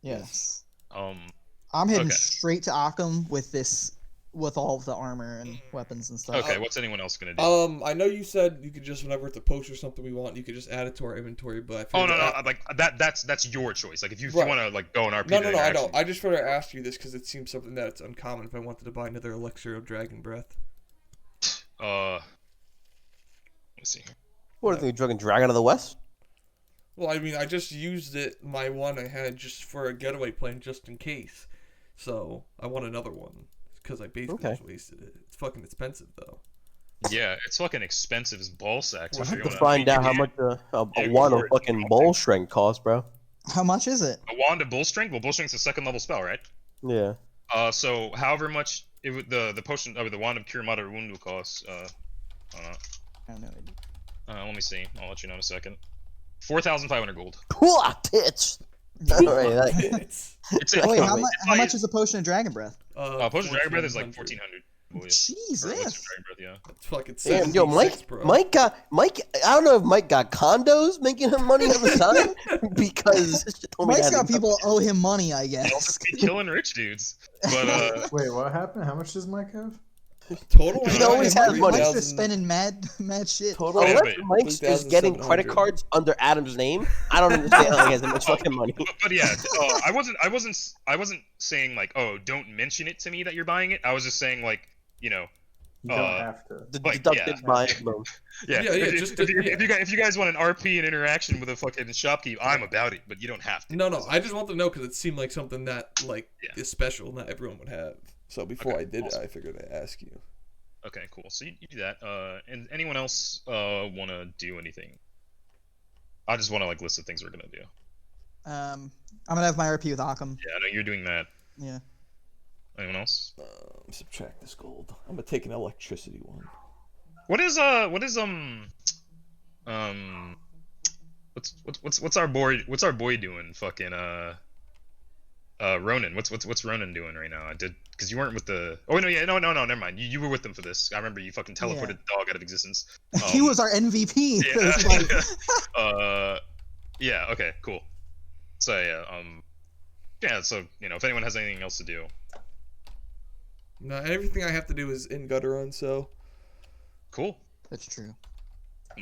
Yes. I'm heading Okay. straight to Occam with all of the armor and weapons and stuff. Okay, what's anyone else gonna do? I know you said you could just, whenever it's a post or something we want, you could just add it to our inventory, but I Oh figured no, like that's your choice. Like if you Right. want to like go on RP. No, I don't. I just figured I asked you this because it seems something that's uncommon if I wanted to buy another elixir of dragon breath. Let's see here. What are you drinking? Dragon of the West? Well, I mean, I just used it, my one I had just for a getaway plan, just in case. So I want another one because I basically just wasted it. It's fucking expensive though. Yeah, it's fucking expensive as ball sacks. I have to find out how much a wand of fucking bull strength costs, bro. How much is it? A wand of bull strength. Well, bull strength's a second level spell, right? Yeah. So however much the potion the wand of cure moderate wound will cost. I don't know. Let me see. I'll let you know in a second. 4,500 gold. Cool, bitch. Alright, Wait, how much is a potion of dragon breath? Potion of dragon breath is like 1,400. Jesus. Dragon breath, yeah. That's fucking damn, yo, Mike, I don't know if Mike got condos making him money on the side because Mike's got people owe him money, I guess. He'll just be killing rich dudes. But wait, what happened? How much does Mike have? Total. He always has money. Mike's just spending mad shit. Total. Unless Mike's just getting credit cards under Adam's name, I don't understand how he has that much fucking money. But yeah, I wasn't saying like, oh, don't mention it to me that you're buying it. I was just saying like, you know. You don't have to. Deducted by boom. Yeah. If you guys want an RP and interaction with a fucking shopkeep, I'm about it, but you don't have to. No. I just want to know because it seemed like something that like is special, not everyone would have. So before I did it, I figured I'd ask you. Okay, cool. So you do that. And anyone else want to do anything? I just want to like list the things we're gonna do. I'm gonna have my RP with Occam. Yeah, I know you're doing that. Yeah. Anyone else? Subtract this gold. I'm gonna take an electricity one. What's our boy doing? Fucking Ronan. What's Ronan doing right now? Because you weren't with the. Oh no, never mind. You were with them for this. I remember you fucking teleported the dog out of existence. He was our MVP. Yeah. Yeah. Okay. Cool. So yeah. So if anyone has anything else to do. No, everything I have to do is in gutter run. So. Cool. That's true.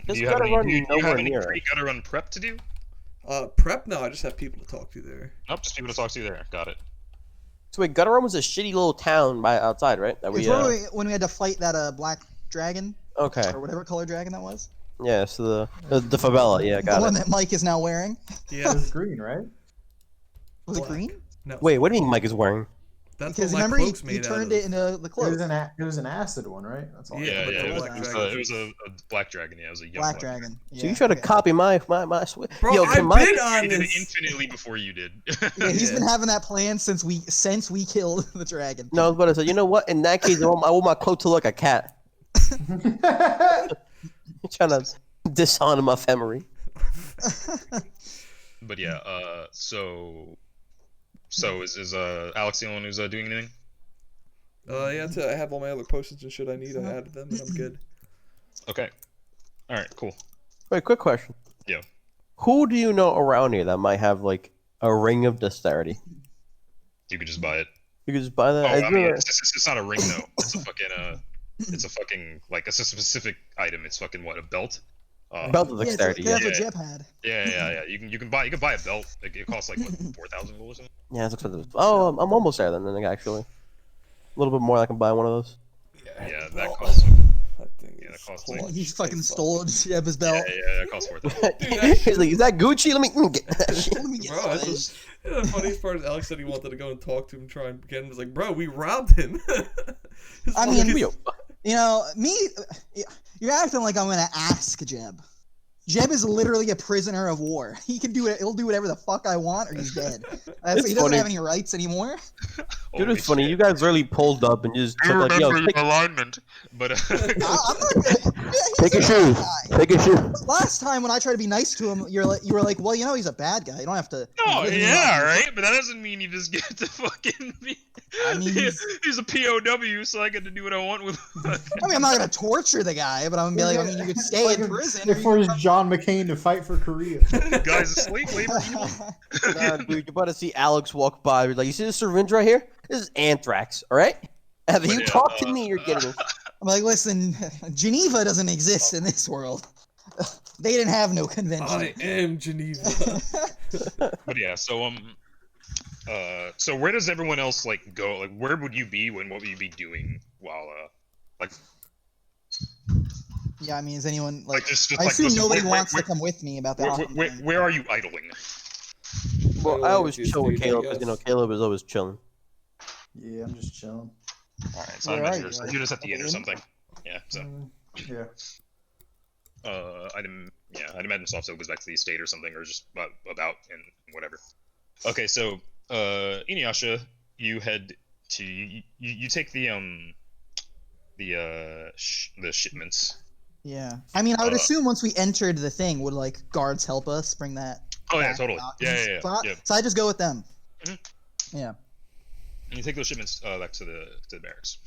Do you have any pre-gutter run prep to do? Prep? No, I just have people to talk to there. Nope, just people to talk to there. Got it. So wait, Gutter Run was a shitty little town by outside, right? That it's when we had to fight that black dragon. Okay. Or whatever color dragon that was. Yeah, so the favela, yeah, got it. The one that Mike is now wearing. Yeah, it was green, right? Was it green? No. Wait, what do you mean Mike is wearing? That's because remember he turned it into the cloak. It was an acid one, right? That's all. Yeah, it was a black dragon. Yeah, it was a young black dragon. Yeah, so you try to copy my sweat. Bro, I've been on this. this Infinitely before you did. Yeah, he's been having that plan since we killed the dragon. No, I was about to say, you know what? In that case, I want my cloak to look like a cat. You're trying to dishonor my family. But yeah, so is Alex the only one who's doing anything? Yeah, I have all my other potions and shit I need. I added them and I'm good. Okay. All right. Cool. Wait, quick question. Yeah. Who do you know around here that might have like a ring of dexterity? You could just buy it. You could just buy that. Oh, I mean, it's not a ring though. It's a fucking it's a fucking like it's a specific item. It's fucking what, a belt? Belt of dexterity. Yeah, that's what Jeb had. Yeah. You can buy a belt. Like, it costs like what, 4,000 gold or something. Yeah, it's expensive. Oh, I'm almost there then. Actually, a little bit more. I can buy one of those. Yeah, that costs. That thing that costs. Like, he fucking stole Jeb's belt. Yeah, that costs 4,000. He's like, is that Gucci? Let me get that shit. Let me get bro, the funniest part is Alex said he wanted to go and talk to him, try and get him. Was like, bro, we robbed him. I mean, you're acting like I'm gonna ask Jeb. Jeb is literally a prisoner of war. He can do it. He'll do whatever the fuck I want, or he's dead. He doesn't have any rights anymore. Dude, Holy it's funny. shit. You guys really pulled up and just took like, yo, take, alignment, but I'm not gonna. take a shoe. Take a shoe. Last time when I tried to be nice to him, you were like, well, you know, he's a bad guy. You don't have to. No, doesn't mean you yeah, have to- right. But that doesn't mean you just get to fucking be. I mean, he's a POW, so I get to do what I want with. I mean, I'm not gonna torture the guy, but I'm gonna be like, I mean, you could stay Like in if- prison. If or for you could John McCain to fight for Korea. Guys asleep, labor evil. Nah, dude, you're about to see Alex walk by. You're like, you see this syringe right here? This is anthrax, all right? If you yeah, talk to me, you're getting it. I'm like, listen, Geneva doesn't exist in this world. They didn't have no convention. I am Geneva. But yeah, so where does everyone else like go? Like, where would you be when? What would you be doing while like Yeah, I mean, is anyone like? just I like assume listen, nobody where- wants where- to come with me about the where, hockey where, game. where are you idling? Well, I always Just chill with stay there, Caleb because, you know, Caleb is always chilling. Yeah, I'm just chilling. All right, so Where I are imagine you? you're just at the inn or In? something. Yeah. So Yeah. I'd imagine soft still goes back to the estate or something, or just about and whatever. Okay, so Inuyasha, you head to you take the shipments. Yeah, I mean, I would assume once we entered the thing, would like guards help us bring that? Oh yeah, back totally. out? Yeah. So I just go with them. Mhm. Yeah. And you take those shipments back to the barracks.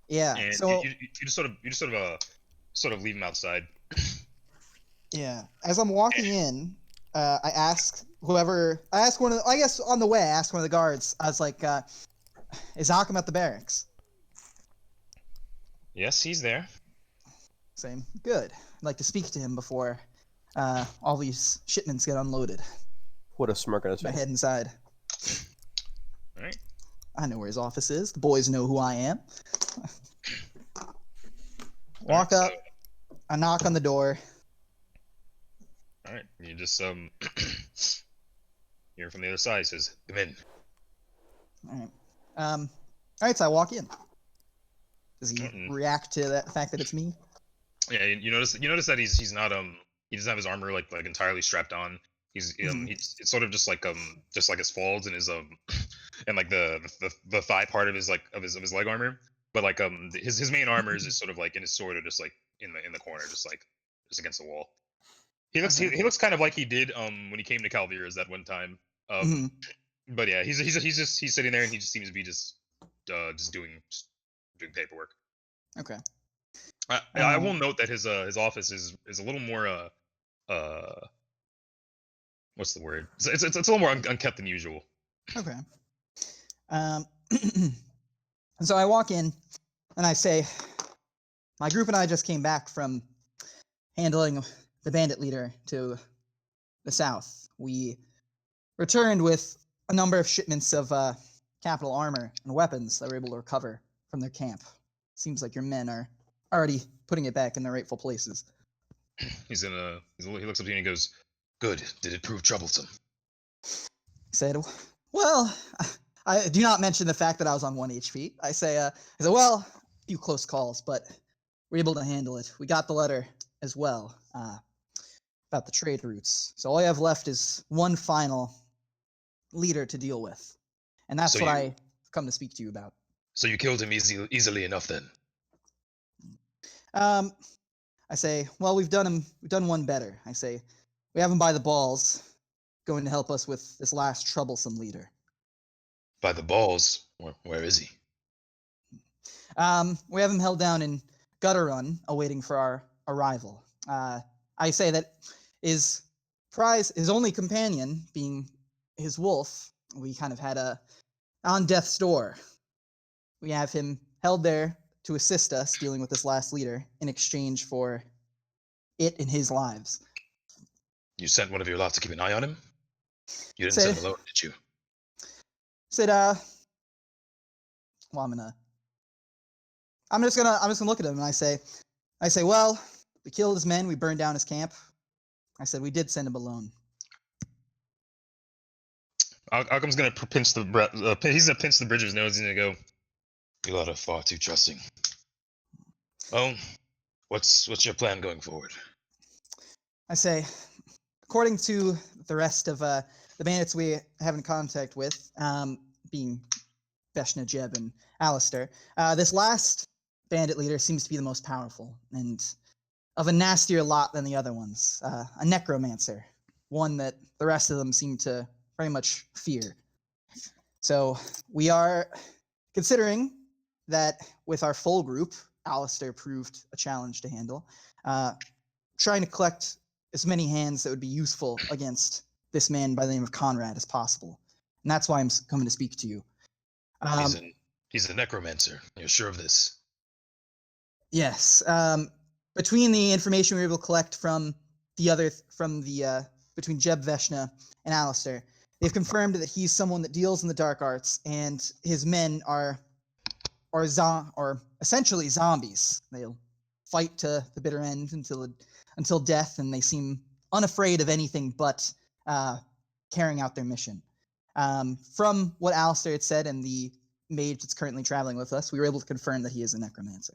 Yeah. And So you just sort of leave them outside. yeah, as I'm walking in, I ask one of the, I guess on the way, I asked one of the guards. I was like, "Is Akam at the barracks?" Yes, he's there. Same. Good. I'd like to speak to him before all these shipments get unloaded. What a smirk on his I face. head inside. All right. I know where his office is. The boys know who I am. Walk up. I knock on the door. All right. You just hear from the other side. He says, "Come in." All right. All right. So I walk in. Does he Mm-mm. react to that fact that it's me? Yeah, you notice that he's not he doesn't have his armor like entirely strapped on. He's it's sort of just like his folds and his and like the thigh part of his his leg armor, but like his main armor is just sort of like in his sword or just like in the corner, just against the wall. He looks kind of like he did when he came to Calvira's that one time. But yeah, he's sitting there and he just seems to be just doing paperwork. Okay. I will note that his office is a little more what's the word? It's a little more unkept than usual. Okay. And so I walk in and I say, my group and I just came back from handling the bandit leader to the south. We returned with a number of shipments of capital armor and weapons that we were able to recover from their camp. Seems like your men are already putting it back in their rightful places. He looks up to you and he goes, "Good. Did it prove troublesome?" I said, well, I do not mention the fact that I was on 1 HP. I said, well, a few close calls, but we're able to handle it. We got the letter as well about the trade routes. So all I have left is one final leader to deal with. And that's what I come to speak to you about. So you killed him easily enough then? I say, well, we've done one better. I say, we have him by the balls, going to help us with this last troublesome leader. By the balls? Where is he? We have him held down in Gutter Run, awaiting for our arrival. I say that his only companion, being his wolf, we kind of had on death's door. We have him held there to assist us dealing with this last leader in exchange for it in his lives. You sent one of your lot to keep an eye on him? You didn't send him alone, did you? Said, well, I'm just gonna look at him and I say, well, we killed his men, we burned down his camp. I said, we did send him alone. Alcom's gonna pinch he's gonna pinch the bridge of his nose and he's gonna go, "You lot are far too trusting. Oh, what's your plan going forward?" I say, according to the rest of the bandits we have in contact with, being Veshna, Jeb, and Alistair. This last bandit leader seems to be the most powerful and of a nastier lot than the other ones. A necromancer, one that the rest of them seem to very much fear. So we are considering that with our full group, Alistair proved a challenge to handle, trying to collect as many hands that would be useful against this man by the name of Conrad as possible. And that's why I'm coming to speak to you. He's a necromancer. You're sure of this? Yes. Between the information we were able to collect from between Jeb, Veshna, and Alistair, they've confirmed that he's someone that deals in the dark arts, and his men are essentially zombies. They'll fight to the bitter end until death, and they seem unafraid of anything but carrying out their mission. From what Alistair had said and the mage that's currently traveling with us, we were able to confirm that he is a necromancer.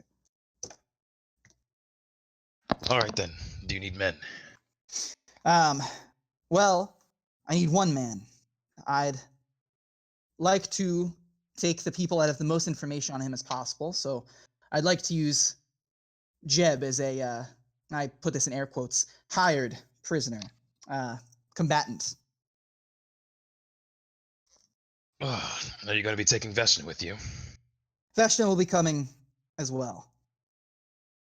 All right, then. Do you need men? Well, I need one man. I'd like to take the people that have the most information on him as possible, so I'd like to use Jeb as a, I put this in air quotes, hired prisoner, combatant. Oh, are you going to be taking Veshna with you? Veshna will be coming as well.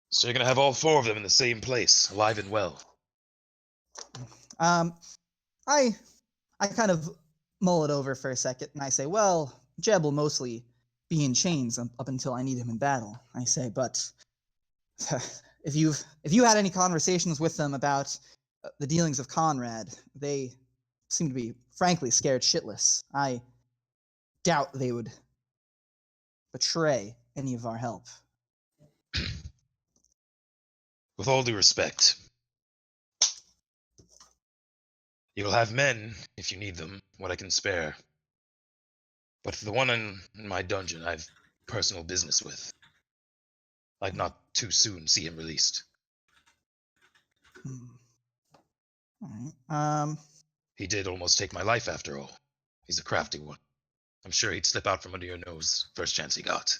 So you're going to have all 4 of them in the same place, alive and well. I kind of mull it over for a second, and I say, well, Jeb will mostly be in chains up until I need him in battle. I say, but if you had any conversations with them about the dealings of Conrad, they seem to be, frankly, scared shitless. I doubt they would betray any of our help. With all due respect, you'll have men, if you need them, what I can spare. But for the one in my dungeon I've personal business with, I'd not too soon see him released. All right. He did almost take my life after all. He's a crafty one. I'm sure he'd slip out from under your nose first chance he got.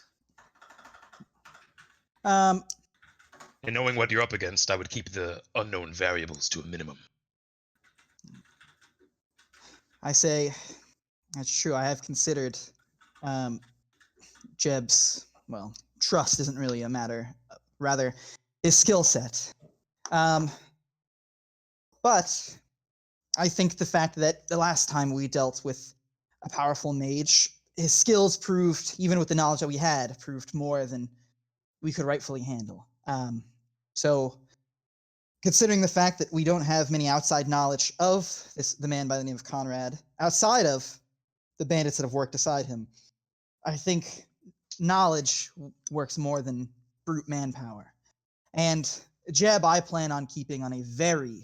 And knowing what you're up against, I would keep the unknown variables to a minimum. I say, that's true. I have considered Jeb's, well, trust isn't really a matter, rather his skill set. But I think the fact that the last time we dealt with a powerful mage, his skills proved, even with the knowledge that we had, proved more than we could rightfully handle. So considering the fact that we don't have many outside knowledge of the man by the name of Conrad, outside of the bandits that have worked beside him, I think knowledge works more than brute manpower. And Jeb, I plan on keeping on a very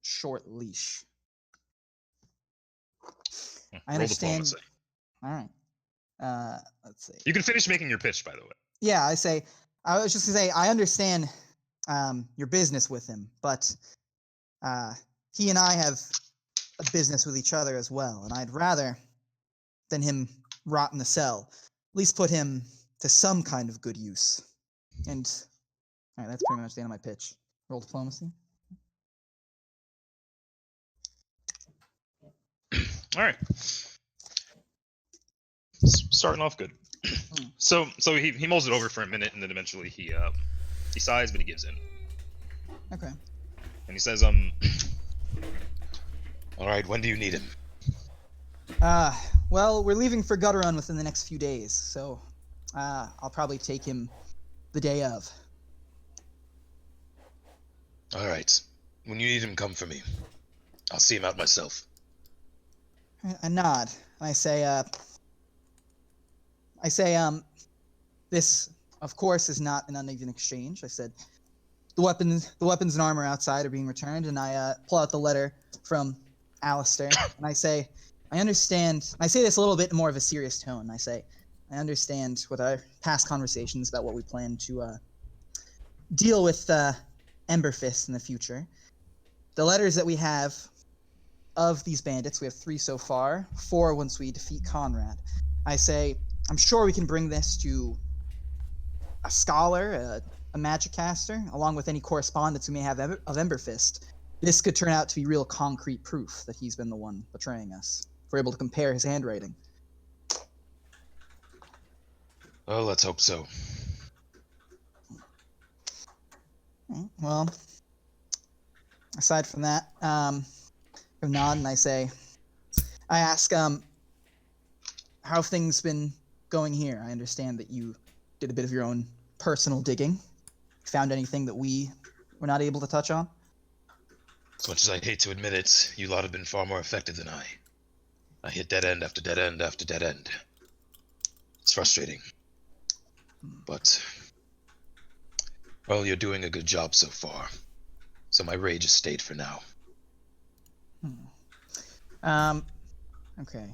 short leash. I understand. Diplomacy. All right. Let's see. You can finish making your pitch, by the way. Yeah, I was just going to say, I understand your business with him, but he and I have a business with each other as well, and I'd rather than him rot in the cell, at least put him to some kind of good use. And all right, that's pretty much the end of my pitch. Roll diplomacy. All right. Starting off good. So he mulls it over for a minute, and then eventually he sighs, but he gives in. Okay. And he says, all right, when do you need him? Well, we're leaving for Gutterun within the next few days, so I'll probably take him the day of. All right. When you need him, come for me. I'll see him out myself. I nod, and I say, this, of course, is not an uneven exchange. I said, the weapons and armor outside are being returned, and I pull out the letter from Alistair, and I say, I understand. I say this a little bit more of a serious tone. I say, I understand with our past conversations about what we plan to deal with Embers in the future. The letters that we have of these bandits, we have 3 so far, 4 once we defeat Conrad. I say, I'm sure we can bring this to a scholar, a magic caster, along with any correspondence we may have of Emberfist. This could turn out to be real concrete proof that he's been the one betraying us. If we're able to compare his handwriting. Well, let's hope so. Well, aside from that, I nod and I ask, how have things been going here? I understand that you did a bit of your own personal digging. Found anything that we were not able to touch on? As much as I hate to admit it, you lot have been far more effective than I. I hit dead end after dead end after dead end. It's frustrating. But, well, you're doing a good job so far. So my rage has stayed for now. Okay.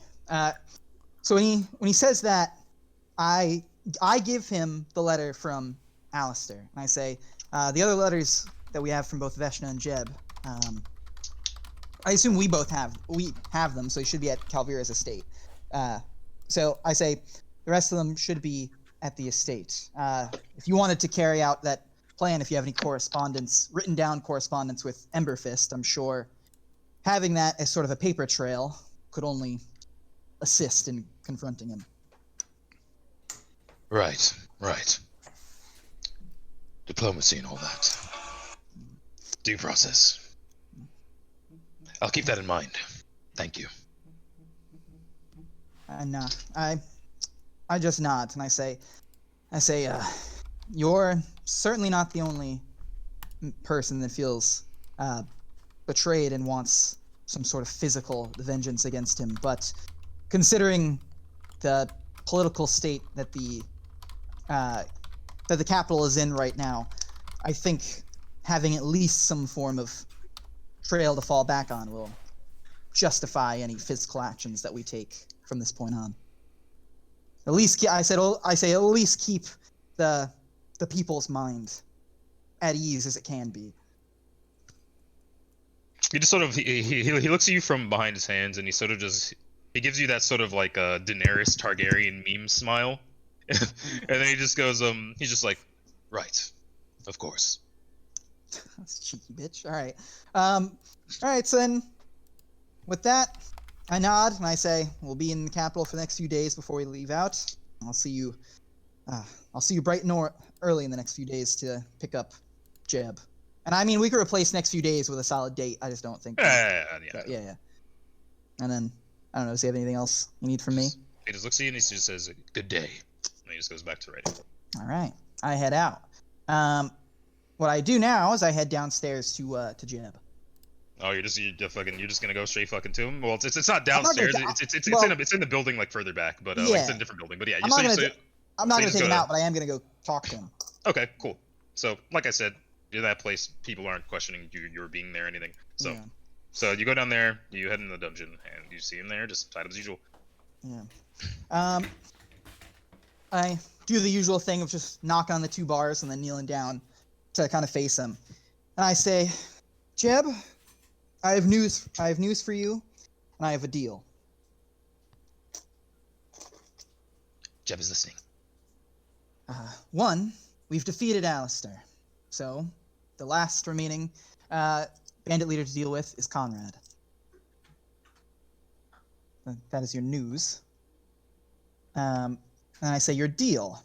So when he says that, I give him the letter from Alistair, and I say, the other letters that we have from both Veshna and Jeb, I assume we have them, so they should be at Calvira's estate. So I say the rest of them should be at the estate. If you wanted to carry out that plan, if you have any written down correspondence with Emberfist, I'm sure having that as sort of a paper trail could only assist in confronting him. Right. Diplomacy and all that. Due process. I'll keep that in mind. Thank you. And I just nod and I say, you're certainly not the only person that feels betrayed and wants some sort of physical vengeance against him. But considering the political state that the capital is in right now, I think having at least some form of trail to fall back on will justify any physical actions that we take from this point on. At least I say at least keep the people's mind at ease as it can be. He just sort of he looks at you from behind his hands, and he sort of he gives you that sort of like a Daenerys Targaryen meme smile, and then he just goes he's just like, right, of course. That's cheeky bitch. All right. So then, with that, I nod and I say we'll be in the capital for the next few days before we leave out. I'll see you bright and early in the next few days to pick up Jeb. And I mean, we could replace next few days with a solid date. I just don't think. Yeah. And then I don't know. Does he have anything else you need from me? He just looks at you and he just says, "Good day," and he just goes back to writing. All right. I head out. What I do now is I head downstairs to Jeb. Oh, you're just gonna go straight fucking to him? Well, it's not downstairs. It's in the building like further back, but like, it's in a different building. But yeah, I'm not gonna take him out, but I am gonna go talk to him. Okay, cool. So, like I said, in that place, people aren't questioning your being there or anything. So, Yeah. So you go down there, you head in the dungeon, and you see him there, just tied up as usual. Yeah. I do the usual thing of just knocking on the two bars and then kneeling down to kind of face him, and I say, Jeb, I have news for you, and I have a deal. Jeb is listening. One, we've defeated Alistair, so the last remaining bandit leader to deal with is Conrad. That is your news. And I say your deal.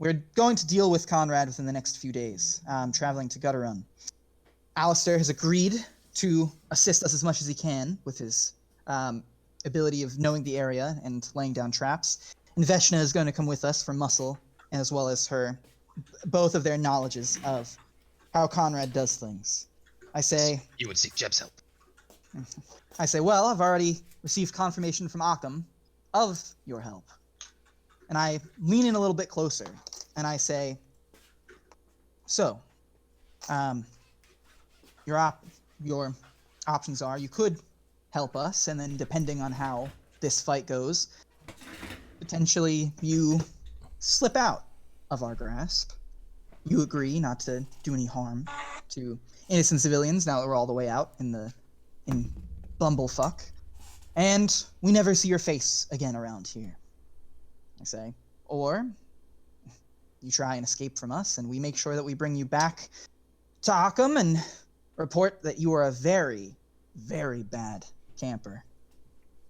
We're going to deal with Conrad within the next few days. Traveling to Gutterun. Alistair has agreed to assist us as much as he can with his ability of knowing the area and laying down traps. And Veshna is going to come with us for muscle, as well as both of their knowledges of how Conrad does things. I say... You would seek Jeb's help. I say, well, I've already received confirmation from Occam of your help. And I lean in a little bit closer, and I say, so, your options are you could help us, and then depending on how this fight goes, potentially you slip out of our grasp. You agree not to do any harm to innocent civilians now that we're all the way out in Bumblefuck. and we never see your face again around here, I say. Or you try and escape from us, and we make sure that we bring you back to Occam and report that you are a very, very bad camper.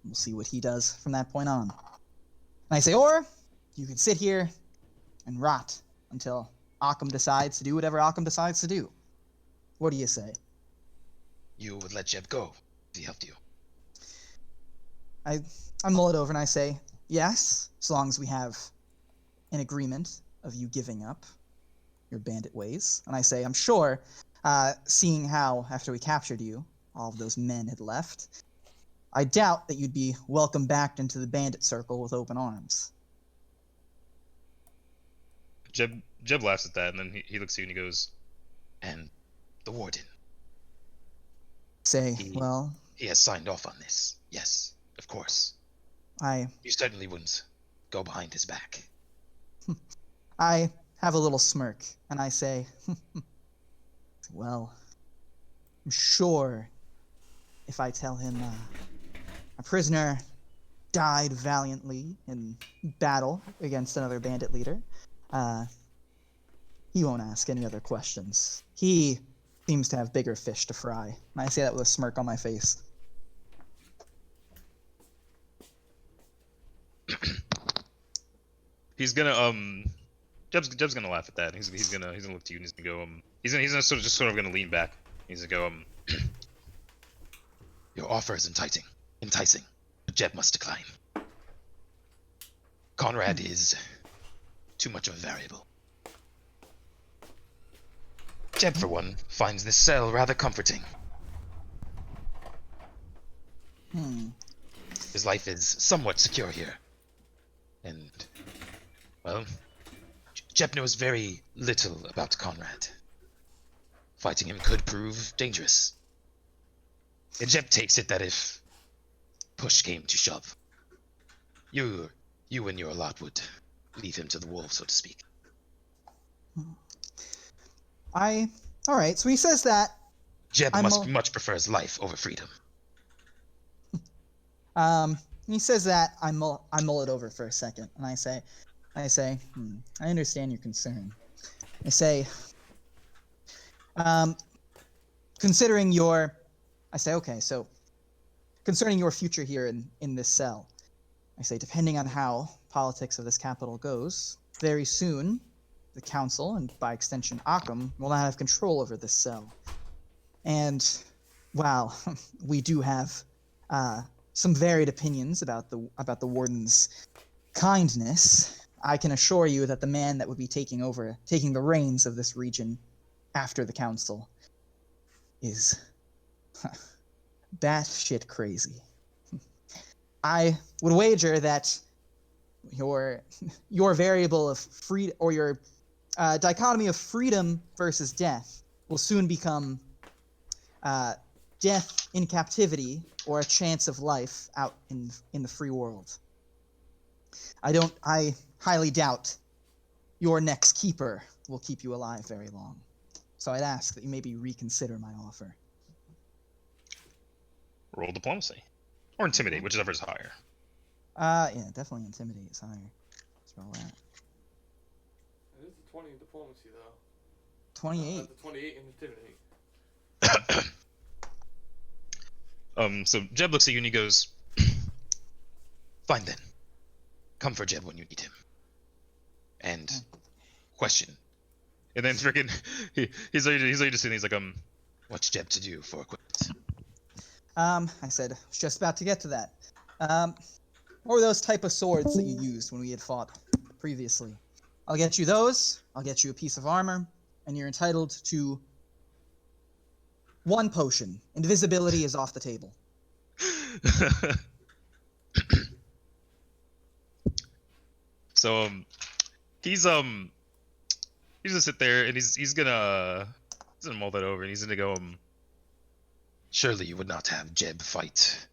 We'll see what he does from that point on. And I say, or you can sit here and rot until Occam decides to do whatever Occam decides to do. What do you say? You would let Jeb go if he helped you. I mull it over and I say, yes, as long as we have an agreement of you giving up your bandit ways. And I say, I'm sure, seeing how, after we captured you, all of those men had left, I doubt that you'd be welcomed back into the bandit circle with open arms. Jeb laughs at that, and then he looks at you and he goes, and the warden. Say, well... He has signed off on this. Yes, of course. You certainly wouldn't go behind his back. I have a little smirk, and I say, well, I'm sure if I tell him a prisoner died valiantly in battle against another bandit leader, he won't ask any other questions. He seems to have bigger fish to fry. And I say that with a smirk on my face. He's gonna Jeb's gonna laugh at that. He's gonna look to you and he's gonna go he's gonna sort of gonna lean back. He's gonna go your offer is enticing, but Jeb must decline. Conrad is too much of a variable. Jeb, for one, finds this cell rather comforting. His life is somewhat secure here. And, well, Jeb knows very little about Conrad. Fighting him could prove dangerous. And Jeb takes it that if push came to shove, you and your lot would leave him to the wolves, so to speak. Alright, so he says that. Jeb much prefers life over freedom. He says that. I mull it over for a second, and I say, I understand your concern. I say, considering your future here in this cell, I say, depending on how politics of this capital goes, very soon the council, and by extension Occam, will not have control over this cell. And while we do have some varied opinions about the warden's kindness, I can assure you that the man that would be taking the reins of this region after the council is batshit crazy. I would wager that your variable of freedom, or your dichotomy of freedom versus death, will soon become death in captivity or a chance of life out in the free world. I highly doubt your next keeper will keep you alive very long. So I'd ask that you maybe reconsider my offer. Roll diplomacy. Or intimidate, whichever is higher. Yeah, definitely intimidate is higher. Let's roll that. It is a 20 in diplomacy, though. 28. The 28 in intimidate. So Jeb looks at you and he goes, fine then. Come for Jeb when you need him. And question. And then freaking he's ready to see, and he's like, what's Jeb to do for equipment? I said, I was just about to get to that. What were those type of swords that you used when we had fought previously? I'll get you those, I'll get you a piece of armor, and you're entitled to one potion. Invisibility is off the table. So he's gonna sit there and he's gonna mull that over and he's gonna go surely you would not have Jeb fight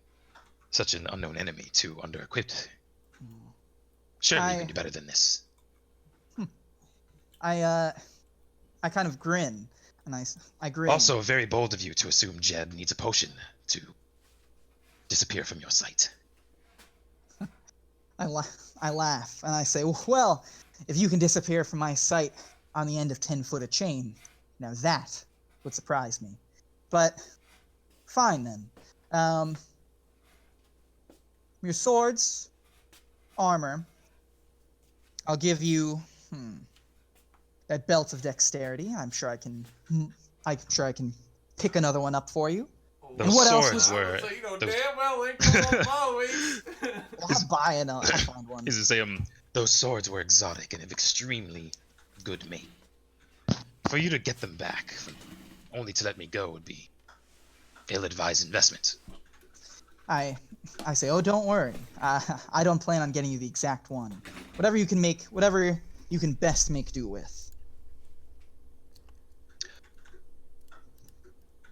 such an unknown enemy too under-equipped. Surely you can do better than this. I kind of grin, and I grin. Also very bold of you to assume Jeb needs a potion to disappear from your sight. I laugh and I say, well, if you can disappear from my sight on the end of 10 foot of chain, now that would surprise me. But fine then. Your swords, armor. I'll give you that belt of dexterity. I'm sure I can pick another one up for you. Those And what else swords was- were. So, you know those- damn well ain't going my ways. I'll buy another. I'll find one. Is to say, those swords were exotic and of extremely good make. For you to get them back, only to let me go, would be ill-advised investment. I say, oh, don't worry. I don't plan on getting you the exact one. Whatever you can best make do with.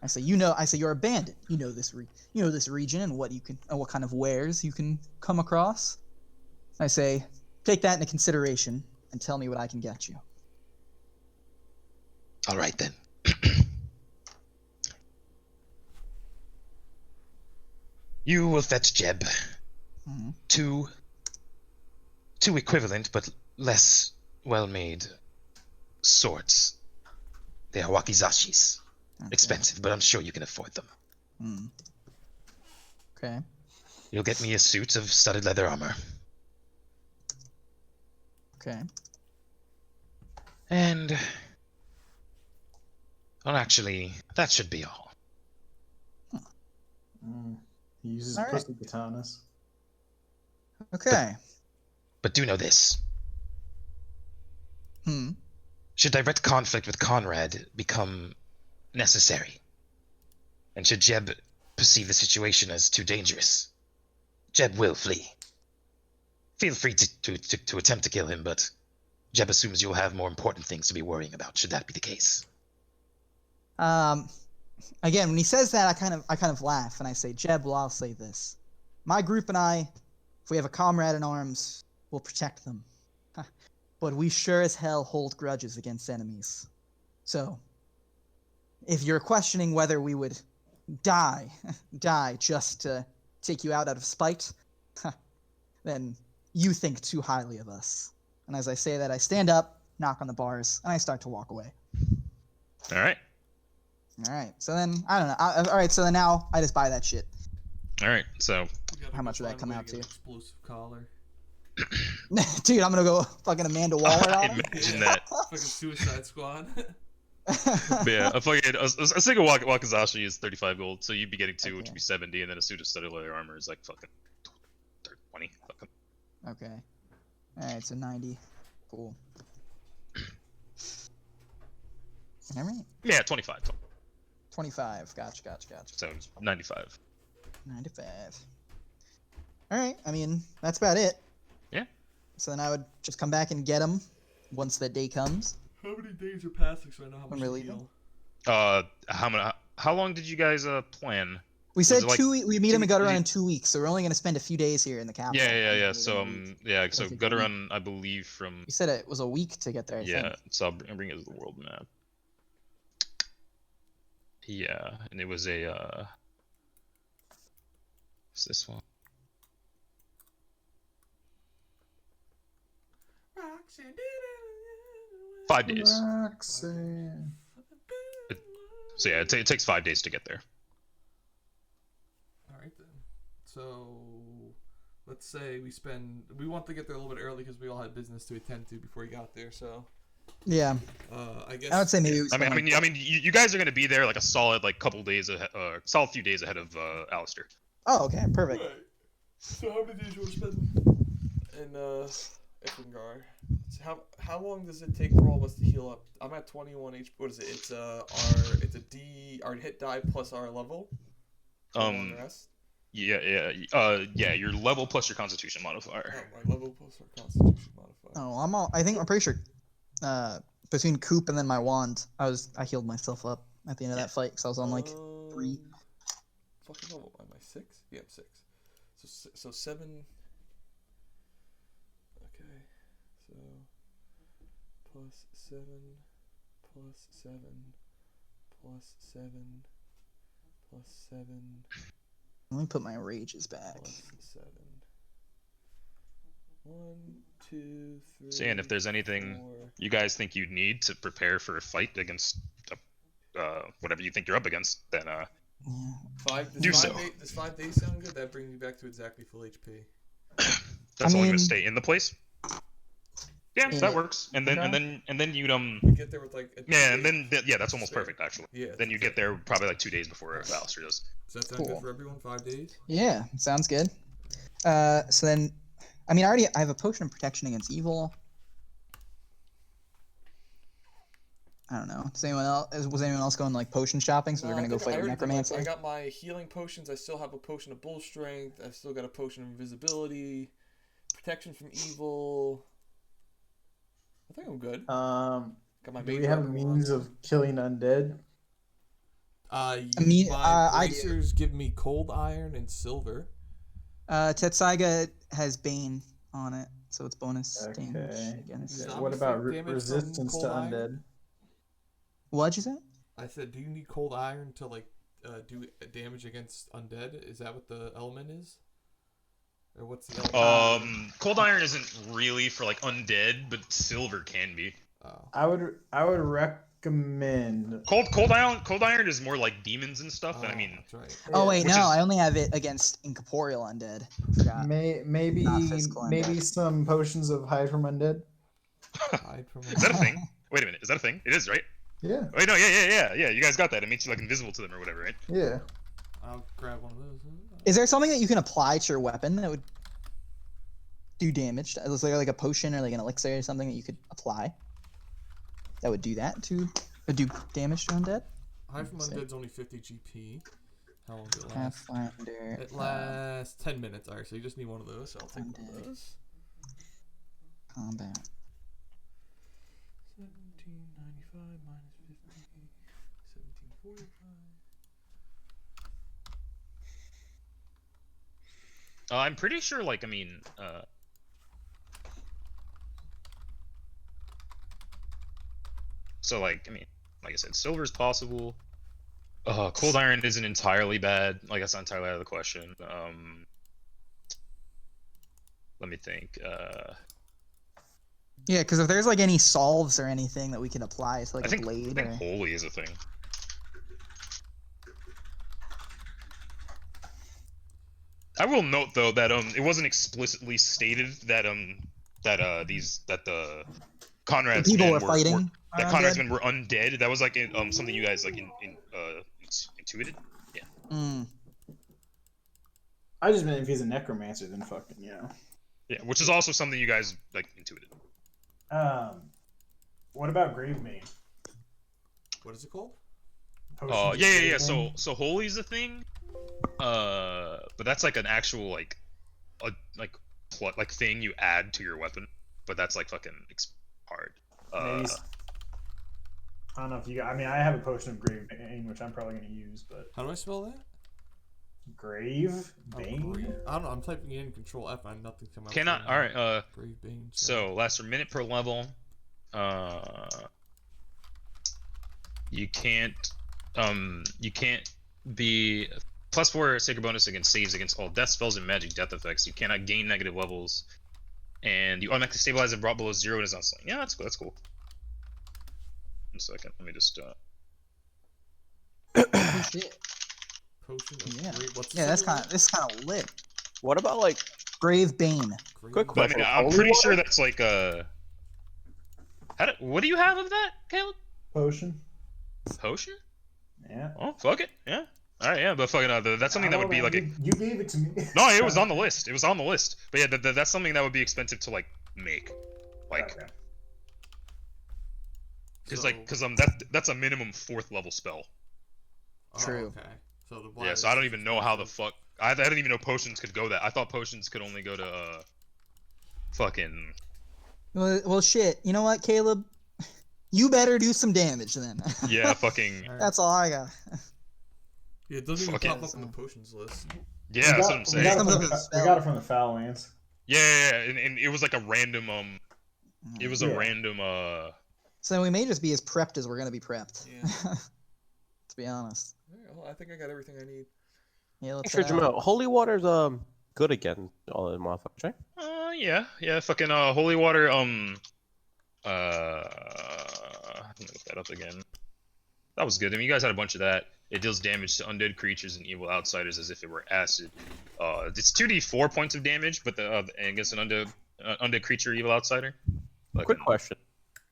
I say, you're a bandit. You know this region and what kind of wares you can come across. I say, take that into consideration and tell me what I can get you. All right then. You will fetch Jeb. Mhm. Two equivalent but less well-made swords. They are wakizashis. Okay. Expensive, but I'm sure you can afford them. Okay. You'll get me a suit of studded leather armor. Okay. And... well, actually, that should be all. He uses All right. pussy katanas. Okay. But do know this. Hmm. Should direct conflict with Conrad become necessary, and should Jeb perceive the situation as too dangerous, Jeb will flee. Feel free to attempt to kill him, but Jeb assumes you'll have more important things to be worrying about, should that be the case. Again, when he says that, I kind of laugh and I say, Jeb, well, I'll say this. My group and I, if we have a comrade in arms, we'll protect them. But we sure as hell hold grudges against enemies. So, if you're questioning whether we would die just to take you out of spite, then you think too highly of us. And as I say that, I stand up, knock on the bars, and I start to walk away. All right. All right. So then, I don't know. All right. So then now I just buy that shit. All right. So, We gotta How go much would that find a come way out get an to? Explosive collar. Dude, I'm gonna go fucking Amanda Waller on him. imagine that. Fucking Suicide Squad. But yeah, a single Wakizashi is 35 gold, so you'd be getting two, which Okay. would be 70, and then a suit of studded leather armor is like fucking 20. Fucking. Okay. All right. So 90. Cool. All right. Yeah, 25. 25. Gotcha. So 95. 95. All right. I mean, that's about it. Yeah. So then I would just come back and get them once that day comes. How many days are passing so I know how much I'm to really heal? How long did you guys plan? We said it like 2 weeks. We meet him in 2 Gutter Run weeks? in 2 weeks, so we're only gonna spend a few days here in the capital. Yeah. We're So gonna be- so take a Gutter week. Run, I believe from You said it was a week to get there. I yeah. think. So I'll bring it as the world map. Yeah, and it was a what's this one? Roxanne. 5 days. Roxanne. So yeah, it takes 5 days to get there. Alright then. So, let's say we want to get there a little bit early because we all had business to attend to before we got there, so. Yeah, I guess. I would say maybe. We I spend, mean, you guys are gonna be there like a solid couple days ahead, solid few days ahead of Alistair. Oh, okay, perfect. Right. So how many days you want to spend in Iffingar? So how long does it take for all of us to heal up? I'm at 21 HP. What is it? It's our hit die plus our level. Long rest. Yeah, your level plus your constitution modifier. Oh, my level plus our constitution modifier. Oh, I'm pretty sure. Between Coop and then my wand, I healed myself up at the end of that fight because I was on like 3. Fucking level. Am I 6? Yeah, I'm 6. So 7. Okay. So plus 7 plus 7 plus 7 plus 7 Let me put my rages back. Plus 7. 1, 2, 3. So, and if there's anything 4. you guys think you need to prepare for a fight against whatever you think you're up against, then Yeah. 5. Do so. Does 5 days sound good? That brings me back to exactly full HP. that's only mean- gonna stay in the place. Yeah, Yeah. that works. And then Okay. and then you'd We get there with like. A yeah, and 2 then yeah, that's almost spare. perfect actually. Yeah. Then you get there probably like 2 days before Alistair does. Does that sound Cool. good for everyone? 5 days. Yeah, sounds good. So then, I mean, I have a potion of protection against evil. I don't know. Does anyone else? Was anyone else going like potion shopping? So they're No, gonna I go think I fight a already did, like, necromancer. I got my healing potions. I still have a potion of bull strength. I've still got a potion of invisibility, protection from evil. I think I'm good. Got my Do mage we have a weapon means on. of killing undead? I do. bracers give me cold iron and silver. Tetsaiga has Bane on it, so it's bonus damage Okay. against. Is it. that- What about Zombie damage from resistance to cold iron? undead? What'd you say? I said, do you need cold iron to like do damage against undead? Is that what the element is? Or what's the element? Cold iron isn't really for like undead, but silver can be. Oh. I would recommend. Cold iron is more like demons and stuff. And I mean, that's right. Oh wait, Which no, is- I only have it against incorporeal undead. Forgot. Maybe Not physical undead. some potions of hide from undead. Hide from is that a thing? Wait a minute, is that a thing? It is, right? Yeah, Wait, no, yeah. You guys got that. It makes you like invisible to them or whatever, right? yeah. I'll grab one of those. Is there something that you can apply to your weapon that would do damage? Is there like a potion or like an elixir or something that you could apply that would do that would do damage to undead? Hide from Sick. undead's only 50 GP. How long does it last? Pathfinder. It lasts 10 minutes. Alright, so you just need one of those. So I'll take one of Undead. those. Combat. 1795 minus 50. 1745. I'm pretty sure, like, I mean, so like, I mean, like I said, silver's possible. Cold iron isn't entirely bad. Like, that's not entirely out of the question. Let me think. Yeah, because if there's like any solves or anything that we can apply to like I think, a blade I or... think holy is a thing. I will note though that it wasn't explicitly stated that the Conrad's people men were fighting that are Conrad's undead? men were undead. That was like something you guys like intuited. Yeah. Mm. I just meant if he's a necromancer, then fucking Yeah, which is also something you guys like intuited. What about Gravebane? What is it called? Potions of Yeah. Gravebane? So holy's a thing. But that's like an actual like thing you add to your weapon. But that's like fucking hard. Maybe I don't know if you got. I mean, I have a potion of Gravebane, which I'm probably gonna use, but How do I spell that? Gravebane. I don't know. I'm typing in Control F and nothing come up. Cannot. All right. Brave Bane. So lasts a minute per level. You can't be +4 sacred bonus against saves against all death spells and magic death effects. You cannot gain negative levels, and you automatically stabilize if brought below 0 and is not slain. Yeah, that's cool. That's cool. 1 second. Let me just. Oh, shit. Potion of Yeah. Great. What's the Yeah, second this kind of lit. What about like Grave Bane. one? quick Great- But I question? mean, I'm Holy pretty water? sure that's like what do you have of that, Caleb? Potion. Potion? Yeah. Oh, fuck it. Yeah. All right. Yeah, but fucking that's something that would be like a. You gave it to me. No, it was on the list. It was on the list. But yeah, that's something that would be expensive to like make, like, Okay. because that's a minimum 4th level spell. Oh, True. Okay. So the Yeah, so I don't even know how the fuck. I didn't even know potions could go that. I thought potions could only go to fucking. Well, shit. You know what, Caleb? You better do some damage then. Yeah, fucking. That's all I got. Yeah, it doesn't even Fucking- pop up in the potions list. Yeah, that's what I'm We saying. got, Comes it up from, with a we spell. got it from the Foullands. Yeah, and it was like a random It was a Yeah. random So we may just be as prepped as we're gonna be prepped. Yeah. To be honest. Alright, well, I think I got everything I need. Yeah, let's Sure, head out. Jamal. Holy water's good again. All the motherfuckers, right? Yeah, fucking holy water. Let me look that up again. That was good. I mean, you guys had a bunch of that. It deals damage to undead creatures and evil outsiders as if it were acid. It's 2d4 points of damage, but against an undead creature, evil outsider. Quick question.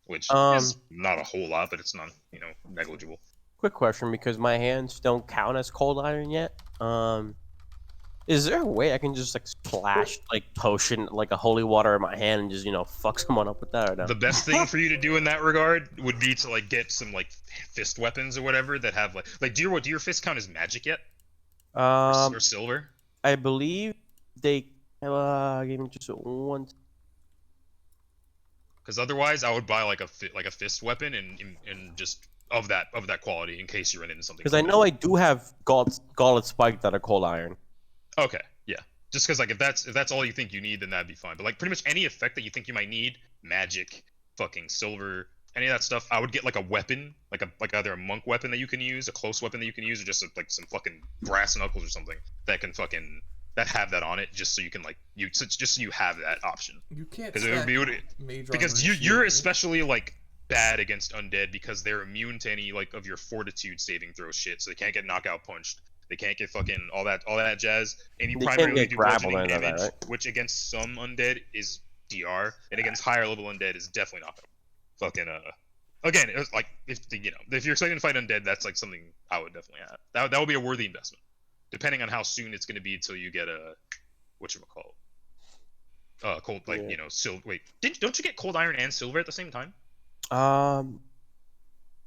Which is not a whole lot, but it's not, negligible. Quick question, because my hands don't count as cold iron yet. Is there a way I can just like splash like potion, like a holy water in my hand, and just fuck someone up with that or no? The best thing for you to do in that regard would be to like get some like fist weapons or whatever that have like do your fists count as magic yet? Or silver? I believe they gave me just one. Because otherwise, I would buy like a fist weapon and just of that quality in case you run into something. Because I know I do have gauntlet spike that are cold iron. Okay, yeah. Just because like if that's all you think you need, then that'd be fine. But like pretty much any effect that you think you might need, magic, fucking silver, any of that stuff, I would get like a weapon, like either a monk weapon that you can use, a close weapon that you can use, or just like some fucking brass knuckles or something that can that have that on it, just so you can just so you have that option. You can't. Because it would be because you're especially like bad against undead because they're immune to any like of your fortitude saving throw shit, so they can't get knockout punched. They can't get fucking all that jazz, and you primarily do bludgeoning damage, right? Which against some undead is DR, and against higher level undead is definitely not fucking Again, it was like if you're expecting to fight undead, that's like something I would definitely have. That would be a worthy investment, depending on how soon it's going to be until you get a whatchamacallit. Cold silver. Wait, don't you get cold iron and silver at the same time?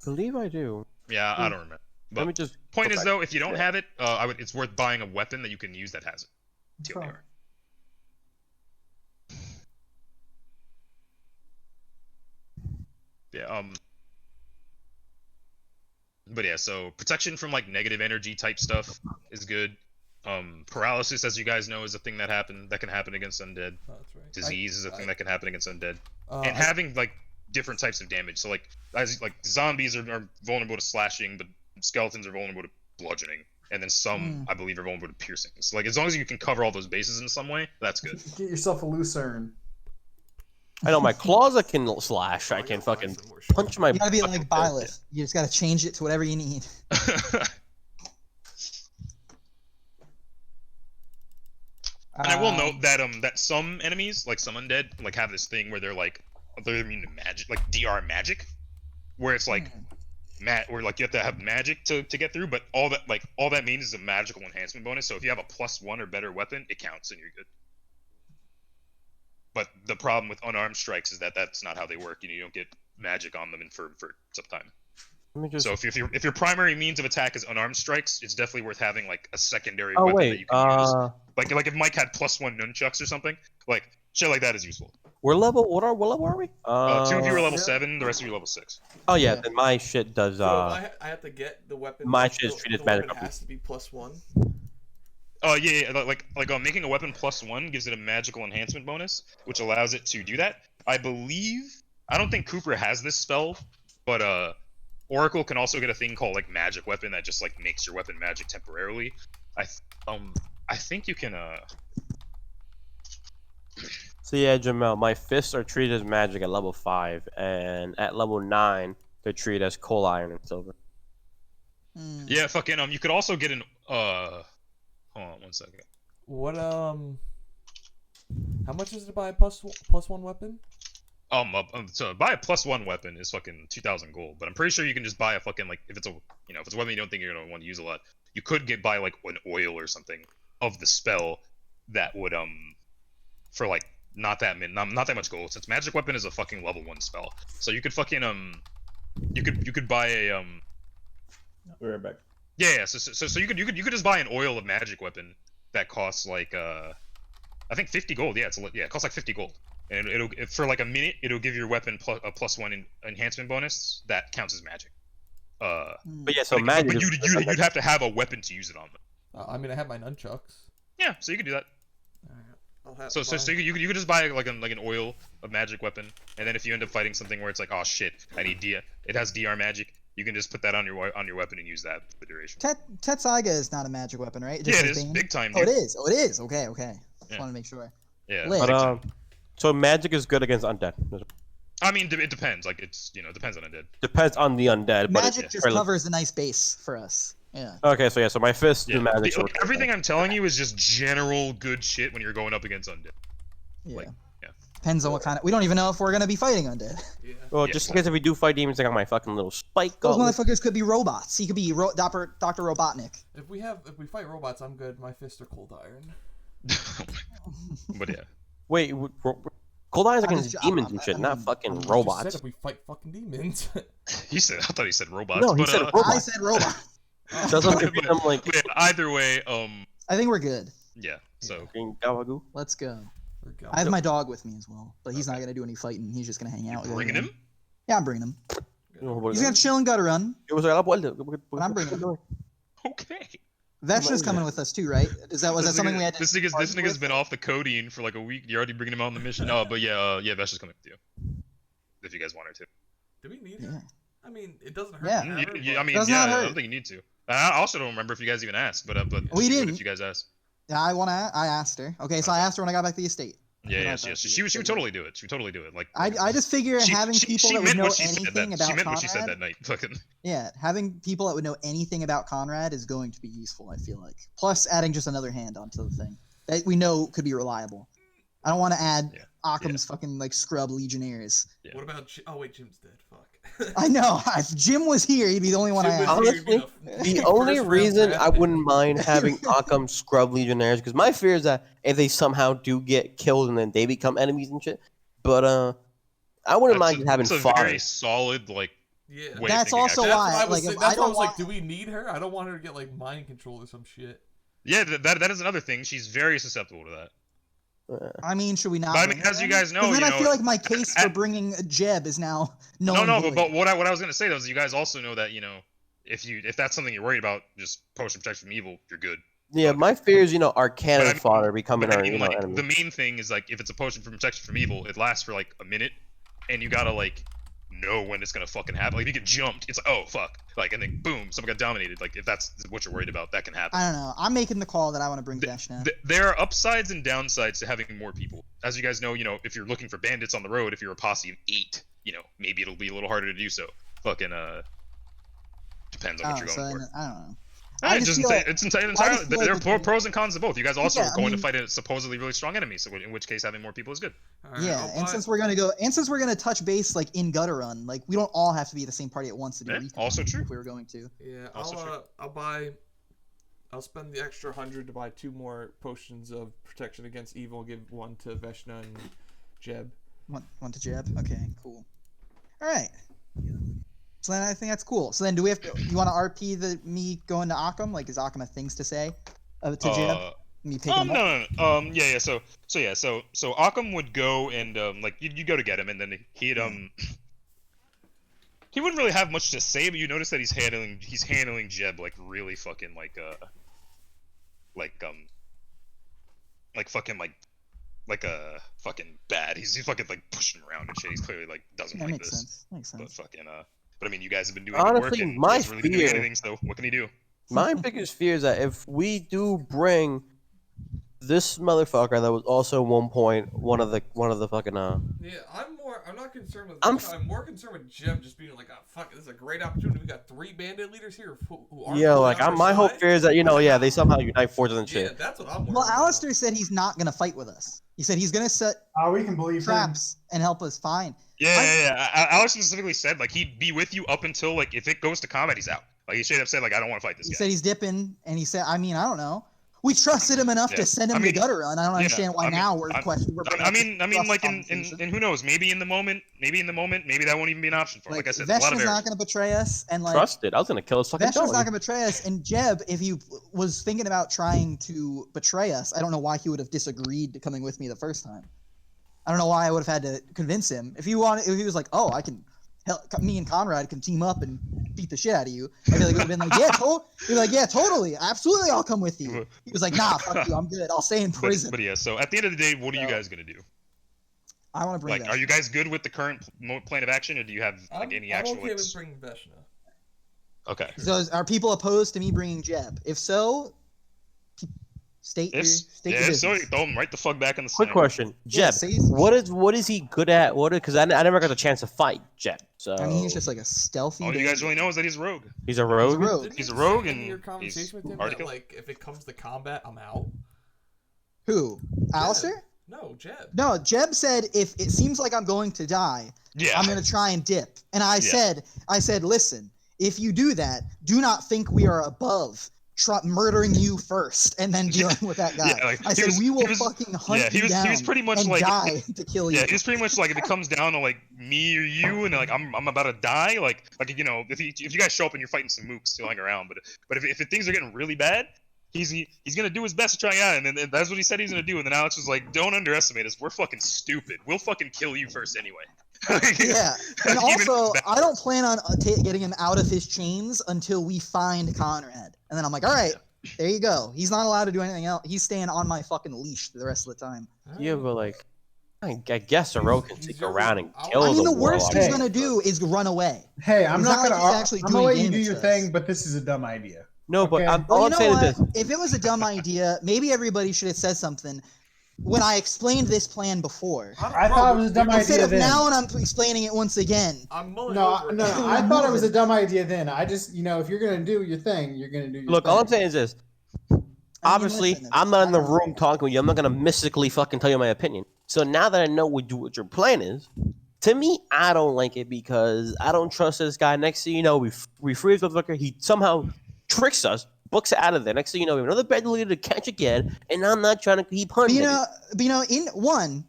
Believe I do. Yeah, I don't remember. But let me just. Point is though, if you don't have it, it's worth buying a weapon that you can use that has it. TLDR. Yeah. But yeah, so protection from like negative energy type stuff is good. Paralysis, as you guys know, is a thing that can happen against undead. Oh, that's right. Disease is a thing that can happen against undead. And having like different types of damage. So like zombies are vulnerable to slashing, but skeletons are vulnerable to bludgeoning, and then some I believe are vulnerable to piercing. So like as long as you can cover all those bases in some way, that's good. Get yourself a lucerne. I know my claws I can slash. I can fucking punch my. You gotta be like Byleth. You just gotta change it to whatever you need. And I will note that that some enemies, like some undead, like have this thing where they're immune to magic, like DR magic, where it's like where like you have to have magic to get through, but all that means is a magical enhancement bonus. So if you have a +1 or better weapon, it counts and you're good. But the problem with unarmed strikes is that that's not how they work. You don't get magic on them for some time. So if your primary means of attack is unarmed strikes, it's definitely worth having like a secondary weapon that you can use. Like if Mike had +1 nunchucks or something, like shit like that is useful. What level are we? 2 of you are level 7, the rest of you are level 6. Oh yeah, then my shit does. So I have to get the weapon. My shit is treated as magic. It has to be +1. Yeah, like making a weapon +1 gives it a magical enhancement bonus, which allows it to do that. I don't think Cooper has this spell, but Oracle can also get a thing called like magic weapon that just like makes your weapon magic temporarily. I think you can So yeah, Jamel, my fists are treated as magic at level 5, and at level 9 they're treated as coal iron and silver. Yeah, fucking you could also get an hold on 1 second. What how much is it to buy a +1 weapon? So buy a +1 weapon is fucking 2,000 gold, but I'm pretty sure you can just buy a fucking like if it's a weapon you don't think you're gonna want to use a lot, you could buy like an oil or something of the spell that would for like not that much gold, since magic weapon is a fucking level 1 spell. So you could fucking you could buy a We're right back. Yeah, so you could just buy an oil of magic weapon that costs like I think 50 gold. Yeah, it costs like 50 gold. And it'll for like a minute, it'll give your weapon a +1 enhancement bonus that counts as magic. But yeah, so magic. But you'd have to have a weapon to use it on them. I mean, I have my nunchucks. Yeah, so you can do that. Alright, So you could just buy like an oil of magic weapon, and then if you end up fighting something where it's like, oh shit, I need it has DR magic, You can just put that on your weapon and use that for the duration. Tetsaiga is not a magic weapon, right? Yeah, says it is. Bane? Big time, Oh, dude. it is. Oh, it is. Okay. Yeah. Just want to make sure. Yeah. Lit. But so magic is good against undead. I mean, it depends. Like, it's, it depends on undead. Depends on the undead, but Magic just covers a nice base for us. Yeah. Okay, so my fists Yeah. do magic. Like, everything I'm telling you is just general good shit when you're going up against undead. Yeah. Like, yeah. Depends on what kind of. We don't even know if we're gonna be fighting undead. Yeah. Well, Yeah. just in case if we do fight demons, I got my fucking little spike. Those gauntlet. motherfuckers could be robots. He could be Dr. Robotnik. If we fight robots, I'm good. My fists are cold iron. But yeah. Wait, cold iron's I'm against just- demons I'm- and shit, I'm- not I'm- fucking I'm just I just robots. said if we fight fucking demons. I thought he said robots. No, he but, said I robots. said robot. Doesn't it become like But yeah, either way, I think we're good. yeah. So fucking Gawagoo? Let's go. We're going. I have my dog with me as well, but he's not gonna do any fighting. He's just gonna hang out. you with bringing everyone. him? Yeah, I'm bringing him. He's He's gonna chill and gutter run. But I'm bringing him. Okay. Veshna's coming with us too, right? Was that something we had to? This nigga's argue with? been off the codeine for like a week. You're already bringing him on the mission. No, but yeah, Vesh is coming with you. If you guys want her to. Do we need Yeah. her? I mean, it doesn't hurt. Yeah. to have her, I mean, Does yeah, not I hurt. don't think you need to. I also don't remember if you guys even asked, but We she would didn't. if you guys asked. Yeah, I asked her. Okay, so I asked her when I got back to the estate. Yeah. She would totally do it. She would totally do it. Like I just figure having people that would meant know what she said anything about she meant Conrad. what she said that night. Fucking. Yeah, having people that would know anything about Conrad is going to be useful. I feel like. Plus, adding just another hand onto the thing that we know could be reliable. I don't want to add Occam's fucking like scrub legionnaires. Yeah. What about? Oh wait, Jim's dead. Fuck. I know. If Jim was here, he'd be the only one I Jim asked. was here, Honestly, the only First round reason draft I pick. wouldn't mind having Occam scrub legionnaires, because my fear is that if they somehow do get killed and then they become enemies and shit. But I wouldn't mind just having It's a fire. very solid like. Yeah. way of That's thinking, also actually. That's why, what I was. like, Saying, if that's I why I don't was like, want- do we need her? I don't want her to get like mind control or some shit. Yeah, that is another thing. She's very susceptible to that. I mean, should we not? But I bring mean, her as you then? guys know, 'Cause then you I know, feel like my case for at- bringing Jeb is now null No, and void. but what I was gonna say though is you guys also know that if that's something you're worried about, just potion protection from evil, you're good. Yeah, my fear is, our But cannon I mean- fodder becoming But I our mean, like, enemy. the main thing is like if it's a potion for protection from evil, it lasts for like a minute, and you gotta like know when it's gonna fucking happen. Like if you get jumped, it's like, oh fuck, like, and then boom, someone got dominated. Like if that's what you're worried about, that can happen. I don't know. I'm making the call that I want to bring Veshna. There are upsides and downsides to having more people. As you guys know, if you're looking for bandits on the road, if you're a posse of 8, maybe it'll be a little harder to do so. Fucking depends on what you're so going then, for. I don't know. It's entirely. feel There like are pros and cons to both. You guys also Yeah, are I going to mean- fight a supposedly really strong enemy, so in which case having more people is good. All right, Yeah, I'll and buy- since we're gonna touch base like in Gutter Run, like we don't all have to be at the same party at once to do Yeah, recon. also true. If we were going to. Yeah, Also true. I'll spend the extra 100 to buy 2 more potions of protection against evil. Give 1 to Veshna and Jeb. One to Jeb. Okay, cool. All right. So then I think that's cool. So then, do we have to? You want to RP me going to Occam? Like, is Occam a things to say to Jeb? Me picking him up. No. Yeah. So Occam would go and like you go to get him, and then he'd he wouldn't really have much to say, but you notice that he's handling Jeb like really fucking like fucking bad. He's fucking like pushing around and shit. He's clearly like doesn't That like makes this. sense. Makes But sense. fucking but I mean, you guys have been doing the work, Honestly, and my he hasn't really been doing fear- anything. So what can he do? My biggest fear is that if we do bring this motherfucker that was also at one point one of the fucking Yeah, I'm not concerned with. I'm I'm more concerned with Jeb just being like, oh fuck, this is a great opportunity. We got 3 bandit leaders here who aren't. yeah, on like our my whole side. fear is that they somehow unite forces and Yeah, shit. that's what I'm worried Well, about. Alistair said he's not gonna fight with us. He said he's gonna set We can believe him. traps and help us find. Yeah. Alex specifically said like he'd be with you up until like if it goes to combat, he's out. Like he straight up said like I don't want to fight this He guy. said he's dipping, and he said, I mean, I don't know. We trusted him enough Yeah. to send him I mean, to Gutter Run. I don't understand why now we're questioning. I mean, like in who knows? Maybe in the moment, maybe that won't even be an option for him. Like I said, there's a lot of Veshna's not errors. going to betray us, and like Trusted. I was gonna kill his fucking Veshna's not dog. going to betray us. And Jeb, if he was thinking about trying to betray us, I don't know why he would have disagreed to coming with me the first time. I don't know why I would have had to convince him. If he was like, "Oh, I can help, me and Conrad can team up and beat the shit out of you," I feel like it would have been like, he'd be like, "Yeah, totally, absolutely, I'll come with you." He was like, "Nah, fuck you, I'm good. I'll stay in prison." But yeah, so at the end of the day, what are you guys gonna do? I want to bring Like, that. are you guys good with the current plan of action, or do you have like any I'm actual? okay with bringing Veshna. Okay. So are people opposed to me bringing Jeb? If so, state your So business. throw him right the fuck back in the Quick center. question, Yeah, Jeb. say some What is he good at? Because I never got the chance to fight Jeb. So I mean, he's just like a stealthy. All you guys bandit. really know is that he's a rogue. he's a He's a rogue. rogue. Didn't He's you a rogue say in and your he's conversation with him hard to that kill. like if it comes to combat, I'm out. Who? Alistair? No, Jeb. No, Jeb said if it seems like I'm going to die, Yeah. I'm gonna try and dip. And I Yeah. said, listen, if you do that, do not think we are above murdering you first and then dealing with that guy. Yeah, like, I said we will fucking hunt he you down was pretty much and like die to kill you. Yeah, he was pretty much like if it comes down to like me or you and like I'm about to die, like you know, if you guys show up and you're fighting some mooks still hanging around, but if things are getting really bad, he's gonna do his best to try out, and that's what he said he's gonna do. And then Alex was like, "Don't underestimate us. We're fucking stupid. We'll fucking kill you first anyway." Yeah, and Even also that- I don't plan on getting him out of his chains until we find Conrad. And then I'm like, all right, there you go. He's not allowed to do anything else. He's staying on my fucking leash the rest of the time. Yeah, but like, I guess a rogue can He's stick very- around and I kill I mean, the warlock. worst he's gonna do is run away. Hey, I'm It's not not gonna. like he's actually I'm gonna let doing you do damage your to us. thing, but this is a dumb idea. No, but Okay. all Well, you I'm know saying what? is this. If it was a dumb idea, maybe everybody should have said something when I explained this plan before. I thought it was a dumb Instead idea of then. now and I'm explaining it once again. I'm mulling No, over it. no, We're I thought it was a moving. dumb idea then. I just, if you're gonna do your thing, you're gonna do your Look, thing. all I'm saying is this. Obviously, listen, I'm not in the I don't room know. talking with you. I'm not gonna mystically fucking tell you my opinion. So now that I know what your plan is, to me, I don't like it because I don't trust this guy. Next thing you know, we freeze the motherfucker. He somehow tricks us, books it out of there. Next thing you know, we have another bad leader to catch again, and I'm not trying to keep But hunting. you know, in one,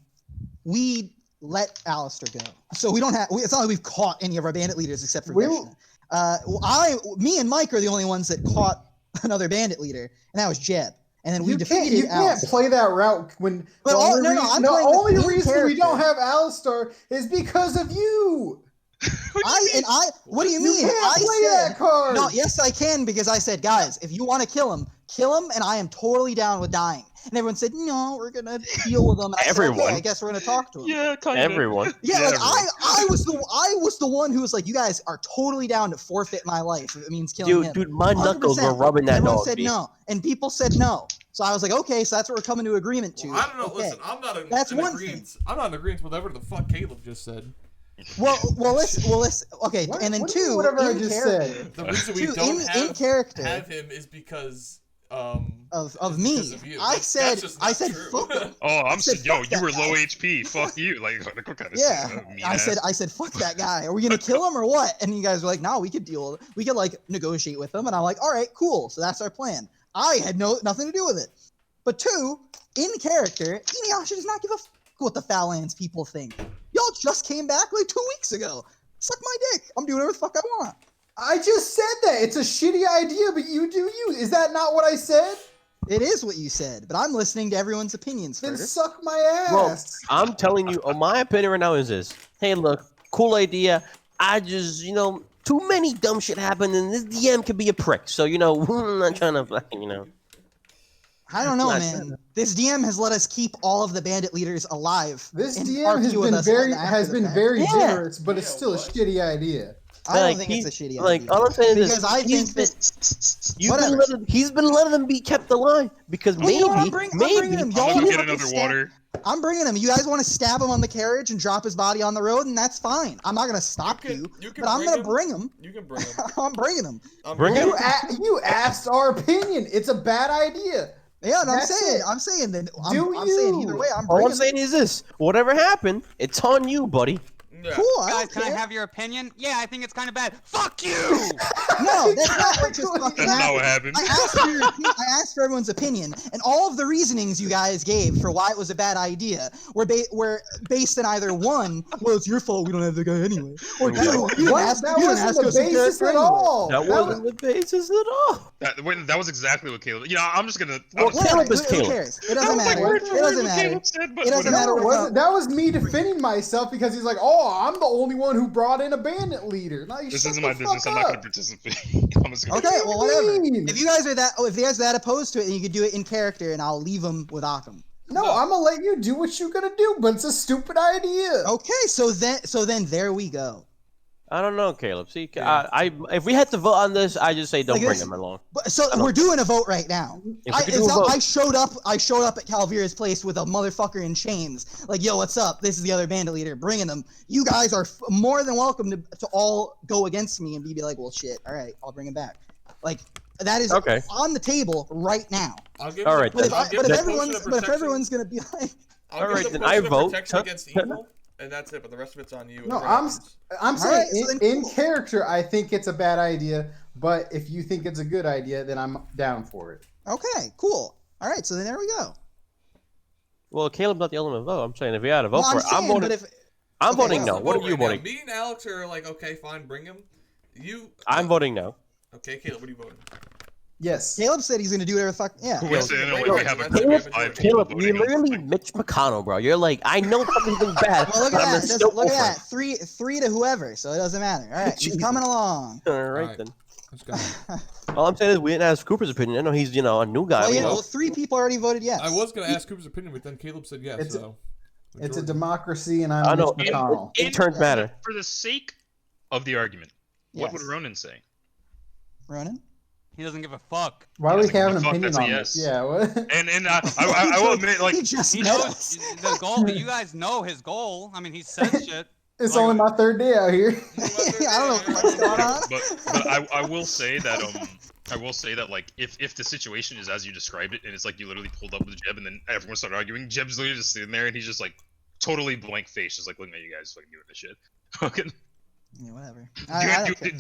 we let Alistair go, so we don't have. It's not like we've caught any of our bandit leaders except for We- Yeshna. Me and Mike are the only ones that caught another bandit leader, and that was Jeb. And then we defeated you can't Alistair. play that route when But the all- only, no, no, reason, I'm the playing the only same reason we don't character. have Alistar is because of you. What do you You mean? can't I play said, that card. No, yes, I can because I said, guys, if you want to kill him, and I am totally down with dying. And everyone said, no, we're gonna deal with him. And I said, Everyone. okay, I guess we're gonna talk to him. Yeah, kind of. Everyone. Yeah, Yeah, like everyone. I was the one who was like, you guys are totally down to forfeit my life if it means killing him. Dude, my knuckles were 100%. rubbing that Everyone dog. said B. no, and people said no. So I was like, okay, so that's what we're coming to agreement to. Well, I don't know. Okay. Listen, I'm not in, That's in one agreement. I'm not in agreement with whatever the fuck Caleb just said. Well, let's. Okay, What- and then what do you mean two, whatever I in just character, said? The reason we two, don't in character have him is because of is me. because of you. I That's said, just not true. fuck him. Oh, I'm said, yo, fuck you that were guy. low HP. Fuck you. Like what kind of Yeah, mean I ass? said, fuck that guy. Are we gonna kill him or what? And you guys were like, no, we could deal. We could like negotiate with him. And I'm like, all right, cool. So that's our plan. I had nothing to do with it. But two, in character, Inuyasha does not give a fuck what the Fallands people think. Y'all just came back like 2 weeks ago. Suck my dick. I'm doing whatever the fuck I want. I just said that. It's a shitty idea, but you do you. Is that not what I said? It is what you said, but I'm listening to everyone's opinions Then first. suck my Well, ass. I'm telling you, my opinion right now is this. Hey, look, cool idea. I just, too many dumb shit happened, and this DM could be a prick. So, I'm not trying to fucking, I don't know, Not man. This DM has let us keep all of the bandit leaders alive. This and DM argue with us after the fact. very Yeah. generous, but it's Yeah, still a what? shitty idea. I don't Like, think it's a shitty like, idea. all I'm saying is Because I think that whatever. he's been letting them be kept alive because Well, you know what, I'm maybe bringing him. I'm Y'all gonna wanna get fucking another stab- water. I'm bringing him. You guys want to stab him on the carriage and drop his body on the road, and that's fine. I'm not gonna stop you, You can but I'm gonna bring him. You can bring him. I'm bringing him. Bring him. You asked our opinion. It's a bad idea. Yeah, and I'm That's saying, it. I'm saying that. Do I'm saying either you? way, I'm all bringing I'm saying is this: whatever happened, it's on you, buddy. Yeah. Cool. I Guys, don't can I care. have your opinion? Yeah, I think it's kind of bad. Fuck you! No, that's not what just fucking That's not what happened. happened. I asked for everyone's opinion, and all of the reasonings you guys gave for why it was a bad idea were based in either one, well, it's your fault we don't have the guy anyway, or two, you didn't What? ask, That you didn't wasn't ask the us in basis character at anyway. all. That wasn't the basis at all. That was exactly what Caleb. I'm just gonna. Well, I'm just- Caleb is Who Caleb. cares? It that doesn't was like matter. word It for word doesn't what matter. Caleb said, but It doesn't whatever. matter. No, it what wasn't. That was me defending myself because he's like, "Oh, I'm the only one who brought in a bandit leader." Now you This shut isn't the my business. fuck I'm not gonna up. participate. I'm just gonna. Okay, well, whatever. mean? If you guys are that opposed to it, then you could do it in character, and I'll leave them with Occam. No, I'm gonna let you do what you're gonna do, but it's a stupid idea. Okay, so then there we go. I don't know, Caleb. See, I if we had to vote on this, I just say don't Like bring this- him along. So we're doing a vote right now. If we could do a vote. I showed up at Calvira's place with a motherfucker in chains. Like, yo, what's up? This is the other bandit leader, bringing them. You guys are more than welcome to all go against me and be like, well, shit. All right, I'll bring him back. Like, that is Okay. on the table right now. I'll give All him right, the- But if, I'll give him the potion of but if protection. everyone's gonna be like, I'll All give right, the then I potion of vote. protection against evil, and that's it. But the rest of it's on you. No, whatever I'm happens. saying Alright, so then in cool. character, I think it's a bad idea. But if you think it's a good idea, then I'm down for it. okay, cool. All right, so then there we go. Well, Caleb's not the only vote. I'm saying if we had to vote Well, for I'm it, I'm saying, voting. but if I'm okay, voting What's no. the What vote are you right now? voting? Me and Alex are like, okay, fine, bring him. You. I'm voting no. Okay, Caleb, what are you voting? Yes. Caleb said he's gonna do whatever the fuck. Yeah. Coincidentally, Caleb, we have a Caleb, group of 5 people Caleb, voting you're on literally something. Mitch McConnell, bro. You're like, I know something's bad, Well, look but at I'm that. gonna still Look go at for that. Three to whoever, so it doesn't matter. All right, he's Jesus. coming along. it. All right, Alright. then. Let's go. All I'm saying is we didn't ask Cooper's opinion. I know he's, a new guy. Well, you yeah, know. well, 3 people already voted yes. I was gonna ask Cooper's opinion, but then Caleb said yes. It's- So. It's a Majority. democracy, and I I'm know. Mitch McConnell. Interns matter. For the sake of the argument, what would Yes. Ronan say? Ronan? He doesn't give a fuck. Why do we Doesn't give have a an fuck, opinion that's a on yes. this? Yeah. What? And I will admit, like, he just He met knows us. the goal. You guys know his goal. I mean, he says shit. It's Like- only my 3rd day out here. I don't know what's going on. but I will say that like if the situation is as you described it and it's like you literally pulled up with Jeb and then everyone started arguing, Jeb's literally just sitting there and he's just like totally blank face, just like looking at you guys fucking doing this shit. Fucking. Yeah, whatever.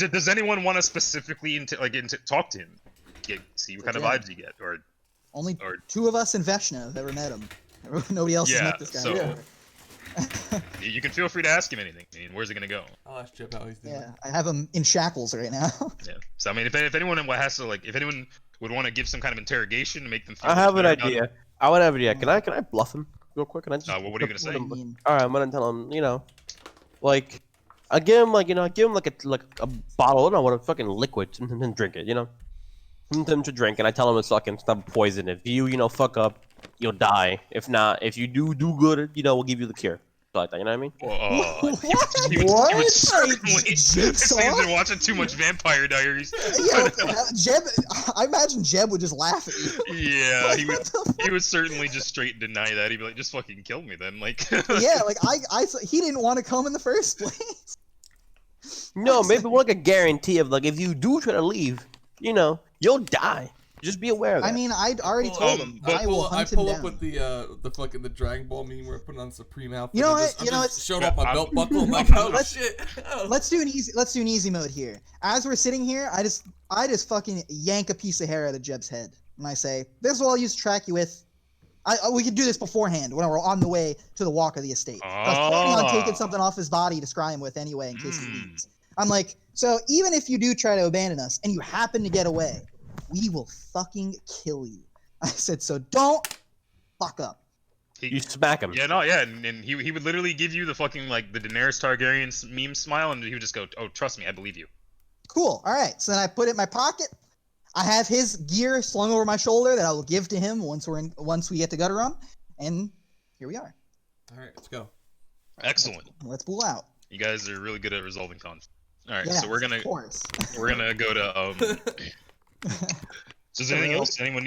Does anyone want to specifically talk to him? See what kind of Yeah. vibes you get, or Only or 2 of us in Veshna have ever met him. Nobody else has yeah. met this guy. So Yeah. you can feel free to ask him anything. I mean, where's it gonna go? I'll ask Jeb how he's doing. Yeah, I have him in shackles right now. Yeah. So I mean, if anyone has to if anyone would want to give some kind of interrogation to make them feel I have an better about idea. it, I would have an idea. Can I bluff him real quick? Can I just? what are you gonna say? I mean, All right, I'm gonna tell him. Like, I give him like a bottle. I don't know what a fucking liquid and drink it. Him to drink, and I tell him it's not poison. If you fuck up, you'll die. If not, if you do good, we'll give you the cure. Like that, you know what I mean? Well, he What? would certainly. Jigsaw? It seems been watching too much Vampire Diaries. yeah, Jeb. I imagine Jeb would just laugh at you. Yeah, he would certainly just straight deny that. He'd be like, just fucking kill me then. Like. Yeah, like he didn't want to come in the first place. No, maybe more like a guarantee of like if you do try to leave, you'll die. Just be aware of that. I mean, I'd already told him I will I hunt him pull up down. with the Dragon Ball meme where I put on Supreme outfit. You know and what? just- I'm You know just what? showed off my belt buckle. I'm like, oh Let's- shit. Oh. Let's do an easy mode here. As we're sitting here, I just fucking yank a piece of hair out of Jeb's head, and I say, "This is what I'll use to track you with." We could do this beforehand when we're on the way to the walk of the estate. I was planning on taking something off his body to scry him with anyway, in case he leaves. I'm like, so even if you do try to abandon us and you happen to get away, we will fucking kill you. I said, so don't fuck up. you smack him. Yeah, no, yeah, and he would literally give you the fucking like the Daenerys Targaryen meme smile, and he would just go, "Oh, trust me, I believe you." Cool. All right. So then I put it in my pocket. I have his gear slung over my shoulder that I will give to him once we get to Gutter Run, and here we are. All right, let's go. Excellent. Let's pull out. You guys are really good at resolving conflict. All right, Yeah, so we're gonna of course. go to So is there anything else anyone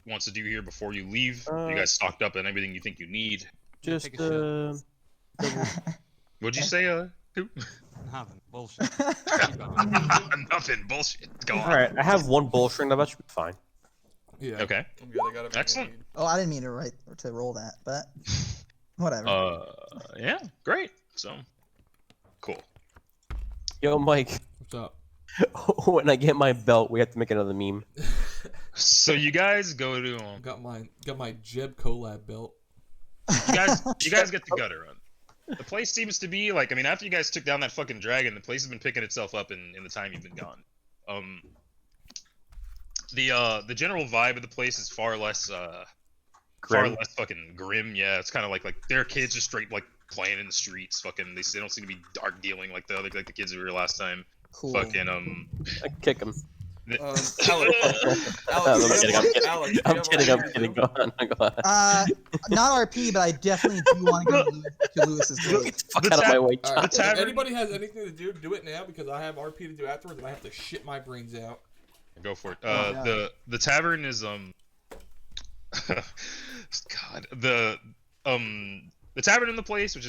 wants to do here before you leave? You guys stocked up on everything you think you need. Just Take a What'd you say? Who? Nothing. Bullshit. Nothing. Bullshit. Go on. all right. I have one bullshit. That should be fine. Yeah. Okay. I'm good. I got everything I Excellent. need. Oh, I didn't mean to roll that, but whatever. Yeah. Great. So, cool. Yo, Mike. What's up? When I get my belt, we have to make another meme. So you guys go to Got my Jeb collab belt. you guys get the Gutter Run. The place seems to be like, I mean, after you guys took down that fucking dragon, the place has been picking itself up in the time you've been gone. The general vibe of the place is far less fucking grim. Yeah, it's kind of like their kids just straight like playing in the streets. Fucking they don't seem to be dark dealing like the kids who were here last time. Cool. Fucking I kick him. I'm kidding. Go on. Not RP, but I definitely do want to go to Lewis's grave. Get the fuck out of my way, All right, John. if anybody has anything to do it now because I have RP to do afterwards, and I have to shit my brains out. Go for it. yeah. The tavern is God, the tavern in the place, which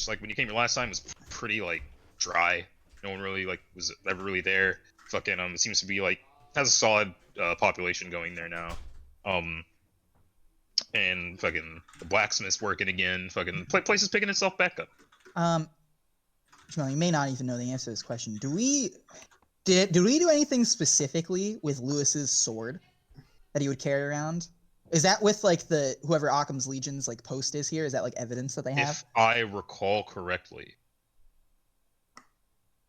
like when you came here last time was pretty like dry. No one really like was ever really there. Fucking it seems to be like has a solid population going there now. And fucking the blacksmith's working again. Fucking place is picking itself back up. Jamal, you may not even know the answer to this question. Did we do anything specifically with Lewis's sword that he would carry around? Is that with like the whoever Occam's Legion's like post is here? Is that like evidence that they have? If I recall correctly.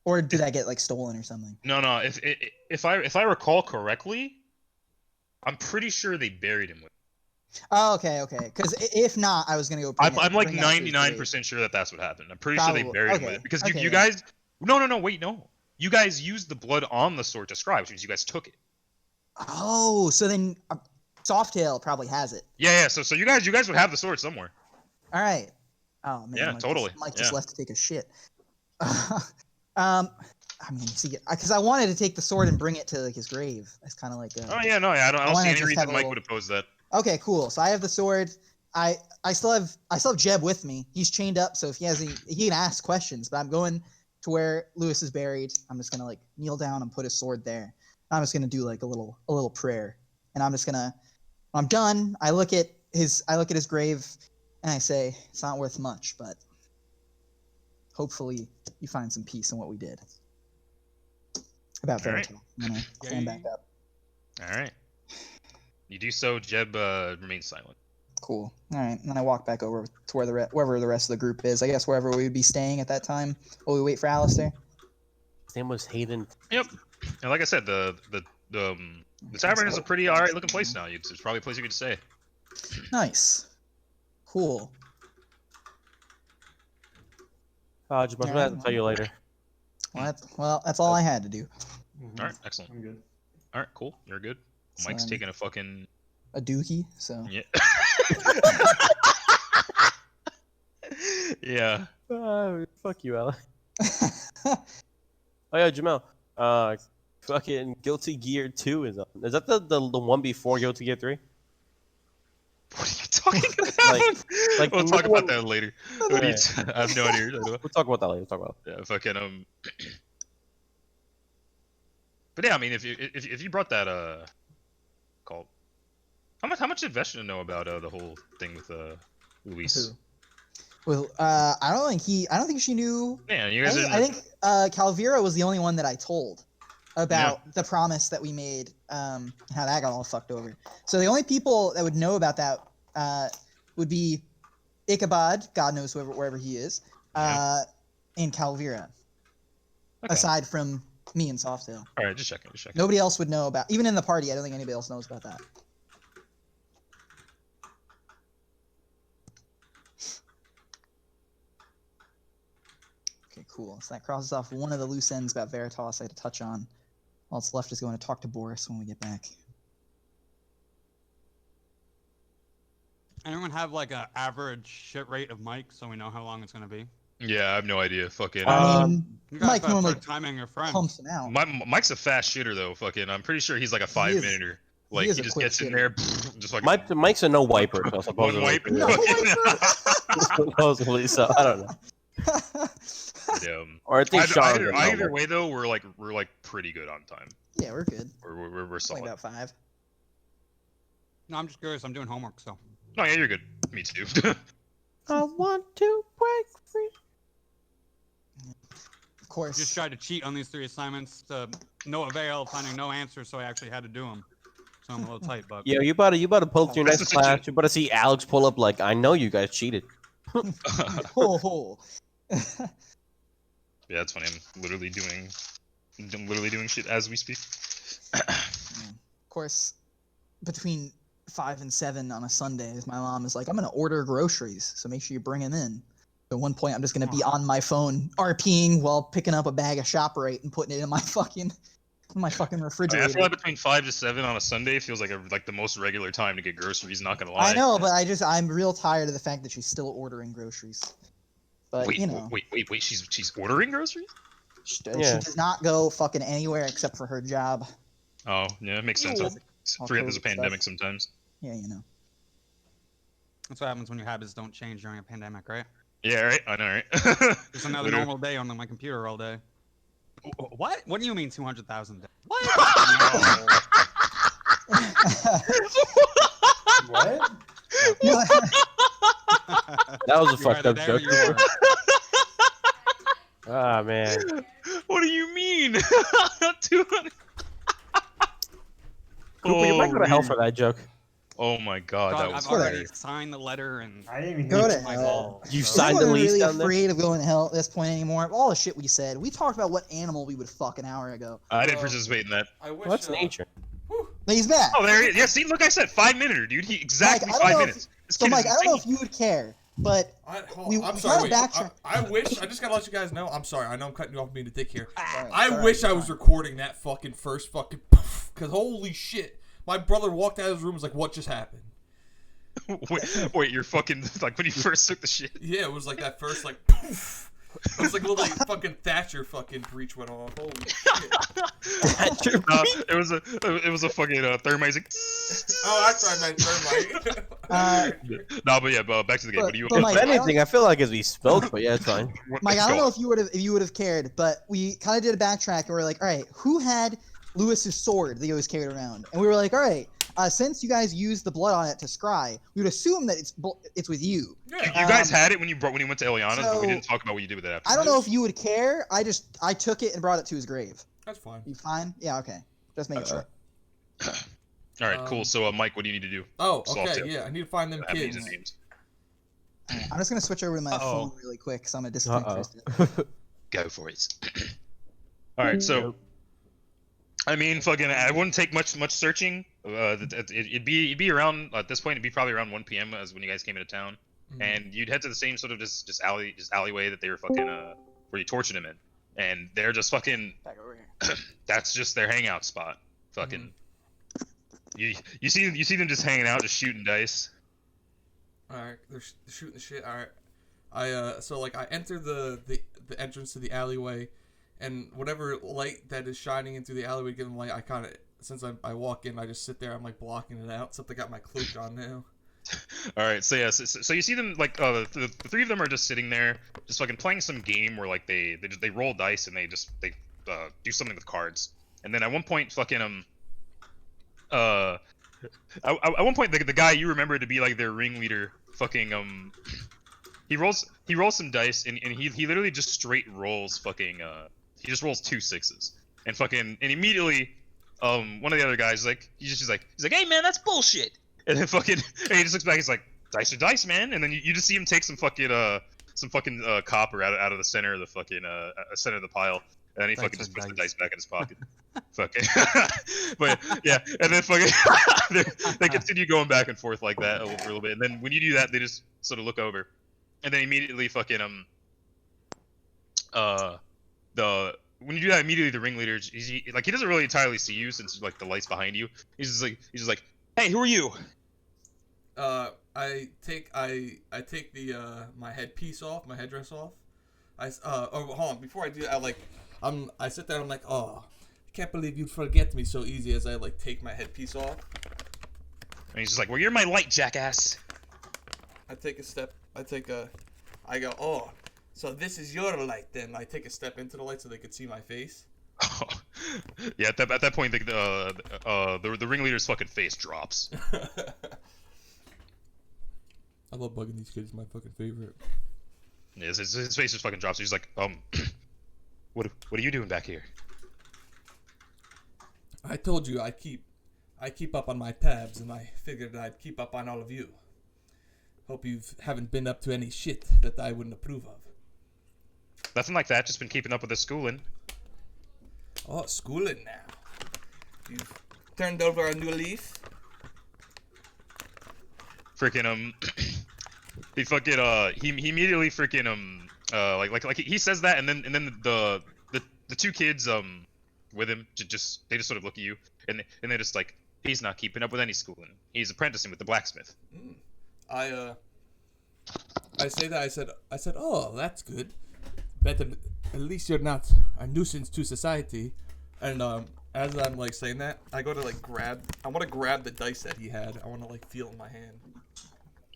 Or did that get like stolen or something? No. If I recall correctly, I'm pretty sure they buried him with. Oh, okay. Because if not, I was gonna go. I'm like 99% sure that that's what happened. I'm pretty sure they buried him with it because you guys. No, wait, no. You guys used the blood on the sword to scribe, which means you guys took it. Oh, so then Softail probably has it. Yeah. So you guys would have the sword somewhere. All right. Oh man. Yeah, totally. Mike just left to take a shit. I mean, see, because I wanted to take the sword and bring it to like his grave. It's kind of like. Oh yeah, no, I don't see any reason Mike would oppose that. Okay, cool. So I have the sword. I still have Jeb with me. He's chained up, so if he can ask questions. But I'm going to where Lewis is buried. I'm just gonna like kneel down and put his sword there. I'm just gonna do like a little prayer, and I'm just gonna. When I'm done, I look at his grave, and I say, "It's not worth much, but hopefully you find some peace in what we did." About Veritas. I'm gonna stand back up. All right. You do so. Jeb remains silent. Cool. All right, and then I walk back over to wherever the rest of the group is. I guess wherever we would be staying at that time while we wait for Alistair. His name was Hayden. Yep. And like I said, the tavern is a pretty alright looking place now. It's probably a place you could stay. Nice. Cool. Just gonna have to tell you later. Well, that's all I had to do. All right, excellent. I'm good. All right, cool. You're good. Mike's taking a fucking a dookie. So yeah. Yeah. Fuck you, Alex. Oh yeah, Jamal. Fucking Guilty Gear 2 is on. Is that the one before Guilty Gear 3? What are you talking about? like we'll talk about that later. I have no idea. We'll talk about that later. Yeah, fucking But yeah, I mean, if you brought that called, how much did Veshna know about the whole thing with Luis? Well, I don't think she knew. Yeah, you guys. I think Calvira was the only one that I told about the promise that we made. How that got all fucked over. So the only people that would know about that would be Ichabod, God knows wherever he is, and Calvira. Okay. Aside from me and Softail. All right, just checking. Nobody else would know about. Even in the party, I don't think anybody else knows about that. Okay, cool. So that crosses off one of the loose ends about Veritas I had to touch on. All that's left is going to talk to Boris when we get back. Anyone have like an average shit rate of Mike so we know how long it's going to be? Yeah, I have no idea. Fucking. Mike normally timing your friend. pumps him out. Mike's a fast shitter though. Fucking, I'm pretty sure he's like a 5-minuter. Like he just gets in there, just like. Mike's a no wiper. So supposedly. No wiper. Supposedly, so I don't know. Or I think either way though, we're like pretty good on time. Yeah, we're good. We're solid. Like about 5. No, I'm just curious. I'm doing homework, so. No, yeah, you're good. Me too. I want to break free. Of course. Just tried to cheat on these 3 assignments to no avail, finding no answers, so I actually had to do them. So I'm a little tight, but. Yeah, you better pull to your next class. You better see Alex pull up like, I know you guys cheated. Ho. Yeah, that's funny. I'm literally doing shit as we speak. Of course, between 5 and 7 on a Sunday, my mom is like, I'm gonna order groceries, so make sure you bring them in. At one point, I'm just gonna be on my phone RPing while picking up a bag of ShopRite and putting it in my fucking my fucking I refrigerator. feel like between 5 to 7 on a Sunday feels like the most regular time to get groceries. Not gonna lie. I know, but I'm real tired of the fact that she's still ordering groceries. But Wait, you know, wait. She's ordering groceries? she Yeah. does not go fucking anywhere except for her job. Oh, yeah, it makes sense. All Forget there's a COVID stuff. pandemic sometimes. Yeah, you know. That's what happens when your habits don't change during a pandemic, right? Yeah, right. I know, right? Just another Literally. normal day on my computer all day. What? What do you mean 200,000? What? What? That was a You fucked either up there or joke. you weren't. Ah, man. What do you mean? 200. Cooper, you might go to hell for that joke. Oh my god, Dog, that was I've already hilarious. signed the letter and I didn't even Go hear to it. my hell. goal. You so- Is signed the anyone lease really down there? afraid of going to hell at this point anymore? Of all the shit we said, we talked about what animal we would fuck an hour ago. I didn't participate in that. I wish. Well, that's nature. But he's back. Oh, there he is. Yeah, see, look, I said 5-minute, dude. He exactly Mike, I don't 5 know if- minutes. This So, kid Mike, is I don't know insane. if you would care, but we I'm kinda sorry. Wait, backtrack- I wish. I just gotta let you guys know. I'm sorry. I know I'm cutting you off being a dick here. Sorry, I sorry, wish I was sorry. recording that fucking first fucking poof, cause holy shit, my brother walked out of his room and was like, "What just happened?" wait, you're fucking like when you first took the shit. Yeah, it was like that first like poof. It was like a little fucking Thatcher fucking breach went off. Holy shit. Thatcher No, it was a fucking thermite. Like, Oh, that's what I meant. Thermite. no, but yeah, back to the game. What do you? but Mike, If I don't- anything, I feel like as we spoke, but yeah, it's fine. Mike, I Go. don't know if you would have cared, but we kind of did a backtrack and we are like, all right, who had Lewis's sword that he always carried around? And we were like, all right, since you guys used the blood on it to scry, we would assume that it's with you. You Yeah. guys had it when you went to Eliana's, but we so- didn't talk about what you did with it after. I don't know if you would care. I took it and brought it to his grave. That's fine. You fine? Yeah, okay. Just making sure. All right, cool. Um, So, Mike, what do you need to do? Oh, Soft okay. tip. Yeah, I need to find them Have names kids. and names. I'm just gonna switch over to my Uh-oh. phone really quick because I'm gonna disconnect for a Uh-oh. second. Go for it. All right, so I mean, fucking, I wouldn't take much searching. It'd be around at this point. It'd be probably around 1 p.m. as when you guys came into town, and you'd head to the same sort of just alleyway that they were fucking where you tortured him in, and they're just fucking. Back over here. That's just their hangout spot. Fucking. You see them just hanging out, just shooting dice. All right, they're shooting the shit. All right, so like I enter the entrance to the alleyway, and whatever light that is shining into the alleyway, give them light. I kind of since I walk in, I just sit there. I'm like blocking it out. Except I got my cloak on now. All right, so yeah, so you see them like the three of them are just sitting there, just fucking playing some game where like they roll dice and they do something with cards, and then at one point fucking at one point the guy you remember to be like their ringleader fucking he rolls some dice and he literally just straight rolls fucking he just rolls 2 6s and fucking and immediately one of the other guys he's like hey man, that's bullshit. And then fucking, and he just looks back. He's like, "Dice are dice, man." And then you just see him take some fucking copper out of the center of the fucking center of the pile, and then he Dice fucking are just puts the dice. dice back in his pocket. Fucking, but yeah, and then fucking they continue going back and forth like that a little bit, and then when you do that, they just sort of look over, and then immediately fucking when you do that, immediately the ringleader he doesn't really entirely see you since like the light's behind you. He's just like, "Hey, who are you?" I take the my headpiece off, my headdress off. Hold on, before I do that, I sit there and I'm like, oh, I can't believe you'd forget me so easy as I like take my headpiece off. And he's just like, "Well, you're my light, jackass." I take a step. I go, oh, so this is your light then. I take a step into the light so they could see my face. Oh. Yeah, at that point, the ringleader's fucking face drops. I love bugging these kids. My fucking favorite. Yeah, his face just fucking drops. He's like, what are you doing back here? I told you I keep up on my tabs, and I figured I'd keep up on all of you. Hope you haven't been up to any shit that I wouldn't approve of. Nothing like that. Just been keeping up with the schooling. Oh, schooling now. You've turned over a new leaf. Freaking he fucking he immediately freaking like he says that, and then the two kids with him, they just sort of look at you, and they're just like, he's not keeping up with any schooling. He's apprenticing with the blacksmith. I say that I said, oh, that's good. Better, at least you're not a nuisance to society. And as I'm like saying that, I go to like I want to grab the dice that he had. I want to like feel it in my hand.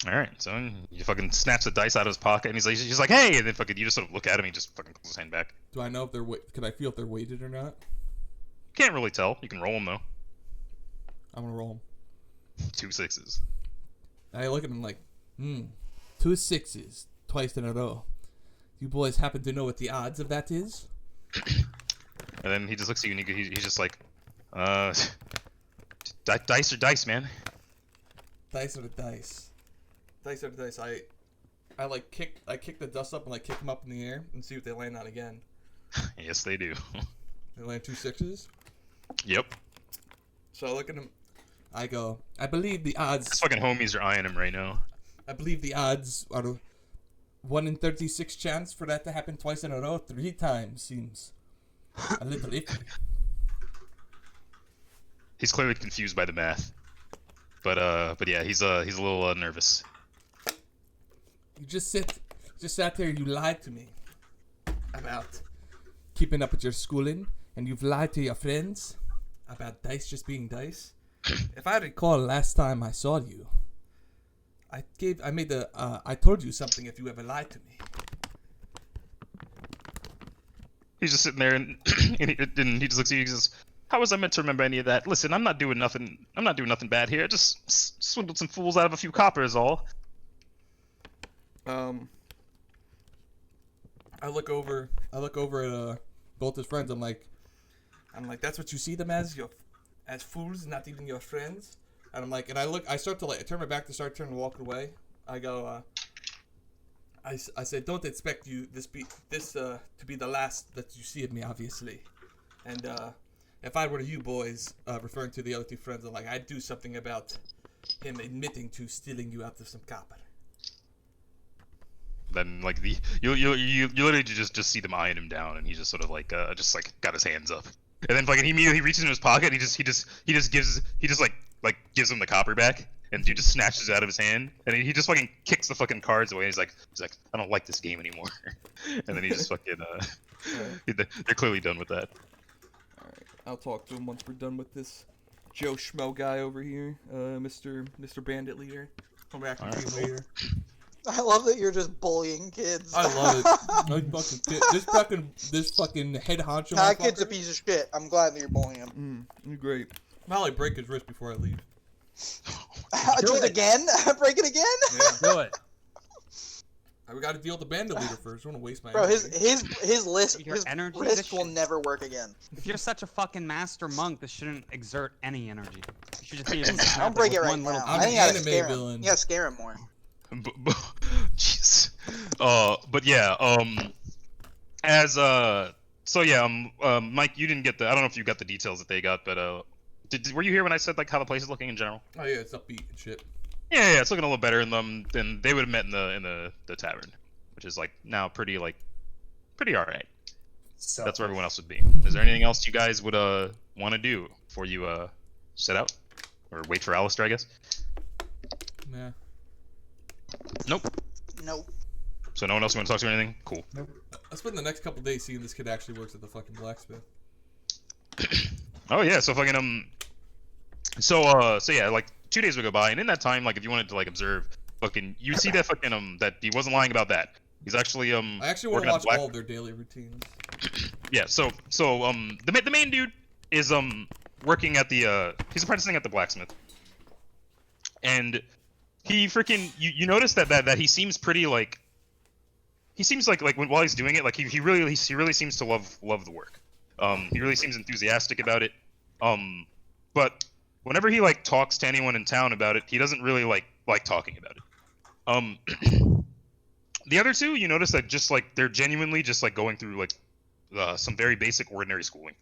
All right, so you fucking snaps the dice out of his pocket, and he's like, hey, and then fucking you just sort of look at him, and he just fucking pulls his hand back. Do I know if they're can I feel if they're weighted or not? Can't really tell. You can roll them though. I'm gonna roll 2 6s. I look at him like, 2 6s twice in a row. You boys happen to know what the odds of that is? And then he just looks at you, and he's just like, dice or dice, man. Dice are the dice. Dice are the dice. I like kick the dust up and like kick them up in the air and see if they land on again. Yes, they do. They land 2 6s. Yep. So I look at him. I go, I believe the odds. His fucking homies are eyeing him right now. I believe the odds are 1 in 36 chance for that to happen twice in a row. 3 times seems a little iffy. He's clearly confused by the math. But yeah, he's a little nervous. You just sat there. You lied to me about keeping up with your schooling, and you've lied to your friends about dice just being dice. If I recall, last time I saw you, I told you something if you ever lied to me. He's just sitting there, and he just looks at you. He says, "How was I meant to remember any of that? Listen, I'm not doing nothing bad here. Just swindled some fools out of a few coppers, all." I look over at both his friends. I'm like, that's what you see them as, as fools, not even your friends. And I'm like, and I start to I turn my back to start turning to walk away. I go, I said, don't expect this to be the last that you see of me, obviously. And if I were you boys, referring to the other 2 friends, I'm like, I'd do something about him admitting to stealing you out of some copper. Then like you literally just see them eyeing him down, and he just sort of like got his hands up, and then fucking he immediately reaches into his pocket. And he just gives him the copper back, and he just snatches it out of his hand, and he just fucking kicks the fucking cards away. He's like I don't like this game anymore, and then he just fucking they're clearly done with that. All right, I'll talk to him once we're done with this Joe Schmo guy over here, Mr. Bandit Leader. Come back to team leader. I love that you're just bullying kids. I love it. This fucking head honcho. That kid's a piece of shit. I'm glad that you're bullying him. You're great. I'll probably break his wrist before I leave. Do it again? Break it again? Yeah. Do it. We got to deal with the bandit leader first. I don't want to waste my Bro, energy. his list, Your his energy, wrist this will shit- never work again. If you're such a fucking master monk, this shouldn't exert any energy. You should just be able to snap Don't break with it right one little now. I'm I think you an gotta anime scare him. villain. You gotta scare him more. Jeez. But yeah. Mike, you didn't get I don't know if you got the details that they got, but were you here when I said like how the place is looking in general? Oh yeah, it's upbeat and shit. Yeah, it's looking a little better than they would have met in the tavern, which is like now pretty alright. So That's where everyone else would be. Is there anything else you guys would want to do before you set out, or wait for Alistair, I guess? Nah. Nope. Nope. So no one else want to talk to or anything? Cool. I'll spend the next couple days seeing this kid actually works at the fucking blacksmith. Oh yeah, so fucking so yeah, like 2 days would go by, and in that time, like if you wanted to like observe, fucking you see that fucking that he wasn't lying about that. He's actually I actually want working to at watch the all of their daily routines. Yeah, so the main dude is working at the he's apprenticing at the blacksmith, and he freaking you notice that he seems pretty like while he's doing it, like he really seems to love the work. He really seems enthusiastic about it. But whenever he like talks to anyone in town about it, he doesn't really like talking about it. The other 2, you notice that just like they're genuinely just like going through like some very basic ordinary schooling.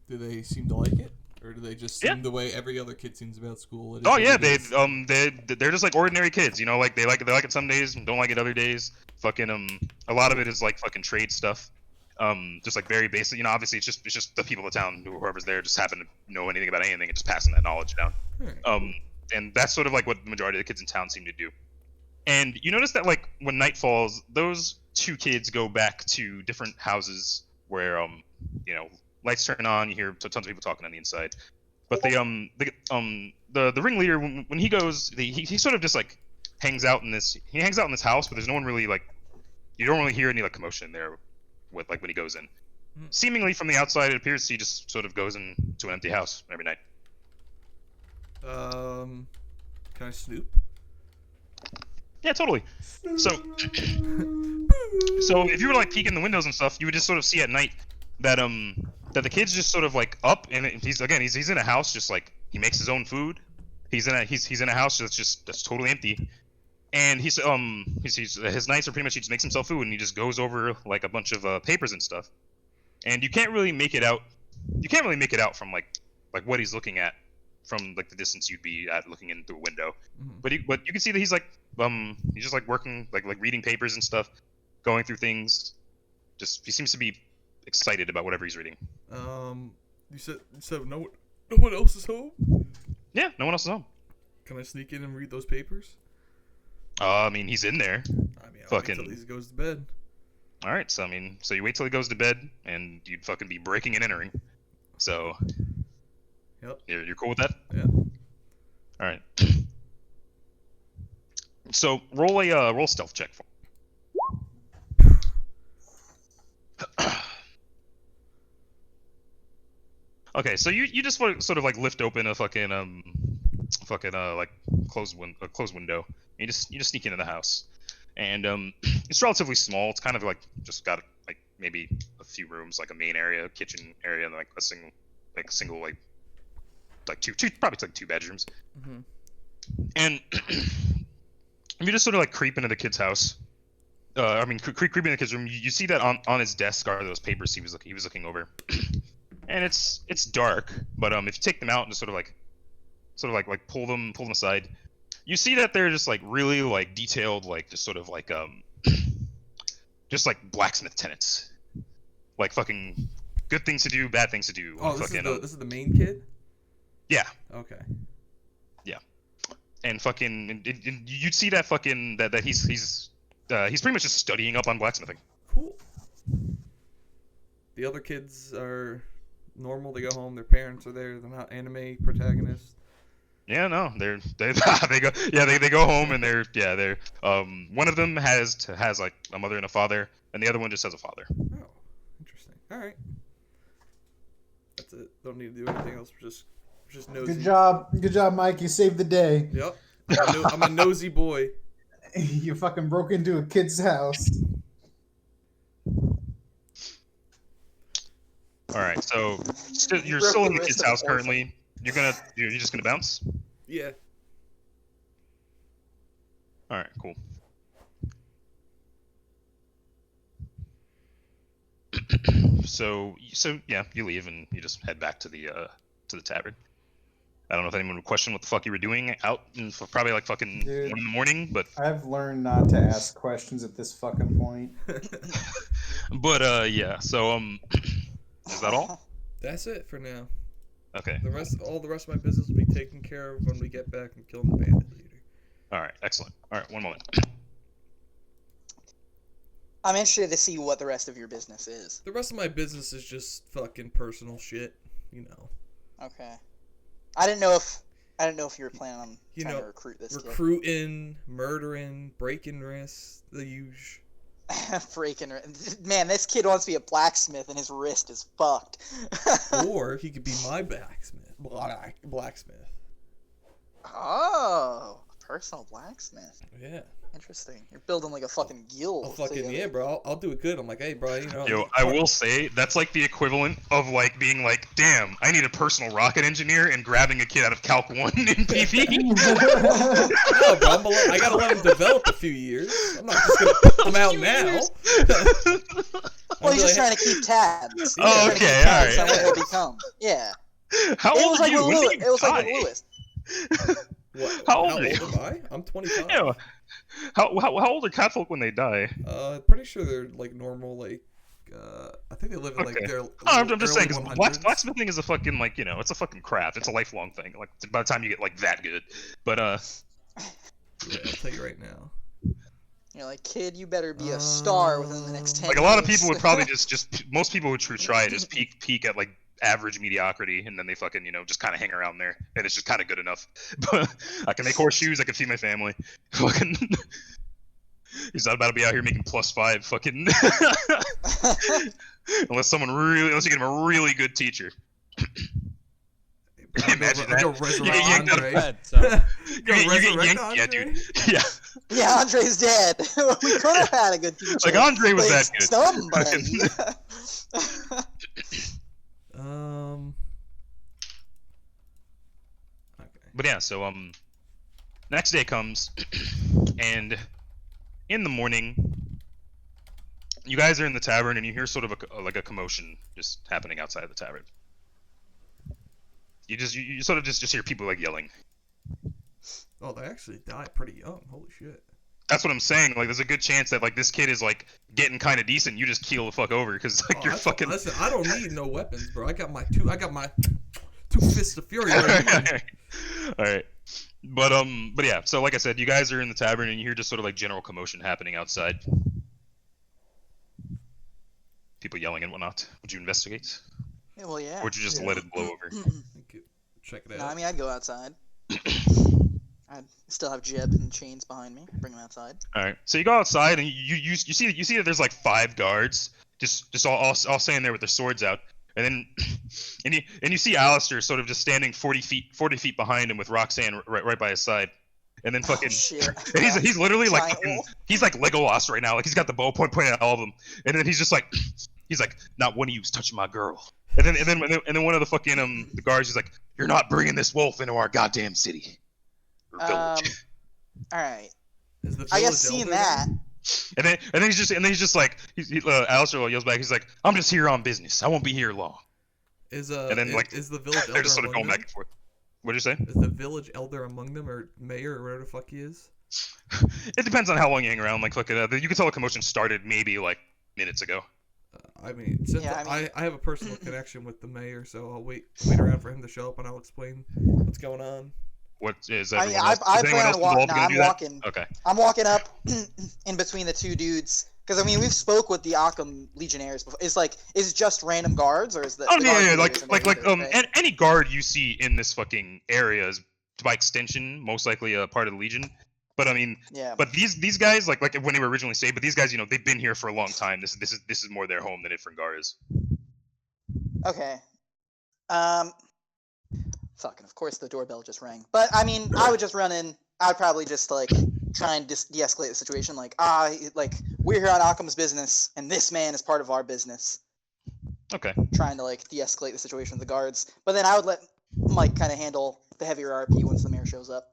Do they seem to like it, or do they just seem the way every other kid seems about school? Oh yeah, they're just like ordinary kids, you know, like they like it some days and don't like it other days. Fucking a lot of it is like fucking trade stuff, Just like very basic. You know, obviously it's just the people of the town, whoever's there, just happen to know anything about anything and just passing that knowledge down. And that's sort of like what the majority of the kids in town seem to do. And you notice that like when night falls, those two kids go back to different houses where you know, lights turn on. You hear tons of people talking on the inside. But the ringleader, when he goes, he sort of just like hangs out in this house, but there's no one really like, you don't really hear any like commotion there with like when he goes in. Seemingly from the outside, it appears he just sort of goes into an empty house every night. Can I snoop? Yeah, totally. So if you were to like peek in the windows and stuff, you would just sort of see at night that the kid's just sort of like up, and he's in a house, just like he makes his own food. He's in a house that's totally empty, and his nights are pretty much he just makes himself food, and he just goes over like a bunch of papers and stuff, and you can't really make it out. You can't really make it out from like what he's looking at from like the distance you'd be at looking in through a window. But you can see that he's just like working like reading papers and stuff, going through things. Just he seems to be excited about whatever he's reading. You said no one else is home? Yeah, no one else is home. Can I sneak in and read those papers? I mean, he's in there. I mean, I'll wait till he goes to bed. All right, so I mean, so you wait till he goes to bed, and you'd fucking be breaking and entering. So, yep. You're cool with that? Yeah. All right. So roll stealth check for. Okay, so you just sort of like lift open a fucking like closed window. You just sneak into the house, and it's relatively small. It's kind of like just got like maybe a few rooms, like a main area, kitchen area, and like a single probably like two bedrooms. And you just sort of like creep into the kid's house. Creep into the kid's room. You see that on his desk are those papers he was looking over. And it's dark, but if you take them out and just sort of like pull them aside, you see that they're just like really like detailed, like just sort of like just like blacksmith tenants, like fucking good things to do, bad things to do. Oh, this is the main kid. Yeah. Okay. Yeah. And you'd see that that he's pretty much just studying up on blacksmithing. Cool. The other kids are normal. They go home. Their parents are there. They're not anime protagonists. Yeah, no, they go home, and they're one of them has like a mother and a father, and the other one just has a father. Oh, interesting. All right, that's it. Don't need to do anything else. Just nosy. Good job, Mike. You saved the day. Yep. I'm a nosy boy. You fucking broke into a kid's house. All right, so you're still in the kid's house currently. You're just gonna bounce? Yeah. All right, cool. So yeah, you leave and you just head back to the tavern. I don't know if anyone would question what the fuck you were doing out in probably like fucking 1 in the morning, but I've learned not to ask questions at this fucking point. But yeah, so is that all? That's it for now. Okay. All the rest of my business will be taken care of when we get back and kill the bandit leader. All right, excellent. All right, one moment. I'm interested to see what the rest of your business is. The rest of my business is just fucking personal shit, you know. Okay. I didn't know if you were planning on trying to recruit this kid. Recruiting, murdering, breaking wrists, the usual. Man, this kid wants to be a blacksmith and his wrist is fucked. Or he could be my blacksmith. Oh, a personal blacksmith. Yeah. Interesting. You're building like a fucking guild. Oh, fucking yeah, bro. I'll do it good. I'm like, hey, bro, you know. Yo, I will say that's like the equivalent of like being like, damn, I need a personal rocket engineer and grabbing a kid out of Calc 1 in PV. No, bro, I gotta let him develop a few years. I'm not just gonna put him out now. Well, he's just trying to keep tabs. Oh, okay, all right. On what he'll become. Yeah. How old are you? It was like with Lewis. What? How old are you? Am I? I'm 25. Yeah. How old are catfolk when they die? Pretty sure they're like normal, like I think they live in like Okay. their I'm just saying, early because 100s. blacksmithing is a fucking like it's a fucking craft. It's a lifelong thing. Like by the time you get like that good, but Yeah, I'll tell you right now. You're like, kid, you better be a star within the next 10 like years. a lot of people would probably just most people would try it just peak at like average mediocrity, and then they fucking just kind of hang around there, and it's just kind of good enough. But I can make horseshoes. I can feed my family. Fucking. He's not about to be out here making +5 fucking unless you get him a really good teacher. Imagine that. Go resurrect yanked out of Andre. Dead, so. You Go get resurrect yanked, Andre. yeah, dude. Yeah, Yeah, Andre's dead. We could have had a good teacher. like Andre was Like, that good. Somebody. Okay. But yeah, so next day comes, and in the morning, you guys are in the tavern, and you hear sort of a commotion just happening outside the tavern. You sort of just hear people like yelling. Oh, they actually died pretty young. Holy shit. That's what I'm saying. Like, there's a good chance that like this kid is like getting kind of decent. You just keel the fuck over because like you're fucking. Listen, I don't need no weapons, bro. I got my two fists of fury. Right. All right. But yeah. So like I said, you guys are in the tavern, and you hear just sort of like general commotion happening outside. People yelling and whatnot. Would you investigate? Yeah, well, yeah. Or would you just let it blow over? Check it out. No, I mean, I'd go outside. I'd still have Jeb and chains behind me. Bring him outside. All right. So you go outside, and you see that there's like 5 guards, just all standing there with their swords out, and then and you see Alistair sort of just standing 40 feet behind him with Roxanne right by his side, and then fucking. Oh, shit. And he's literally like Giant fucking, wolf. he's like Legolas right now. Like he's got the bow pointing at all of them, and then he's just like not one of you's touching my girl. And then one of the fucking the guards is like, you're not bringing this wolf into our goddamn city. Or village. All right. Is the I village guess seeing elder that. there? And then he's just like Alistair yells back. He's like, I'm just here on business. I won't be here long. Is And then like is the village elder they're just sort of among going them? back and forth. What'd you say? Is the village elder among them, or mayor, or whatever the fuck he is? It depends on how long you hang around. Like, you can tell the commotion started maybe like minutes ago. I mean, since Yeah, I have a personal connection with the mayor, so I'll wait around for him to show up, and I'll explain what's going on. What is I mean, everyone else? I is anyone plan else on walking. involved No, gonna I'm do that? walking. Okay. I'm walking up in between the two dudes. Because, I mean, we've spoke with the Occam Legionnaires before. Is it just random guards, or is the Oh the yeah, guard yeah. leaders in there either, right? Any guard you see in this fucking area is by extension most likely a part of the Legion. But I mean, Yeah. but these guys like when they were originally saved, but these guys, they've been here for a long time. This is more their home than Ifringar is. Okay. Fucking, of course the doorbell just rang. But, I mean, I would just run in. I'd probably just, like, try and de-escalate the situation. Like, we're here on Occam's business, and this man is part of our business. Okay. Trying to, like, de-escalate the situation with the guards. But then I would let Mike kind of handle the heavier RP once the mayor shows up.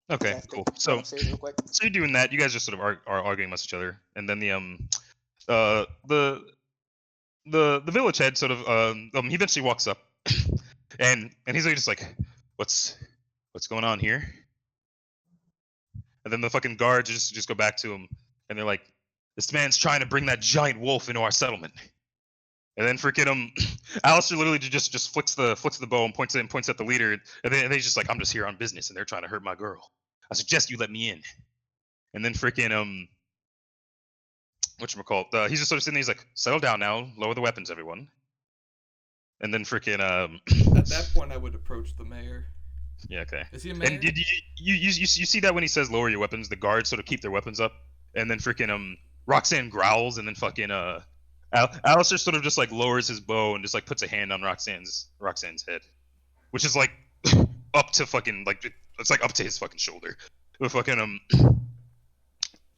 Okay. Cool. So Upstairs real quick. you're doing that. You guys just sort of are arguing amongst each other, and then the village head sort of he eventually walks up, and he's like just like, what's going on here? And then the fucking guards just go back to him, and they're like, this man's trying to bring that giant wolf into our settlement. And then freaking Alistair literally just flicks the bow and points at the leader, and then he's just like, I'm just here on business, and they're trying to hurt my girl. I suggest you let me in. And then freaking whatchamacallit, he's just sort of sitting there, he's like, settle down now, lower the weapons, everyone. And then freaking At that point, I would approach the mayor. yeah, okay. Is he a mayor? And did you see that when he says lower your weapons, the guards sort of keep their weapons up, and then freaking Roxanne growls, and then fucking Alistair sort of just like lowers his bow and just like puts a hand on Roxanne's head, which is like up to fucking like it's like up to his fucking shoulder. But fucking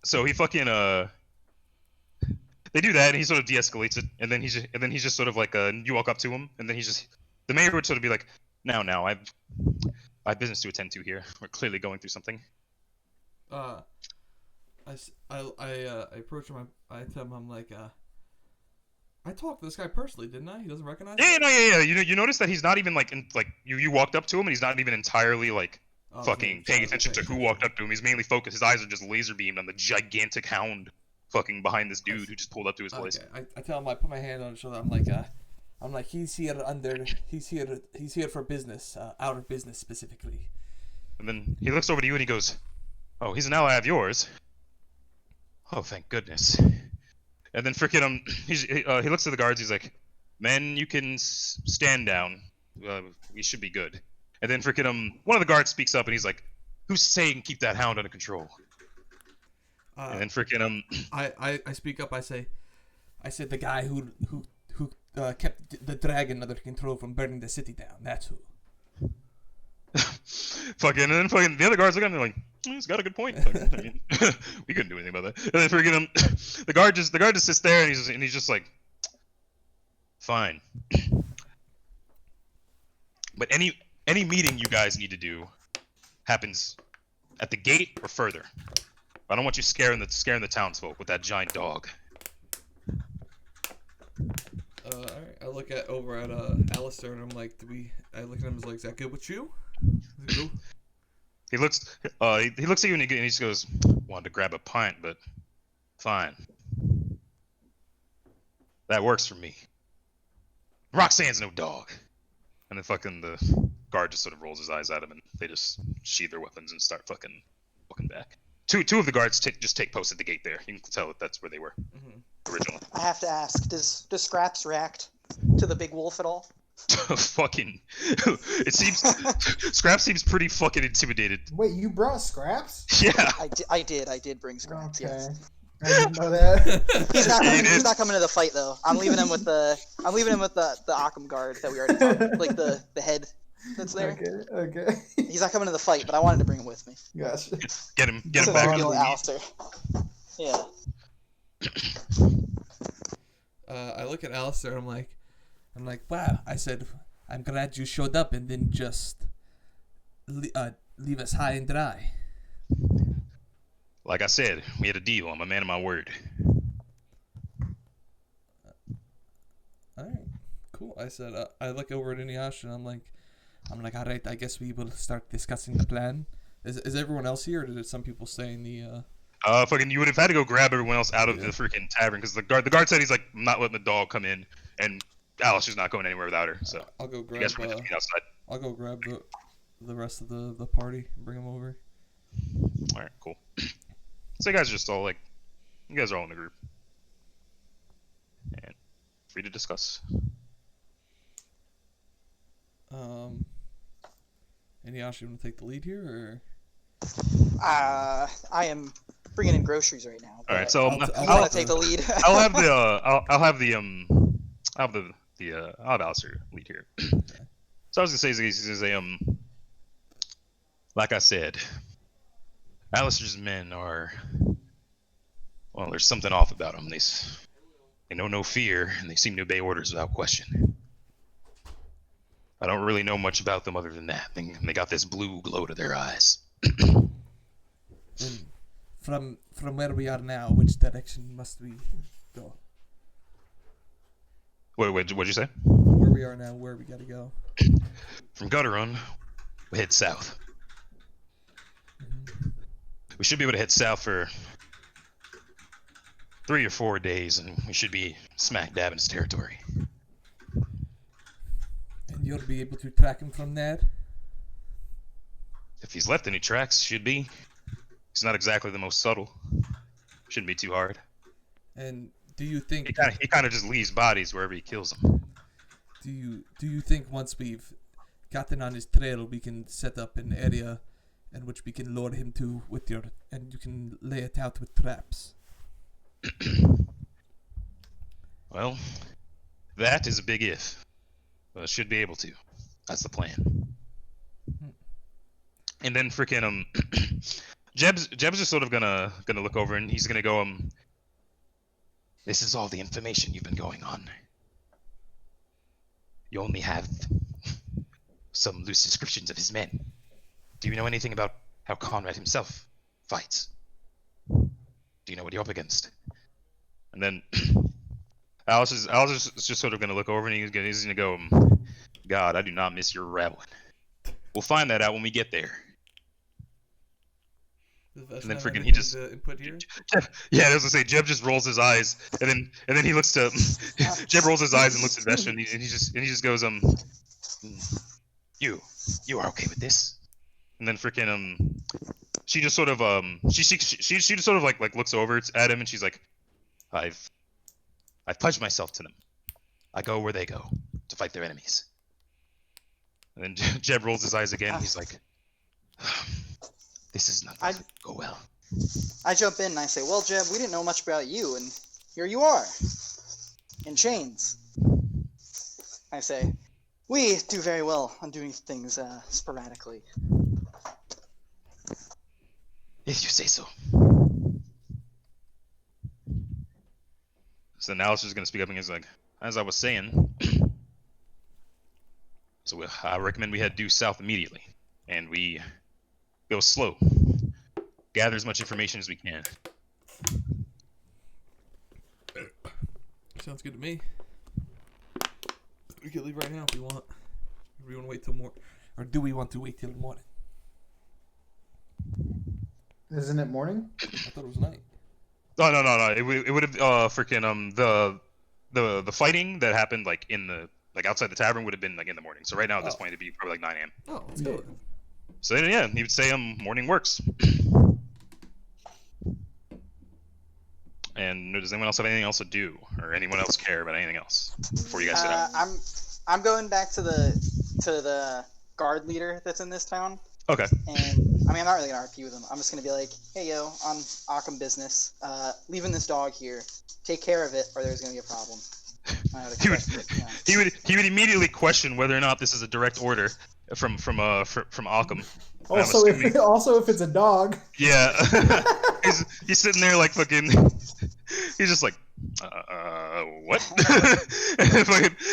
so he fucking they do that, and he sort of de-escalates it, and then he's just sort of like you walk up to him, and then the mayor would sort of be like, now I have business to attend to here. We're clearly going through something. I approach him. I tell him, I'm like, I talked to this guy personally, didn't I? He doesn't recognize me? Yeah. You notice that he's not even like you walked up to him, and he's not even entirely like fucking paying attention to who walked up to him. He's mainly focused. His eyes are just laser beamed on the gigantic hound fucking behind this dude who just pulled up to his place. Okay, I tell him, I put my hand on his shoulder. I'm like, he's here for business, our business specifically. And then he looks over to you and he goes, "Oh, he's an ally of yours. Oh, thank goodness." And then freaking he looks at the guards. He's like, "Men, you can stand down. We should be good." And then freaking one of the guards speaks up and he's like, "Who's saying keep that hound under control?" And then freaking I speak up. I said the guy who kept the dragon under control from burning the city down. That's who. fucking the other guards look at him like, he's got a good point. Fucking, I mean, we couldn't do anything about that. And then freaking the guard just sits there and he's just like, fine. But any meeting you guys need to do happens at the gate or further. I don't want you scaring the townsfolk with that giant dog. Alright. I look over at Alistair and I'm like, I look at him and I'm like, is that good with you? Is it cool? He looks at you and he just goes, "Wanted to grab a pint, but fine. That works for me. Roxanne's no dog." And then fucking the guard just sort of rolls his eyes at him and they just sheathe their weapons and start fucking walking back. Two of the guards just take post at the gate there. You can tell that that's where they were originally. I have to ask, does Scraps react to the big wolf at all? Fucking, it seems Scraps seems pretty fucking intimidated. Wait, you brought Scraps? Yeah. I did bring Scraps. Okay. Yes. I didn't know that. He's not coming to the fight though. I'm leaving him with the Occam guard that we already talked, like the head that's there. Okay. He's not coming to the fight, but I wanted to bring him with me. Gotcha. Get him So back. that's deal with Alistair. Yeah. I look at Alistair and I'm like, wow. I said, I'm glad you showed up and didn't just leave us high and dry. Like I said, we had a deal. I'm a man of my word. All right, cool. I said, I look over at Inuyasha and I'm like, all right, I guess we will start discussing the plan. Is everyone else here, or did some people stay in the? Fucking, you would have had to go grab everyone else out of the freaking tavern because the guard said he's like, I'm not letting the dog come in, and Alice not going anywhere without her. So I'll go grab. I guess we're just meeting outside. I'll go grab the rest of the party and bring them over. All right, cool. So you guys are just all like, you guys are all in the group, and free to discuss. Inuyasha, you want to take the lead here, or? I am bringing in groceries right now. All right, so I'll want to take the lead. I'll have Alistair lead here. So I was gonna say is like I said, Alistair's men are, well, there's something off about them. They know no fear, and they seem to obey orders without question. I don't really know much about them other than that. They got this blue glow to their eyes. And from where we are now, which direction must we go? What'd you say? Where we are now, where we gotta go? From Gutterun, we head south. We should be able to head south for 3 or 4 days, and we should be smack dab in his territory. And you'll be able to track him from there? If he's left any tracks, should be. He's not exactly the most subtle. Shouldn't be too hard. And do you think He kind of just leaves bodies wherever he kills them. do you think once we've gotten on his trail, we can set up an area in which we can lure him to and you can lay it out with traps? Well, that is a big if. But should be able to. That's the plan. And then freaking Jeb's just sort of gonna look over and he's gonna go this is all the information you've been going on. You only have some loose descriptions of his men. Do you know anything about how Conrad himself fights? Do you know what you're up against? And then Alice is just sort of gonna look over and he's gonna go, God, I do not miss your rattling. We'll find that out when we get there. Does And then Vashon have freaking he anything just to input here? yeah, I was gonna say Jeb just rolls his eyes, and then he looks to Jeb rolls his eyes and looks at Vesh, and he just goes you are okay with this? And then freaking she just sort of she just sort of like looks over at him and she's like, I've pledged myself to them. I go where they go to fight their enemies. And then Jeb rolls his eyes again. And he's like, this is not going to go well. I jump in and I say, well, Jeb, we didn't know much about you, and here you are, in chains. I say, we do very well on doing things sporadically. If you say so. So now Alistair's gonna speak up and he's like, as I was saying, so I recommend we head due south immediately, and we go slow. Gather as much information as we can. Sounds good to me. We can leave right now if we want. Or do we want to wait till morning? Or do we want to wait till the morning? Isn't it morning? I thought it was night. No. It would have freaking the fighting that happened like in the outside the tavern would have been like in the morning. So right now at this point it'd be probably like 9 a.m. Oh, let's go. Then. So then, yeah, he would say morning works. And does anyone else have anything else to do, or anyone else care about anything else before you guys sit out? I'm going back to the guard leader that's in this town. Okay. And I mean, I'm not really gonna RP with him. I'm just gonna be like, hey yo, on Occam business, leaving this dog here. Take care of it, or there's gonna be a problem. He would immediately question whether or not this is a direct order from Occam. Also, if it's a dog. Yeah. he's sitting there like fucking. He's just like, what?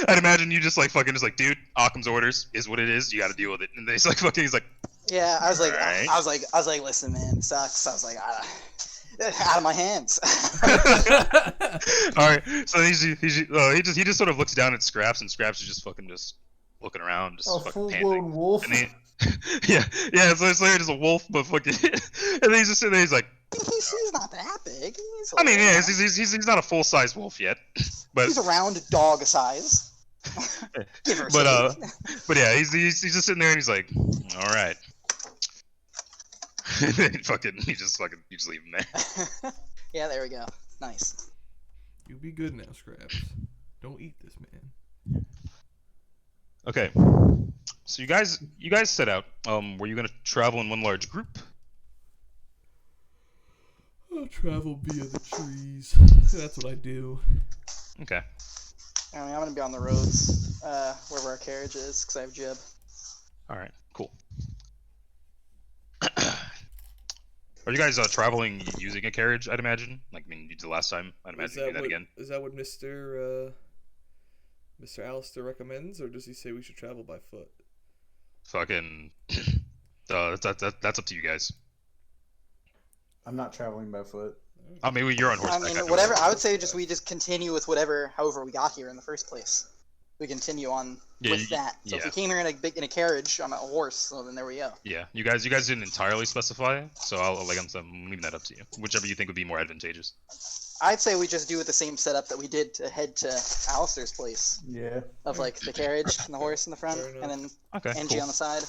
I'd imagine you just like fucking just like, dude, Occam's orders is what it is. You got to deal with it. And he's like fucking. He's like. Yeah, I was like, right. I was like, listen, man, it sucks. I was like, out of my hands. All right, so he just sort of looks down at Scraps, and Scraps is just fucking just looking around, just fucking full-blown wolf. And yeah, so it's like just a wolf, but fucking, and then he's just sitting there, he's like, he's not that big. I mean, yeah, he's not a full size wolf yet, but he's around dog size. but yeah, he's just sitting there, and he's like, all right. And then you just leave him there. Yeah, there we go. Nice. You be good now, Scraps. Don't eat this, man. Okay. So you guys set out. Were you gonna travel in one large group? I'll travel via the trees. That's what I do. Okay. I mean, I'm gonna be on the roads, wherever our carriage is, because I have Jib. All right. Cool. Are you guys traveling using a carriage? I'd imagine. Like, I mean, you did the last time. I'd imagine you do that again. Is that what Mr. Alistair recommends, or does he say we should travel by foot? Fucking. That's up to you guys. I'm not traveling by foot. I mean, you're on horseback. I mean, whatever. I would say we just continue with however we got here in the first place. We continue on with that. So if we came here in a carriage on a horse, well, then there we go. Yeah, you guys didn't entirely specify, so I'm leaving that up to you. Whichever you think would be more advantageous. I'd say we just do it the same setup that we did to head to Alistair's place. Yeah. Of like the carriage and the horse in the front, and then Angie on the side.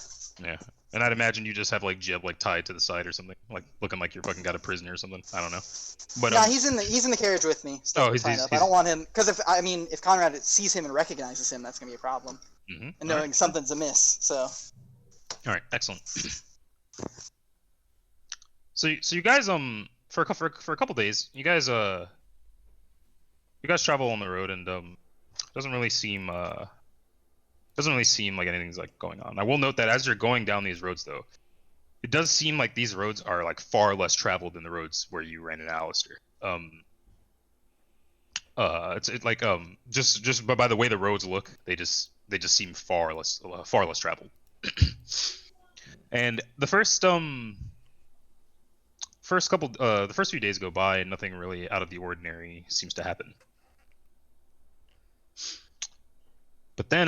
Yeah. And I'd imagine you just have like Jeb like tied to the side or something, like looking like you're fucking got a prisoner or something. I don't know. But yeah, he's in the carriage with me. He's I don't want him because if Conrad sees him and recognizes him, that's gonna be a problem. Mm-hmm. And knowing something's amiss, so. All right, excellent. So you guys for a couple days, you guys travel on the road and doesn't really seem like anything's like going on. I will note that as you're going down these roads, though, it does seem like these roads are like far less traveled than the roads where you ran into Alistair. It's like just by the way the roads look, they just seem far less traveled. And the first few days go by and nothing really out of the ordinary seems to happen. But then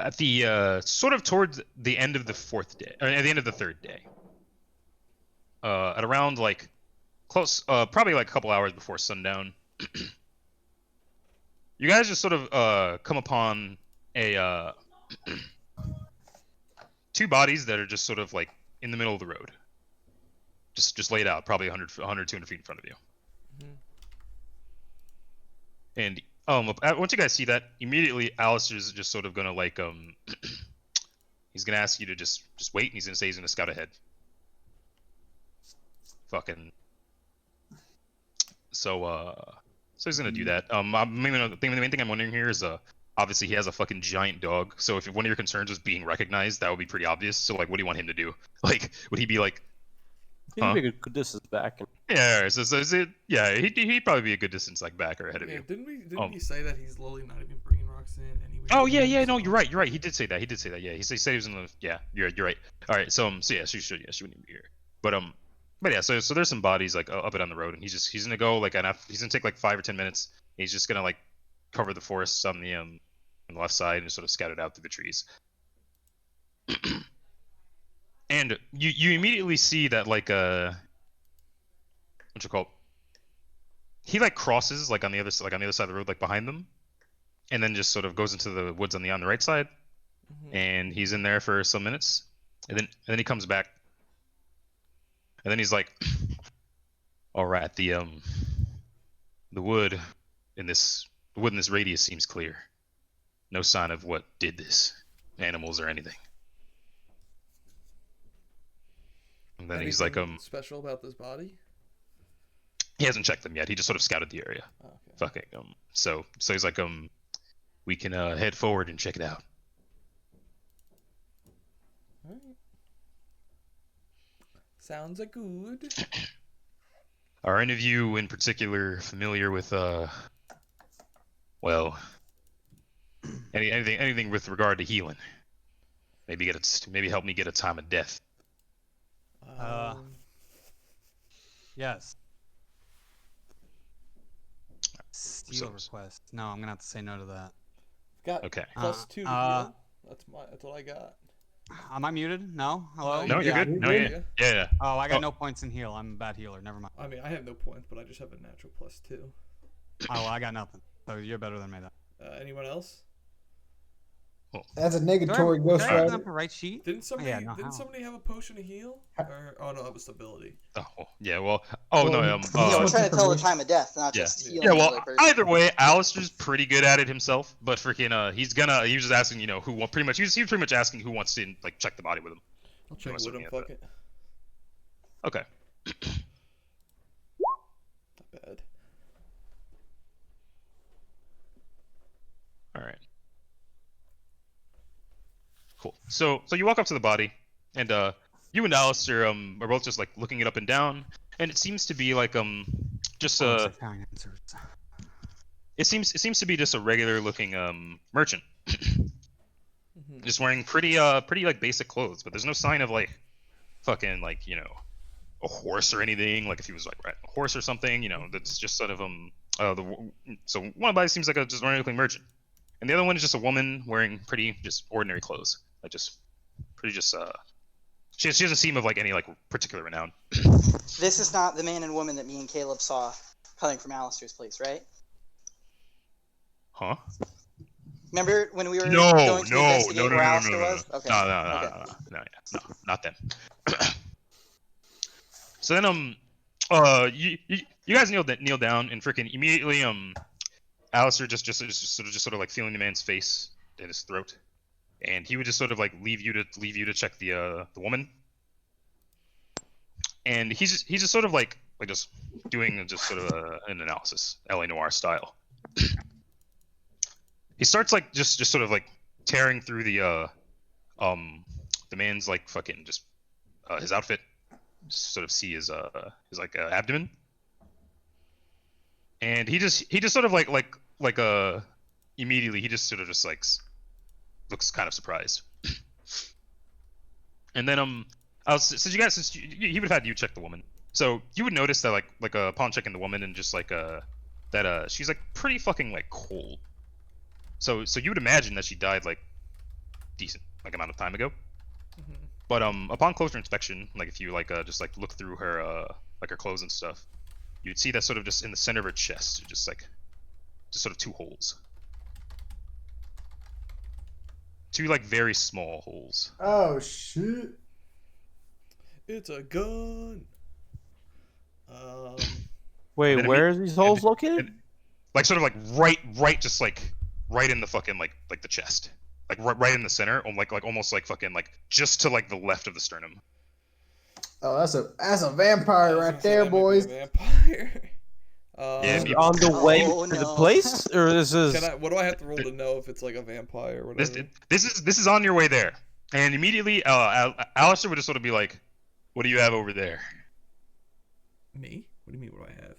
at the sort of towards the end of the 4th day, or at the end of the 3rd day, at around like close, probably like a couple hours before sundown, you guys just sort of come upon a 2 bodies that are just sort of like in the middle of the road, just laid out, probably 100, 200 feet in front of you. And once you guys see that, immediately Alistair's just sort of gonna like he's gonna ask you to just wait, and he's gonna say he's gonna scout ahead. Fucking. So he's gonna do that. The main thing I'm wondering here is obviously he has a fucking giant dog. So if one of your concerns was being recognized, that would be pretty obvious. So like, what do you want him to do? Like, would he be like? He'd be a good distance back. And... Yeah, he'd probably be a good distance like back or ahead of you. Didn't we say that he's literally not even bringing rocks in anyway? Oh yeah, no, you're right. He did say that. Yeah, he said he was in the. Yeah, you're right. All right, so yeah, she wouldn't even be here. But yeah, so there's some bodies like up and down the road, and he's gonna go like he's gonna take like 5 or 10 minutes. He's just gonna like cover the forests on the left side and just sort of scout it out through the trees. And you immediately see that like what you call it? He like crosses like on the other side of the road, like behind them, and then just sort of goes into the woods on the right side, and he's in there for some minutes, and then he comes back, and then he's like, all right, the wood in this radius seems clear. No sign of what did this, animals or anything. And then he's like, special about this body? He hasn't checked them yet. He just sort of scouted the area. Oh, okay. Fucking so he's like, we can head forward and check it out. All right. Sounds like good. Are any of you in particular familiar with well, anything with regard to healing? Maybe help me get a time of death. Yes. Steal request. No, I'm gonna have to say no to that. Got okay. +2 to heal. That's what I got. Am I muted? No? Hello? No, you're good. No, yeah. Oh, I got no points in heal. I'm a bad healer. Never mind. I mean, I have no points, but I just have a natural +2. Oh, well, I got nothing. So you're better than me then. Anyone else? That's a negatory Ghost Did I Rider. open up the right sheet? Didn't somebody somebody have a potion to heal? Oh no, that was stability. Oh yeah, well. Oh no. Yeah, we're trying to tell the time of death, not just healing. Yeah, well, either way, Alistair's pretty good at it himself, but freaking he was just asking, who pretty much he was pretty much asking who wants to like check the body with him. I'll check with him. Fuck it. Okay. Not bad. All right. Cool. So you walk up to the body, and you and Alistair are both just like looking it up and down, and it seems to be like just it seems to be just a regular looking merchant, just wearing pretty like basic clothes, but there's no sign of like fucking like a horse or anything. Like if he was like riding a horse or something, that's just sort of so one of the bodies seems like a just ordinary looking merchant, and the other one is just a woman wearing pretty just ordinary clothes. Like she doesn't seem of like any like particular renown. This is not the man and woman that me and Caleb saw coming from Alistair's place, right? Huh? Remember when we were going to investigate where Alistair was? Okay. No, not them. So then you guys kneel down, and freaking immediately Alistair just sort of like feeling the man's face in his throat. And he would just sort of like leave you to check the woman, and he's just sort of like just doing just sort of an analysis, LA Noire style. He starts like just sort of like tearing through the man's like fucking just his outfit, just sort of see his like abdomen, and he just sort of like immediately he just sort of just like looks kind of surprised. And then since he would have had you check the woman, so you would notice that like upon checking the woman and just like that she's like pretty fucking like cold. So you would imagine that she died like decent like amount of time ago. Mhm. But upon closer inspection, like if you like just like look through her like her clothes and stuff, you'd see that sort of just in the center of her chest, just sort of two holes. Two like very small holes. Oh shit! It's a gun. Wait, then where are these holes located? and- Like sort of like right, just like right in the fucking like the chest, like right in the center, like almost like fucking like just to like the left of the sternum. Oh, that's a vampire right there, boys. Vampire. Yeah, Is maybe- it on the way Oh, to the no. place, or this is? What do I have to roll to know if it's like a vampire or whatever? This is on your way there, and immediately Alistair would just sort of be like, "What do you have over there?" Me? What do you mean? What do I have?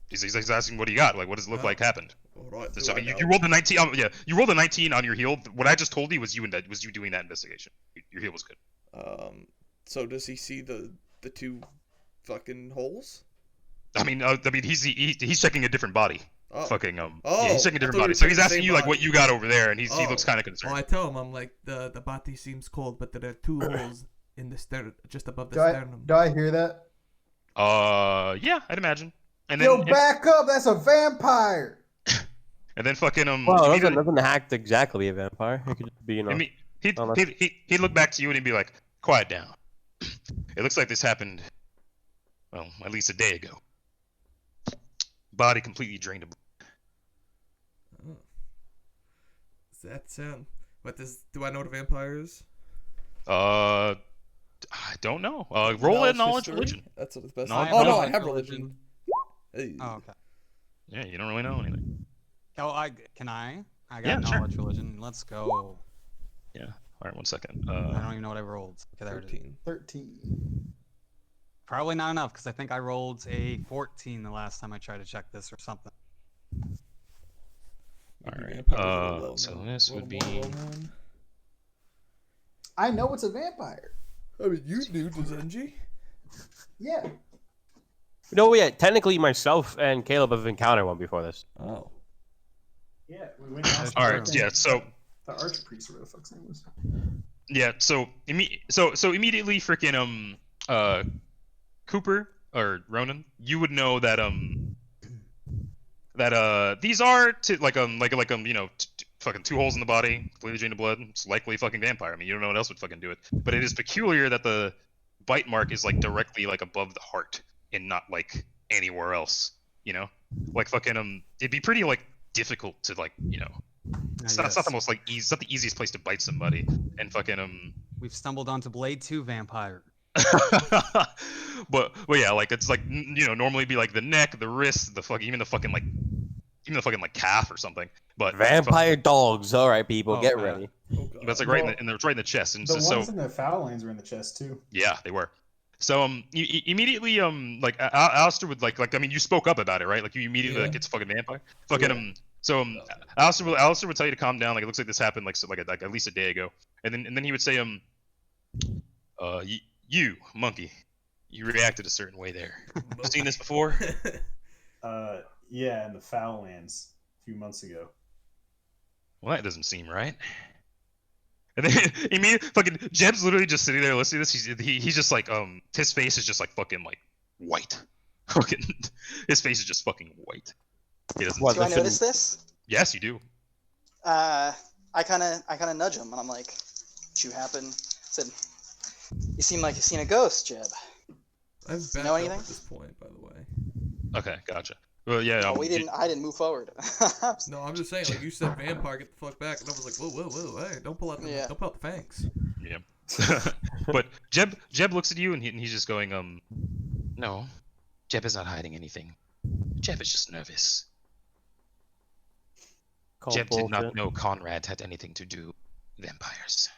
He's asking, "What do you got? Like, what does it look Oh. like happened?" What do I, So do I you know? rolled a 19. Yeah, you rolled a 19 on your heal. What I just told you was you doing that investigation. Your heal was good. So does he see the two fucking holes? I mean, he's checking a different body. Oh. Fucking Oh, yeah, he's checking a I thought different we body. were So he's checking the asking same you like what body. you got over there, and he Oh. looks kind of Well, concerned. I tell him I'm like the body seems cold, but there are two holes in the sternum, just above the Do I, sternum. do I hear that? Yeah, I'd imagine. And then Yo, back up! That's a vampire. and then fucking Well, it immediately- doesn't have to exactly be a vampire. It could just be, he'd look back to you and he'd be like, "Quiet down. It looks like this happened, well, at least a day ago. Body completely drained of blood." Oh. Does that sound? Do I know what a vampire is? I don't know. Roll a knowledge history? religion. That's what it's best. Knowledge- Oh no, I knowledge have religion. religion. Hey. Oh, okay. Yeah, you don't really know anything. Oh, I got Yeah, sure. knowledge religion. Let's go. Yeah. All right, 1 second. I don't even know what I rolled. Okay, there it is. 13. 13. Probably not enough because I think I rolled a 14 the last time I tried to check this or something. All Maybe right. vampires are low So now. this Roll would be. one, roll one. I know it's a vampire. I mean, you do, Zenji. Yeah. No, yeah. Technically, myself and Caleb have encountered one before this. Oh. Yeah, we went out. All right. Yeah. So The archpriest, or what the fuck's name was. yeah. So immediately, freaking Cooper or Ronan, you would know that these are fucking two holes in the body, completely drained of blood. It's likely fucking vampire. I mean, you don't know what else would fucking do it. But it is peculiar that the bite mark is like directly like above the heart and not like anywhere else. You know, like fucking it'd be pretty like difficult to like It's not the most like it's not the easiest place to bite somebody, and fucking We've stumbled onto Blade 2 Vampire. but yeah, like it's like normally be like the neck, the wrist, even the fucking like calf or something. But Vampire dogs. All right, people, Oh, get God. ready. Oh god. That's like right in the chest, and The so ones in the foul lanes were in the chest too. yeah, they were. So immediately like Alistair would like I mean you spoke up about it, right? Like you immediately like Yeah. it's a fucking vampire. Fucking Alistair would tell you to calm down. Like it looks like this happened like at least a day ago, and then he would say you monkey, you reacted a certain way there. Seen this before? Yeah, in the foul lands a few months ago. Well, that doesn't seem right. And then immediately, fucking Jeb's literally just sitting there listening to this. He's just like his face is just like fucking like white. Fucking his face is just fucking white. He doesn't. What, Do I the notice this? Yes, you do. I kind of nudge him, and I'm like, "What you happen?" Said, "You seem like you've seen a ghost, Jeb." I've backed Know up anything? at this point, by the way. Okay, gotcha. Well, yeah. Oh, I didn't move forward. No, I'm just saying, like you said, vampire, get the fuck back, and I was like, whoa, hey, don't pull out Yeah. the fangs. Yeah. But Jeb looks at you and he's just going, no, Jeb is not hiding anything. Jeb is just nervous. Call Jeb did not bullshit. know Conrad had anything to do with vampires.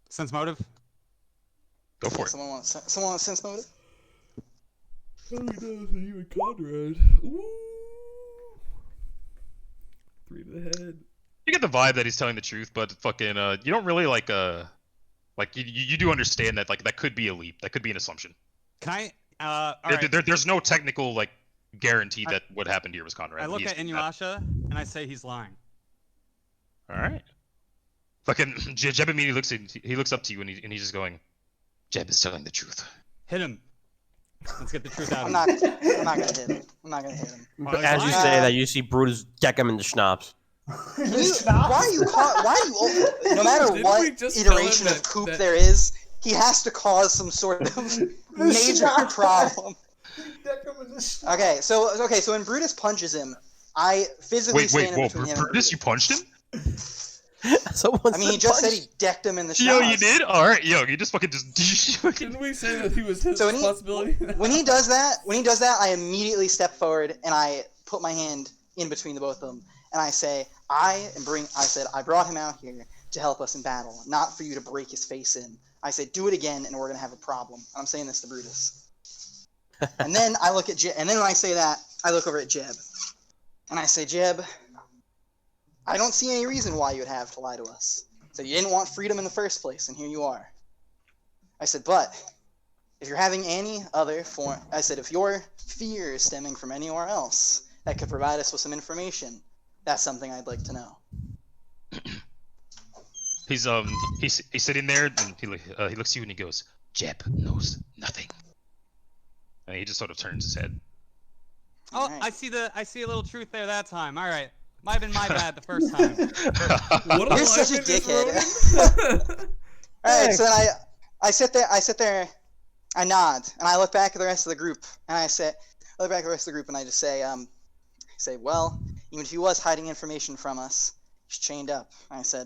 Sense motive? Go for it. Someone want sense motive? Oh no, so you and Conrad. Ooh. 3 to the head. You get the vibe that he's telling the truth, but fucking you don't really like you do understand that like that could be a leap, that could be an assumption. Can I? All right. There's no technical like guarantee that what happened here was Conrad. I look He's- at Inuyasha and I say he's lying. All right. Fucking Jeb immediately looks up to you and he's just going, Jeb is telling the truth. Hit him. Let's get the truth out I'm of him. not gonna hit him. I'm not gonna hit him. Oh, But he's as you lying. say that, you see Brutus deck him in the schnapps. Why are you no matter Didn't what we just tell him iteration of that- poop that- there is, he has to cause some sort of major problem. Okay, so when Brutus punches him, I physically stand in between him and Brutus, you punched him? Someone I mean, he just said he decked him in the Yo, schnoz. you did? Alright, yo, you just fucking just... Didn't we say that he was his So when he- responsibility? When he does that, I immediately step forward and I put my hand in between the both of them, and I say, I brought him out here to help us in battle, not for you to break his face in. I said, do it again, and we're gonna have a problem. I'm saying this to Brutus. And then I look at Jeb, and then when I say that, I look over at Jeb, and I say, Jeb, I don't see any reason why you'd have to lie to us. So you didn't want freedom in the first place, and here you are. I said, but if you're having any other form, I said, if your fear is stemming from anywhere else that could provide us with some information, that's something I'd like to know. He's sitting there and he looks at you and he goes, Jeb knows nothing. And he just sort of turns his head. Oh, Alright. I see a little truth there that time. All right, might have been my bad the first time. What You're such a dickhead. All right, so then I sit there, I nod, and I look back at the rest of the group, and I just say, well, even if he was hiding information from us, he's chained up. I say,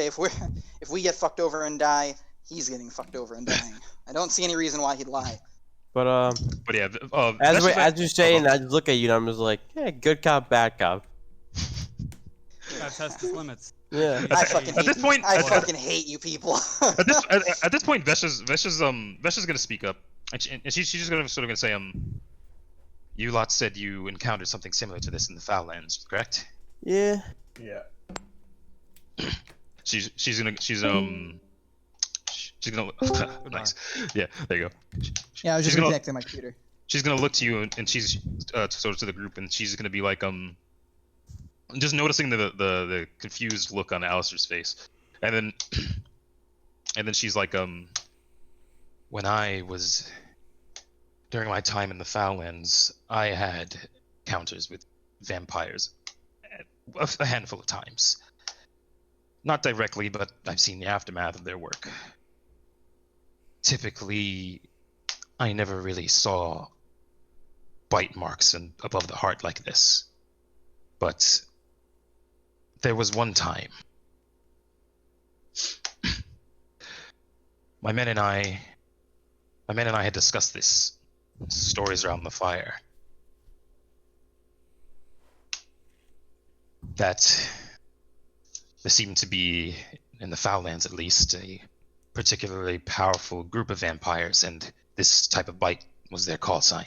if we get fucked over and die, he's getting fucked over and dying. I don't see any reason why he'd lie. But But yeah, as you say, and I just look at you, and I'm just like, yeah, good cop, bad cop. Gotta test his limits. Yeah. I fucking at this point, I fucking hate you people. at this point, Vesha's gonna speak up, and she's just gonna say, you lot said you encountered something similar to this in the Foullands, correct? Yeah. Yeah. She's gonna nice. Yeah, there you go. Yeah, I was She's just gonna- connecting my computer. She's gonna look to you and she's sort of to the group and she's gonna be like just noticing the confused look on Alistair's face, and then she's like when I was during my time in the Foullands, I had encounters with vampires a handful of times. Not directly, but I've seen the aftermath of their work. Typically, I never really saw bite marks above the heart like this. But there was one time. My men and I had discussed this. Stories around the fire. That there seemed to be, in the Foullands at least, a particularly powerful group of vampires, and this type of bite was their call sign.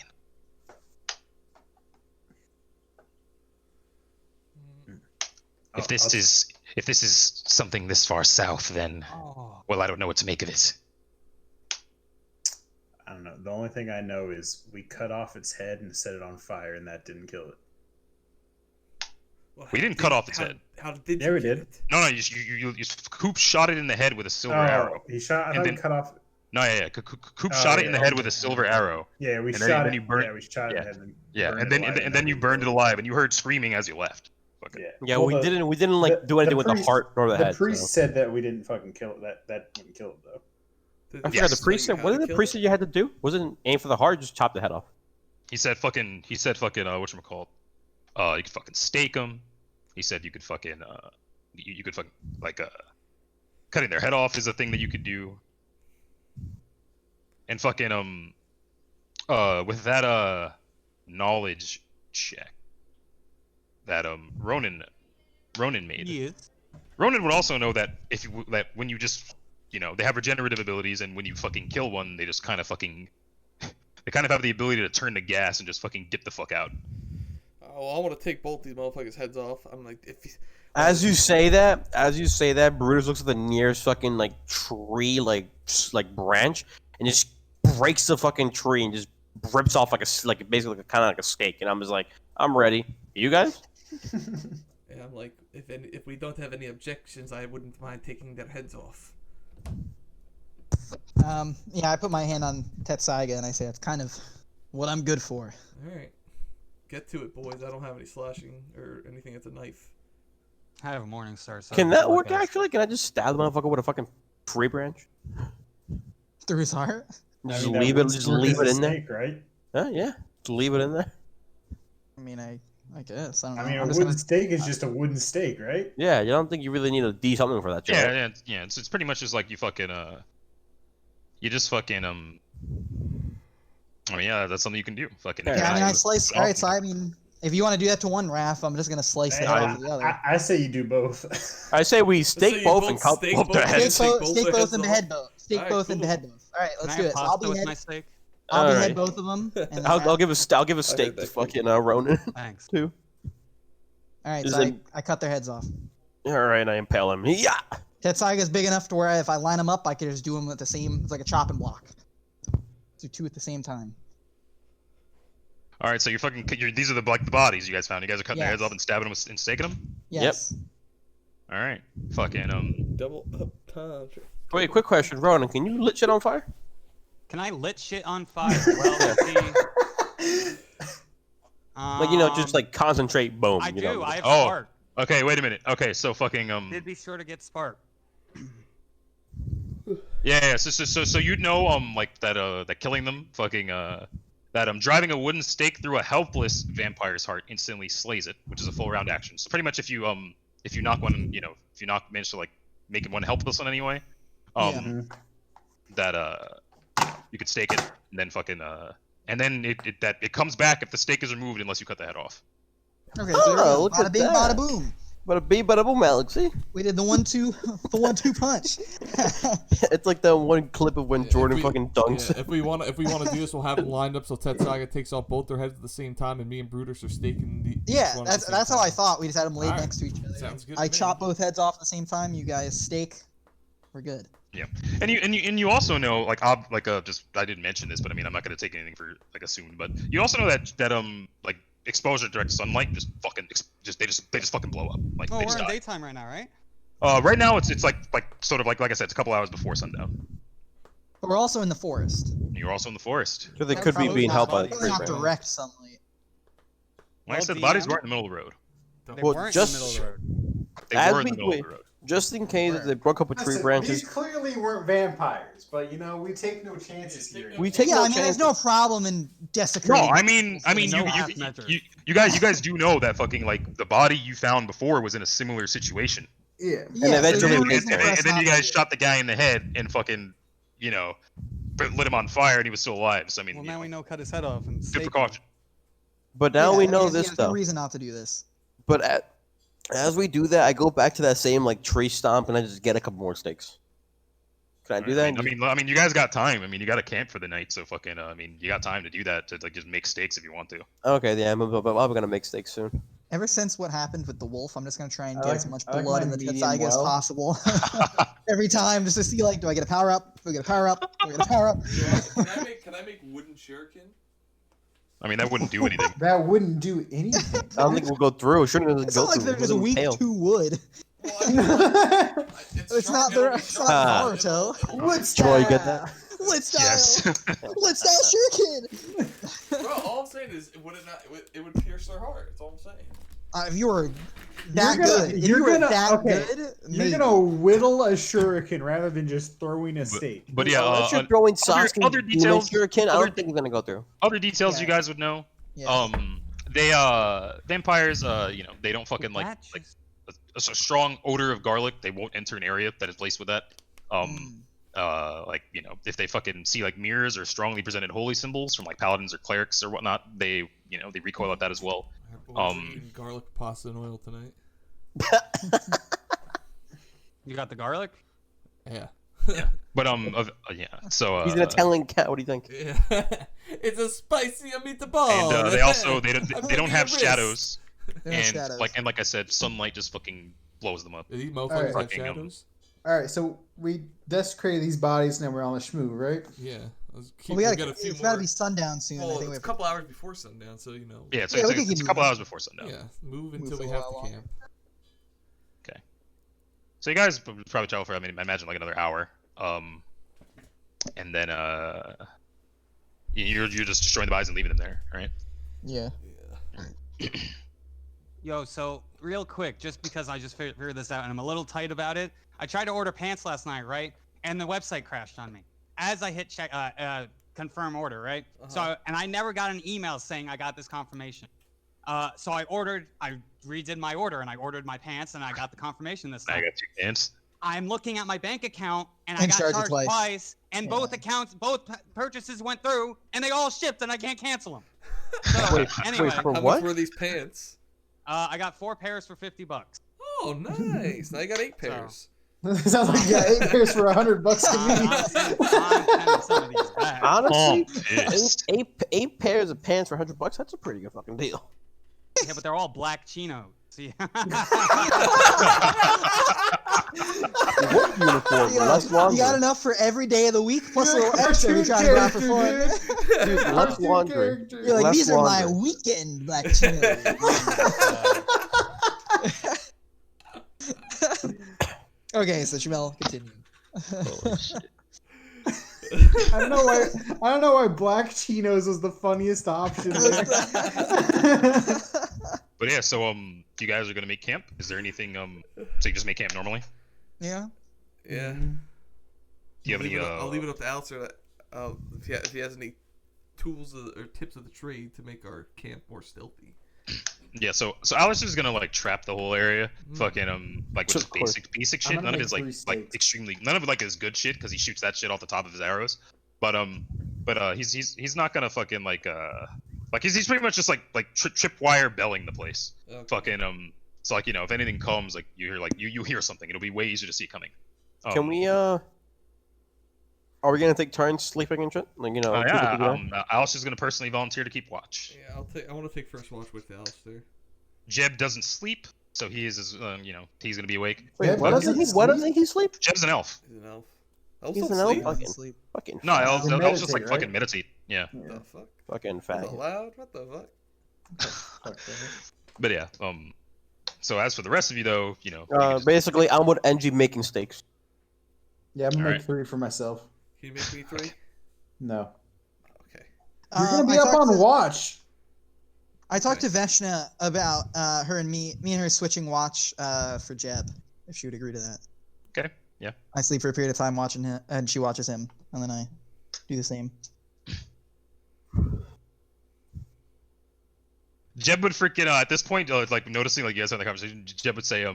If this is something this far south, then well, I don't know what to make of it. I don't know. The only thing I know is we cut off its head and set it on fire, and that didn't kill it. Well, We didn't cut off its head. How did Yeah, you we get did. it? No, you Coop shot it in the head with a silver arrow. He shot. I And thought then- we cut off. No, yeah. Coop Oh, shot it in the yeah. head with a silver arrow. Yeah, we And then- shot then it. you burned- Yeah, we shot it. yeah. And Yeah, burned and then it alive, and then you burned it alive, and you heard screaming as you left. Fucking- Yeah. Yeah, Well, we the- didn't like do anything with the priest- heart nor the head. The priest so. said that we didn't fucking kill it. That wouldn't kill it though. I Yes. forgot the priest said. What did the priest say you had to do? Wasn't aim for the heart, just chop the head off. He said fucking whatchamacallit. You could fucking stake them. He said you could fucking you could fucking like cutting their head off is a thing that you could do. And fucking with that knowledge check that Ronan made. Yes. Ronan would also know that that when you just they have regenerative abilities, and when you fucking kill one, they just kind of fucking they kind of have the ability to turn to gas and just fucking dip the fuck out. Oh, I want to take both these motherfuckers' heads off. I'm like, if he's... As you say that, Brutus looks at the nearest fucking like tree, like branch, and just breaks the fucking tree and just rips off like basically kind of like a steak. And I'm just like, I'm ready. You guys? Yeah, And I'm like, if we don't have any objections, I wouldn't mind taking their heads off. Yeah, I put my hand on Tetsaiga and I say that's kind of what I'm good for. All right, get to it, boys. I don't have any slashing or anything. It's a knife. I have a morning star. So Can that work okay. actually? Can I just stab the motherfucker with a fucking tree branch? Through his heart? Just I mean, that leave it. would Just work leave as it a in there. snake, right? Yeah. Just leave it in there. I mean, I guess. I don't know. I mean, a I'm just wooden gonna... stake is just a wooden stake, right? Yeah, you don't think you really need to do something for that, Yeah, right? yeah. It's pretty much just like you fucking you just fucking I mean, yeah, that's something you can do. Fucking. Yeah, I mean, I slice. It's All right, awesome. so I mean, if you want to do that to one Raph, I'm just gonna slice it off the other. I say you do both. I say we say stake you both both and cut stake both their both. heads. Stake both and off. behead both. Stake Alright, both and cool. behead both. All right, let's Can do I it. So have I'll pasta with my behead. steak? I'll Alright. behead both of them. And then I'll give a steak heard to that. fucking Ronan Thanks. too. All right, Is so it- I cut their heads off. All right, I impale him. Yeah. Tetsaiga's big enough to where if I line them up, I could just do them at the same. It's like a chopping block. Do two at the same time. All right, so you're fucking. These are the bodies you guys found. You guys are cutting their heads Yes. off and stabbing them and staking them. Yes. All right, fucking Double up time. Wait, quick question, Ronan. Can you lit shit on fire? Can I lit shit on fire? Well, see. Like just like concentrate, boom. I you do. know? I have Oh. spark. Okay, wait a minute. Okay, so fucking Did be sure to get spark. yeah. So you know like that killing them fucking that driving a wooden stake through a helpless vampire's heart instantly slays it, which is a full round action. So pretty much if you knock one, manage to like make one helpless in any way, that you could stake it and then fucking and then it comes back if the stake is removed unless you cut the head off. Okay, Oh, so there we go. look Bada at bing, that. bada boom. Bada bing, bada boom, Alex. See? We did the 1-2, the 1-2 punch. It's like that one clip of when Jordan If we- fucking dunks. Yeah, if we want to do this, we'll have it lined up so Tetsaiga takes off both their heads at the same time, and me and Brutus are staking the. Yeah, each one at the that's same how I time. thought. We just had them laid Alright. next to each other. Sounds good. I to me. chop both heads off at the same time. You guys stake. We're good. Yeah, and you also know like just I didn't mention this, but I mean I'm not gonna take anything for like assumed, but you also know that like exposure to direct sunlight just fucking they just fucking blow up like Oh, they we're just in die. daytime right now, right? Right now it's like sort of like I said, it's a couple hours before sundown. But we're also in the forest. You're also in the forest. So they That's could be probably being not- helped by the probably tree not branch. direct sunlight. Like I said, the Well, bodies DM weren't in the middle of the road. They Well, weren't just- in the middle of the road. They As were in we the middle wait. of the road. Just in case they broke up with tree Listen, branches. These clearly weren't vampires, but we take no chances here. We take Yeah, no I mean, there's chances. no problem in No, desecrating. I mean No you half measures. you guys do know that fucking like the body you found before was in a similar situation. Yeah. Yeah, And eventually there's no we get reason there. for us And then not you to guys do it. shot the guy in the head and fucking lit him on fire and he was still alive. So I mean, Well, now we know cut his head off and good stake him. precaution. But now Yeah, we I mean, know yeah, this there's no though. reason not to do this. But as we do that, I go back to that same like tree stomp and I just get a couple more stakes. Can I do that? I mean, you guys got time. I mean, you got to camp for the night, so fucking. I mean, you got time to do that to like just make steaks if you want to. Okay, yeah, I'm gonna make steaks soon. Ever since what happened with the wolf, I'm just gonna try and I get like- as much I like blood my in the medium Tetsaiga as well. possible. Every time, just to see like, do I get a power up? Do I get a power up? Do I get a power up? Can I make wooden shuriken? I mean, that wouldn't do anything. That wouldn't do anything. I don't think we'll go through. It shouldn't It's go not like through. they're just weak to wood. It's not their- it's not Naruto. What's Joy, you get that? Let's style. Yes. Let's style shuriken. Bro, all I'm saying is, it would pierce their heart. That's all I'm saying. If you were that You're gonna- good, if you're you were gonna- that okay, good, You're maybe. gonna whittle a shuriken rather than just throwing a steak. But yeah, Unless you're throwing Sasuke other details- Shuriken, I other- don't think it's gonna go through. other details Yeah. you guys would know. Yeah. They vampires they don't fucking like That's a strong odor of garlic. They won't enter an area that is laced with that. If they fucking see like mirrors or strongly presented holy symbols from like paladins or clerics or whatnot, they they recoil at that as well. Eating garlic pasta and oil tonight. You got the garlic? Yeah. But so He's an Italian cat. What do you think? Yeah. It's a spicy meatball. and they also they don't taking have a risk. shadows, They don't have and shadows. like I said, sunlight just fucking blows them up. Do these motherfuckers Alright. have Fucking, shadows? All right, so we desecrated these bodies, and then we're on the schmoo, right? Yeah. Well, we gotta, it's gotta be sundown soon. I Well, think we it's have a couple hours before sundown, so Yeah, Yeah, we can it's keep a couple moving. hours before sundown. Yeah, move Move until for we a have while to longer. camp. So you guys probably travel for, I imagine like another hour. And then you're just destroying the bodies and leaving them there, right? Yeah. Yo, so real quick, just because I just figured this out and I'm a little tight about it, I tried to order pants last night, right? And the website crashed on me as I hit check, confirm order, right? So, and I never got an email saying I got this confirmation. So I redid my order and I ordered my pants and I got the confirmation this time. I got 2 pants. I'm looking at my bank account and I And got charged charged twice. twice, and both purchases went through and they all shipped and I can't cancel them. So, Wait, anyway, for How what? much were these pants? I got 4 pairs for $50. Oh, nice. Now I got 8 pairs. Sounds like you got 8 pairs for $100 to me. I'm sending some of these back. Honestly, pissed. eight pairs of pants for $100. That's a pretty good fucking deal. Yeah, but they're all black chinos. See? What uniform? Less You laundry. got enough for every day of the week, plus a little extra you're trying to buy for fun. Dude, less laundry. You're like, Less these are my laundry. weekend black chinos. Okay, so Jamel, continue. Holy shit. I don't know why black chinos was the funniest option there. But yeah, so you guys are gonna make camp. Is there anything so you just make camp normally? Yeah. Yeah. Do you have any I'll leave it up to Alistair if he has any tools or tips of the trade to make our camp more stealthy. Yeah, so Alice is gonna like trap the whole area, fucking like with Of course. basic I'm shit. gonna None of make his like 3 steaks. none of it like is good shit because he shoots that shit off the top of his arrows. But he's not gonna fucking like he's pretty much just like tripwire belling the place. Okay. Fucking so like if anything comes like you hear you hear something, it'll be way easier to see it coming. Can we are we gonna take turns sleeping and shit? Like, two Yeah, people there? Alice is gonna personally volunteer to keep watch. Yeah, I want to take first watch with Alistair. Jeb doesn't sleep, so he is he's gonna be awake. Wait, Yeah, why doesn't doesn't he? he Why sleep? doesn't he sleep? Jeb's an elf. He's an elf. Elves He's don't an elf. sleep? Fucking No, elves They just meditate, fucking right? meditate. Yeah. What the fuck? fucking Is that faggot. loud? What the fuck? Fuck that. But yeah, so as for the rest of you though, you can just- Basically, I'm with NG making steaks. Yeah, I'm gonna make Alright. 3 for myself. Can you make me 3? No. Okay. You're gonna be I up talked on to- watch. I talked to Veshna about her and me and her switching watch for Jeb, if she would agree to that. Okay, yeah. I sleep for a period of time watching him, and she watches him, and then I do the same. Jeb would freaking at this point, like noticing like you guys having the conversation, Jeb would say,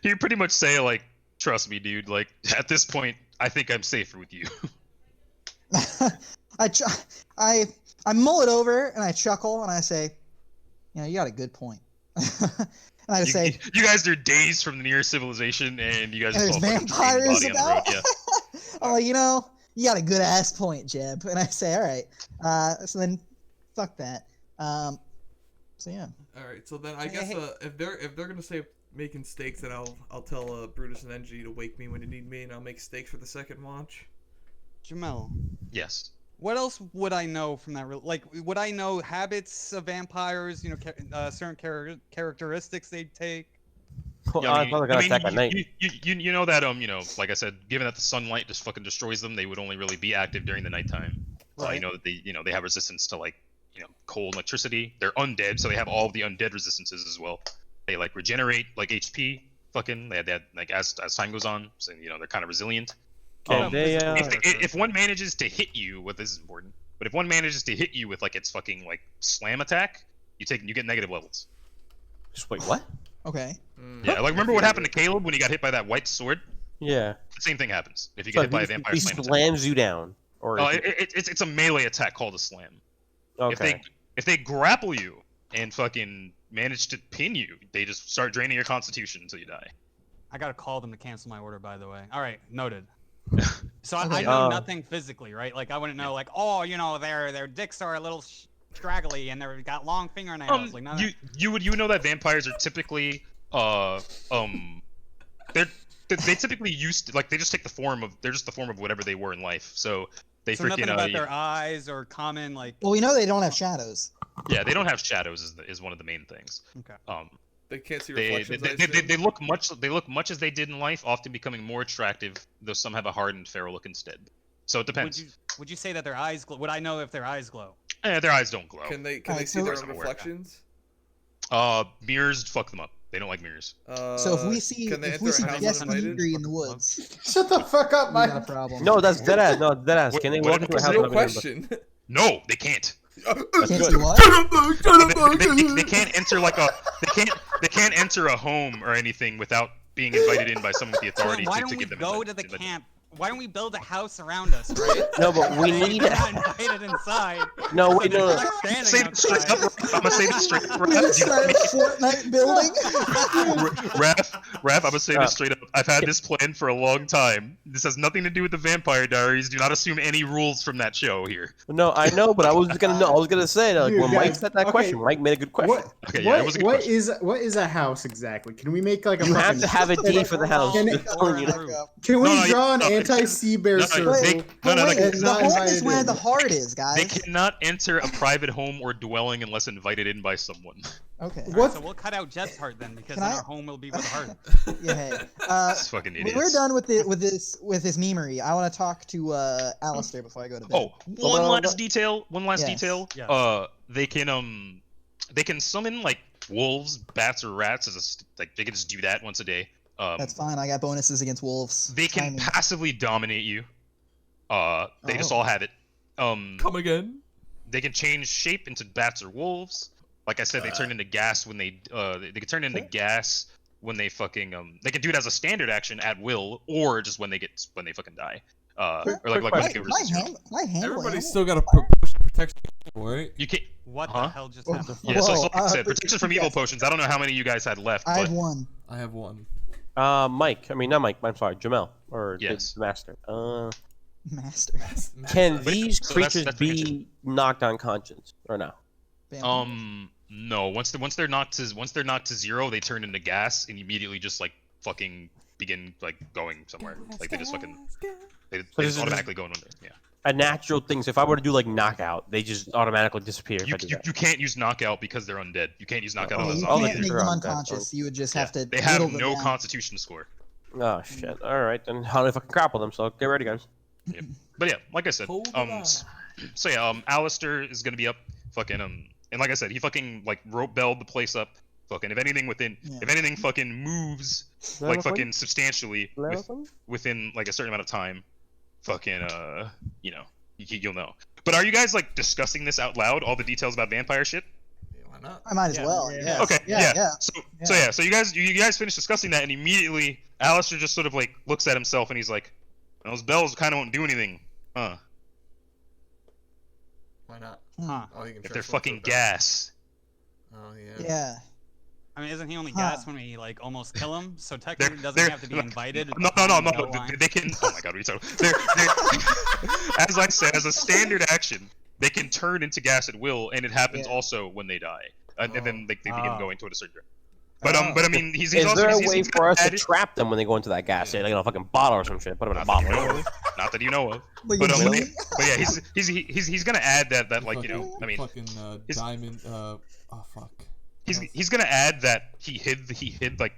he would pretty much say like, trust me, dude. Like at this point, I think I'm safer with you. I mull it over and I chuckle and I say, you got a good point. And I say, you guys are days from the nearest civilization, and you guys and just there's all fucking drain the vampires body on the road. about. Yeah. I'm like, you got a good ass point, Jeb. And I say, all right. So then, fuck that. So yeah. All right. So then I guess if they're gonna say making steaks, then I'll tell Brutus and NG to wake me when you need me, and I'll make steaks for the second watch. Jamel, Yes. what else would I know from that? Like, would I know habits of vampires? Certain characteristics they take. Well, I'm probably gonna attack at night. You know that like I said, given that the sunlight just fucking destroys them, they would only really be active during the nighttime. So Right. you know that they have resistance to like cold, electricity. They're undead, so they have all of the undead resistances as well. They like regenerate like HP. Fucking they had like as time goes on, so they're kind of resilient. Can they, If one manages to hit you with this is important, but if one manages to hit you with like its fucking like slam attack, you get negative levels. Just wait, what? Okay. Yeah, like remember what happened to Caleb when he got hit by that white sword? Yeah. The same thing happens if you So get hit by a he vampire slam attack. slams you down, or Oh, is it's a melee attack called a slam. okay. If they grapple you and fucking manage to pin you, they just start draining your constitution until you die. I gotta call them to cancel my order, by the way. All right, noted. So I Okay. know nothing physically, right? Like I wouldn't know, like, their dicks are a little straggly and they've got long fingernails. Like none of you know that vampires are typically they typically they just take the form of whatever they were in life. So they so freaking nothing about their eyes or common like. Well, we know they don't have shadows. yeah, they don't have shadows is one of the main things. Okay. They can't see They, reflections. I they, assume? they look much as they did in life, often becoming more attractive, though some have a hardened, feral look instead. So it depends. Would you say that their eyes glow? Would I know if their eyes glow? Their eyes don't glow. Can they Alright, see so- their As own I'm aware. reflections? Mirrors fuck them up. They don't like mirrors. So if we see can they if enter we a see house Jess uninvited? Newbury in the woods, Shut the fuck up, we got a Mike. problem. No, that's dead ass. No, dead ass. Can they What- walk into a It's house? a real and have a question. No, they can't. Can't good. see what? They can't enter like a they can't enter a home or anything without being invited in by someone with the authority Why to don't we give them go invite- to the invite- camp? Why don't we build a house around us, right? No, but we need. They're not invited inside. No, So wait, they're no. not Say standing this straight outside. up. I'm gonna say this straight up. We're gonna start a Fortnite building. Raph, I'm gonna say this straight up. I've had this plan for a long time. This has nothing to do with the Vampire Diaries. Do not assume any rules from that show here. No, I know, but I was gonna know. I was gonna say like Dude, when Mike guys, said that okay. question, Mike made a good question. What? Okay, yeah, it was a good question. What is a house exactly? Can we make like a You have fucking? to have a D for the house. Can Just telling you. Can we No, no, draw an no, anti-sea bear no, circle? they- But no, wait, no, and the not home invited is where in. the heart is, They guys. cannot enter a private home or dwelling unless invited in by someone. Okay. Alright, What? so we'll cut out Jet's heart then, because Can then I- our home will be with the heart. Yeah. Hey. It's fucking When idiots. we're done with this memery, I want to talk to Alistair before I go to bed. Oh, one Well, last detail. One last Yes. detail. Yes. They can summon like wolves, bats, or rats as like they can just do that once a day. That's fine. I got bonuses against wolves. They can Timing. passively dominate you. They just Oh. all have it. Come again? They can change shape into bats or wolves. Like I said, they turn into gas when they can turn into gas when they fucking they can do it as a standard action at will, or just when they fucking die. Or like when they get resistant. Can I handle Everybody's animals? still got a potion of protection, right? You can't. What Huh? the hell just What happened? the Yeah, so Whoa, like I said, but- protection from evil yes. potions. I don't know how many you guys had left, I but have one. I have one. Mike. I mean, not Mike. I'm sorry, Jamel or Yes. the master. Master. Can But- these so that's- creatures that's be knocked unconscious or no? no. Once they're knocked to zero, they turn into gas and immediately just like fucking begin like going somewhere. Like they just fucking they this is just automatically go under. Yeah. A natural thing. So if I were to do like knockout, they just automatically disappear. If I do that. You can't use knockout because they're undead. You can't use knockout Yeah, on a you zombie. can't make Sure, them I'm dead. unconscious. You would just Yeah, have to. they have whittle them no down. constitution score. Oh shit! All right, then how do I fucking grapple them? So get ready, guys. But yeah, like I said, Hold the line. so yeah, Alistair is gonna be up, fucking and like I said, he fucking like rope belled the place up. Fucking if anything fucking moves like fucking substantially within like a certain amount of time, fucking you'll know. But are you guys like discussing this out loud? All the details about vampire shit? Yeah, why not? I might as Yeah, well. yeah. Yes. Okay, yeah. Yeah. So you guys finish discussing that, and immediately Alistair just sort of like looks at himself and he's like, "Those bells kind of won't do anything, huh? Why not? Huh. Oh, you can If they're transform to a fucking bat. gas." Oh yeah. Yeah. I mean, isn't he only Huh. gas when we like almost kill him? So technically, doesn't they're- he have to be invited? No. behind the bell line? They can. Oh my god, what are you talking? They're as I said, as a standard action, they can turn into gas at will, and it happens Yeah. also when they die, and then they begin Oh. going toward a certain. But I mean, he's Is also there a he's way gonna for us to add it- trap them when they go into that gas? Like a fucking bottle or some shit. Put them in a Not that you know bottle. of. Not that you know of. Like But a but genie? yeah, he's gonna add that like you know, I mean, fucking his- diamond. Oh fuck. he's gonna add that he hid like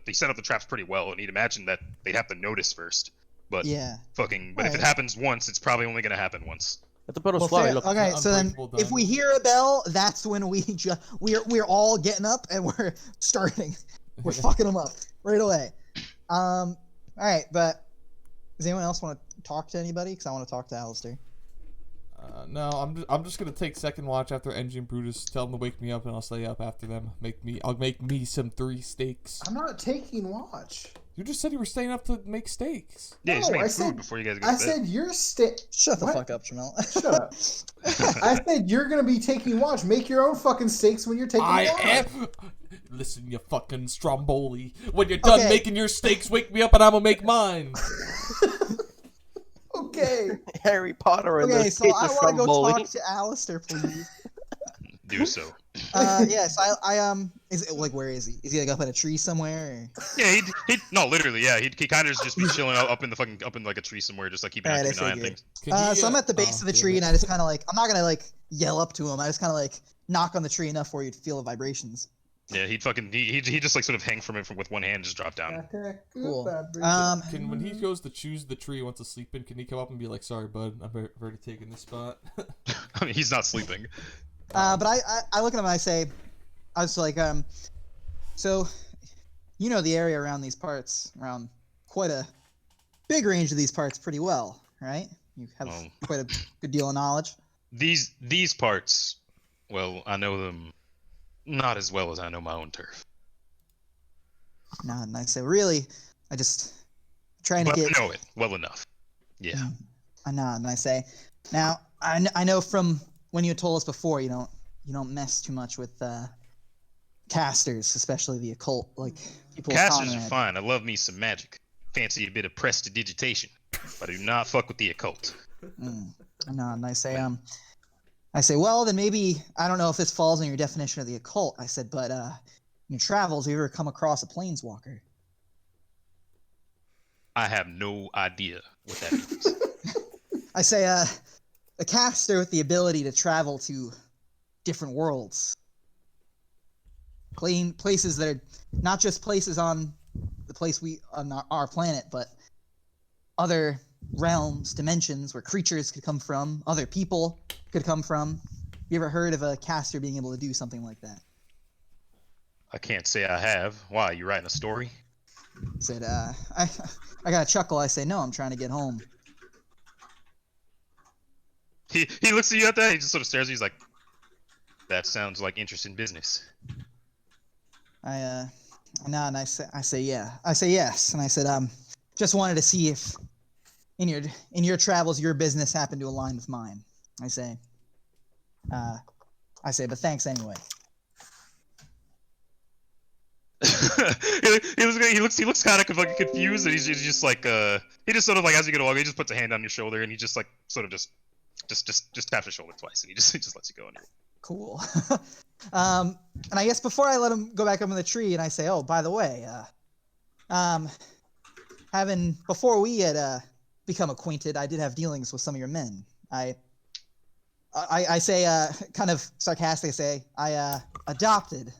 he set up the traps pretty well, and he'd imagine that they'd have to notice first. But Yeah. but if it Alright. happens once, it's probably only gonna happen once. Have to put a Well, slow. fair- Look, okay, so then Unbreakable if we diamond. hear a bell, that's when we're all getting up and we're starting. We're fucking them up right away. All right, but does anyone else want to talk to anybody? Because I want to talk to Alistair. No, I'm just gonna take second watch after Engine Brutus. Tell them to wake me up, and I'll stay up after them. I'll make me some 3 steaks. I'm not taking watch. You just said you were staying up to make steaks. Yeah, he's No, making I food said- before you guys get I to bed. said you're Shut the What? fuck up, Jamel. Shut up. I said you're gonna be taking watch. Make your own fucking steaks when you're taking I watch. am. Listen, you fucking Stromboli. When you're done Okay. making your steaks, wake me up, and I'm gonna make mine. Okay. Harry Potter and Okay, the so Skates I of want to go Stromboli. talk to Alistair, please. Do so. Yes, I is it like where is he? Is he like up in a tree somewhere? Or? Yeah, he no, literally, yeah, he kind of just be chilling up in like a tree somewhere, just like keeping Alright, an eye I on figured. things. So I'm at the base of the tree, and I just kind of like I'm not gonna like yell up to him. I just kind of like knock on the tree enough for you to feel the vibrations. Yeah, he just like sort of hang from it with one hand, and just drop down. Attack, Cool. Can when he goes to choose the tree he wants to sleep in, can he come up and be like, "Sorry, bud, I've already taken this spot." I mean, he's not sleeping. But I look at him and I say, I was like, so, you know the area around these parts, around quite a big range of these parts pretty well, right? You have Well, quite a good deal of knowledge. These parts, well, I know them not as well as I know my own turf. Nod, and I say, really, I just trying to But get. I know it well enough. Yeah. I nod and I say, now I know from when you told us before you don't mess too much with casters, especially the occult, like people. Casters are Conrad. fine. I love me some magic. Fancy a bit of prestidigitation, but I do not fuck with the occult. I nod and I say, well, then maybe I don't know if this falls in your definition of the occult. I said, but in your travels, have you ever come across a planeswalker? I have no idea what that means. I say, a caster with the ability to travel to different worlds. Places that are not just places on the place on our planet, but other realms, dimensions where creatures could come from, other people could come from. You ever heard of a caster being able to do something like that? I can't say I have. Why? You writing a story? I said, I got a chuckle. I say, no, I'm trying to get home. He looks at you at that. He just sort of stares at you. He's like, "That sounds like interesting business." I nod and I say yeah. I say yes, and I said just wanted to see if in your travels your business happened to align with mine. I say, but thanks anyway. he looks kind of like confused, and he's just like he just sort of like as you get along, he just puts a hand on your shoulder, and he just like sort of just taps your shoulder twice, and he just lets you go anyway. Cool. And I guess before I let him go back up in the tree, and I say, oh, by the way, before we had become acquainted, I did have dealings with some of your men. I say, kind of sarcastically, say, I adopted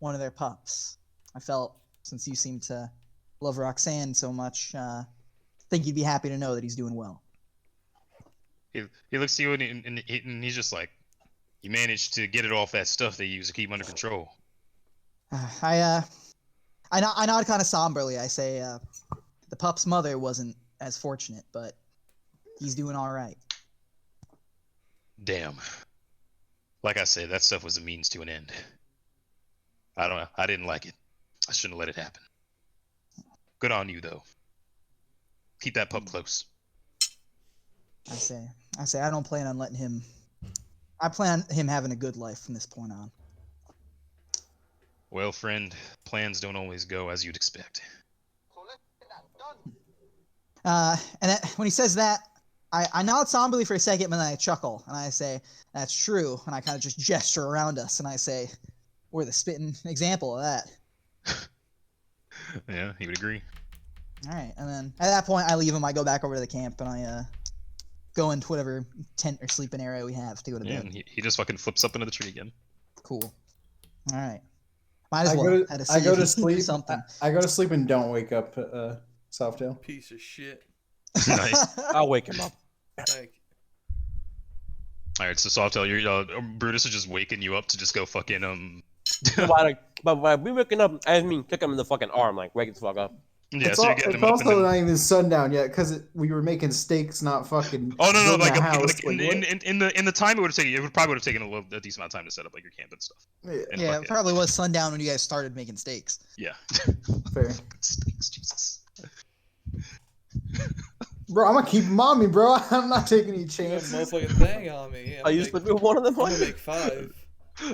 one of their pups. I felt, since you seem to love Roxanne so much, think you'd be happy to know that he's doing well. He looks at you and he's just like, "You managed to get it off that stuff they use to keep him under control." I nod kind of somberly. I say, the pup's mother wasn't as fortunate, but he's doing all right. Damn. Like I said, that stuff was a means to an end. I don't know. I didn't like it. I shouldn't have let it happen. Good on you, though. Keep that pup close. I say, I don't plan on letting him. I plan on him having a good life from this point on. Well, friend, plans don't always go as you'd expect. When he says that, I nod somberly for a second, and then I chuckle, and I say, that's true, and I kind of just gesture around us, and I say, we're the spitting example of that. Yeah, he would agree. All right, and then at that point, I leave him. I go back over to the camp, and I go into whatever tent or sleeping area we have to go to Yeah, bed. and he just fucking flips up into the tree again. Cool. All right. Might as well. I go to sleep. Something. I go to sleep and don't wake up Softail. Piece of shit. Nice. I'll wake him up. Thank you. All right, so Softail, Brutus is just waking you up to just go fucking But by we waking up, I mean kick him in the fucking arm, like wake the fuck up. Yeah, It's, so you're getting him up. also And then... not even sundown yet because we were making steaks, not fucking. Oh no, building like, a house. like in the time it would probably have taken a decent amount of time to set up like your camp and stuff. Yeah, it probably was sundown when you guys started making steaks. Yeah. Fair. Steaks, Jesus. Bro, I'm gonna keep him on me, bro. I'm not taking any You got a chances. motherfucking thing on me. I used to do one of them. I'm gonna make 5.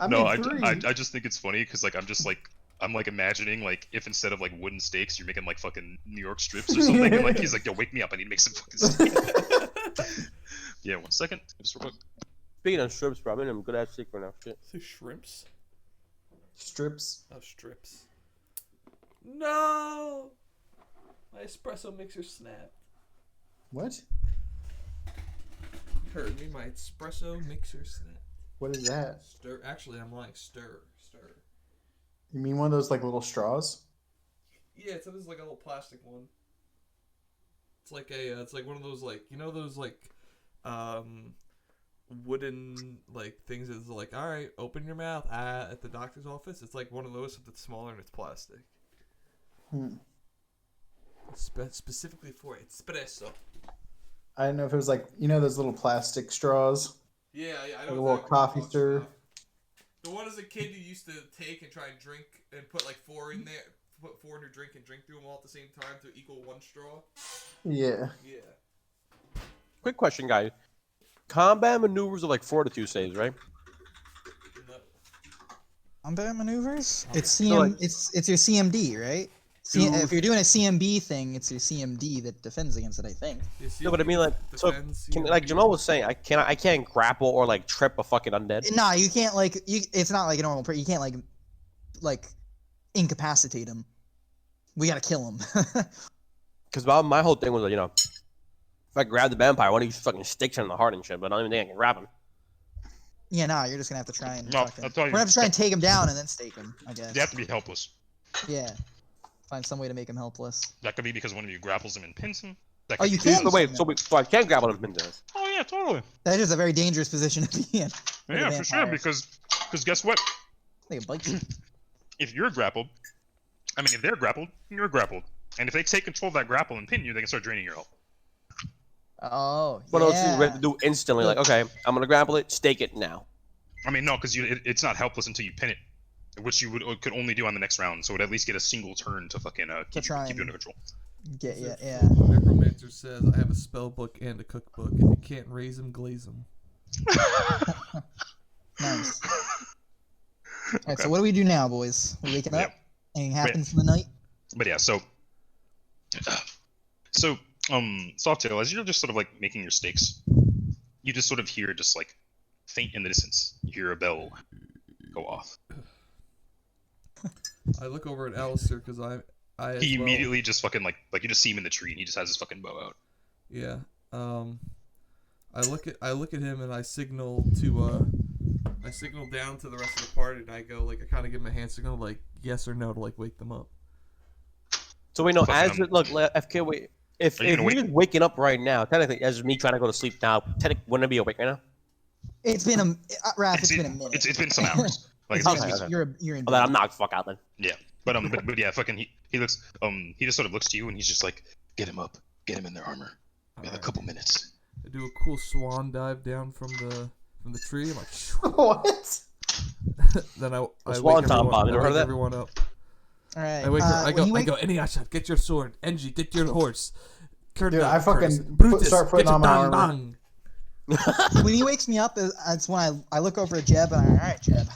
I just think it's funny because like I'm like imagining like if instead of like wooden steaks you're making like fucking New York strips or something and like he's like, yo, wake me up, I need to make some fucking steak. Yeah, 1 second. Just real quick. Speaking of strips, bro, I'm in a good ass sleep right now. Shit. Say shrimps? Strips. Oh, strips. No! My espresso mixer snapped. What? You heard me, my espresso mixer snapped. What is that? Stir. Actually, I'm lying. Stir. You mean one of those like little straws? Yeah, it's like a little plastic one. It's like it's like one of those like those like, wooden like things that's like, all right, open your mouth at the doctor's office. It's like one of those that's smaller and it's plastic. Specifically for espresso. I don't know if it was like those little plastic straws. Yeah, I Like know. a little coffee stir. The one as a kid you used to take and try and drink and put like 4 in there, put 4 in your drink and drink through them all at the same time to equal 1 straw. Yeah. Yeah. Quick question, guys. Combat maneuvers are like fortitude saves, right? No. Combat maneuvers? It's So, CM. like- it's your CMD, right? If you're doing a CMB thing, it's your CMD that defends against it, I think. No, but I mean, like, so like Jamal was saying, I can't grapple or like trip a fucking undead. Nah, you can't like it's not like a normal you can't like incapacitate him. We gotta kill him. Because my whole thing was like, if I grab the vampire, one of these fucking sticks in the heart and shit, but I don't even think I can grab him. Yeah, nah, you're just gonna have to try and No, fucking- I'll tell we're you. gonna have to try and take him down and then stake him, I guess. They have to be helpless. Yeah. Find some way to make him helpless. That could be because one of you grapples him and pins him. That Oh, could you be can't- because- So I can't grapple him into this. Oh yeah, totally. That is a very dangerous position to be in. for the Yeah, for sure. vampire. Because guess what? They can bite you. If you're grappled, if they're grappled, you're grappled. And if they take control of that grapple and pin you, they can start draining your health. Oh, What else yeah. we have to do instantly? Like, okay, I'm gonna grapple it, stake it now. No, because it's not helpless until you pin it, which you could only do on the next round. So it would at least get a single turn to fucking keep you try under and- control. Get yeah, yeah. Necromancer says, I have a spell book and a cookbook. If you can't raise them, glaze them. Nice. Alright, so what do we do now, boys? We waking up? Anything happens in the night? But yeah, so Softail, as you're just sort of like making your stakes, you just sort of hear just like faint in the distance. You hear a bell go off. I look over at Alistair because I as He well- immediately just fucking like you just see him in the tree and he just has his fucking bow out. Yeah. I look at him and I signal to down to the rest of the party and I go like I kind of give him a hand signal like yes or no to like wake them up. So wait, no, Fucking, as it, look, FK, wait. If Are you gonna you're just waking up right now, technically, as me trying to go to sleep now, technically, wouldn't I be awake right now? It's been a Raph, it's been a minute. It's been some hours. Like It's it's been- been- okay. You're in Oh, then bed. I'm knocked the fuck out then. yeah. But yeah, fucking he looks he just sort of looks to you and he's just like, get him up, get him in their armor. We have a couple minutes. I do a cool swan dive down from the tree. I'm like, shoo. What? Then I swan wake tom everyone, bomb, you I ever heard wake of that? everyone up. All right. I wake her. I when you wake- go. Eniasha, get your sword. Engie, get your horse. Dude, I fucking Brutus, start putting get your on my dong armor. dong. when he wakes me up, that's when I look over at Jeb and all right, Jeb,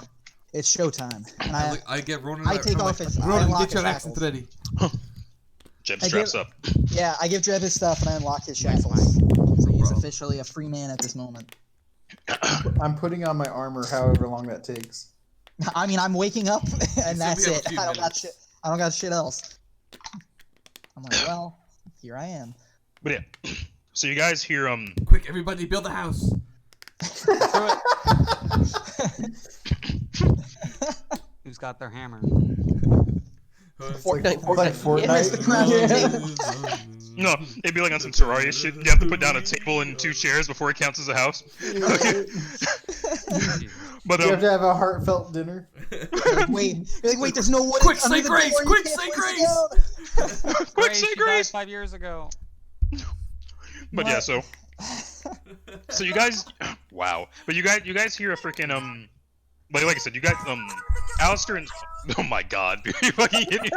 it's showtime. And I get Ronan. I take I'm off like, his- I Ronan, unlock get your his accent shackles. ready. Jeb I straps give- up. yeah, I give Jeb his stuff and I unlock his shackles. So he's officially a free man at this moment. I'm putting on my armor however long that takes. I mean, I'm waking up and gonna that's be a it. few I don't got minutes. shit. I don't got shit else. I'm like, well, here I am. But yeah. So you guys hear Quick, everybody, build a house. Who's got their hammer? Fortnite, Like Where's the Fortnite. crafting Yeah. table? no, it'd be like on some Terraria shit. You have to put down a table and 2 chairs before it counts as a house. But You have to have a heartfelt dinner. Wait, you're like, wait, there's no wood. Quick, under say the grace, door, you quick, can't say place it down. quick, Grace, say she died grace. 5 years ago. But yeah, What? so you guys, wow. But you guys hear a freaking like I said, you got Alistair and oh my god, dude, you fucking idiot.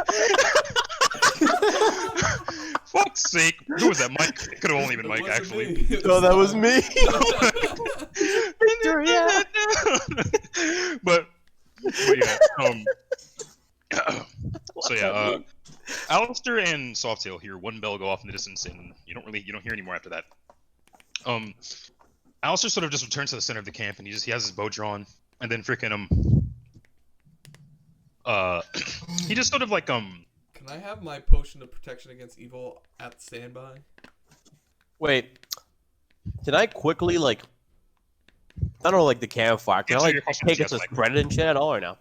Fuck's sake, who was that? Mike? It could have only been Mike, actually. No, that was me. but yeah, so yeah, Alistair and Softail hear one bell go off in the distance, and you don't hear any more after that. Alistair sort of just returns to the center of the camp, and he has his bow drawn, and then freaking he just sort of like Can I have my potion of protection against evil at standby? Wait, can I quickly like? I don't know, like the campfire. Can I Answer like your question take is it to yes, Mike. spread it and shit at all or no?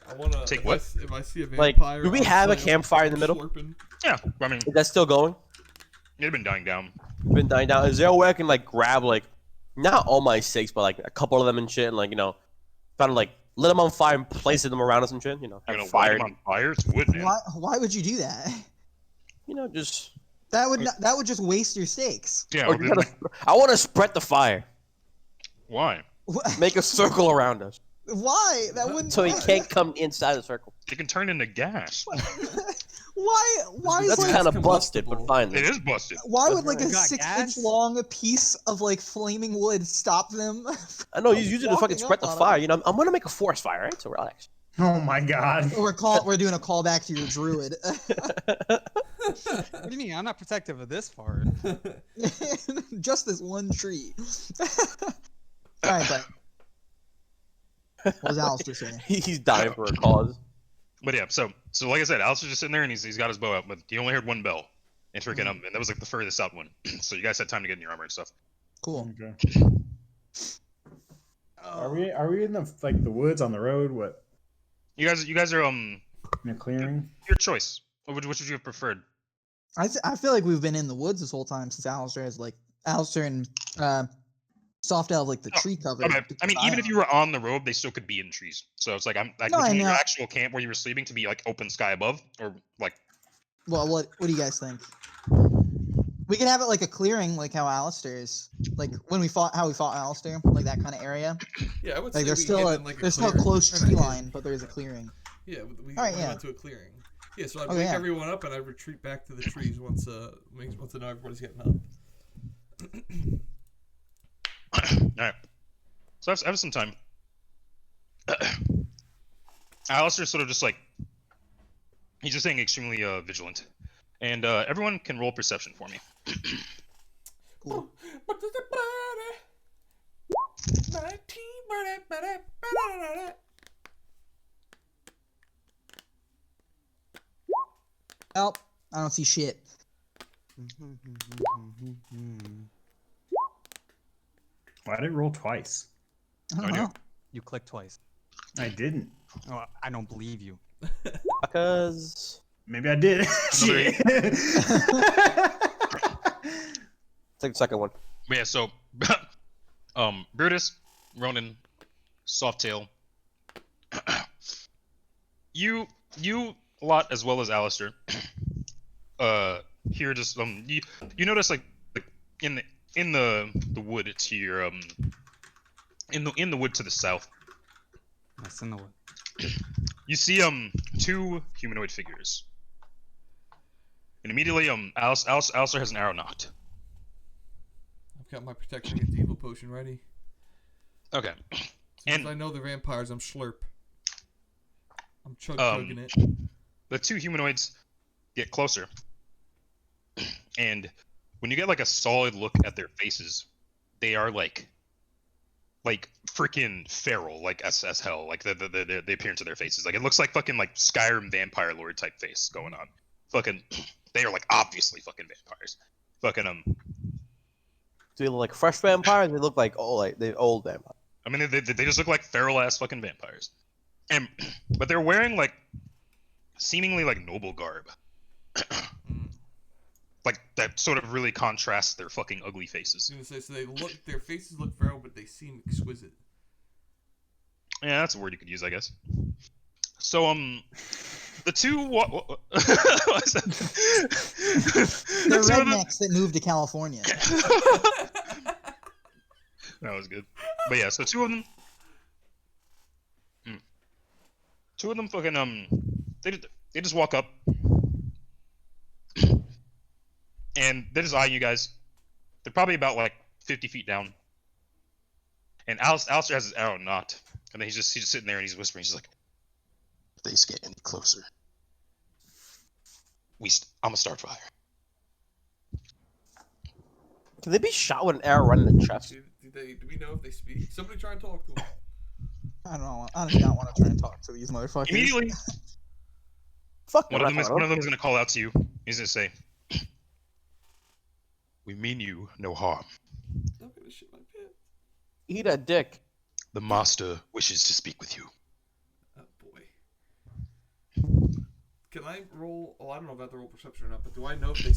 I wanna Take if what? if I see a Like, vampire. do we I'm have a saying campfire in I'm the middle? slurping. Yeah, I mean, Is that still going? it'd been dying down. Been dying down. Is there a way I can like grab like, not all my stakes, but like a couple of them and shit, and like kind of like lit them on fire and placing them around us and shit. You're Have gonna light fire. them on fire? It's wood, man. Why would you do that? Just. That would just waste your stakes. Yeah, Or we're just gonna, I want to spread the fire. why? Make a circle around us, Why? That wouldn't. so he can't come inside the circle. It can turn into gas. Why? Why is That's like? kind of busted, but combustible. fine. It Then. is busted. Why would like a You got 6-inch gas? long piece of like flaming wood stop them? I know he's using to fucking walking spread up the on fire. him? I'm gonna make a forest fire, right? So relax. Oh my god. We're doing a callback to your druid. What do you mean? I'm not protective of this part. Just this one tree. All right, but what was Alistair saying? He's dying for a cause. But yeah, so like I said, Alistair's just sitting there and he's got his bow out, but he only heard one bell. And freaking and that was like the furthest out one. So you guys had time to get in your armor and stuff. Cool. Okay. Are we in the like the woods on the road? What? You guys are In a clearing? your choice. Which would you have preferred? I feel like we've been in the woods this whole time since Alistair and Soft Elf like the tree cover. Okay. I mean, even if you were on the road, they still could be in trees. So it's like No, would I you want your know. actual camp where you were sleeping to be like open sky above, or like Well, what do you guys think? We can have it like a clearing, like how Alistair is. Like when we fought Alistair, like that kind of area. Yeah, I would Like say there's we still hit in, like, there's still a clearing. close Or tree not, line, but there's a clearing. Yeah, we Alright, went yeah. to a clearing. Yeah, so I'd Okay, wake yeah. everyone up and I'd retreat back to the trees once I know everybody's getting up. Alright. So I have some time. Alistair's sort of just like he's just staying extremely vigilant. And everyone can roll perception for me. Cool. Help! I don't see shit. Why did it roll twice? I don't idea. know. You clicked twice. I didn't. Oh, I don't believe you. Because Maybe I did. Another Shit. take the second one. But yeah, so Brutus, Ronan, Softail, you a lot as well as Alistair. Here just you notice like in the wood to your in the wood to the south. That's in the wood. You see two humanoid figures. And immediately Alistair has an arrow knocked. I've got my protection against evil potion ready. Okay. Since And- I know the vampires, I'm slurp. I'm chugging it. The two humanoids get closer. And when you get like a solid look at their faces, they are like freaking feral, like as hell. Like the appearance of their faces, like it looks like fucking like Skyrim vampire lord type face going on. Fucking, they are like obviously fucking vampires. Fucking Do they look like fresh vampires? They look like old vampires. I mean they just look like feral ass fucking vampires. And but they're wearing like seemingly like noble garb. Like that sort of really contrasts their fucking ugly faces. I was gonna say, so their faces look feral, but they seem exquisite. Yeah, that's a word you could use, I guess. So the two what is that? They're The two of them- rednecks that moved to California. That was good. But yeah, so two of them fucking they just walk up and they just eye you guys. They're probably about like 50 feet down. And Alistair has his arrow knocked. And then he's just sitting there and he's whispering. He's like, if they get any closer, I'm gonna start fire. Can they be shot with an arrow right in the chest? Do we know if they speak? Somebody try and talk to them. I don't know. I do not want to try and talk to these motherfuckers. Immediately, Fuck one no, of them is that's not gonna call out to you. He's gonna say, "We mean you no harm. I'm gonna shit my pants. Eat a dick. The master wishes to speak with you." Oh boy. Can I roll? Oh, I don't know if I have to roll perception or not, but do I know if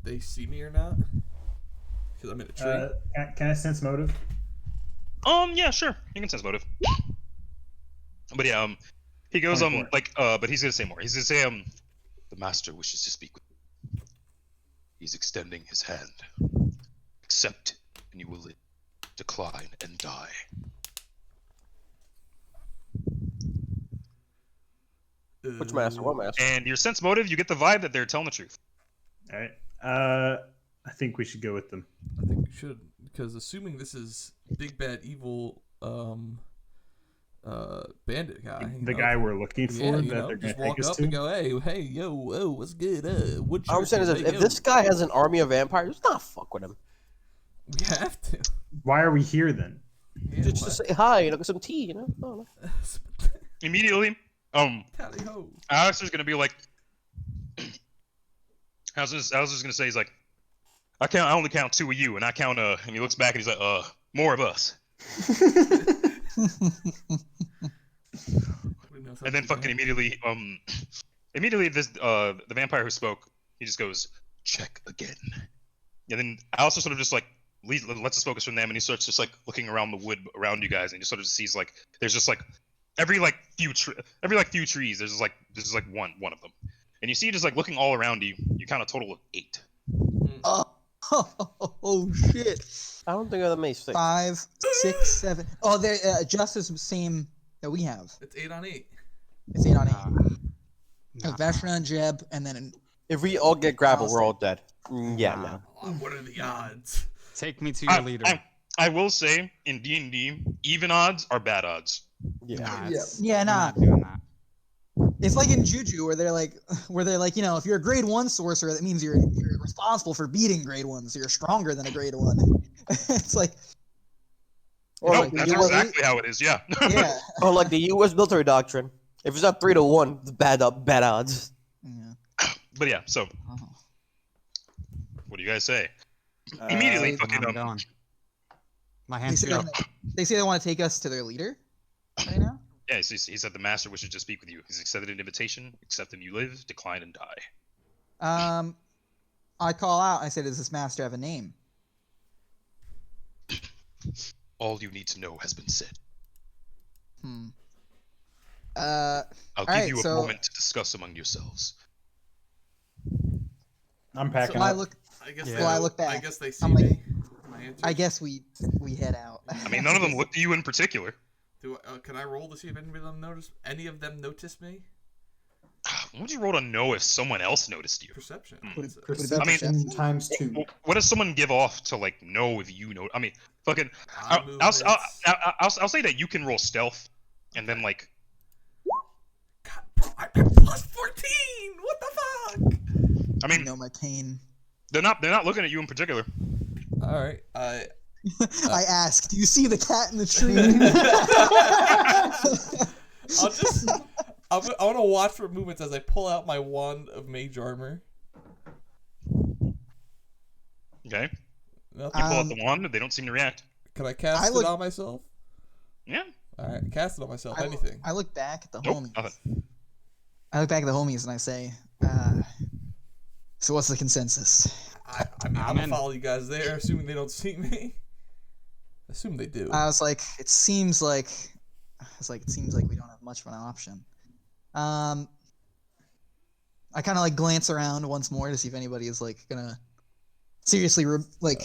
they see me or not? Because I'm in a tree. Can I sense motive? Yeah, sure. You can sense motive. But yeah, he goes 24. but he's gonna say more. He's gonna say the master wishes to speak with you. He's extending his hand. Accept, and you will live, decline, and die. Which master? What master? And your sense motive, you get the vibe that they're telling the truth. All right. I think we should go with them. I think we should, because assuming this is big bad evil bandit guy, The guy we're looking for yeah, that you know, they're just gonna walk take us up to. and go, hey, yo, whoa, what's good? What All I'm saying is, if this guy has an army of vampires, not fuck with him. we have to. Why are we here then? Yeah, Just to say hi, get some tea, I don't know. Immediately, Tally ho. Alistair's gonna be like, Alistair's gonna say, he's like, I only count 2 of you, and I count and he looks back and he's like, more of us. And then fucking immediately this the vampire who spoke, he just goes, check again. And then Alistair sort of just like lets us focus from them, and he starts just like looking around the wood around you guys, and he sort of just sees like there's just like every few trees there's just like one of them, and you see just like looking all around you, you count a total of 8. Oh shit! I don't think I have the mace 6. 5, 6, 7. Oh, they're just as same that we have. It's 8 on 8. It's 8 on 8. Nah. Vashna and Jeb, and then If we all get grappled, we're all dead. Yeah, Nah. no. Oh, what are the odds? Take me to your leader. I will say, in D&D, even odds are bad odds. Yeah. Nah, Yeah. yeah, we're nah. not doing that. It's like in Juju where they're like, you know, if you're a grade 1 sorcerer, that means you're responsible for beating grade 1, so you're stronger than a grade 1. It's like, or No, like that's the exactly how it is, yeah. yeah. Or like the U.S. military doctrine. If it's not 3-1, it's bad odds. Yeah. But yeah, so, Oh. what do you guys say? Immediately, they- fucking, I'm going. My They hands say, go. they say they want to take us to their leader right now. yeah, he said the master wishes to speak with you. He's accepted an invitation, accept and you live, decline and die. I call out. I said, "Does this master have a name?" All you need to know has been said. Uh, I'll give right, you a so- moment to discuss among yourselves. I'm so packing I up. look. I guess Yeah. they, Well, I look I back. guess they see I'm like- me. My answer. I guess we head out. I mean, none of them looked at you in particular. Can I roll to see if any of them noticed me? What would you roll to know if someone else noticed you? Perception. Would It's a- it- I mean- Perception times 2. What does someone give off to like know if you know? I mean, fucking. eye movements. I'll say that you can roll stealth, and then like. God, bro, I got plus 14. What the fuck? I mean, know my cane. they're not looking at you in particular. All right. I ask, "Do you see the cat in the tree?" I want to watch for movements as I pull out my wand of mage armor. Okay. Nothing. You pull out the wand, they don't seem to react. Can I cast I look- it on myself? Yeah. All right, cast it on myself. I- Anything. I look back at the Nope. homies. Nothing. I look back at the homies and I say, "So what's the consensus?" I mean, I'm I'm gonna in. follow you guys there, assuming they don't see me. Assume they do. I was like, it seems like we don't have much of an option. I kind of like glance around once more to see if anybody is like gonna seriously be like,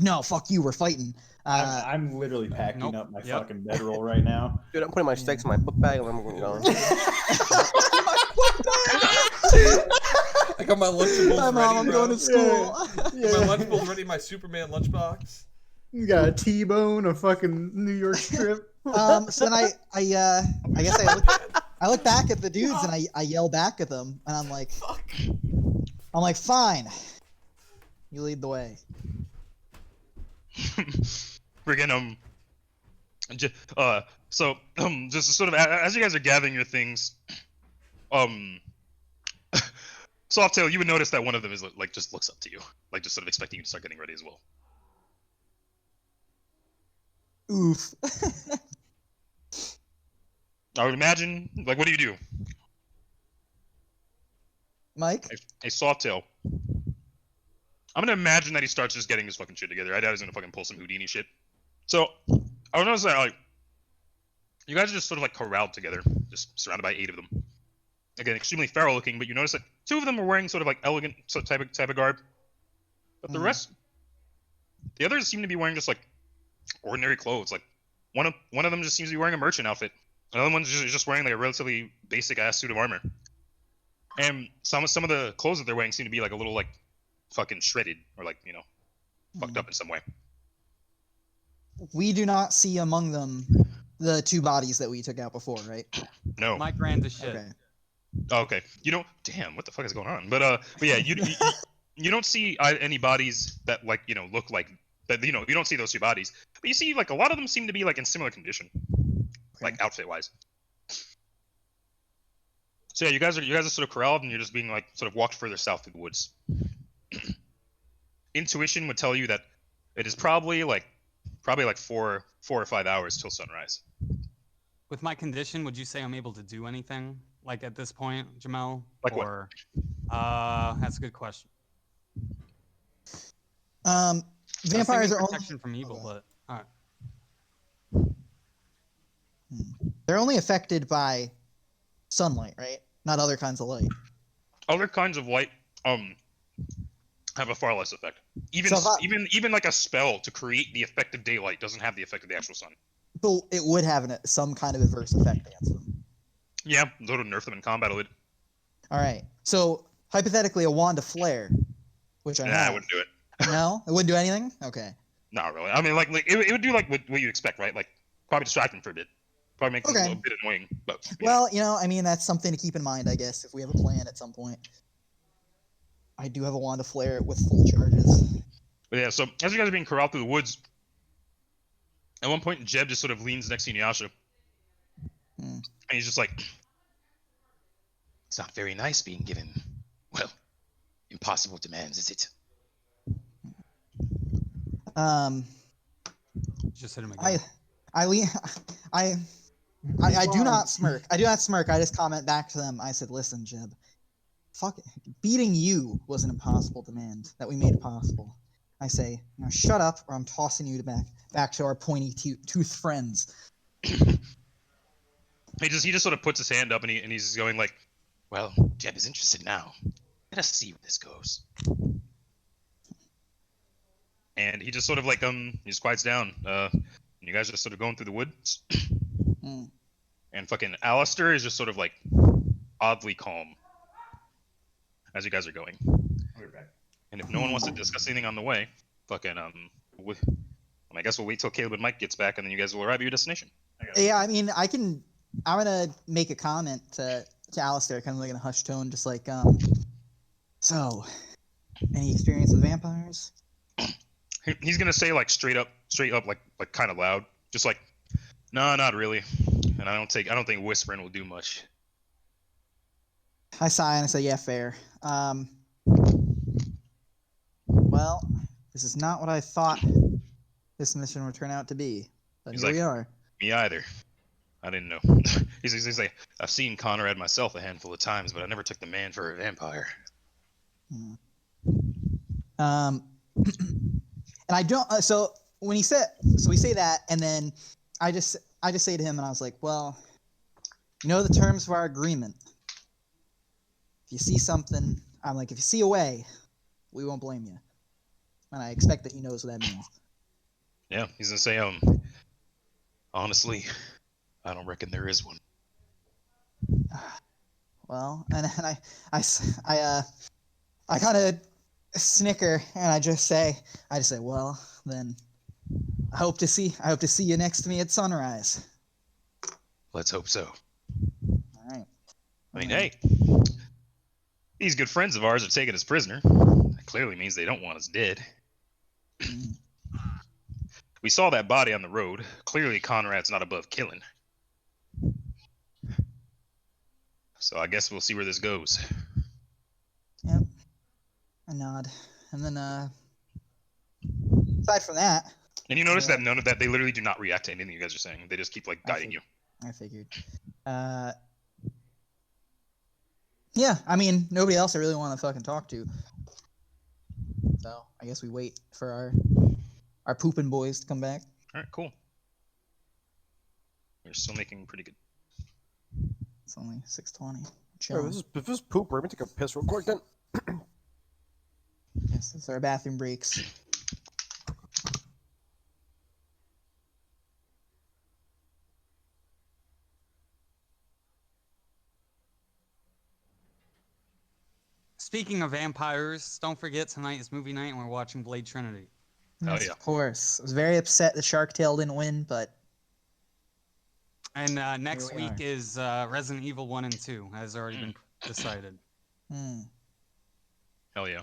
"No, fuck you, we're fighting." I'm literally packing Nope. up my Yep. fucking bedroll right now. Dude, I'm putting my sticks in my book bag and I'm going. I got my Lunchables Hi, ready, Mom, I'm bro. going to school. My Lunchables ready. My Superman lunchbox. You got a T-bone, a fucking New York strip. So then I guess I look back at the dudes and I yell back at them and I'm like, "Fine, you lead the way." Friggin' just sort of as you guys are gathering your things, Softail, you would notice that one of them is like just looks up to you, like just sort of expecting you to start getting ready as well. Oof. I would imagine, like, what do you do? Mike? a Sawtail. I'm gonna imagine that he starts just getting his fucking shit together. I doubt he's gonna fucking pull some Houdini shit. So, I would notice that, like, you guys are just sort of, like, corralled together, just surrounded by 8 of them. Again, extremely feral looking, but you notice that 2 of them are wearing sort of, like, elegant type of garb. But the rest, the others seem to be wearing just, like, ordinary clothes. Like, one of them just seems to be wearing a merchant outfit. Another one's just wearing, like, a relatively basic-ass suit of armor. And some of the clothes that they're wearing seem to be, like, a little, like, fucking shredded, or, like, you know, fucked up in some way. We do not see among them the 2 bodies that we took out before, right? No. Mike ran to shit. Okay. Oh, okay. You know, damn, what the fuck is going on? But yeah, you don't see any bodies that, like, you know, look like that. You know, you don't see those 2 bodies, but you see, like, a lot of them seem to be, like, in similar condition, like, outfit wise. So yeah, you guys are sort of corralled, and you're just being, like, sort of walked further south through the woods. Intuition would tell you that it is probably like 4 or 5 hours till sunrise. With my condition, would you say I'm able to do anything like at this point, Jamel? Like what? Or, that's a good question. Vampires are only protection from evil, but all right. they're only affected by sunlight, right? Not other kinds of light. Other kinds of light have a far less effect. Even So even like a spell to create the effect of daylight doesn't have the effect of the actual sun. But it would have some kind of adverse effect against them. Yeah, those would nerf them in combat. It would. All right. So hypothetically, a wand of flare, which I Nah, have. I wouldn't do it. No, it wouldn't do anything. Okay. Not really. I mean, like it would do like what you expect, right? Like probably distract them for a bit. Probably make them a little bit annoying. But well, you know, I mean, that's something to keep in mind, I guess, if we have a plan at some point. I do have a wand of flare with full charges. But yeah, so as you guys are being corralled through the woods, at one point Jeb just sort of leans next to Inuyasha. And he's just like, it's not very nice being given, well, impossible demands, is it? Just hit him again. I do not smirk. I do not smirk. I just comment back to them. I said, listen, Jeb, fuck it. Beating you was an impossible demand that we made possible. I say, now shut up, or I'm tossing you back to our pointy-toothed friends. He just sort of puts his hand up and he's going like, well, Jeb is interested now. Let us see where this goes. And he just sort of like he just quiets down. You guys are just sort of going through the woods. And fucking Alistair is just sort of like oddly calm as you guys are going. And if no one wants to discuss anything on the way, fucking I guess we'll wait till Caleb and Mike gets back, and then you guys will arrive at your destination. Yeah, I mean, I'm gonna make a comment to Alistair, kind of like in a hushed tone, just like, so, any experience with vampires? He's gonna say like straight up, like kind of loud, just like, no, not really, and I don't think whispering will do much. I sigh and I say, yeah, fair. Well, this is not what I thought this mission would turn out to be, but He's here like, we are. Me either. I didn't know. he's like, I've seen Conrad myself a handful of times, but I never took the man for a vampire. And I don't. So when we say that, and then I just say to him, and I was like, well, you know the terms of our agreement. If you see something, I'm like, if you see a way, we won't blame you. And I expect that he knows what that means. Yeah, he's gonna say, honestly, I don't reckon there is one. Well, and I kind of snicker, and I just say, well, then I hope to see you next to me at sunrise. Let's hope so. All right. I mean, hey, these good friends of ours are taking us prisoner. That clearly means they don't want us dead. We saw that body on the road. Clearly, Conrad's not above killing. So I guess we'll see where this goes. Yep. I nod, and then aside from that. And you notice that none of that, they literally do not react to anything you guys are saying. They just keep like guiding you. I figured. Yeah, I mean, nobody else I really want to fucking talk to. So I guess we wait for our pooping boys to come back. All right, cool. We're still making pretty good. It's only 6:20. Bro, Chilling. this is poop. We're gonna take a piss real quick then. Yes, it's our bathroom breaks. Speaking of vampires, don't forget tonight is movie night and we're watching Blade Trinity. Hell Yes, yeah. of course. I was very upset that Shark Tale didn't win, but And next we week are. is Resident Evil 1 and 2, has already been decided. Hell yeah. Oh, yeah.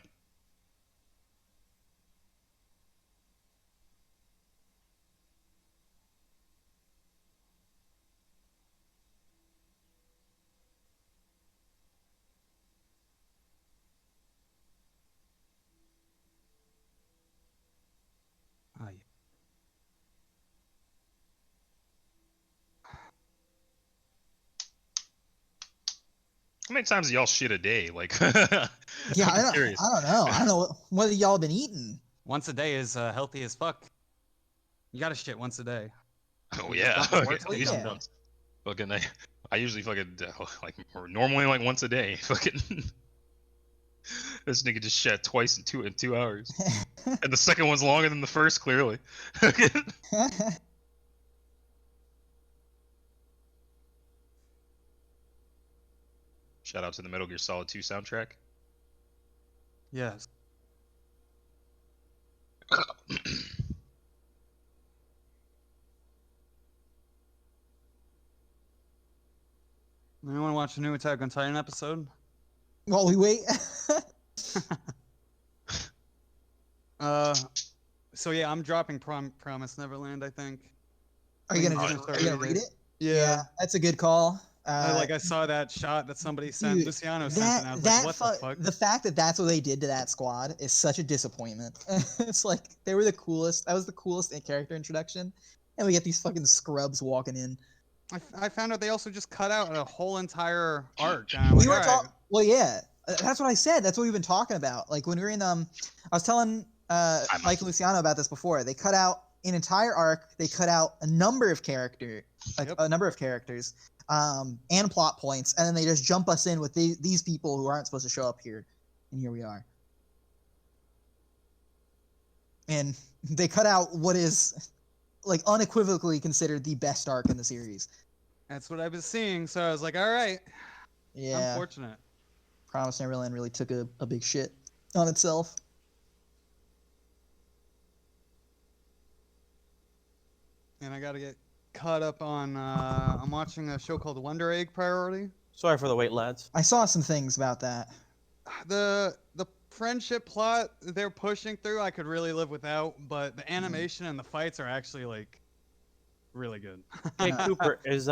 How many times do y'all shit a day? Like, yeah, I'm curious. I don't know. I don't know what y'all been eating. Once a day is healthy as fuck. You gotta shit once a day. Oh yeah. Don't work At till you least yeah. once. Fucking, I usually fucking like normally like once a day. Fucking. This nigga just shat twice in 2 hours, and the second one's longer than the first. Clearly. Shout out to the Metal Gear Solid 2 soundtrack. Yes. Anyone watch the new Attack on Titan episode? While we wait. So yeah, I'm dropping Promise Neverland, I think. Are you I'm gonna gonna are you gonna read it? Yeah. That's a good call. I saw that shot that somebody sent. Dude, Luciano sent, and I was like, what the fuck? The fact that that's what they did to that squad is such a disappointment. It's like they were the coolest. That was the coolest character introduction, and we get these fucking scrubs walking in. I found out they also just cut out a whole entire arc. And I'm like, We were "Alright." talking. Well, yeah, that's what I said. That's what we've been talking about. Like when we were in I was telling Mike and Luciano about this before. They cut out an entire arc. They cut out a number of characters, and plot points, and then they just jump us in with these people who aren't supposed to show up here, and here we are. And they cut out what is like unequivocally considered the best arc in the series. That's what I was seeing, so I was like, all right. Yeah. Unfortunate. Promise Neverland really took a big shit on itself. And I gotta get caught up on. I'm watching a show called Wonder Egg Priority. Sorry for the wait, lads. I saw some things about that. The friendship plot they're pushing through, I could really live without, but the animation and the fights are actually like really good. Hey Cooper, is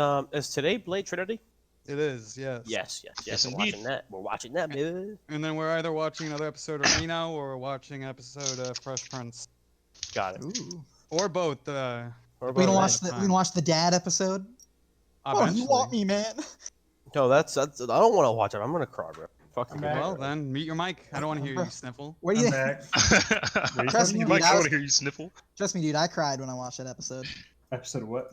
today Blade Trinity? It is, yes. Yes. Yes, We're indeed. watching that. We're watching that, baby. And then we're either watching another episode of Reno or we're watching an episode of Fresh Prince, Got it. Ooh. or both. Or We don't about watch that. we don't watch the dad episode. Oh, you want me, man? No, that's. I don't want to watch it. I'm gonna cry, bro. Fuck you. I'm back. Well, then mute your mic. I don't want to hear you sniffle. What do I'm you? back. Trust me, You dude, might I want was- to hear you sniffle. Trust me, dude. I cried when I watched that episode. Episode of what?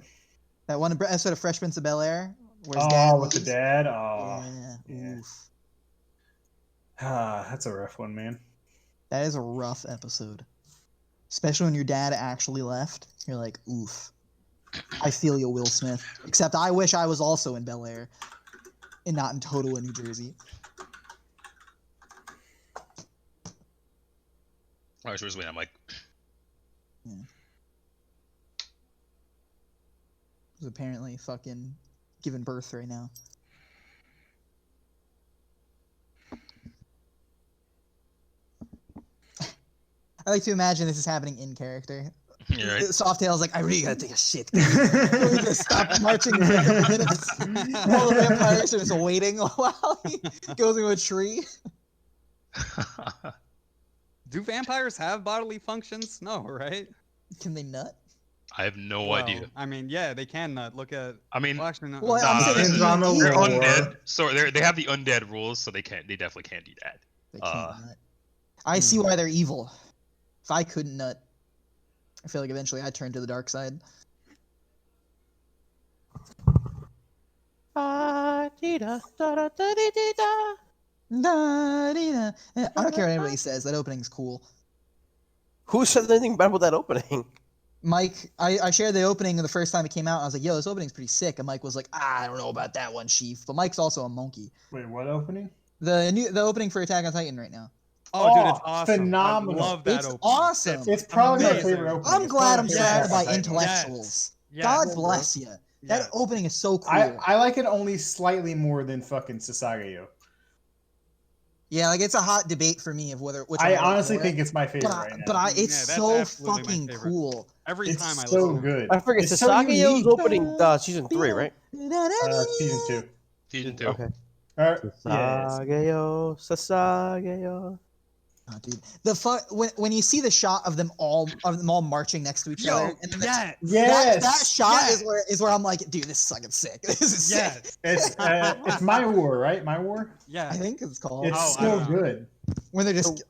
That one episode of Fresh Prince of Bel-Air. Where his dad With the leaves. dad. Oh, Yeah. yeah. Oof. That's a rough one, man. That is a rough episode. Especially when your dad actually left. You're like, oof. I feel you, Will Smith. Except I wish I was also in Bel-Air and not in Totowa, New Jersey. I was waiting. I'm like, Who's apparently fucking giving birth right now. I like to imagine this is happening in character. you're right. Softail's like, I really gotta take a shit. We just stop marching for a couple minutes. All the vampires are just waiting while he goes into a tree. Do vampires have bodily functions? No, right? Can they nut? I have no Well, idea. I mean, yeah, they can nut. Look at. I mean, Well, actually, no. Well, Nah, I'm saying this it's is- Depends on the evil. they're lore. undead, so they have the undead rules, so they definitely can't do that. They can't nut. I see why they're evil. If I couldn't nut, I feel like eventually I'd turn to the dark side. Da-dee-da. I don't care what anybody says. That opening's cool. Who says anything bad about that opening? Mike, I shared the opening the first time it came out. I was like, yo, this opening's pretty sick. And Mike was like, I don't know about that one, Chief. But Mike's also a monkey. Wait, what opening? The opening for Attack on Titan right now. Oh, dude, it's Oh, awesome. phenomenal. I love that It's opening. awesome. It's probably my amazing. favorite opening. I'm It's glad probably I'm my surrounded favorite by Attack on Titan. intellectuals. Yes, God bro. bless you. Yes. That opening is so cool. I like it only slightly more than fucking Sasageyo. Yeah, like it's a hot debate for me of which I one honestly more. think it's my favorite But right now. it's Yeah, that's so absolutely my fucking favorite. cool. Every It's time I so listen. good. I forget It's so Sasageyo's unique. opening season 3, right? Season 2. Season 2. Okay. Yeah. Sasageyo, Sasageyo. Oh, dude, when you see the shot of them all marching next to each other, and then yes. Yes. that shot Yes. is where I'm like, dude, this is fucking sick. This is sick. Yes. It's My War, right? My War? Yeah. I think it's called. It's Oh, I so don't know. good. when they're just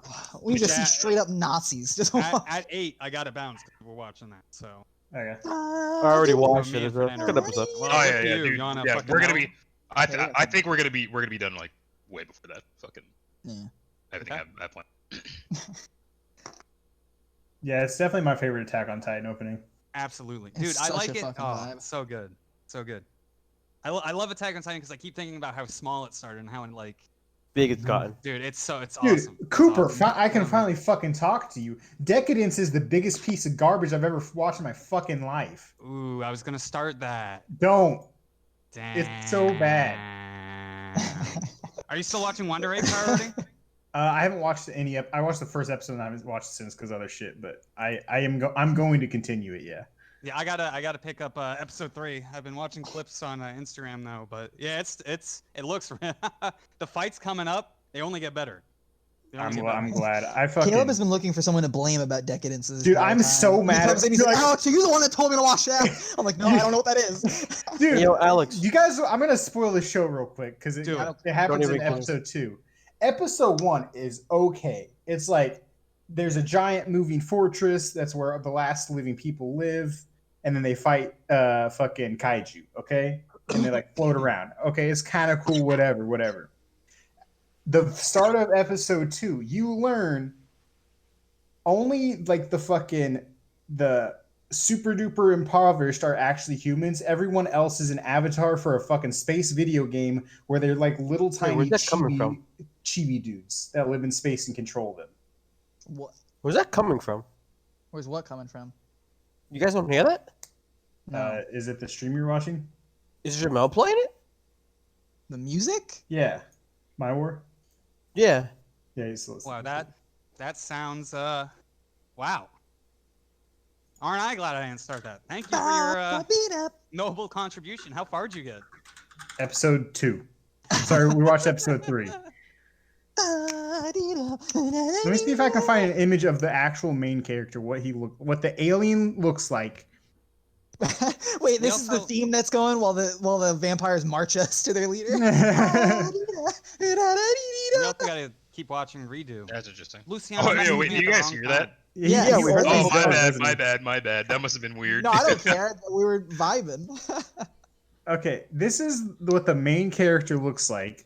we just see Yeah. straight up Nazis. Just At 8, I got it bounced because we're watching that. So. Okay. I already watched Me it. and It's a Fernando good were episode. Well, Oh good yeah, for yeah, you. dude. You wanna Yeah, fucking we're gonna know? be. I think we're gonna be done like way before that. Fucking. Yeah. Everything Okay. I plan. Yeah, it's definitely my favorite Attack on Titan opening. Absolutely, It's dude. I such like a it. fucking Oh, vibe. it's so good, so good. I love Attack on Titan because I keep thinking about how small it started and how it like, Big it's gotten. dude, it's Dude, awesome. It's Cooper, awesome. I can finally fucking talk to you. Decadence is the biggest piece of garbage I've ever watched in my fucking life. Ooh, I was gonna start that. Don't. Damn. It's so bad. Are you still watching Wonder Egg Priority? I haven't watched any. I watched the first episode and I haven't watched it since because other shit. But I'm going to continue it. Yeah. Yeah, I gotta pick up episode 3. I've been watching clips on Instagram though, but yeah, it looks the fights coming up. They only get better. They only get better. I'm glad. I fucking. Caleb has been looking for someone to blame about Decadence. This Dude, entire I'm time. so He mad comes at- in, he's like, like- Alex, are you the one that told me to watch that? I'm like, no, I don't know what that is. Dude, Yo, Alex. you guys, I'm gonna spoil the show real quick because it Do it. happens Don't in even care. episode 2. Episode 1 is okay. It's like there's a giant moving fortress that's where the last living people live, and then they fight fucking kaiju, okay? And they like float around. Okay, it's kind of cool, whatever. The start of episode 2, you learn only like the super duper impoverished are actually humans. Everyone else is an avatar for a fucking space video game where they're like little tiny where's that coming from? chibi dudes that live in space and control them. What? Where's that coming from? Where's what coming from? You guys don't hear that? No. Is it the stream you're watching? Is Jamel playing it? The music? Yeah. My War? Yeah. Yeah, he's listening. Wow, that sounds wow. Aren't I glad I didn't start that? Thank you for your noble contribution. How far did you get? Episode 2. Sorry, we watched episode 3. Let me see if I can find an image of the actual main character, what the alien looks like. Wait, We this is the also- theme that's going while the vampires march us to their leader. We also gotta keep watching Redo. That's interesting. Luciano. Oh, messaged yeah, wait, me did at you the guys wrong hear time. that? Yeah, he we heard always Oh, does, my doesn't he? bad. That must have been weird. No, I don't care. We were vibing. Okay, this is what the main character looks like.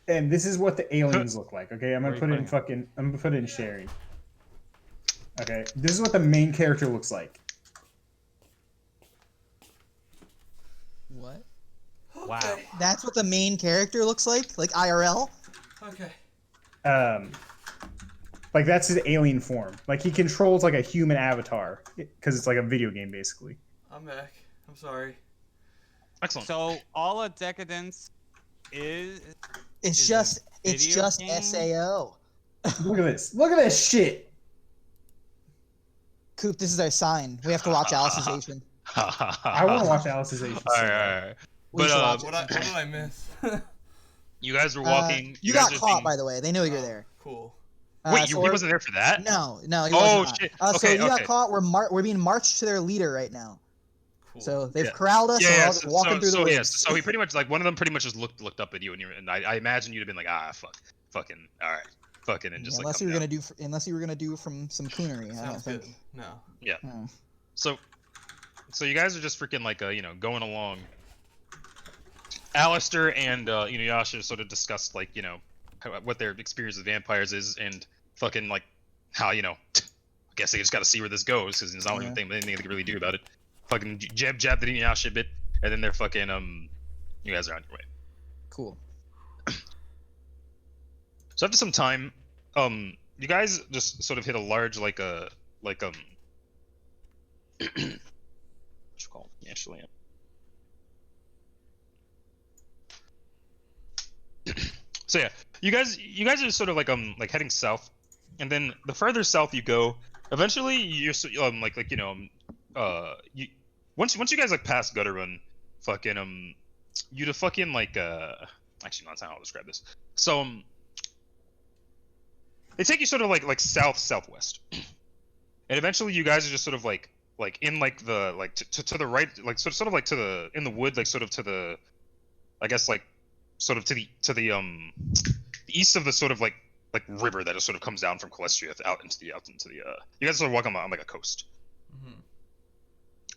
And this is what the aliens look like. Okay, I'm Where gonna are you put it in I'm gonna put it in sharing. Okay, this is what the main character looks like. What? Wow. Okay. That's what the main character looks like IRL. Okay. Like that's his alien form. Like he controls like a human avatar because it's like a video game basically. I'm back. I'm sorry. Excellent. So all of Decadence is It's Is just it it's video just game? SAO. Look at this. Look at this shit. Coop, this is our sign. We have to watch Alice's Asian. I want to watch Alice's Asian. All right. We But should watch What did I miss? you guys were walking. You guys got were caught, being- by the way. They knew you were there. Cool. Wait, So he we're- wasn't there for that? No, he was Oh not. shit. So Okay, you got okay. caught. We're being marched to their leader right now. Cool. So they've Yeah. corralled us, and we're Yeah, all just walking through the woods. yes. So he pretty much like one of them pretty much just looked up at you, and I imagine you'd have been like, fucking, all right, fucking, and just unless like you were gonna do, unless you were gonna do from some coonery. I don't Sounds good. think. No. Hmm. So you guys are just freaking like going along. Alistair and Inuyasha sort of discussed like what their experience with vampires is, and fucking like how I guess they just got to see where this goes because there's not anything they can really do about it. Fucking jab the Inuyasha a bit, and then they're fucking you guys are on your way. Cool. So after some time, you guys just sort of hit a large what you call it? Actually. So yeah, you guys are sort of like heading south, and then the further south you go, eventually you're you once you guys like pass Gutter Run, fucking you'd fucking actually not how I'll describe this. So they take you sort of like southwest, and eventually you guys are just sort of like in like the to the right, like sort of like to the in the wood, like sort of to the, I guess like sort of to the east of the sort of like river that sort of comes down from Calestria out into the you guys sort of walk on like a coast. Mm-hmm.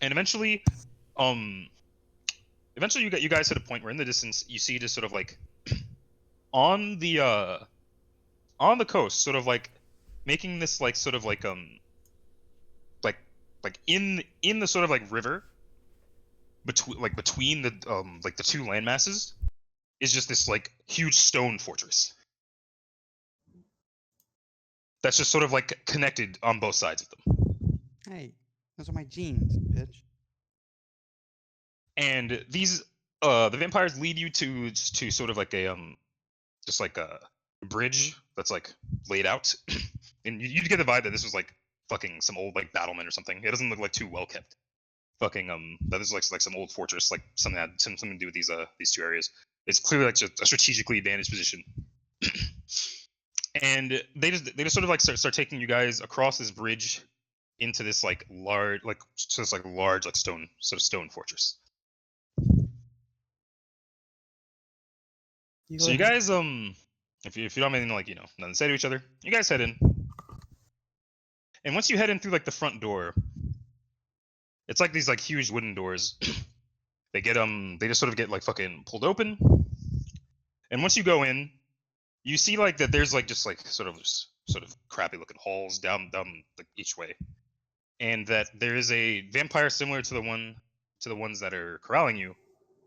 And eventually you guys hit a point where in the distance you see just sort of like on the coast, sort of like making this like sort of like in the sort of like river between the like the two land masses is just this like huge stone fortress that's just sort of like connected on both sides of them. Hey, those are my jeans, bitch. And these the vampires lead you to sort of like a just like a bridge that's like laid out, and you get the vibe that this was like fucking some old like battlement or something. It doesn't look like too well kept. Fucking that this is like some old fortress, like something that had something to do with these two areas. It's clearly like just a strategically advantaged position. And they just sort of like start taking you guys across this bridge into this like large like stone fortress. So you guys if you don't have anything like nothing to say to each other, you guys head in. And once you head in through like the front door, it's like these like huge wooden doors. They just sort of get like fucking pulled open. And once you go in, you see like that there's like just like sort of crappy looking halls down like each way. And that there is a vampire similar to the ones that are corralling you.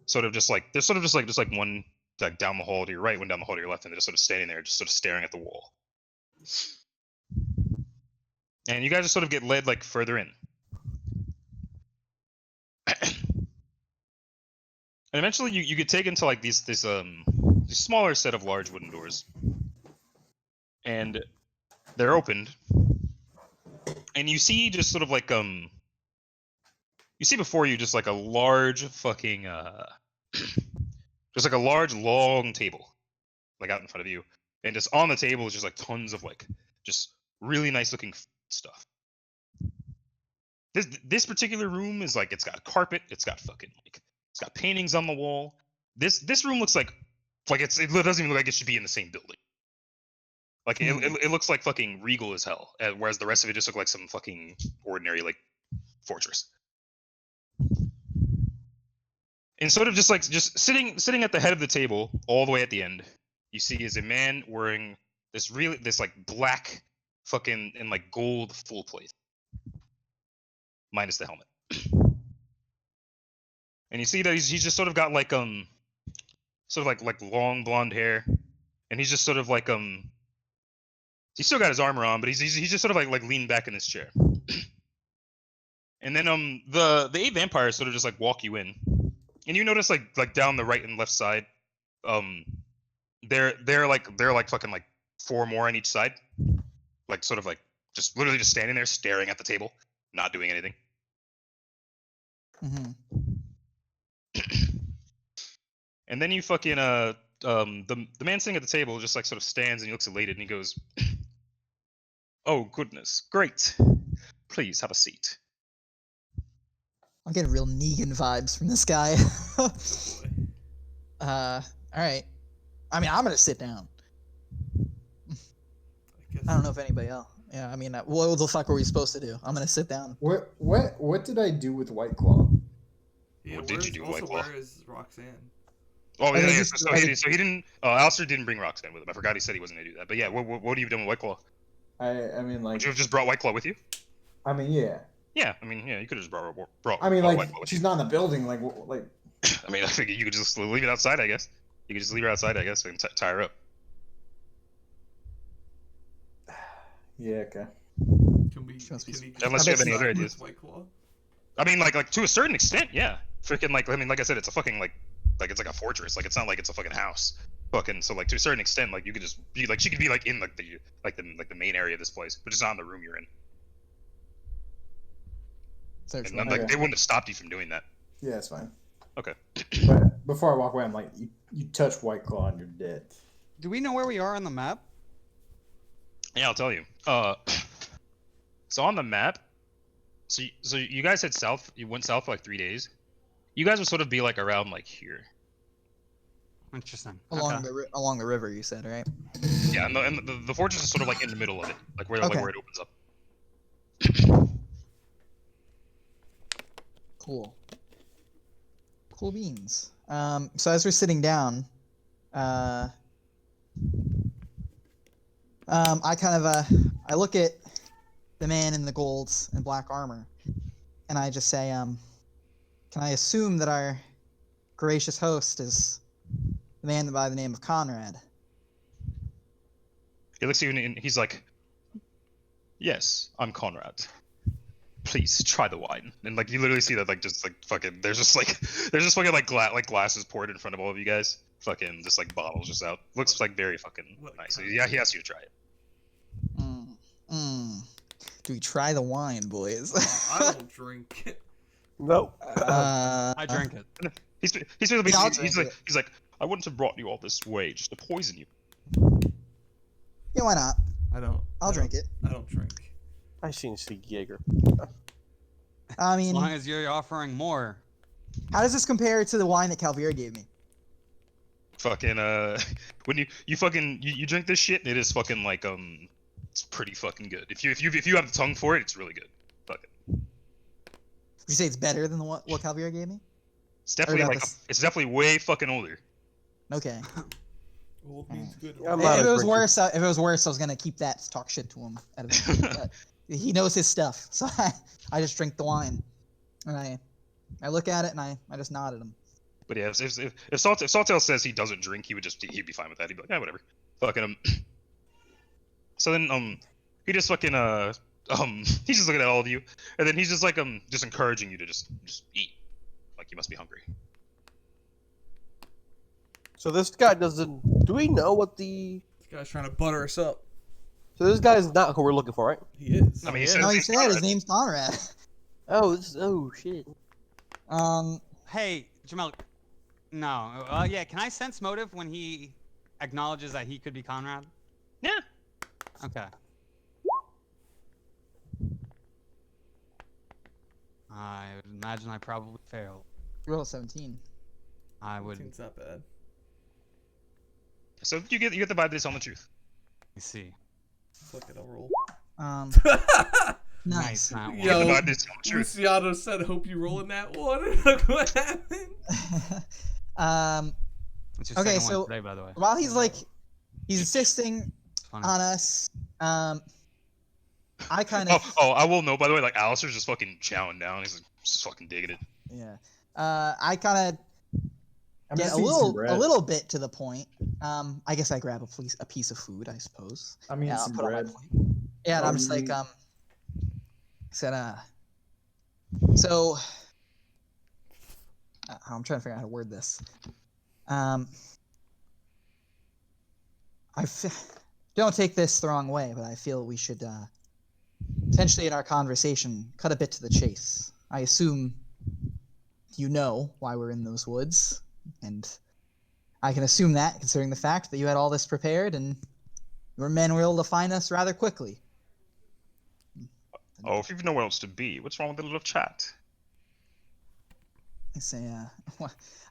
Sort of just like there's sort of just like one like down the hall to your right, one down the hall to your left, and they're just sort of standing there, just sort of staring at the wall. And you guys just sort of get led like further in. And eventually you get taken to like this smaller set of large wooden doors. And they're opened. And you see just sort of like you see before you just like a large fucking just like a large long table like out in front of you. And just on the table is just like tons of like just really nice looking stuff. This particular room is like it's got carpet, it's got fucking like it's got paintings on the wall. This room looks like it doesn't even look like it should be in the same building. Like it looks like fucking regal as hell, whereas the rest of it just look like some fucking ordinary like fortress. And sort of just sitting at the head of the table, all the way at the end, you see is a man wearing this like black fucking and like gold full plate, minus the helmet. And you see that he's just sort of got like sort of like long blonde hair, and he's just sort of like he's still got his armor on, but he's just sort of like leaned back in his chair. And then the 8 vampires sort of just like walk you in, and you notice like down the right and left side, they're like fucking like 4 more on each side, like sort of like just literally just standing there staring at the table, not doing anything. Mm-hmm. And then you fucking the man sitting at the table just like sort of stands and he looks elated and he goes, Oh goodness, great. Please have a seat. I'm getting real Negan vibes from this guy. All right. I mean, I'm gonna sit down. I guess. I don't know if anybody else. Yeah, I mean, what the fuck were we supposed to do? I'm gonna sit down. What did I do with White Claw? Yeah, What did you do with White Claw? Where is Roxanne? Oh I yeah, mean, yeah. just- So he didn't. Alistair didn't bring Roxanne with him. I forgot he said he wasn't gonna do that. But yeah, what have you done with White Claw? I mean, like, Would you have just brought White Claw with you? I mean, yeah. Yeah, I mean, yeah, you could have just brought. I mean, White like, Claw with she's you. not in the building. Like, I mean, I think you could just leave it outside. I guess you could just leave her outside. I guess and tie her up. yeah, okay. Can we? She must be Can he Unless you have just any other with ideas. White Claw? I mean, like to a certain extent, yeah. Freaking like, I mean, like I said, it's a fucking like it's like a fortress. Like it's not like it's a fucking house. Fucking so like to a certain extent, like you could just be like she could be like in like the main area of this place, but just not in the room you're in. Search And warrant. like Okay. they wouldn't have stopped you from doing that. Yeah, it's fine. Okay. But before I walk away, I'm like, you touch White Claw and you're dead. Do we know where we are on the map? Yeah, I'll tell you. So on the map, so you guys head south. You went south for like 3 days. You guys would sort of be like around like here. Interesting. along Okay. along the river, you said, right? Yeah, and the fortress is sort of like in the middle of it, like where Okay. it opens up. Cool. Cool beans. So as we're sitting down, I kind of I look at the man in the golds and black armor, and I just say, can I assume that our gracious host is the man by the name of Conrad? He looks at you and he's like, "Yes, I'm Conrad. Please try the wine." And like you literally see that like just like fucking there's just fucking like glasses poured in front of all of you guys. Fucking just like bottles just out. Looks like very fucking nice. So, yeah, he asks you to try it. Do we try the wine, boys? I don't drink. Nope. I drink it. He's Yeah, I'll drink it. he's like, "I wouldn't have brought you all this way just to poison you." Yeah, why not? I don't. I'll drink it. I don't drink. I seen see Jaeger. I As mean, long as you're offering more. how does this compare to the wine that Calvier gave me? Fucking when you fucking you drink this shit, it is fucking like it's pretty fucking good. If you have the tongue for it, it's really good. Fucking. Would you say it's better than what Calvier gave me? It's definitely about like this- it's definitely way fucking older. Okay. Old means good. I'm If not it a was drinker. worse, I was gonna keep that to talk shit to him. But he knows his stuff, so I just drink the wine, and I look at it and I just nod at him. But yeah, if Saltail says he doesn't drink, he'd be fine with that. He'd be like, yeah, whatever. Fucking So then he just fucking he's just looking at all of you, and then he's just like just encouraging you to just eat, like you must be hungry. So this guy doesn't. Do we know what the? This guy's trying to butter us up. So this guy is not who we're looking for, right? He is. I mean, he yeah. says No, he he's said his Conrad. name's Conrad. Oh shit. Hey, Jamel. No. Yeah, can I sense motive when he acknowledges that he could be Conrad? Yeah. Okay. I would imagine I probably failed. Roll a 17. I would. It's not bad. So you get the vibe that he's telling the truth. Let me see. Fuck it, I'll roll. Nice. Not You get the Yo, vibe that he's telling the truth. Luciano said, "Hope you roll in that water." Look what happened. It's your Okay, second so one today, by the way. while he's insisting It's funny. on us, I kind of I will know, by the way, like Alistair's just fucking chowing down. He's like, just fucking digging it. yeah. I kind of I'm get just a eating some little bread. a little bit to the point. I guess I grab a piece of food, I suppose. I'm eating Yeah, I'll some put on my bread. plate. Yeah, and Oh, I'm just you like, mean- said, so, I'm trying to figure out how to word this. Don't take this the wrong way, but I feel we should, potentially in our conversation, cut a bit to the chase. I assume you know why we're in those woods, and I can assume that, considering the fact that you had all this prepared and your men were able to find us rather quickly. Oh, if you've nowhere else to be, what's wrong with a little chat? I say,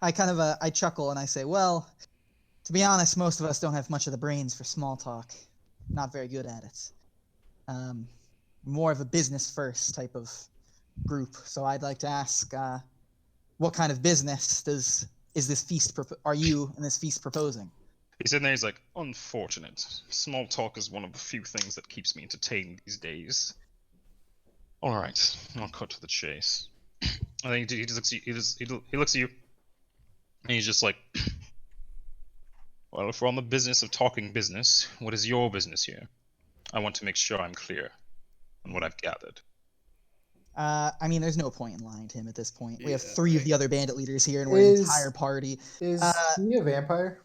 I chuckle and I say, well, to be honest, most of us don't have much of the brains for small talk. Not very good at it. More of a business first type of group. So I'd like to ask, what kind of business are you in this feast proposing? He's sitting there, he's like, unfortunate. Small talk is one of the few things that keeps me entertained these days. Alright, I'll cut to the chase. I think he just looks at you, he looks at you, and he's just like, well, if we're on the business of talking business, what is your business here? I want to make sure I'm clear on what I've gathered. I mean, there's no point in lying to him at this point. We have Yeah, 3 of the other bandit leaders here, and we're an entire party. Is he a vampire?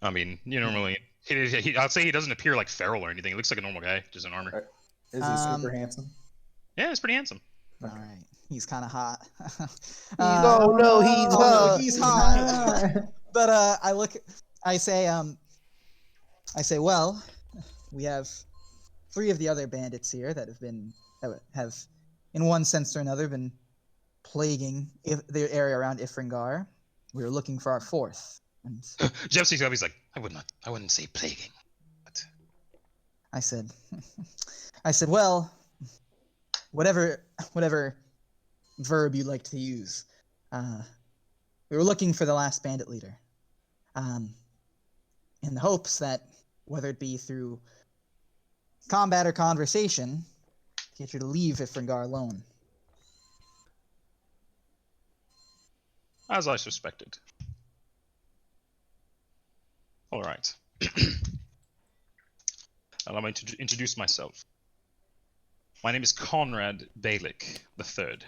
I mean, you normally, I'd say he doesn't appear like feral or anything. He looks like a normal guy, just in armor. Is he super handsome? Yeah, he's pretty handsome. All right, he's kind of hot. He's he's hot. But I say, well, we have 3 of the other bandits here that have, in one sense or another, been plaguing the area around Ifringar. We were looking for our 4th. And Jeff sees he's like, I wouldn't say plaguing. But... I said, well, whatever verb you'd like to use. We were looking for the last bandit leader. In the hopes that, whether it be through combat or conversation, get you to leave Ifringar alone. As I suspected. Alright. Allow me to introduce myself. My name is Conrad Balick III.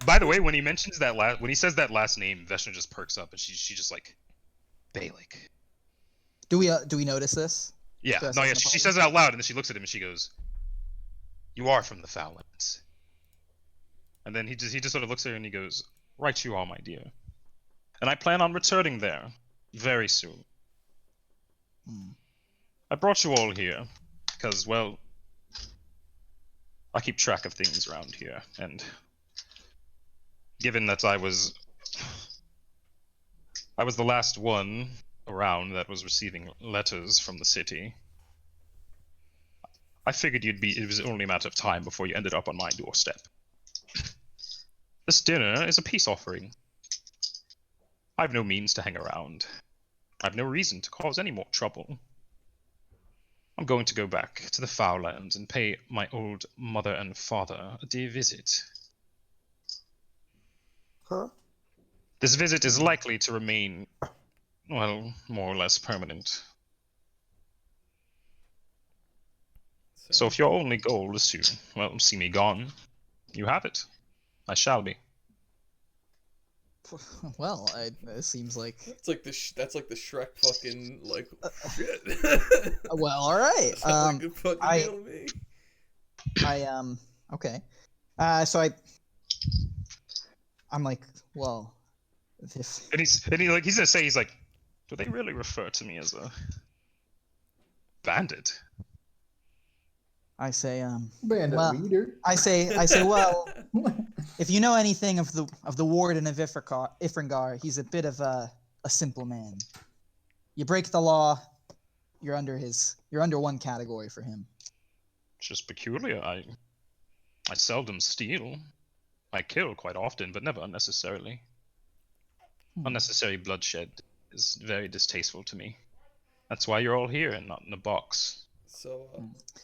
By the way, when he mentions that when he says that last name, Veshna just perks up and she just like, Balick. Do we notice this? Yeah, no, yeah, she says it out loud and then she looks at him and she goes, you are from the Foullands. And then he just sort of looks at her and he goes, right you are, my dear. And I plan on returning there very soon. I brought you all here because, well, I keep track of things around here, and given that I was the last one around that was receiving letters from the city, I figured it was only a matter of time before you ended up on my doorstep. This dinner is a peace offering. I've no means to hang around. I've no reason to cause any more trouble. I'm going to go back to the Foullands and pay my old mother and father a dear visit. Huh? This visit is likely to remain, well, more or less permanent. So if your only goal is to, well, see me gone, you have it. I shall be. Well, it seems like It's like that's like the Shrek fucking like shit. well, all right. Sounds like a fucking deal to me. Okay. So I'm like, well, if He's gonna say, he's like, do they really refer to me as a bandit? I say, Bandit well, leader. I say, well, if you know anything of the warden of Ifringar, he's a bit of a simple man. You break the law, you're under one category for him. It's just peculiar. I seldom steal. I kill quite often, but never unnecessarily. Unnecessary bloodshed is very distasteful to me. That's why you're all here and not in a box. So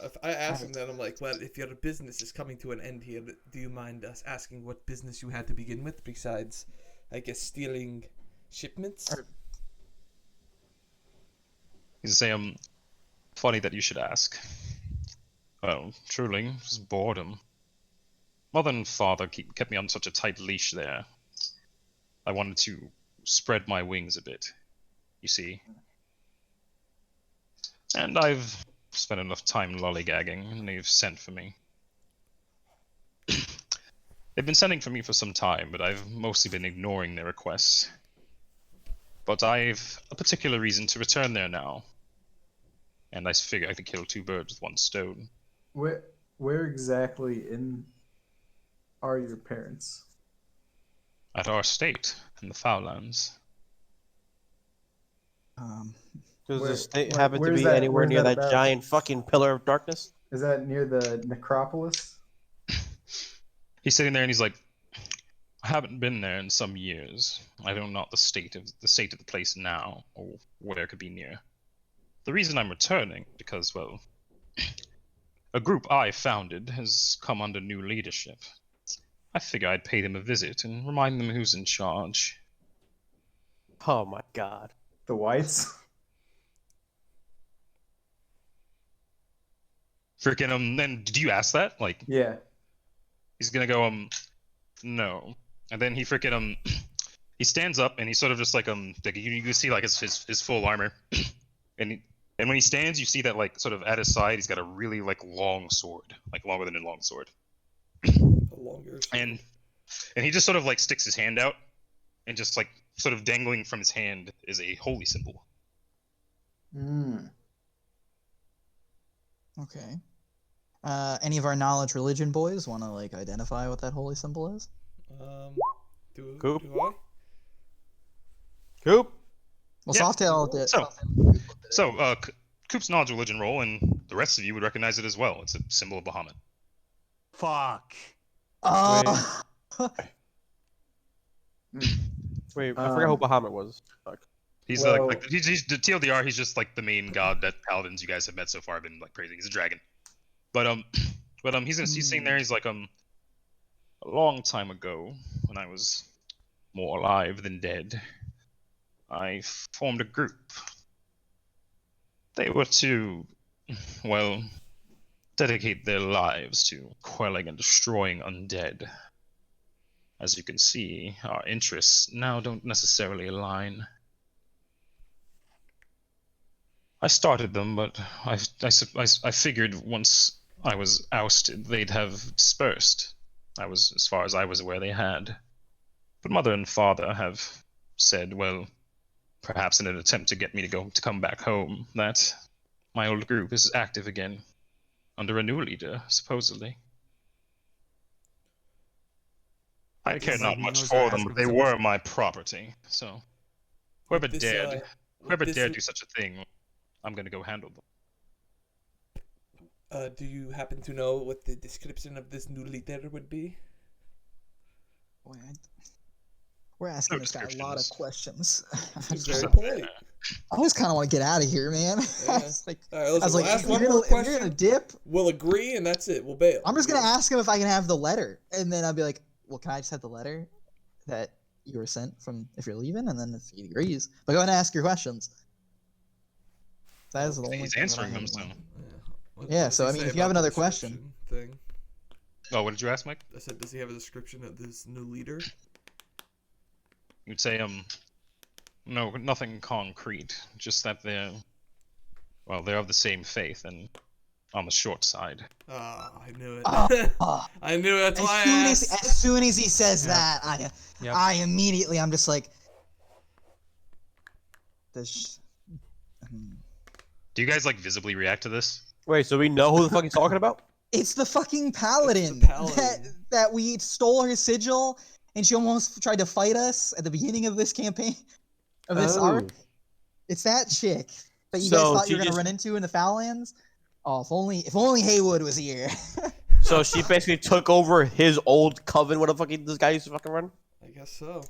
if I ask him that, I'm like, well, if your business is coming to an end here, do you mind us asking what business you had to begin with, besides, I guess, stealing shipments? He's say, funny that you should ask. Well, truly, just boredom. Mother and father kept me on such a tight leash there. I wanted to spread my wings a bit, you see. And I've spent enough time lollygagging, and they've sent for me. They've been sending for me for some time, but I've mostly been ignoring their requests. But I've a particular reason to return there now. and I figure I could kill 2 birds with 1 stone. Where exactly are your parents? At our estate in the Foullands. Does Where- the state where- happen to where's be that- anywhere where's near that that about? giant fucking pillar of darkness? Is that near the necropolis? He's sitting there and he's like, I haven't been there in some years. I don't know the state of the place now, or where it could be near. The reason I'm returning because, well, a group I founded has come under new leadership. I figure I'd pay them a visit and remind them who's in charge. Oh my god. The whites? Freaking then did you ask that? Like, Yeah. he's gonna go no, and then he freaking he stands up and he sort of just like you see like his full armor, and when he stands, you see that like sort of at his side he's got a really like long sword, like longer than a long sword, Longer. and he just sort of like sticks his hand out, and just like sort of dangling from his hand is a holy symbol. Okay. Any of our knowledge religion boys want to like identify what that holy symbol is? Coop? Do I? Coop? Well, Yeah. Softail did. So Coop's knowledge religion roll, and the rest of you would recognize it as well. It's a symbol of Bahamut. Fuck. Oh. Wait, I forgot who Bahamut was. Fuck. He's Well- he's the TLDR. He's just like the main god that paladins you guys have met so far have been like praising. He's a dragon, but he's sitting there. He's like a long time ago when I was more alive than dead, I formed a group. They were to, well, dedicate their lives to quelling and destroying undead. As you can see, our interests now don't necessarily align. I started them, but I figured once I was ousted, they'd have dispersed. As far as I was aware, they had. But Mother and Father have said, well, perhaps in an attempt to get me to come back home, that my old group is active again, under a new leader, supposedly. I care not much for them, but they were my property, so whoever This, dared this- do such a thing, I'm gonna go handle them. Do you happen to know what the description of this new leader would be? Boy, we're asking No this guy a lot of descriptions. questions. He's very Just- polite. I just kind of want to get out of here, man. Yeah. Like, All right, I was like, ask if one you're more gonna question. dip, We'll agree, and that's it. We'll bail. I'm just gonna ask him if I can have the letter, and then I'll be like, well, can I just have the letter that you were sent from if you're leaving, and then if he agrees, but go ahead and ask your questions. That is the only He's thing that answering I them, have. so. What Yeah, does so, he I mean, say if you have about the another question. description Thing. Oh, what did you ask, Mike? I said, does he have a description of this new leader? You'd say, no, nothing concrete. Just that they're of the same faith and on the short side. Ah, I knew it. Oh. I knew it. That's why I As asked. soon as he says Yep. that, Yep. I immediately, I'm just like, this. Do you guys like visibly react to this? Wait, so we know who the fuck he's talking about? It's the fucking paladin, paladin. that we stole her sigil, and she almost tried to fight us at the beginning of this campaign, of this arc. It's that chick that you guys So thought she you were gonna just- run into in the Foullands. Oh, if only Haywood was here. So she basically took over his old coven. What the fuck this guy used to fucking run? I guess so.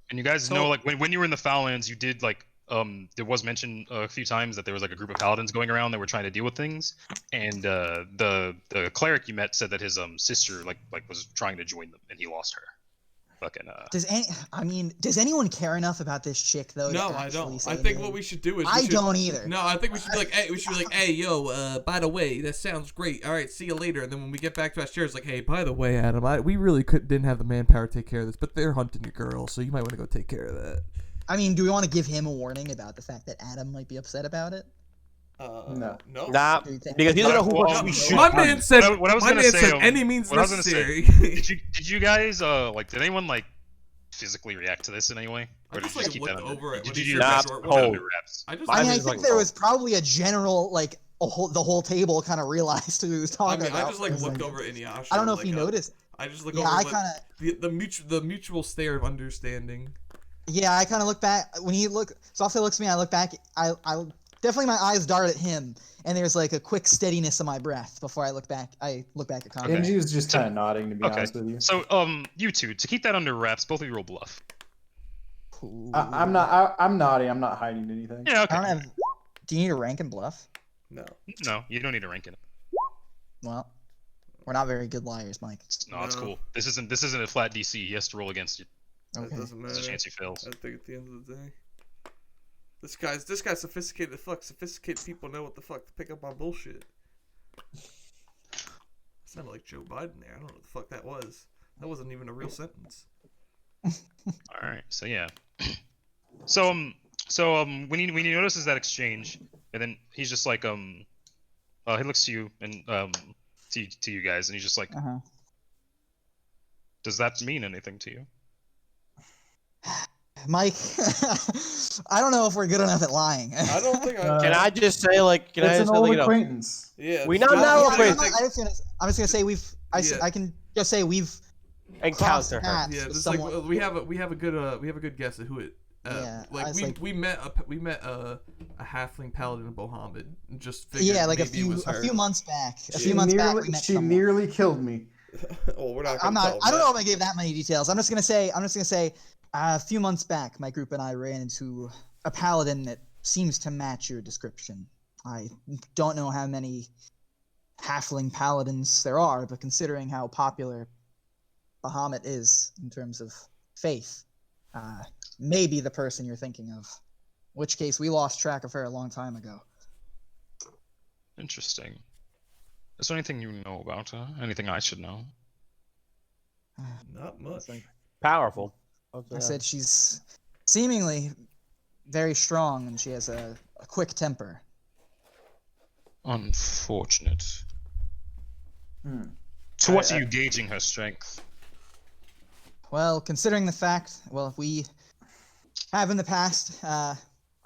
And you guys So- know, like, when you were in the Foullands, you did, like, there was mention a few times that there was, like, a group of paladins going around that were trying to deal with things, and, the cleric you met said that his, sister, like, was trying to join them, and he lost her. Fucking, Does anyone care enough about this chick though? No, to I actually don't. say I think anything? what we should do is I don't either. No, I think we should be like, hey, yo, by the way, that sounds great. All right, see you later. And then when we get back to Ashterra, it's like, hey, by the way, Adam, we really didn't have the manpower to take care of this, but they're hunting your girl, so you might want to go take care of that. I mean, do we want to give him a warning about the fact that Adam might be upset about it? No. No. Nah, Do you think- because he doesn't know who Well, fuck we should. My hunt. man said. What I was my gonna man say, said any means what I was gonna necessary. did you guys, did anyone, like, physically react to this in any way? I Or did just, you just like, keep looked that under, over it did when you he just said keep short that one. under wraps? I just. I mean, I Mine's think like, there oh. was probably a general like the whole table kind of realized who he was I talking mean, about. I just for like a looked second. over at Inuyasha. I don't know if like, you noticed. I just look Yeah, over I like, kind of. the mutual stare of understanding. Yeah, I kind of look back when he look. Sasuke looks at me. I look back. I definitely my eyes dart at him, and there's like a quick steadiness of my breath before I look back. I look back at Conrad. Genji was just kind of nodding, to be Okay. honest with you. So, you two, to keep that under wraps, both of you roll bluff. I'm not. I'm nodding. I'm not hiding anything. Yeah, okay. I don't have. Do you need a rank and bluff? No. No, you don't need to rank it. Well, we're not very good liars, Mike. No, it's No. cool. This isn't a flat DC. He has to roll against you. That Okay. doesn't There's a matter. chance he fails. I think at the end of the day, this guy's sophisticated. Sophisticated people know what the fuck to pick up on bullshit. Sounded like Joe Biden there. I don't know what the fuck that was. That wasn't even a real sentence. All right. So yeah. So when he notices that exchange, and then he's just like he looks to you and to you guys, and he's just like, does that mean anything to you? Mike, I don't know if we're good enough at lying. I don't think I. Can I just say, like, It's an old acquaintance. Yeah. We it's know not- now I acquaintance. think- I'm just gonna say Yeah. I can just say we've crossed encounter her? paths Yeah, with just like someone. we have a good guess at who it. Yeah, I like was we met a halfling paladin of Bohamid. And just figured Yeah, like a maybe it was her. few months back. A She few months back, we met She someone. nearly killed me. Oh, we're not. I'm Gonna not. tell I don't that. know if I gave that many details. I'm just gonna say. A few months back, my group and I ran into a paladin that seems to match your description. I don't know how many halfling paladins there are, but considering how popular Bahamut is in terms of faith, maybe the person you're thinking of. In which case, we lost track of her a long time ago. Interesting. Is there anything you know about her? Anything I should know? Not much. Powerful. I said she's seemingly very strong, and she has a quick temper. Unfortunate. Hmm. To what are you gauging her strength? Well, considering the fact, we have in the past, our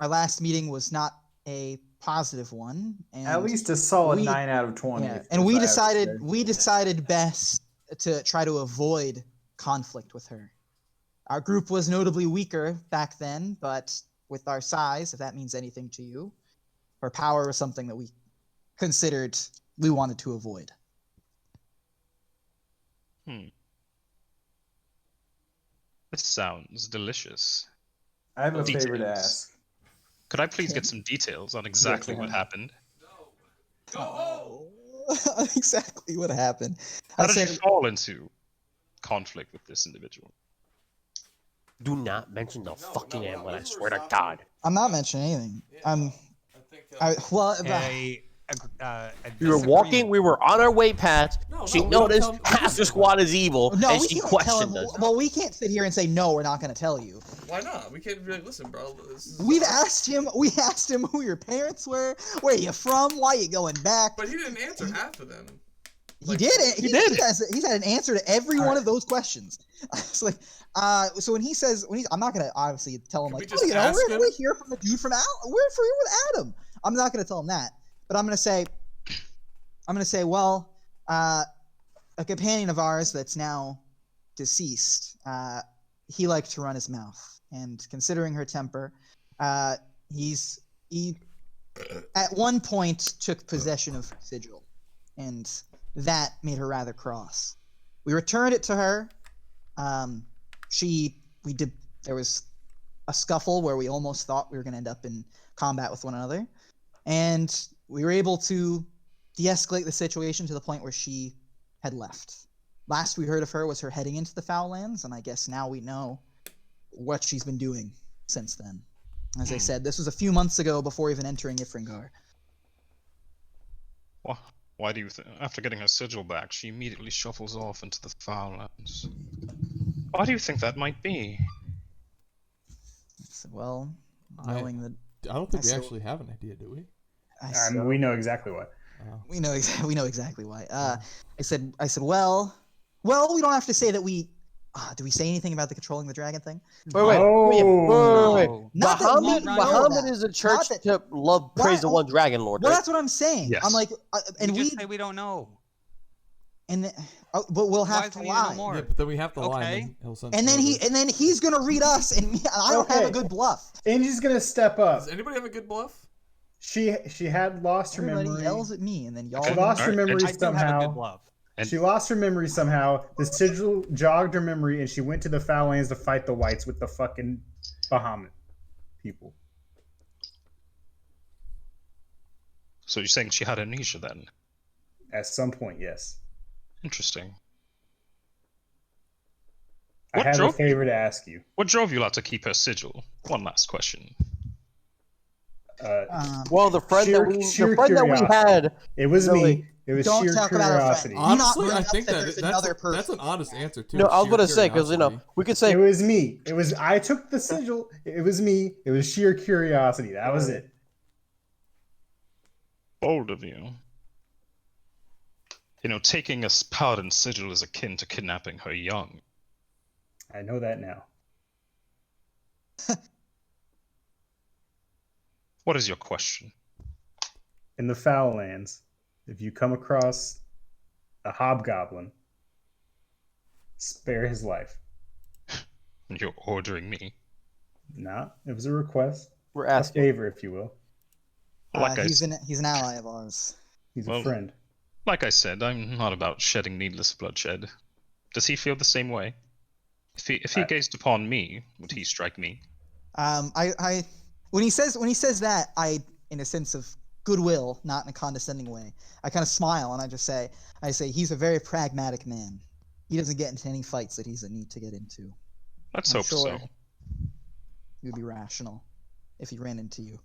last meeting was not a positive one, and At least a solid we- 9 out of 20. yeah, if and I we have to decided say. best to try to avoid conflict with her. Our group was notably weaker back then, but with our size, if that means anything to you, her power was something that we considered we wanted to avoid. This sounds delicious. I have a Details. favor to ask. Could I please get some details on exactly Yeah, what happened? Oh, exactly what happened. How I did you said, fall into conflict with this individual? Do not mention the fucking no, name, when I this is swear to where God. I'm not mentioning anything. I think. Well, We were walking, we were on our way past. No, She no, we don't noticed tell- we half just- the squad is evil, no, and we she can't tell questioned him. us. Well, we can't sit here and say no. We're not going to tell you. Why not? We can't be like, listen, bro. This is- We've asked him. We asked him who your parents were, where you from, why you going back. But he didn't answer half of them. He like, did it. he did. He's had an answer to every All one right. of those questions. It's like, so when he's, I'm not gonna obviously tell him Can we like, just oh, you know, ask him? we're here from the dude from Al. We're here with Adam. I'm not gonna tell him that, but I'm gonna say, well, a companion of ours that's now deceased, he liked to run his mouth, and considering her temper, he at one point took possession of her sigil, and that made her rather cross. We returned it to her. There was a scuffle where we almost thought we were going to end up in combat with one another, and we were able to de-escalate the situation to the point where she had left. Last we heard of her was her heading into the Foul Lands, and I guess now we know what she's been doing since then. As I said, this was a few months ago before even entering Ifringar. Why do you think, after getting her sigil back, she immediately shuffles off into the Foul Lands? Why do you think that might be? Well, knowing that I don't think I we saw- actually have an idea, do we? I mean, we know exactly what. we know exactly why. I said, well, we don't have to say that we Do we say anything about the controlling the dragon thing? Wait. No. Not that we Muhammad, know Muhammad that. is a Not church that- to love, praise the Why- one dragon lord. Well, Right? that's what I'm saying. Yes. I'm like, and we we, just say we don't know. but we'll Why have to doesn't he know lie. more? Yeah, but then we have to lie. Okay. And then he'll send And then orders. and then he's gonna read us, and I don't have a Okay. good bluff. Angie's gonna step up. Does anybody have a good bluff? She had lost her Everybody memory. yells at me, and then y'all. She Okay. lost her Alright, memory I do have a somehow. good bluff. And- She lost her memory somehow. The sigil jogged her memory, and she went to the Foul Lands to fight the Whites with the fucking Bahamut people. So you're saying she had amnesia then? At some point, yes. Interesting. I What have a drove- favor to ask you. What drove you lot to keep her sigil? One last question. Well, the friend Sheer- that we sheer that we curiosity. had. It was No, me. wait. It was Don't sheer talk about a friend. curiosity. Do not Honestly, bring I up think that that there's that's another that's an person. honest answer too. No, I was Sheer gonna say because curiosity. we could say It was me. It was I took the sigil. It was me. It was sheer curiosity. That was it. Bold of you. You know, taking a paladin sigil is akin to kidnapping her young. I know that now. What is your question? In the Foul Lands, if you come across a hobgoblin, spare his life. You're ordering me. Nah, it was a request. we're A asking. favor, if you will. Like I He's an ally of ours. He's Well- a friend. Like I said, I'm not about shedding needless bloodshed. Does he feel the same way? If he gazed upon me, would he strike me? I when he says that, I, in a sense of goodwill, not in a condescending way, I kind of smile and I say he's a very pragmatic man. He doesn't get into any fights that he doesn't need to get into. Let's I'm hope sure so. He would be rational if he ran into you.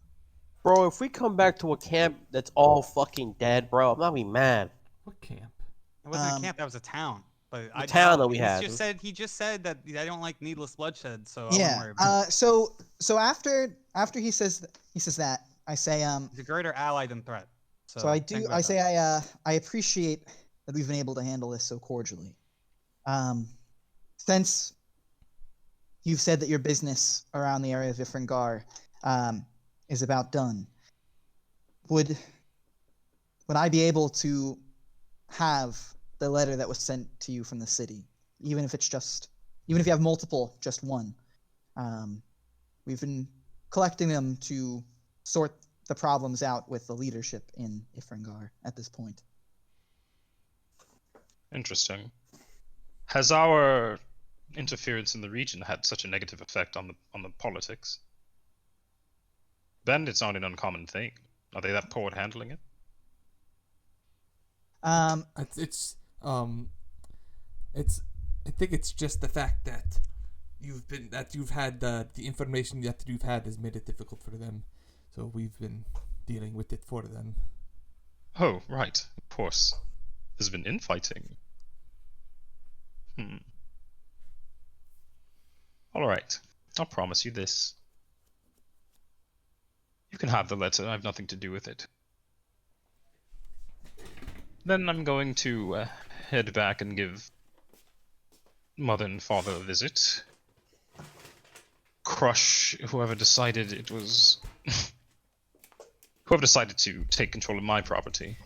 Bro, if we come back to a camp that's all fucking dead, bro, I'm not be mad. What camp? It wasn't Um, a camp. That was a town. But I town that we he's had. He just said that I don't like needless bloodshed, so I wouldn't Yeah. worry about it. So after he says that, I say He's a greater ally than threat. So, So I think do. about I that. say I appreciate that we've been able to handle this so cordially. Since you've said that your business around the area of Ifringar is about done, would I be able to have the letter that was sent to you from the city, even if you have multiple, just one? We've been collecting them to sort the problems out with the leadership in Ifringar at this point. Interesting. Has our interference in the region had such a negative effect on the politics? Bandits aren't an uncommon thing. Are they that poor at handling it? It's I think it's just the fact that you've had the information that you've had has made it difficult for them, so we've been dealing with it for them. Oh, right. Of course. There's been infighting. Alright. I'll promise you this. You can have the letter. I have nothing to do with it. Then I'm going to head back and give Mother and Father a visit. Crush whoever decided it was... whoever decided to take control of my property.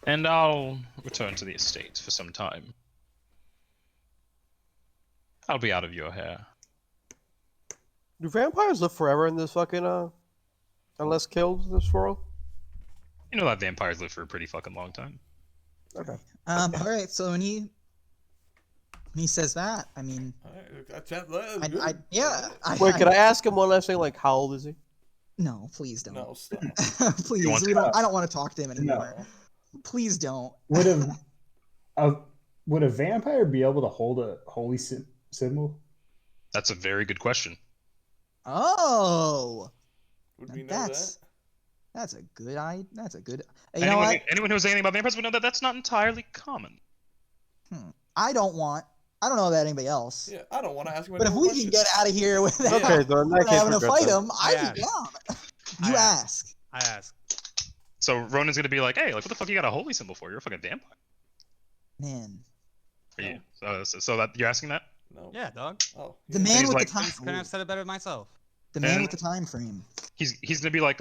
And I'll return to the estate for some time. I'll be out of your hair. Do vampires live forever in this fucking unless killed in this world? You know that vampires live for a pretty fucking long time. Okay. All right. So when he says that, I mean, Wait, could I ask him one last thing? Like, how old is he? No, please don't. No, stop. Please, want I don't want to talk to him anymore. Please don't. Would a vampire be able to hold a holy symbol? That's a very good question. Oh, Would we know that's a good idea. That's a good. You know what? Anyone who knows anything about vampires would know that that's not entirely common. I don't know about anybody else. Yeah, I don't want to ask him. But if we can get out of here without Okay, then in that case, having to we're good fight then. him, I'd be down. You I ask. I ask. So Ronan's gonna be like, hey, like, what the fuck you got a holy symbol for? You're a fucking vampire. Man, Are you, so that you're asking that? No. Yeah, dog. Oh. The yeah. man he's with like- the time. Couldn't have said it better myself. The man And- with the time frame. He's gonna be like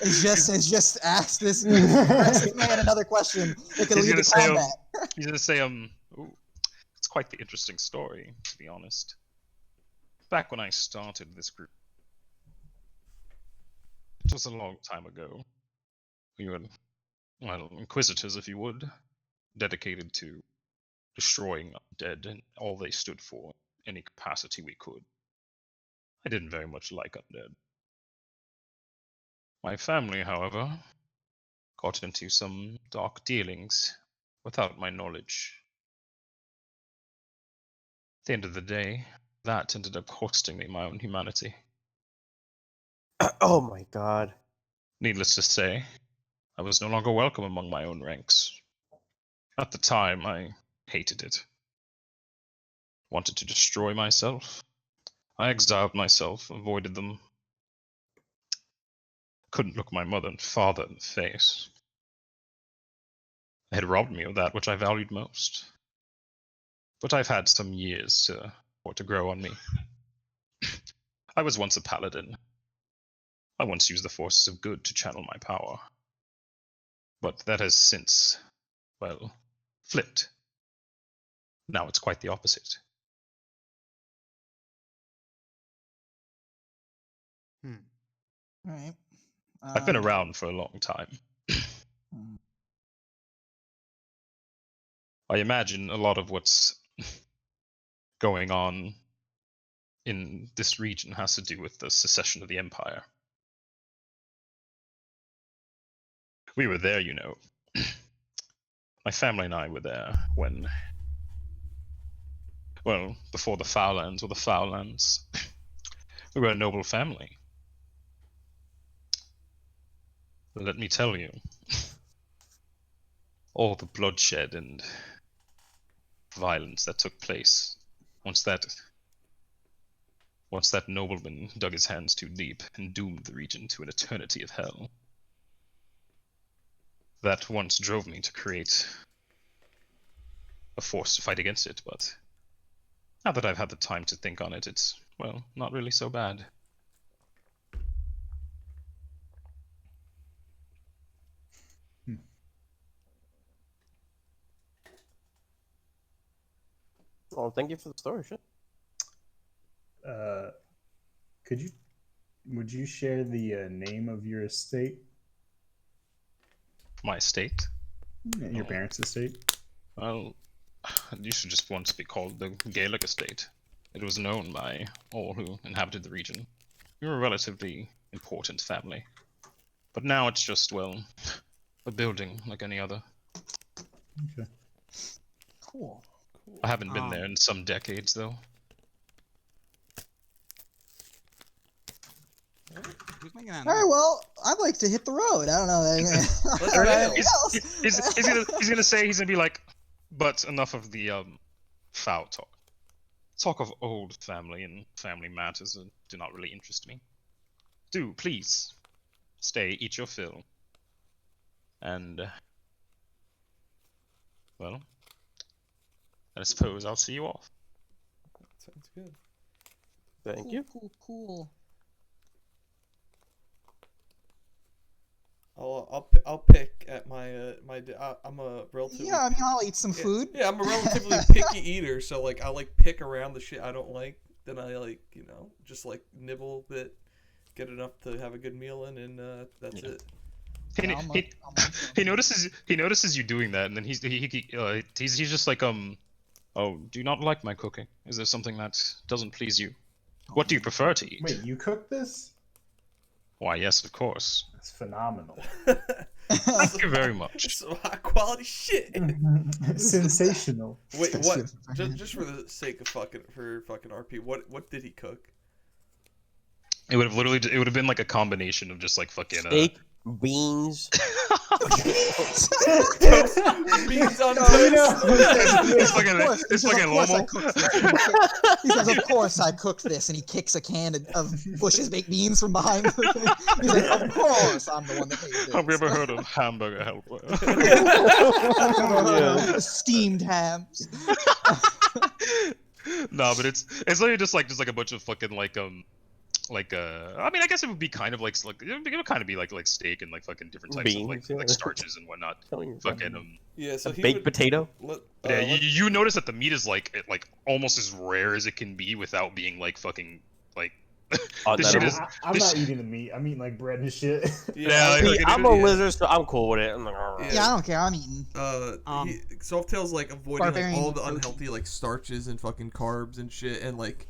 It's just asked this aggressive man another question that can He's lead gonna to say, combat. he's gonna say ooh, it's quite the interesting story, to be honest. Back when I started this group, it was a long time ago. We were, well, inquisitors, if you would, dedicated to destroying undead and all they stood for, in any capacity we could. I didn't very much like undead. My family, however, got into some dark dealings without my knowledge. At the end of the day, that ended up costing me my own humanity. Oh my god. Needless to say, I was no longer welcome among my own ranks. At the time, I hated it. Wanted to destroy myself. I exiled myself, avoided them. Couldn't look my mother and father in the face. They had robbed me of that which I valued most. But I've had some years to grow on me. I was once a paladin. I once used the forces of good to channel my power. But that has since, well, flipped. Now it's quite the opposite. All right. I've been around for a long time. Hmm. I imagine a lot of what's going on in this region has to do with the secession of the Empire. We were there, you know. My family and I were there when, well, before the Foullands or the Foullands. We were a noble family. Let me tell you, all the bloodshed and violence that took place once that nobleman dug his hands too deep and doomed the region to an eternity of hell. That once drove me to create a force to fight against it, but now that I've had the time to think on it, it's, well, not really so bad. Well, thank you for the story, shit. Would you share the name of your estate? My estate? Your parents' estate? Well, it used to just once be called the Gaelic Estate. It was known by all who inhabited the region. We were a relatively important family. But now it's just, well, a building like any other. Okay. Cool. I haven't been there in some decades, though. Who's making that All right. noise? Well, I'd like to hit the road. I don't know. Let's Or go. anything else. He's gonna say, he's gonna be like, but enough of the foul talk. Talk of old family and family matters do not really interest me. Do please stay, eat your fill, and well, I suppose I'll see you off. Sounds good. Thank you. Cool. I'll pick at my I'm a relatively Yeah, I mean, I'll eat some yeah, food. Yeah, I'm a relatively picky eater, so like I like pick around the shit I don't like. Then I like just like nibble a bit, get enough to have a good meal in, and that's Yeah. it. He notices you doing that, and then he's just like oh, do you not like my cooking? Is there something that doesn't please you? What do you prefer to eat? Wait, you cooked this? Why, yes, of course. That's phenomenal. Thank you very much. Some high quality shit. Sensational. Wait, what? Especially- Just for the sake of fucking RP, what did he cook? It would have been like a combination of just like fucking Steak, beans. Beans on It's He says, fucking "Of course I Lomo. cooked this." He says, "Of course I cooked this," and he kicks a can of Bush's baked beans from behind. He's like, "Of course I'm the one that made this." Have you ever heard of hamburger helper? Yeah. Steamed hams. No, but it's literally just like a bunch of fucking I mean, I guess it would be kind of like it would kind of be like steak and like fucking different types of Beans, like yeah. starches and whatnot. Fucking Yeah, so A he baked would potato. yeah, you notice that the meat is like almost as rare as it can be without being like fucking like. This shit is. I'm this- not eating the meat. I'm eating like bread and shit. Yeah, like, See, fucking I'm a yeah. lizard, so I'm cool with it. I'm like, Yeah, I don't care. I'm eating. Softail's like avoiding like, Barbarian all the protein. unhealthy like starches and fucking carbs and shit, and like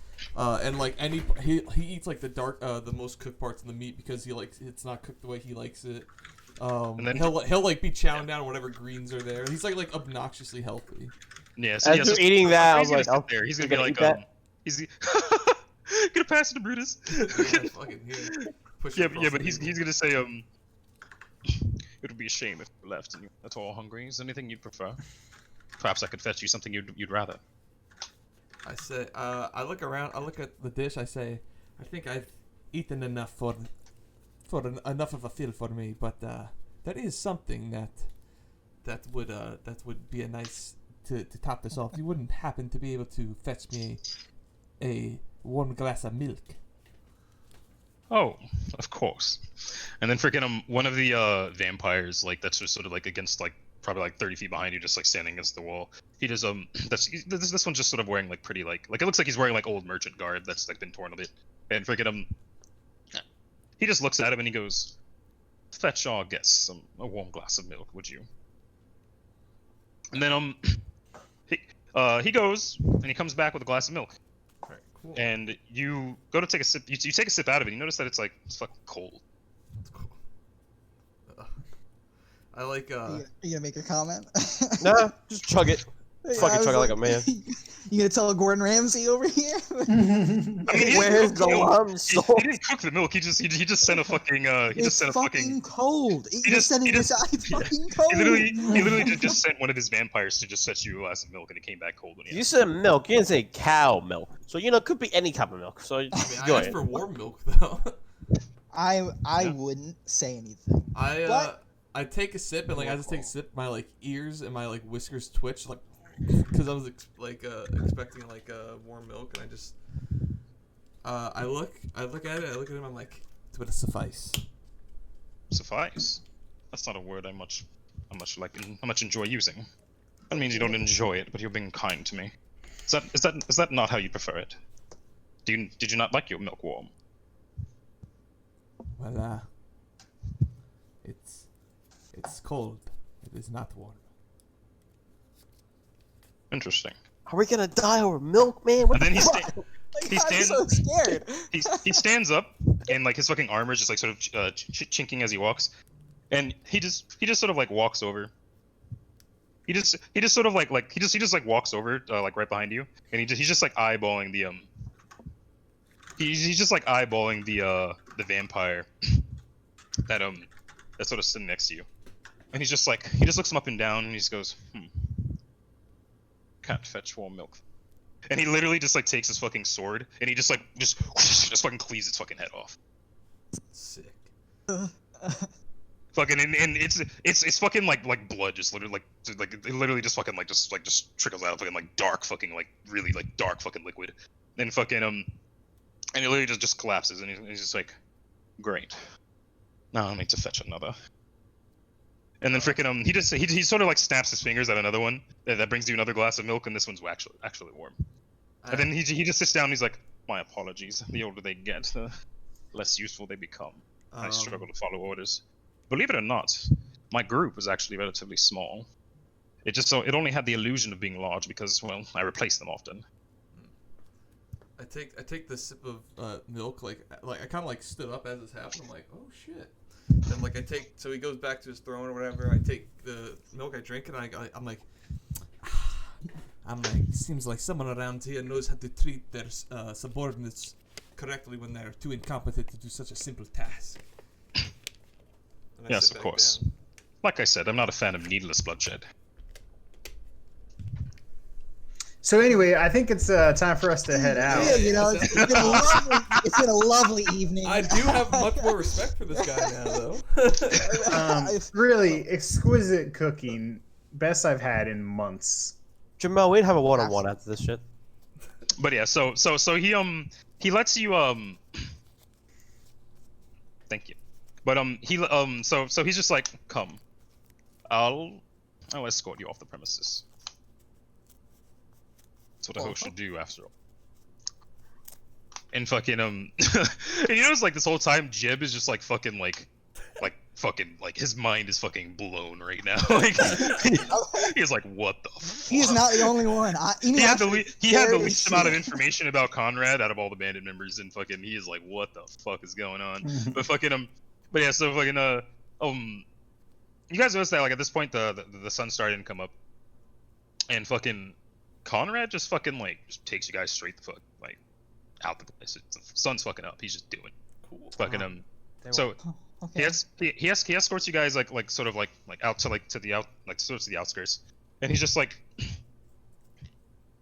he eats like the most cooked parts of the meat because he likes it's not cooked the way he likes it. And then He'll like be chowing down whatever greens are there. He's like obnoxiously healthy. Yeah, so As yeah, you're so eating that, I was he's gonna like, sit oh, there. He's you're gonna be gonna like, eat that? he's gonna pass it to Brutus. But he's gonna say, it would be a shame if you left and you're at all hungry. Is there anything you'd prefer? Perhaps I could fetch you something you'd rather. I say, I look around, I look at the dish, I say, I think I've eaten enough for enough of a fill for me, but there is something that would be a nice to top this off. You wouldn't happen to be able to fetch me a warm glass of milk? Oh, of course. And then freaking one of the vampires like that's just sort of like against like probably like 30 feet behind you, just like standing against the wall. He does this one's just sort of wearing like pretty like it looks like he's wearing like old merchant garb that's like been torn a bit. And freaking he just looks at him and he goes, "Fetch our guests a warm glass of milk, would you?" And then he goes and he comes back with a glass of milk. Alright, cool. And you go to take a sip. You take a sip out of it. You notice that it's fucking cold. That's cool. I like You gonna make a comment? Nah, just chug it. Yeah, Fucking I was chug it like a man. You gonna tell Gordon Ramsay over here? I mean, Where's the lime He salt? didn't cook the milk. He just sent a fucking It's fucking cold. You're just- sending he this just- out. It's yeah. fucking cold. He literally just sent one of his vampires to just fetch you a glass of milk, and it came back cold when he. You said milk. You didn't say cow milk. So it could be any type of milk. So I go asked ahead. for warm milk though. I wouldn't say anything. I take a sip and like as I take a sip, my like ears and my like whiskers twitch like because I was expecting like warm milk, and I just I look at it, I look at him, I'm like, it would suffice. Suffice. That's not a word I much enjoy using. That means you don't enjoy it, but you're being kind to me. Is that not how you prefer it? Did you not like your milk warm? Well, it's cold. It is not warm. Interesting. Are we gonna die over milk, man? What And then the he fuck? sta- he I'm stands so scared. he stands up, and like his fucking armor is just like sort of chinking as he walks, and he just sort of like walks over. He just sort of like he just like walks over like right behind you, and he's just like eyeballing the he's just like eyeballing the vampire that that's sort of sitting next to you, and he just looks him up and down, and he just goes, can't fetch warm milk. And he literally just like takes his fucking sword and he just fucking cleaves its fucking head off. Sick. Fucking and it's fucking like blood just literally like it literally just fucking just trickles out of fucking like dark fucking like really like dark fucking liquid. And fucking and he literally just collapses, and he's just like, great. Now I need to fetch another. And then freaking he sort of like snaps his fingers at another one that brings you another glass of milk, and this one's actually warm. And then he just sits down and he's like, my apologies. The older they get, the less useful they become. I struggle to follow orders. Believe it or not, my group was actually relatively small. It only had the illusion of being large because, well, I replaced them often. I take the sip of milk like I kind of like stood up as this happened. I'm like, oh shit. And like so he goes back to his throne or whatever. I take the milk, I drink it, and I'm like, seems like someone around here knows how to treat their subordinates correctly when they're too incompetent to do such a simple task. And I Yes, sit of back course. down. Like I said, I'm not a fan of needless bloodshed. So anyway, I think it's time for us to head out. Yeah, you know, Yeah, it's been a lovely evening. I do have much more respect for this guy now, though. Really exquisite cooking, best I've had in months. Jamel, we'd have a one-on-one after this shit. But yeah, so he lets you thank you. But so he's just like, come. I'll escort you off the premises. That's what a host should do after all. And fucking and you notice like this whole time Jib is just like fucking like his mind is fucking blown right now. Like he's like, what the fuck? He's not the only one. He had the least amount of information about Conrad out of all the bandit members, and fucking he is like, what the fuck is going on? But fucking but yeah, so fucking you guys notice that like at this point the sun started to come up, and fucking Conrad just fucking like just takes you guys straight the fuck like out the place. The sun's fucking up. He's just doing Cool. fucking so. Okay. He escorts you guys like sort of like out to the outskirts, and he's just like,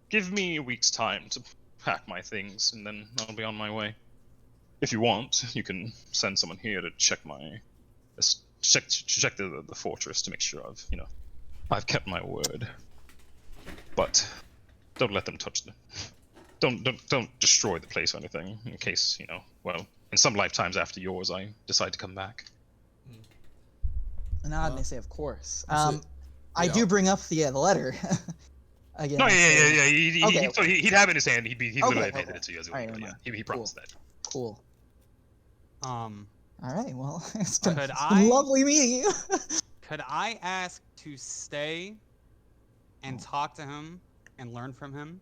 give me a week's time to pack my things, and then I'll be on my way. If you want, you can send someone here to check the fortress to make sure I've kept my word. But don't let them touch don't destroy the place or anything, in case in some lifetimes after yours, I decide to come back. And they say, of course. So- I do bring up the letter. Again. No, yeah. Okay. He'd have it in his hand. He'd literally okay. handed it to you as well. Alright, But never yeah, he promised that. Cool. All right. Well, it's been Could I- lovely meeting you. Could I ask to stay and talk to him and learn from him?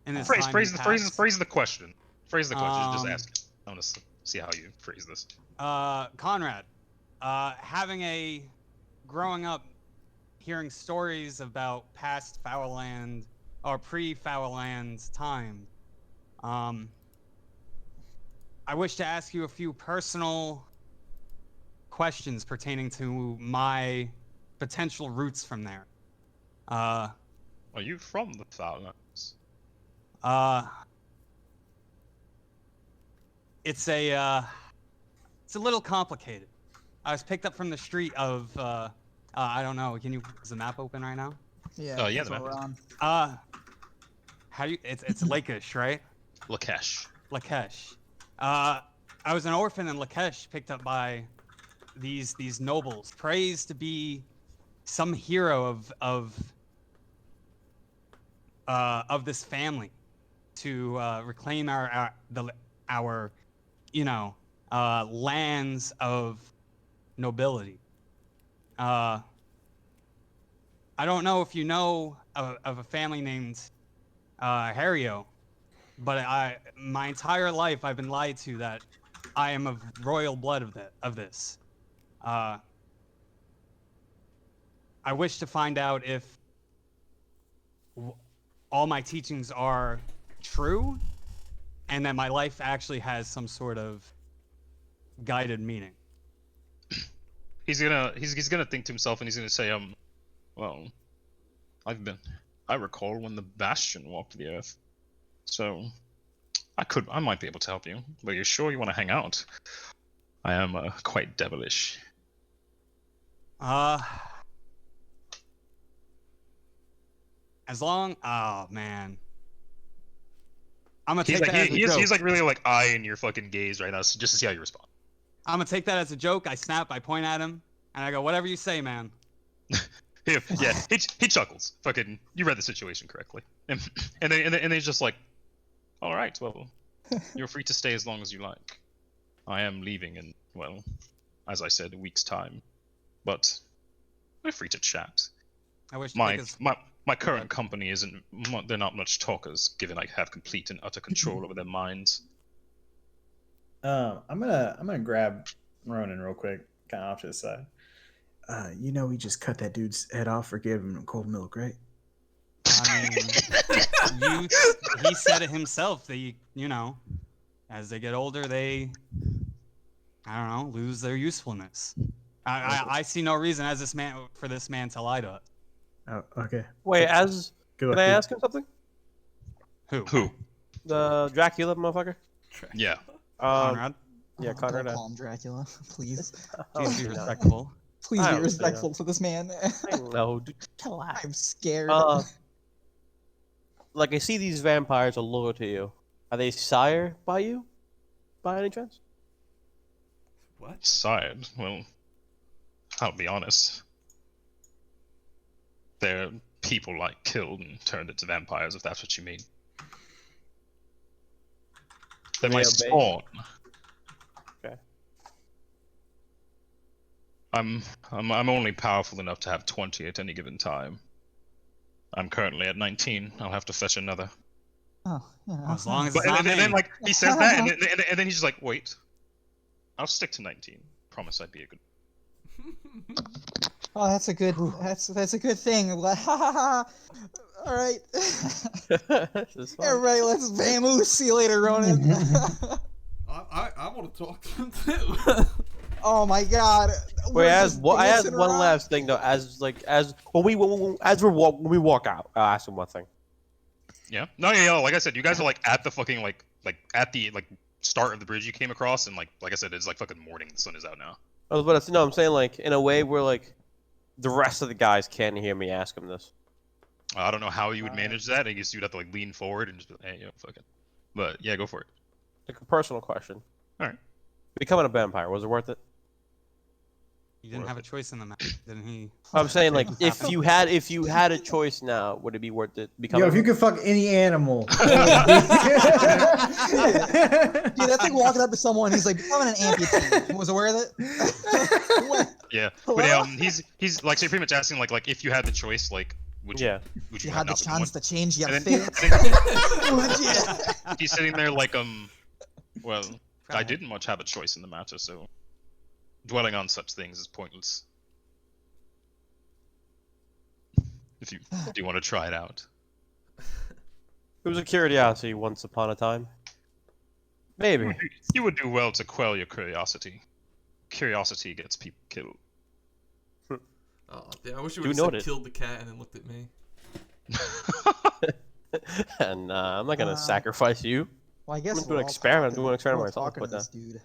In this time he Phrase the passed? question. Phrase the question. Just ask it. I want to see how you phrase this. Conrad, growing up, hearing stories about past Foulland or pre-Foulland time, I wish to ask you a few personal questions pertaining to my potential roots from there. Are you from the Foullands? It's a little complicated. I was picked up from the street of I don't know. Is the map open right now? Yeah. Yeah, that's the what we're map on. It's Lakesh, right? Lakesh. Lakesh. I was an orphan in Lakesh, picked up by these nobles, praised to be some hero of this family, to reclaim our lands of nobility. I don't know if you know of a family named Hario, but my entire life I've been lied to that I am of royal blood of this. I wish to find out if all my teachings are true, and that my life actually has some sort of guided meaning. He's gonna think to himself, and he's gonna say, well, I recall when the Bastion walked the earth, so I might be able to help you. But you're sure you want to hang out? I am quite devilish. Oh man, I'm gonna take that as a joke. He's like really like eyeing your fucking gaze right now, just to see how you respond. I'm gonna take that as a joke. I snap, I point at him, and I go, "Whatever you say, man." Yeah, he chuckles. Fucking, you read the situation correctly, and then he's just like, "All right, well, you're free to stay as long as you like. I am leaving in, well, as I said, a week's time, but we're free to chat. I wish My current company they're not much talkers, given I have complete and utter control over their minds." I'm gonna grab Ronan real quick, kind of off to the side. We just cut that dude's head off or gave him cold milk, right? I mean, he said it himself. As they get older, they I don't know, lose their usefulness. I see no reason as this man for this man to lie to us. Oh, okay. Wait, as Good can luck. I dude. ask him something? Who? The Dracula motherfucker. Yeah. Conrad, Yeah, Oh, Conrad. don't call him Dracula, please. please be no. respectful. Please I be don't say respectful to this man. I know, dude. Relax. I'm scared. Like I see these vampires are loyal to you. Are they sired by you, by any chance? What? Sired. Well, I'll be honest. They're people I killed and turned into vampires, if that's what you mean. They're Do my they obey? spawn. Okay. I'm only powerful enough to have 20 at any given time. I'm currently at 19. I'll have to fetch another. Oh, yeah. Well, as long as But it's not and then me. like he says that, and then he's just like, wait, I'll stick to 19. Promise I'd be a good. Oh, that's a good. That's a good thing. All right. This is fun. Everybody, let's vamoose. See you later, Ronan. I want to talk to him too. Oh my God. Wait, We're as just I have dancing one around. last thing though. When we walk out, I'll ask him one thing. Yeah. No, yeah. Like I said, you guys are like at the fucking like at the like start of the bridge you came across, and like I said, it's like fucking morning. The sun is out now. I'm saying like in a way where like the rest of the guys can't hear me ask him this. I don't know how you would manage that. I guess you'd have to like lean forward and just be like, hey, yo, fuck it. But yeah, go for it. Like a personal question. All right. Becoming a vampire, was it worth it? You didn't have a choice in the matter, didn't he? I'm saying like Things if you had a choice now, would it be worth it? Yo, if you could fuck any animal. Dude, that's like walking up to someone. He's like, becoming an amputee. Was aware of it? What? Yeah. Hello? But he's like so you're pretty much asking like if you had the choice, like would you Yeah. would You you had the not chance to change your And fate. then- Would you? he's sitting there like well, I Try it. didn't much have a choice in the matter, so dwelling on such things is pointless. If you do want to try it out. It was a curiosity once upon a time. Maybe. You would do well to quell your curiosity. Curiosity gets people killed. Oh, damn, I wish you Do would have note it. killed the cat and then looked at me. And I'm not gonna sacrifice you. Well, I guess I'm gonna do we're an all experiment. talking- Do an experiment we're all myself, talking to but, this dude.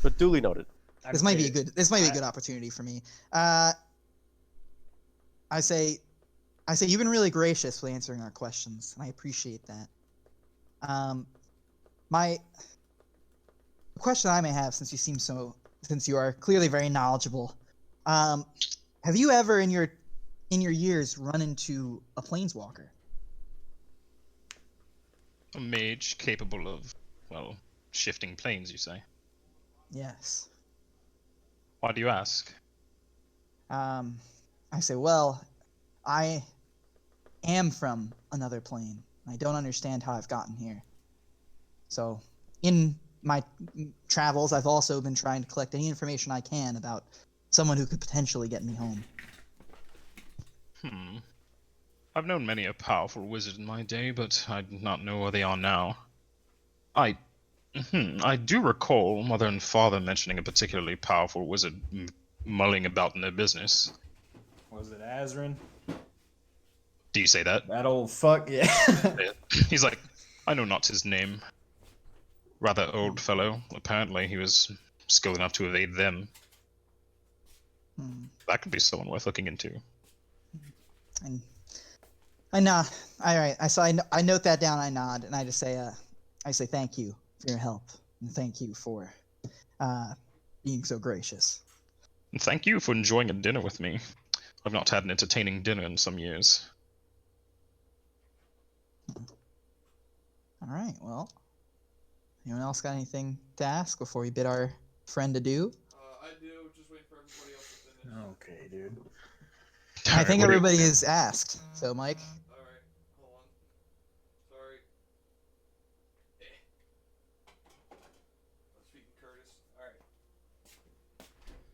But duly noted. This might be a good. This might be a good opportunity for me. I say you've been really gracious with answering our questions, and I appreciate that. The question I may have, since you are clearly very knowledgeable, have you ever in your years run into a planeswalker? A mage capable of, well, shifting planes, you say? Yes. Why do you ask? I say, well, I am from another plane. I don't understand how I've gotten here. So, in my travels, I've also been trying to collect any information I can about someone who could potentially get me home. I've known many a powerful wizard in my day, but I do not know where they are now. I do recall mother and father mentioning a particularly powerful wizard mulling about in their business. Was it Azrin? Do you say that? That old fuck, yeah. He's like, I know not his name. Rather old fellow. Apparently he was skilled enough to evade them. That could be someone worth looking into. And I nod. All right. I note that down. I nod, and I just say, thank you for your help, and thank you for being so gracious. And thank you for enjoying a dinner with me. I've not had an entertaining dinner in some years. All right. Well, anyone else got anything to ask before we bid our friend adieu? I do. Just waiting for everybody else to finish. Okay, dude. I think What do you- everybody is asked. So, Mike. All right. Hold on. Sorry. I'm speaking Curtis. All right.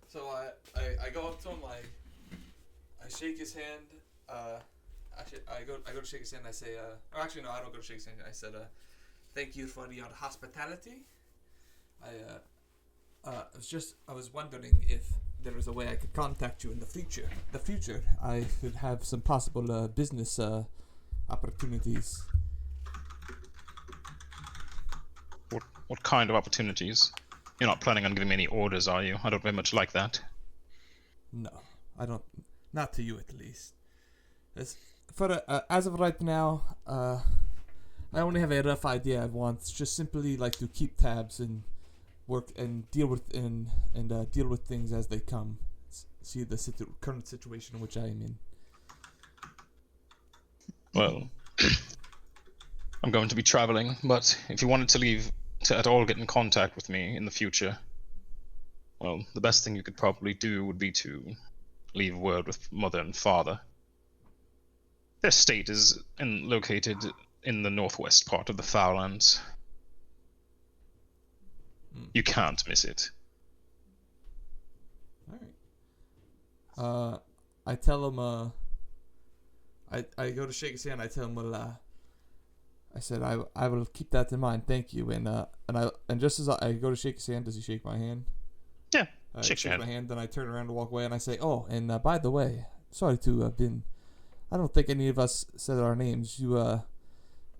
So I go up to him, I shake his hand. I go to shake his hand. I say, or actually no, I don't go to shake his hand. I said, thank you for your hospitality. I was wondering if there was a way I could contact you in the future. I could have some possible business opportunities. What kind of opportunities? You're not planning on giving me any orders, are you? I don't very much like that. No, I don't. Not to you, at least. As of right now, I only have a rough idea. I want just simply like to keep tabs and work and deal with deal with things as they come. See the current situation in which I am in. Well, I'm going to be traveling, but if you wanted to at all get in contact with me in the future, well, the best thing you could probably do would be to leave word with Mother and Father. Their estate is located in the northwest part of the Fowlands. You can't miss it. Alright. I tell him, I go to shake his hand. I tell him, well, I said, I will keep that in mind. Thank you. And just as I go to shake his hand, does he shake my hand? Yeah, shake my hand. Then I turn around and walk away, and I say, oh, and by the way, sorry to have been. I don't think any of us said our names.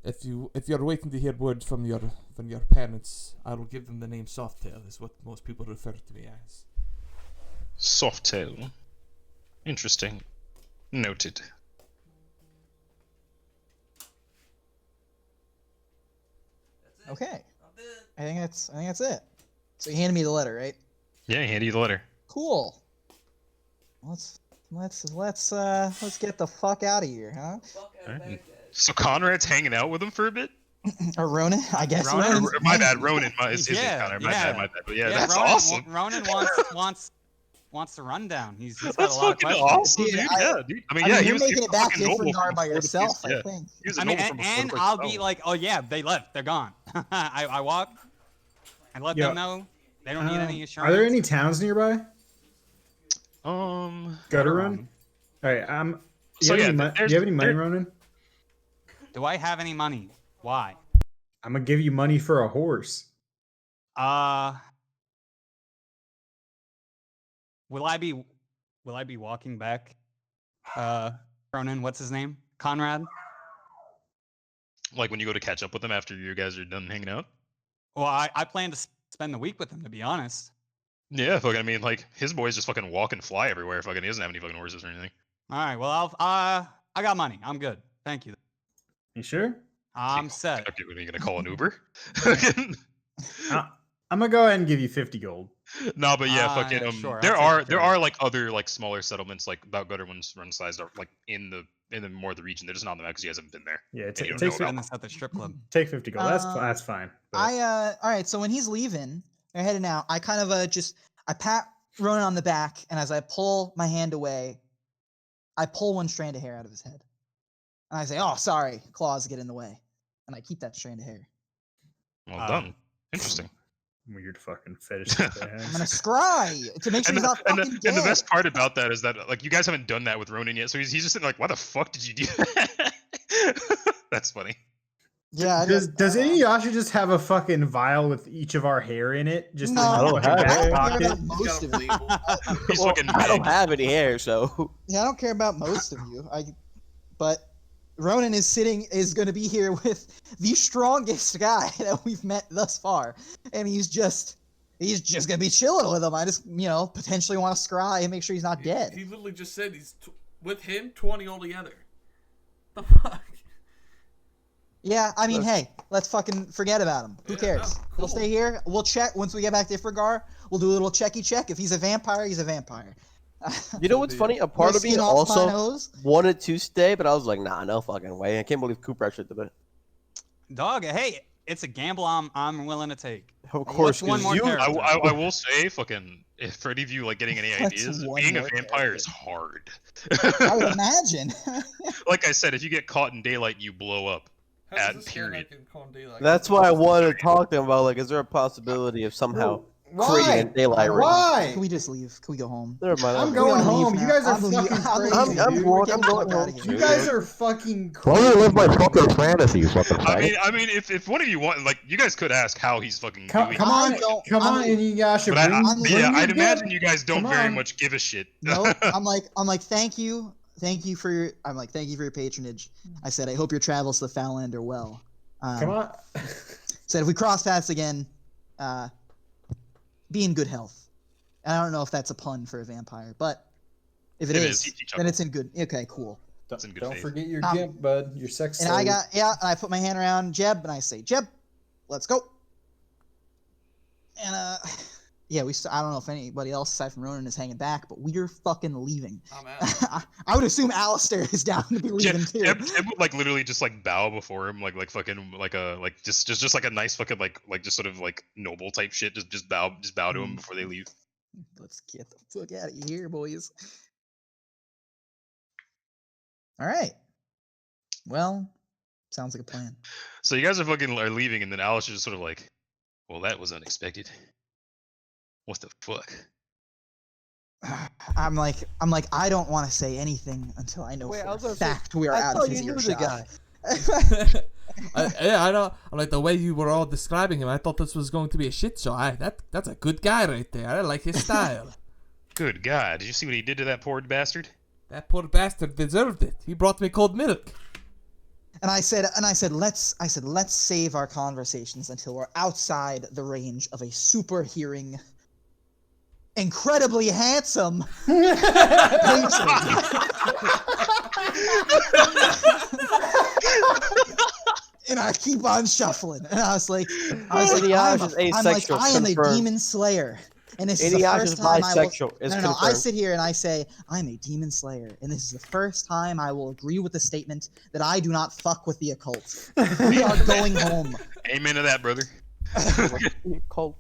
If you're waiting to hear words from your parents, I will give them the name Softail. Is what most people refer to me as. Softail. Interesting. Noted. Okay. I think that's it. So you handed me the letter, right? Yeah, he handed you the letter. Cool. Let's get the fuck out of here, huh? Right. So Conrad's hanging out with him for a bit? Or Ronan, I guess. Ronan? My bad, Ronan. His Yeah, Conrad. yeah. My bad. But yeah, that's Ronan, awesome. Ronan wants the rundown. He's got That's a lot of fucking questions. awesome, Dude, dude. Dude. I mean, you're was making it back fucking to noble Ifringard from by before the yourself, feast, I think. He was a I mean, noble from before and the I'll feast. be like, oh yeah, they left. They're gone. I walk and let them know they don't need any assurance. Are there any towns nearby? Gutter Run? Alright, So do you yeah, have any money, Ronan? Do I have any money? Why? I'm gonna give you money for a horse. Will I be walking back? Ronan, what's his name? Conrad? Like when you go to catch up with them after you guys are done hanging out? Well, I plan to spend the week with him, to be honest. Yeah, fucking, I mean, like, his boys just fucking walk and fly everywhere. Fucking, he doesn't have any fucking horses or anything. All right. Well, I got money. I'm good. Thank you. You sure? I'm set. Okay, what, are you gonna call an Uber? I'm gonna go ahead and give you 50 gold. No, but yeah, fucking, yeah, sure, there I'll take are the carry. like other like smaller settlements like about Gutter run size are like in the more of the region. They're just not on the map because you guys haven't been there. Yeah, And you take don't know Spend about this at the strip club. Take 50 gold. That's fine. But All right, so when he's leaving, they're heading out, I kind of I pat Ronan on the back, and as I pull my hand away, I pull one strand of hair out of his head. And I say, oh, sorry, claws get in the way. And I keep that strand of hair. Well done. Interesting. weird fucking fetish. I'm gonna scry to make sure he's not fucking dead. And the best part about that is that like you guys haven't done that with Ronan yet, so he's just sitting like, why the fuck did you do that? That's funny. Yeah. Does Inuyasha just have a fucking vial with each of our hair in it? Just No, in I the back don't care pocket? about most of you. He's Well, fucking I don't big. have any hair, so Yeah, I don't care about most of you. But Ronan is going to be here with the strongest guy that we've met thus far, and he's just gonna be chilling with him. I just potentially want to scry and make sure he's not dead. He literally just said he's with him 20 altogether. The fuck? Yeah, I mean, hey, let's fucking forget about him. Who cares? no, He'll cool. stay here. We'll check once we get back to Ifringard. We'll do a little checky check. If he's a vampire, he's a vampire. you know what's funny? A part of me Skin off my also nose. wanted to stay, but I was like, nah, no fucking way. I can't believe Cooper actually did it. Dog, hey, it's a gamble I'm willing to take. Of course, one 'cause more you, character? I will say, fucking, if for any of you like getting any What's ideas, one being a more vampire character? is hard. I would imagine. Like I said, if you get caught in daylight, you blow up. How does Add this guy period. like in Con Daylight? that's why I wanted to talk to him about, like, is there a possibility of somehow creating Why? a daylight ring. Why? Can we just leave? Can we go home? Never mind. I'm We going gotta leave home. You now. guys are I'm leaving- fucking I'm crazy. leaving, I'm dude. going- We're I'm getting the going fuck home outta here. too. You guys are fucking Why crazy. do you live my fucking fantasies? What the fuck? I mean, if one of you want, like, you guys could ask how he's fucking Come, doing. come on, I don't- come I'm on, leaving. Inuyasha. But Bring, I'm bring yeah, your I'd gift. imagine you guys don't Come very on. much give a shit. No, I'm like, thank you for your patronage. I said, I hope your travels to the Foulland are well. Come on. Said if we cross paths again, be in good health. And I don't know if that's a pun for a vampire, but if It is, is. then it's in good. Okay, cool. It's in good Don't faith. forget your Um, gift, bud. Your sex And slave. and I put my hand around Jeb and I say, Jeb, let's go. And yeah, I don't know if anybody else aside from Ronan is hanging back, but we're fucking leaving. I'm out. I would assume Alistair is down to be leaving too. Jeb would like literally just like bow before him, like fucking like a like just like a nice fucking like just sort of like noble type shit. Just bow to him before they leave. Let's get the fuck out of here, boys. All right. Well, sounds like a plan. So you guys are leaving, and then Alice is just sort of like, well, that was unexpected. What the fuck? I'm like, I don't want to say anything until I know Wait, I for was a gonna say, fact we are I out thought of his you knew the earshot. guy. Yeah, I know. Like the way you were all describing him, I thought this was going to be a shit show. That's a good guy right there. I like his style. Good God! Did you see what he did to that poor bastard? That poor bastard deserved it. He brought me cold milk. And I said, let's save our conversations until we're outside the range of a super hearing, incredibly handsome patron. And I keep on shuffling, and I was like, I am a confirmed. demon slayer, and this is the Idiot first is time I will. bisexual. It's No, I confirmed. sit here and I say I'm a demon slayer, and this is the first time I will agree with the statement that I do not fuck with the occult. We are going home. Amen to that, brother. Cult.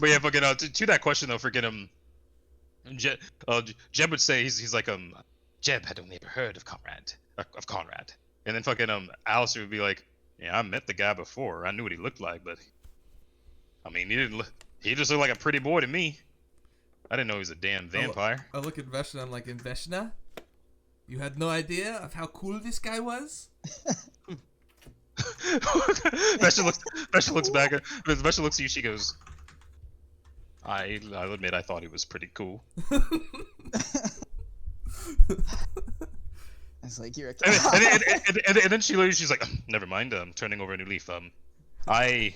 But yeah, fucking to that question though, freaking Jeb would say he's like Jeb had only ever heard of Conrad, and then fucking Alistair would be like, yeah, I met the guy before. I knew what he looked like, but I mean, he just looked like a pretty boy to me. I didn't know he was a damn vampire. I look at Veshna, I'm like, Veshna, you had no idea of how cool this guy was? Vesha looks back. Vesha looks at you. She goes, I'll admit I thought he was pretty cool. I was like, you're a And then she's like, never mind. I'm turning over a new leaf. I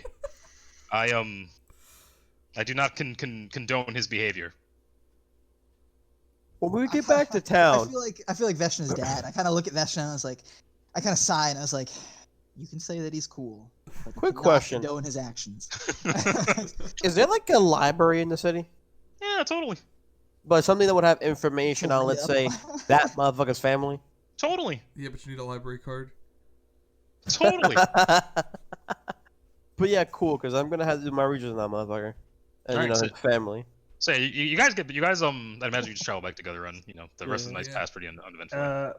do not condone his behavior. When we get back to I town, feel like Veshna's dad. I kind of look at Veshna and I was like, I kind of sigh and I was like, you can say that he's cool. But Quick do not question. condone his actions. is there like a library in the city? Yeah, totally. But something that would have information on, Hurry let's up. say, that motherfucker's family? Totally. Yeah, but you need a library card. Totally. But yeah, cool, because I'm going to have to do my research on that motherfucker. And, Alright, his family. So you guys I'd imagine you just travel back together on, the rest of the night's Yeah. pass pretty uneventful.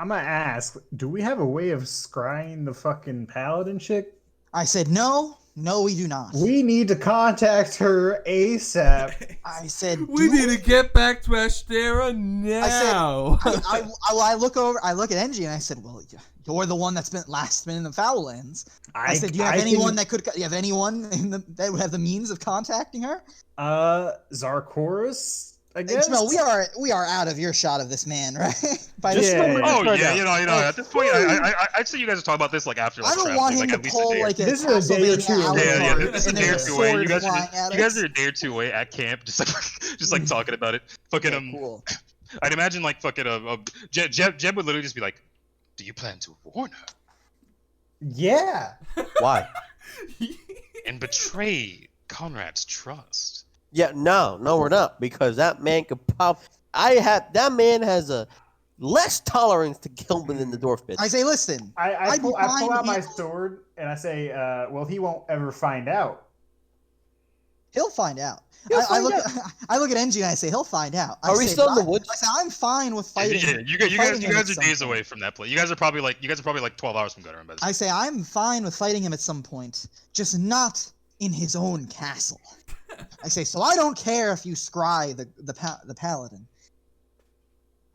I'm gonna ask, do we have a way of scrying the fucking paladin chick? I said, no, we do not. We need to contact her ASAP. I said, We do need to get back to Ashterra now. I look at Engie and I said, well, you're the one that's been in the Foullands. I said, do you have anyone that would have the means of contacting her? Zarkorus, I guess. Jamel, we are out of earshot of this man, right? By this Yeah. point, Oh right yeah, now. at this point, I'd say you guys will talk about this like after like I don't traveling, want him like to at least pull a day. like a This is a day or Castlevania two away. Alucard, Yeah, this is a and day or there's two away. swords You guys flying at are us. a day or two away at camp, just like talking about it. Fucking Okay, cool. I'd imagine like fucking Jeb would literally just be like, "Do you plan to warn her Yeah. Why? and betray Conrad's trust?" Yeah, no, we're not, because that man could pop. That man has a less tolerance to killing than the dwarf bitch. I say, listen, I pull out my he- sword and I say, well, he won't ever find out. he'll find out. He'll I find look out. I look at Engie and I say, he'll find out. Are we still in the woods? I say, I'm fine with fighting. Yeah, you fighting guys him at are some days point. away from that place. You guys are probably like 12 hours from Gutter. I say, I'm fine with fighting him at some point, just not in his own castle. I say, so I don't care if you scry the paladin.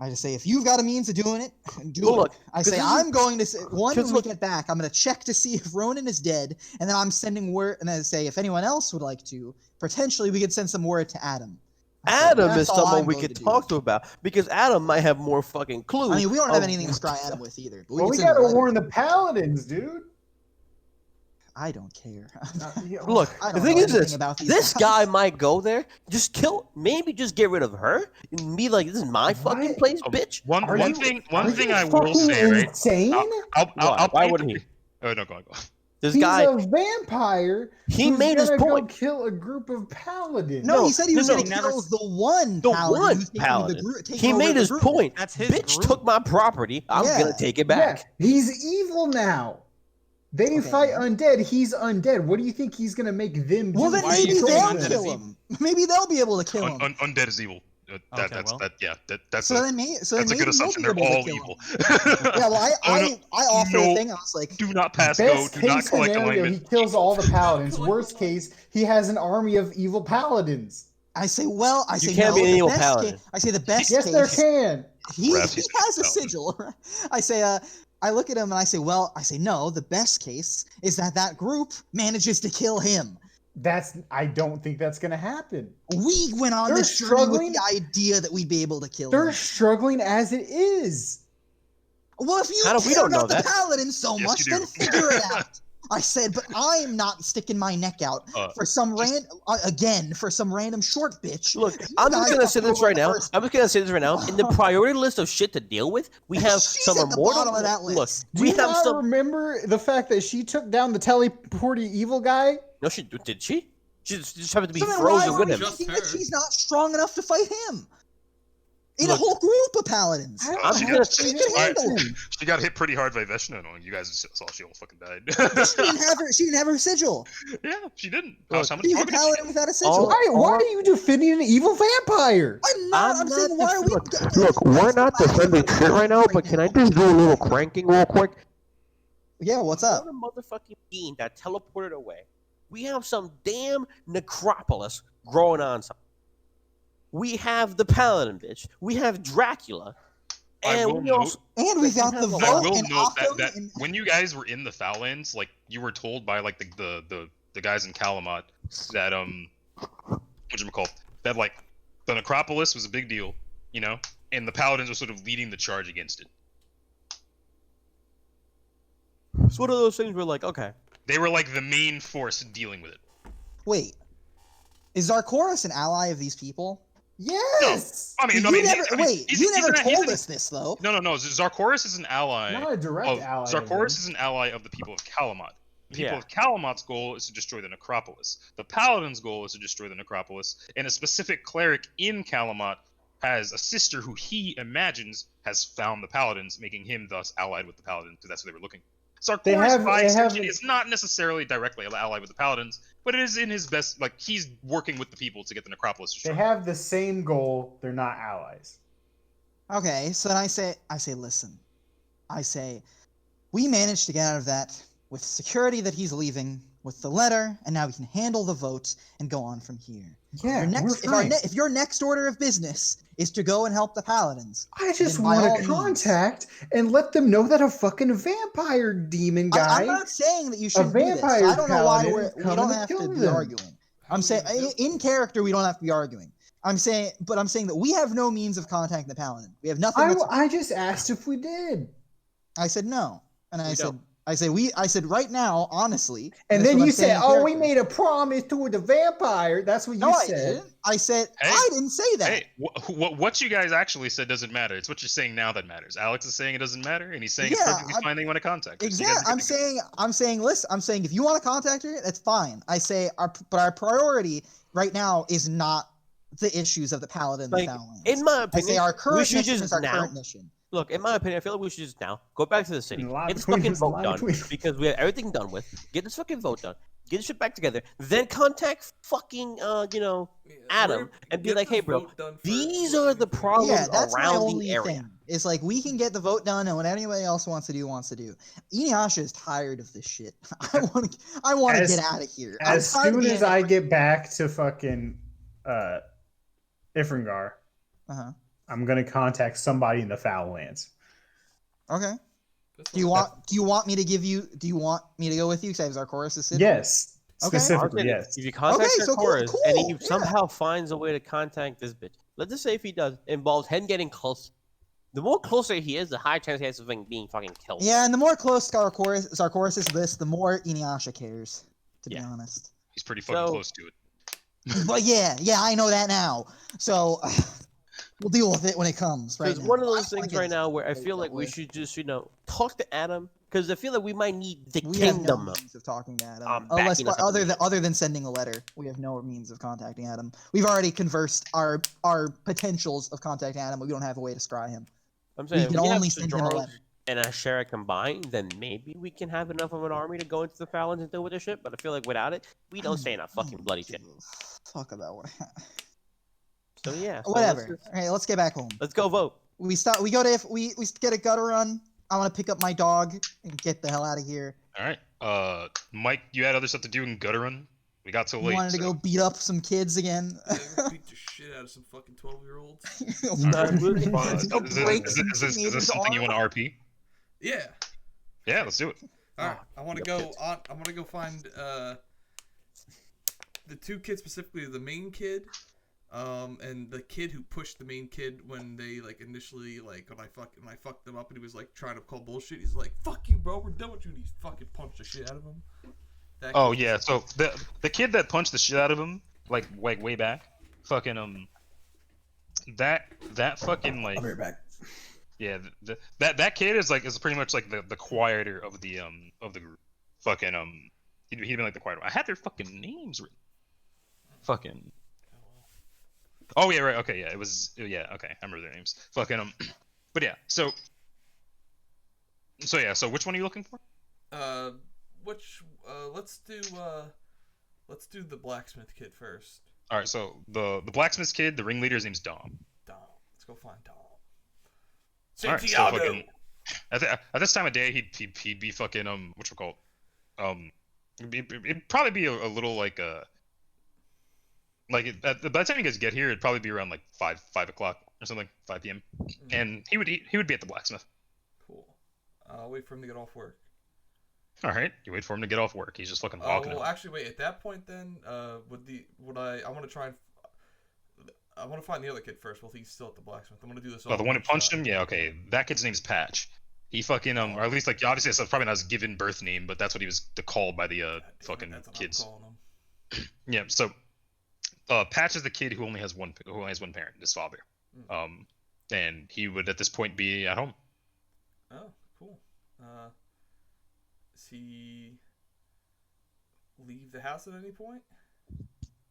I just say, if you've got a means of doing it, do Well, it. look, I say, I'm going to say, when we look- get back, I'm going to check to see if Ronan is dead, and then I'm sending word, and then I say, if anyone else would like to, potentially we could send some word to Adam. I say, Adam that's is all someone I'm we going could do. talk to about because Adam might have more fucking clue. I mean, we don't have of- anything to scry Adam with either. But Well, we we can send gotta a letter. warn the paladins, dude. I don't care. Look, I the don't thing know is anything this: about these this guys. guy might go there, just kill, maybe just get rid of her, and be like, "This is my fucking What? place, bitch." One Are you- thing Are I you will fucking say, right? insane? I'll Why paint wouldn't the he? Oh no, go on. This He's guy, a vampire. he who's made his gonna point. Go kill a group of paladins. No, No, he said he was no, going to never kill s- the one The paladin one who's taking paladin. the group. He made his point. That's his Bitch group. took my property. I'm Yeah. gonna take it Yeah, back. he's evil now. They Okay. fight undead. He's undead. What do you think he's gonna make them do? Well, then Why are you maybe saying they'll undead is kill evil? him. Maybe they'll be able to kill him. Undead is evil. Okay, well. That's So a then, that's maybe a good they'll assumption. be They're able to all kill evil. him. Yeah, well, I offer no. a thing. I was like, Do not pass go. Best Do not case collect scenario, he alignment. kills all the paladins. Worst case, he has an army of evil paladins. I say, well, I You say can't no. be an The evil best paladin. case, I say the best Yes, case. there can. He Perhaps he's has a paladin. sigil. Right? I say, I look at him and I say, well, no. The best case is that group manages to kill him. I don't think that's gonna happen. We went on They're this journey with struggling. the idea that we'd be able to kill They're him. struggling as it is. Well, if you How do we care don't know about the that? paladin so Yes, much, you do. then figure it out. I said, but I'm not sticking my neck out for some random short bitch. Look, You I'm just guys gonna fucked say this over right the now. first- I'm just gonna say this right now. In the priority list of shit to deal with, we have She's some at the immortal. bottom of that Look, list. Do we you have not some. remember the fact that she took down the teleporty evil guy? No, she did. She just happened to be So then why frozen are with we him. Just thinking that her. she's not strong enough to fight him? In a Look, whole group of paladins. I don't I'm know just how gonna- she She didn't can handle like him. him. She got hit pretty hard by Veshna, and you guys saw she almost fucking died. She didn't have her sigil. Yeah, she didn't. Look, How much She's a stronger did paladin she? without a sigil. All- Why are you defending an evil vampire? I'm not. I'm saying, why are we? Look, we're not defending shit right now, but can I just do a little cranking real quick? Yeah, what's up? The motherfucking being that teleported away. We have some damn necropolis growing on something. We have the paladin bitch. We have Dracula. I And will we also And we've got the I I vote will and note Occam that and when you guys were in the Foullands, like you were told by like the guys in Kalamat that whatchamacallit, that like the necropolis was a big deal, you know, and the paladins were sort of leading the charge against it. it's one of those things where like, okay. They were like the main force dealing with it. wait, is Zarkoris an ally of these people? Yes. I mean, you never, wait, he's- you he's never an- he's told an- us this though. No. Zarkoris is an ally. Not a direct of ally. of Zarkoris him. is an ally of the people of Kalamat. The people Yeah. of Kalamat's goal is to destroy the necropolis. The paladin's goal is to destroy the necropolis, and a specific cleric in Kalamat has a sister who he imagines has found the paladins, making him thus allied with the paladins, because that's what they were looking. Zarkoris by extension is not necessarily directly allied with the paladins, but it is in his best, like, he's working with the people to get the necropolis They destroyed. have the same goal. They're not allies. Okay, so then I say, listen, I say, we managed to get out of that with security that he's leaving, with the letter, and now we can handle the votes and go on from here. Yeah, If your next order of business is to go and help the paladins, I just then by want all to means. contact and let them know that a fucking vampire demon guy. I'm not saying that you shouldn't do this. vampire I don't know why paladin is we coming don't to have to kill be them. arguing. I'm saying in character we don't have to be arguing. I'm saying that we have no means of contacting the paladin. We have nothing. I just asked if we did. I said no, and I We said don't. I said right now, honestly. And that's then what you I'm saying said, in "Oh, we character." made a promise to the vampire." That's what you No, I said. didn't. I said Hey. I didn't say that. Hey, what you guys actually said doesn't matter. It's what you're saying now that matters. Alex is saying it doesn't matter, and he's saying it's Yeah, perfectly fine that you want to contact her. So you guys Exactly. are good to go. I'm saying, listen. I'm saying if you want to contact her, that's fine. I say, but our priority right now is not the issues of the paladin. Like, and the Foullands. in my I say opinion, our we current should mission just is our now. current mission. Look, in my opinion, I feel like we should just now go back to the city, And a lot get this between fucking us, a vote lot done, between us. because we have everything done with. Get this fucking vote done. get his shit back together, then contact fucking Adam and be get like, the hey, bro, vote done first these before are the anything. problems Yeah, that's my around the only area. thing. It's like we can get the vote done, and what anybody else wants to do. Inuyasha is tired of this shit. I want to As- get out of here. I'm As tired of soon being as in I the get back to fucking Ifringar, Uh-huh. I'm gonna contact somebody in the Foullands. Okay. That's Do you fine. want me to go with you? Because Zarkoris is sitting. Yes, Okay. specifically, Honestly, yes. If you contact Okay, so Chorus cool, and he yeah. somehow finds a way to contact this bitch, let's just say if he does, involves him getting close. The more closer he is, the higher chance he has of being fucking killed. Yeah, and the more close Zarkoris is this, the more Inuyasha cares. To be Yeah. honest. He's pretty fucking So- close to it. But yeah, I know that now. So we'll deal with it when it comes. So Right it's now. one of I those wanna things get right now where I this feel like over we with. should just, talk to Adam because I feel like we might need the We have no kingdom. means of talking to Adam. Unless Other than sending a letter, we have no means of contacting Adam. We've already conversed our potentials of contacting Adam, but we don't have a way to scry him. I'm saying can if we only have send him a Sajaro letter. and Ashterra combined, then maybe we can have enough of an army to go into the Fallons and deal with this shit. But I feel like without it, we don't stay in a fucking bloody shit. Talk about what. So yeah, so Whatever. All right, let's get back home. Let's go vote. We get a gutter run. I want to pick up my dog and get the hell out of here. All right. Mike, you had other stuff to do in Gutter Run. We got so You late. wanted to so- go beat up some kids again. Yeah, beat the shit out of some fucking 12-year-olds. Is this something you want to RP? Yeah. Yeah, let's do it. All right. I want to go on. I want to go find the two kids, specifically the main kid, and the kid who pushed the main kid when they initially when I fucked them up and he was trying to call bullshit. He's like, "Fuck you, bro. We're done with you." And he fucking punched the shit out of him. Oh yeah, so the kid that punched the shit out of him, way back, fucking that fucking I'll be right back. yeah, that kid is pretty much the quieter of the group. Fucking he'd been the quieter. I had their fucking names written. Fucking. Oh yeah, right. Okay, yeah, okay, I remember their names. Fucking but yeah, so which one are you looking for? Let's do the blacksmith kid first. All right, so the blacksmith kid, the ringleader's name's Dom. Dom. Let's go find Dom. All right, so fucking at this time of day, he'd be fucking it'd probably be a little by the time you guys get here, it'd probably be around 5 o'clock or something, 5 p.m. And he would be at the blacksmith. Cool. I'll wait for him to get off work. All right, you wait for him to get off work. He's just fucking walking. Well, actually, wait. At that point, then, I want to try and I want to find the other kid first. Well, he's still at the blacksmith. I'm gonna do this. Oh, the one who punched him? Yeah, okay. That kid's name's Patch. He fucking or at least obviously it's probably not his given birth name, but that's what he was called by the fucking that's what kids. I'm calling him. Yeah, so Patch is the kid who only has one parent, his father. And he would at this point be at home. Oh, cool. Does he leave the house at any point?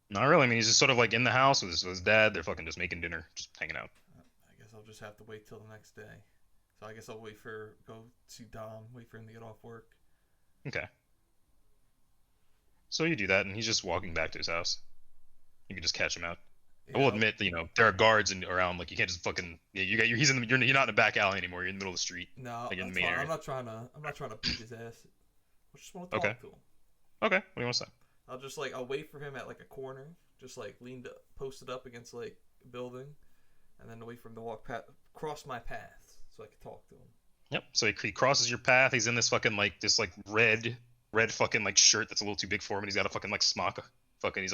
Not really. I mean, he's just sort of in the house with his dad. They're fucking just making dinner, just hanging out. I guess I'll just have to wait till the next day. So I guess I'll go see Dom, wait for him to get off work. Okay. So you do that, and he's just walking back to his house. You can just catch him out. I will admit, there are guards around. You can't just fucking. Yeah, you're not in a back alley anymore. You're in the middle of the street. No, in the that's main fine. area. I'm not trying to beat his ass. I just want to talk to him. Okay. What do you want to say? I'll just I'll wait for him at a corner, just posted up against a building, and then wait for him to cross my path so I can talk to him. Yep. So he crosses your path. He's in this fucking this red fucking shirt that's a little too big for him, and he's got a fucking smock. Fucking he's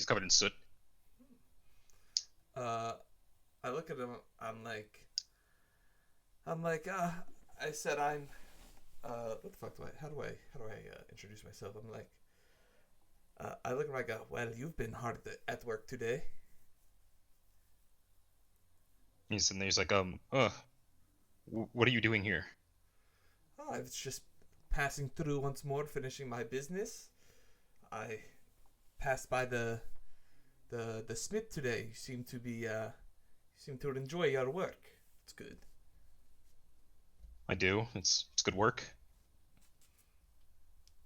covered in soot. I look at him. I said I'm. What the fuck how do I introduce myself? I'm I look at him. I go, well, you've been hard at work today. He's sitting there. He's what are you doing here? Oh, I was just passing through once more, finishing my business. I passed by the smith today. You seem to enjoy your work. It's good. I do. It's good work.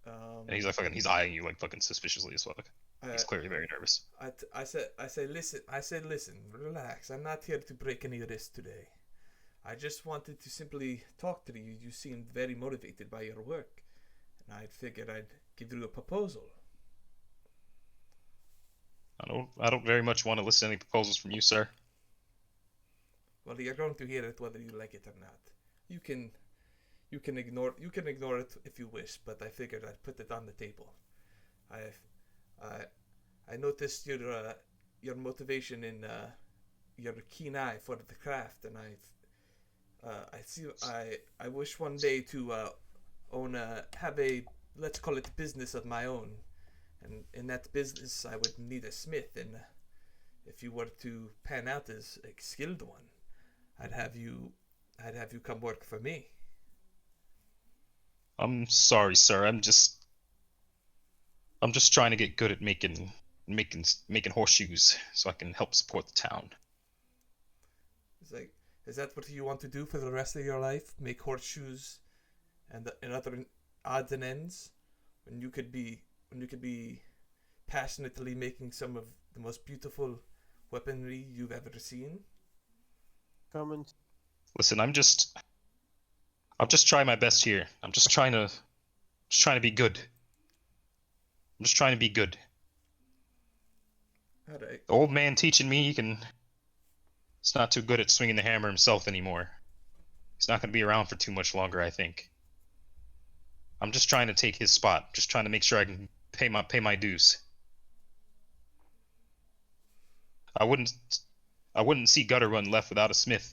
And he's like fucking, he's eyeing you like fucking suspiciously as well. He's clearly very nervous. I said, listen, relax. I'm not here to break any wrist today. I just wanted to simply talk to you. You seemed very motivated by your work, and I figured I'd give you a proposal. I don't very much want to listen to any proposals from you, sir. Well, you're going to hear it whether you like it or not. You can ignore it if you wish, but I figured I'd put it on the table. I noticed your motivation in your keen eye for the craft, and I wish one day to have a, let's call it, business of my own, and in that business I would need a smith, and if you were to pan out as a skilled one, I'd have you come work for me. I'm sorry, sir. I'm just trying to get good at making horseshoes so I can help support the town. It's like, is that what you want to do for the rest of your life? Make horseshoes and other odds and ends? When you could be passionately making some of the most beautiful weaponry you've ever seen? Comment. Listen, I'm just trying my best here. I'm just trying to be good. I'm just trying to be good. Alright. The old man teaching me he's not too good at swinging the hammer himself anymore. He's not going to be around for too much longer, I think. I'm just trying to take his spot. Just trying to make sure I can pay my dues. I wouldn't see Gutter Run left without a smith.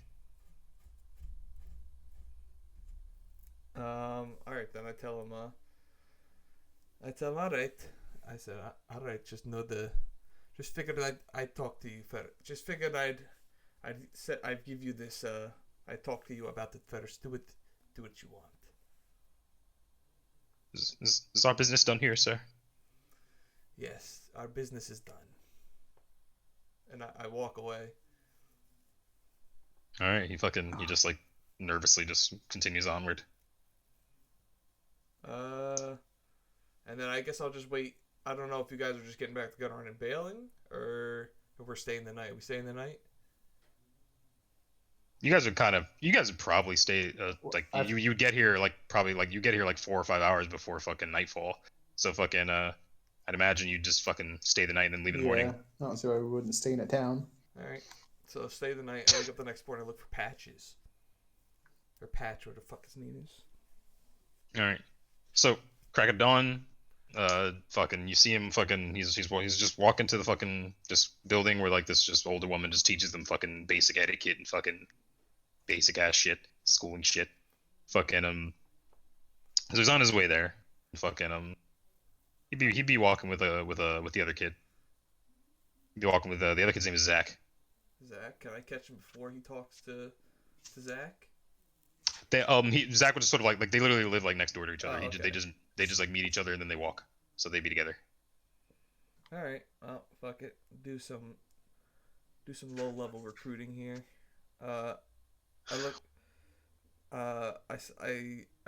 Alright, then I tell him, alright. I said, alright, just figured I'd talk to you first. Just figured I'd give you this, I'd talk to you about it first. Do what you want. Is our business done here, sir? Yes, our business is done. And I walk away. Alright, he just like nervously just continues onward. And then I guess I'll just wait. I don't know if you guys are just getting back to Gunrun and bailing, or if we're staying the night. Are we staying the night? You guys would probably stay you would get here like 4 or 5 hours before fucking nightfall. So fucking I'd imagine you'd just fucking stay the night and then leave in the morning. I don't see why we wouldn't stay in a town. Alright. So stay the night. I wake up the next morning and look for patches. Or patch, where the fuck his name is. Alright. So crack of dawn, fucking you see him fucking he's just walking to the fucking this building where like this just older woman just teaches them fucking basic etiquette and fucking basic ass shit, schooling shit. Fucking so he's on his way there. Fucking he'd be walking with the other kid. He'd be walking with the other kid's name is Zach. Zach, can I catch him before he talks to Zach? Zach would just sort of like they literally live like next door to each other. Oh, okay. They just like meet each other and then they walk. So they'd be together. Alright, well, fuck it. Do some low level recruiting here. I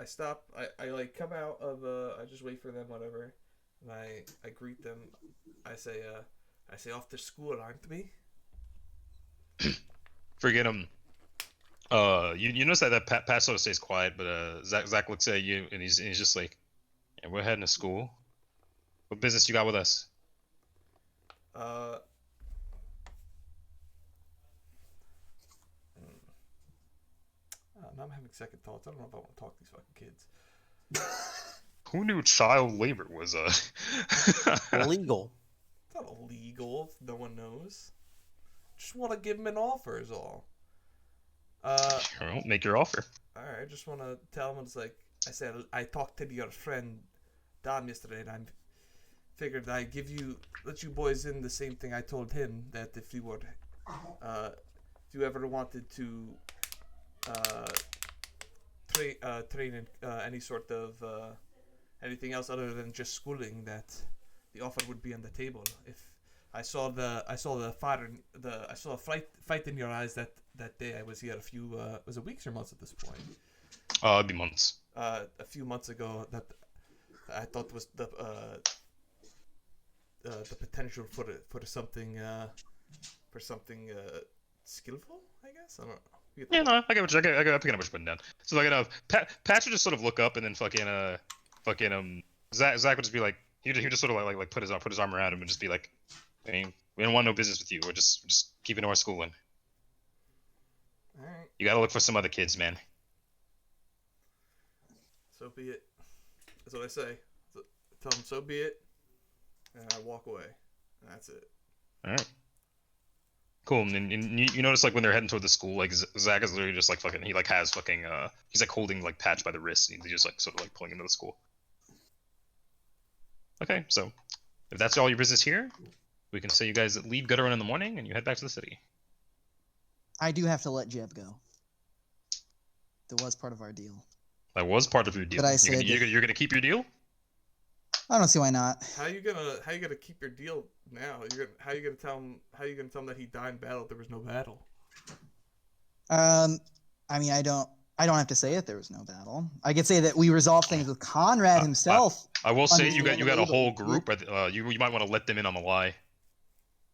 stop. I like come out of I just wait for them, whatever, and I greet them. I say off to school, aren't we? Forget him. You notice that Pat sort of stays quiet, but Zach looks at you and he's just like, yeah, we're heading to school. What business you got with us? Now I'm having second thoughts. I don't know if I want to talk to these fucking kids. Who knew child labor was Illegal. It's not illegal if no one knows. Just want to give them an offer is all. Well, make your offer. Alright, I just want to tell them, it's like I said, I talked to your friend Dom yesterday, and I figured I'd let you boys in the same thing I told him, that if you ever wanted to train in any sort of anything else other than just schooling, that the offer would be on the table. If I saw a fight in your eyes that day I was here was it weeks or months at this point? It'd be months. A few months ago, that I thought was the potential for something skillful. I guess I don't know. Yeah, no, I get what I get what you're putting down. So like, Patch would just sort of look up and then Zach would just be like, he would just sort of like put his arm around him and just be like, I mean, we don't want no business with you. We're just keeping our schooling. All right. You gotta look for some other kids, man. So be it. That's what I say. Tell them so be it, and I walk away. And that's it. All right. Cool. And you notice like when they're heading toward the school, like Zach is literally just like fucking. He like has fucking. He's like holding like Patch by the wrist, and he's just like sort of like pulling him to the school. Okay, so if that's all your business here, we can say you guys leave Gutter Run in the morning and you head back to the city. I do have to let Jeb go. That was part of our deal. That was part of your deal. But I said you're gonna keep your deal? I don't see why not. How you gonna keep your deal now? How you gonna tell him that he died in battle if there was no battle? I mean, I don't have to say that there was no battle. I could say that we resolved things with Conrad himself. I will say you got a whole group, but you might want to let them in on the lie.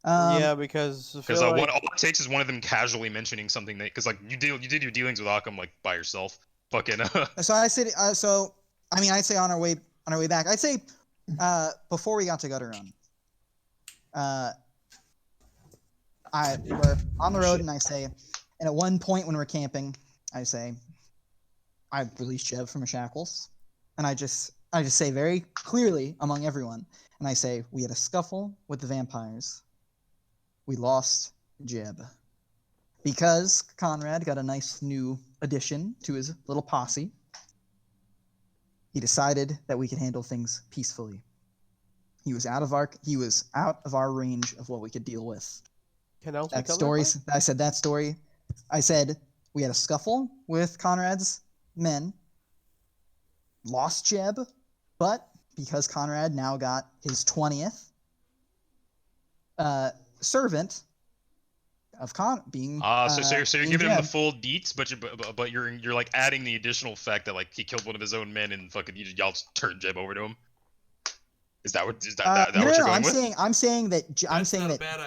Yeah, because all it takes is one of them casually mentioning something that, because like you did your dealings with Occam like by yourself. Fucking. So I said. So I mean, I'd say on our way back. I'd say before we got to Gutter Run. We're on the road, and I say, and at one point when we're camping, I say, I released Jeb from her shackles, and I just say very clearly among everyone, and I say, we had a scuffle with the vampires. We lost Jeb. Because Conrad got a nice new addition to his little posse, he decided that we could handle things peacefully. He was out of our range of what we could deal with. That story. I said that story. I said we had a scuffle with Conrad's men, lost Jeb, but because Conrad now got his 20th servant of being. So you're giving him the full deets, but you're like adding the additional fact that like he killed one of his own men and fucking y'all turned Jeb over to him. Is that what you're going with? I'm saying that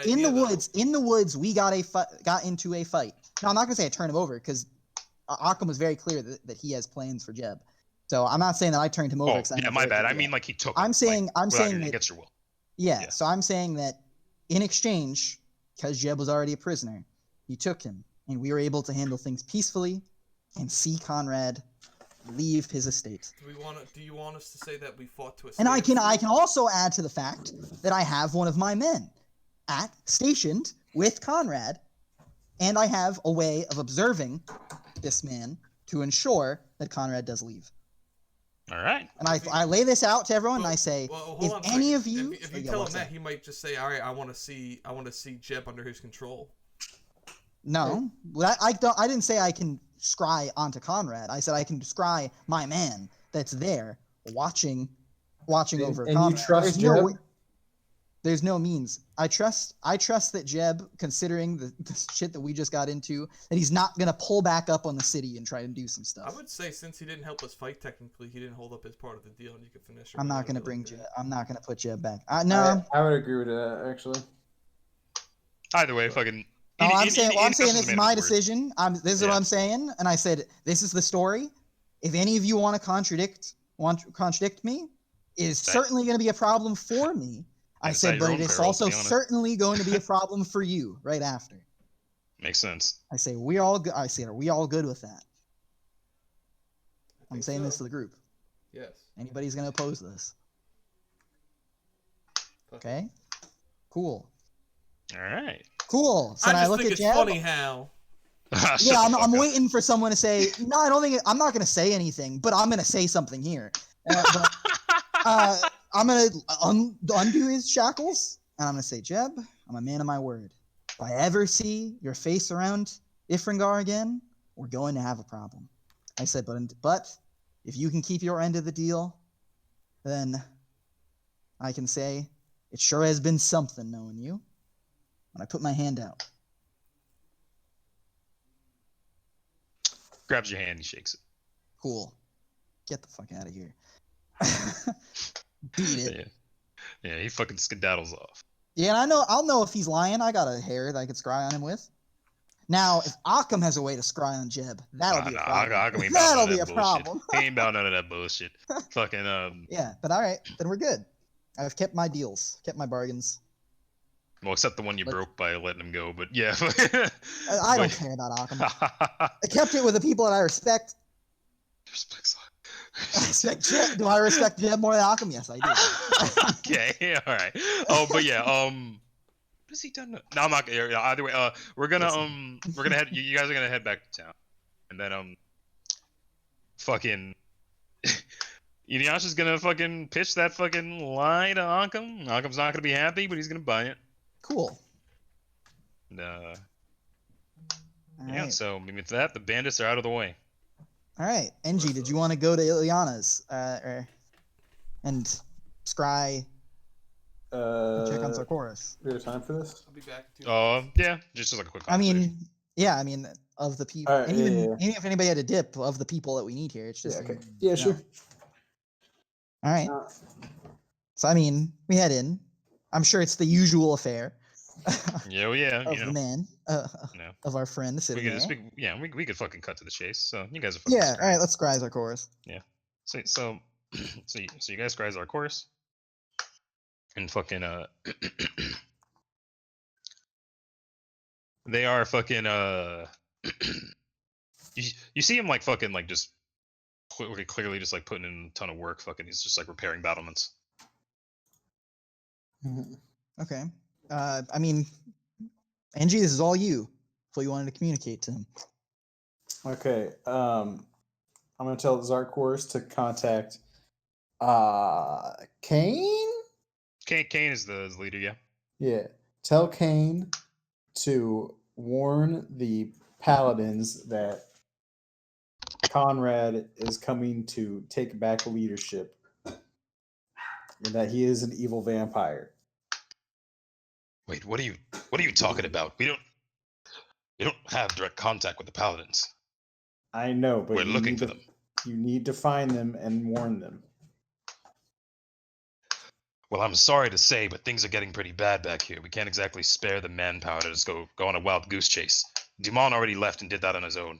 in the woods we got into a fight. No, I'm not gonna say I turned him over because Occam was very clear that he has plans for Jeb. So I'm not saying that I turned him over. Yeah, my bad. I mean like he took. I'm saying that against your will. Yeah. So I'm saying that in exchange, because Jeb was already a prisoner, he took him, and we were able to handle things peacefully and see Conrad leave his estate. Do you want us to say that we fought to a And I can also add to the fact that I have one of my men stationed with Conrad, and I have a way of observing this man to ensure that Conrad does leave. All right. And I lay this out to everyone, and I say, if any of you, if you tell him that, he might just say, "All right, I want to see Jeb under his control." No, I didn't say I can scry onto Conrad. I said I can scry my man that's there watching over and Conrad. You trust Jeb? There's no means. I trust that Jeb, considering the shit that we just got into, that he's not gonna pull back up on the city and try to do some stuff. I would say since he didn't help us fight, technically he didn't hold up his part of the deal, and you could finish. I'm not gonna bring Jeb. I'm not gonna put Jeb back. I would agree with that actually. Either way, fucking. I'm saying this is my decision. This is what I'm saying, and I said this is the story. If any of you want to contradict me, it is certainly going to be a problem for me. I said, but it is also certainly going to be a problem for you right after. Makes sense. I say we all. I say, are we all good with that? I'm saying this to the group. Yes. Anybody's going to oppose this? Okay. Cool. All right. Cool. So I look at Jeb. Funny how. Yeah, I'm waiting for someone to say, no, I don't think I'm not going to say anything, but I'm going to say something here. I'm going to undo his shackles, and I'm going to say, Jeb, I'm a man of my word. If I ever see your face around Ifringar again, we're going to have a problem. I said, but if you can keep your end of the deal, then I can say it sure has been something knowing you. And I put my hand out. Grabs your hand, he shakes it. Cool. Get the fuck out of here. Beat it. Yeah, he fucking skedaddles off. Yeah, and I'll know if he's lying. I got a hair that I could scry on him with. Now, if Occam has a way to scry on Jeb, that'll be a problem. Occam ain't about That'll none of be that a bullshit. problem. He ain't about none of that bullshit. Fucking Yeah, but all right, then we're good. I've kept my deals, kept my bargains. Well, except the one you broke by letting him go, but yeah. I don't care about Occam. I kept it with the people that I respect. I respect Jeb. Do I respect Jeb more than Occam? Yes, I do. Okay, all right. Oh, but yeah, what has he done? No, I'm not. Yeah, either way, we're gonna head. You guys are gonna head back to town, and then fucking. Inuyasha's gonna fucking pitch that fucking lie to Occam. Occam's not gonna be happy, but he's gonna buy it. Cool. And, All yeah, right. so with that, the bandits are out of the way. All right, NG, did you want to go to Ileana's and scry and check on Sarkoris? We have time for this? I'll be back. In 2 Yeah, just like a quick conversation. I mean, of the people, Alright, and yeah, even, yeah. even if anybody had a dip of the people that we need here, it's just Yeah, okay. Yeah, sure. All right. So I mean, we head in. I'm sure it's the usual affair. Yeah, well, yeah, of the man, No. of our friend We sitting could there. just, we could fucking cut to the chase. So you guys are fucking. Yeah. All right. Let's scry Sarkoris. Yeah. So you guys guys our course, and fucking they are fucking you see him like fucking like just clearly just like putting in a ton of work. Fucking he's just like repairing battlements. Okay. I mean, Angie, this is all you. What you wanted to communicate to him. Okay. I'm gonna tell Zarkors to contact Kane? Kane is the leader, yeah. Yeah. Tell Kane to warn the paladins that Conrad is coming to take back leadership and that he is an evil vampire. Wait, what are you talking about? We don't have direct contact with the paladins. I know, but We're looking for them. You need to find them and warn them. Well, I'm sorry to say, but things are getting pretty bad back here. We can't exactly spare the manpower to just go on a wild goose chase. Dumont already left and did that on his own.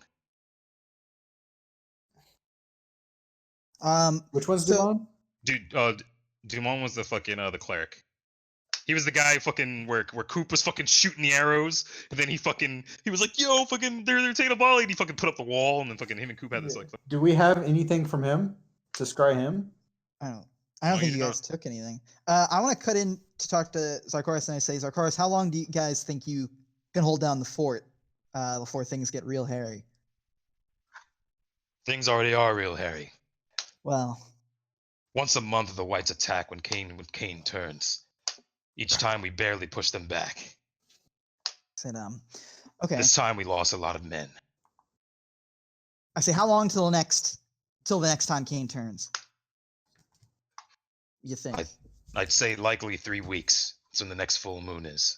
Which one's Dumont? Dude, Dumont was the fucking the cleric. He was the guy fucking where Coop was fucking shooting the arrows, and then he was like, yo, fucking they're taking a volley, and he fucking put up the wall, and then fucking him and Coop had this like. Do we have anything from him to scry him? I don't think you guys took anything. I want to cut in to talk to Zarkoris, and I say, Zarkoris, how long do you guys think you can hold down the fort before things get real hairy? Things already are real hairy. Well, once a month the whites attack when Kane turns. Each time we barely push them back. Said, okay. This time we lost a lot of men. I say, how long till the next time Kane turns? You think? I'd say likely 3 weeks. That's when the next full moon is.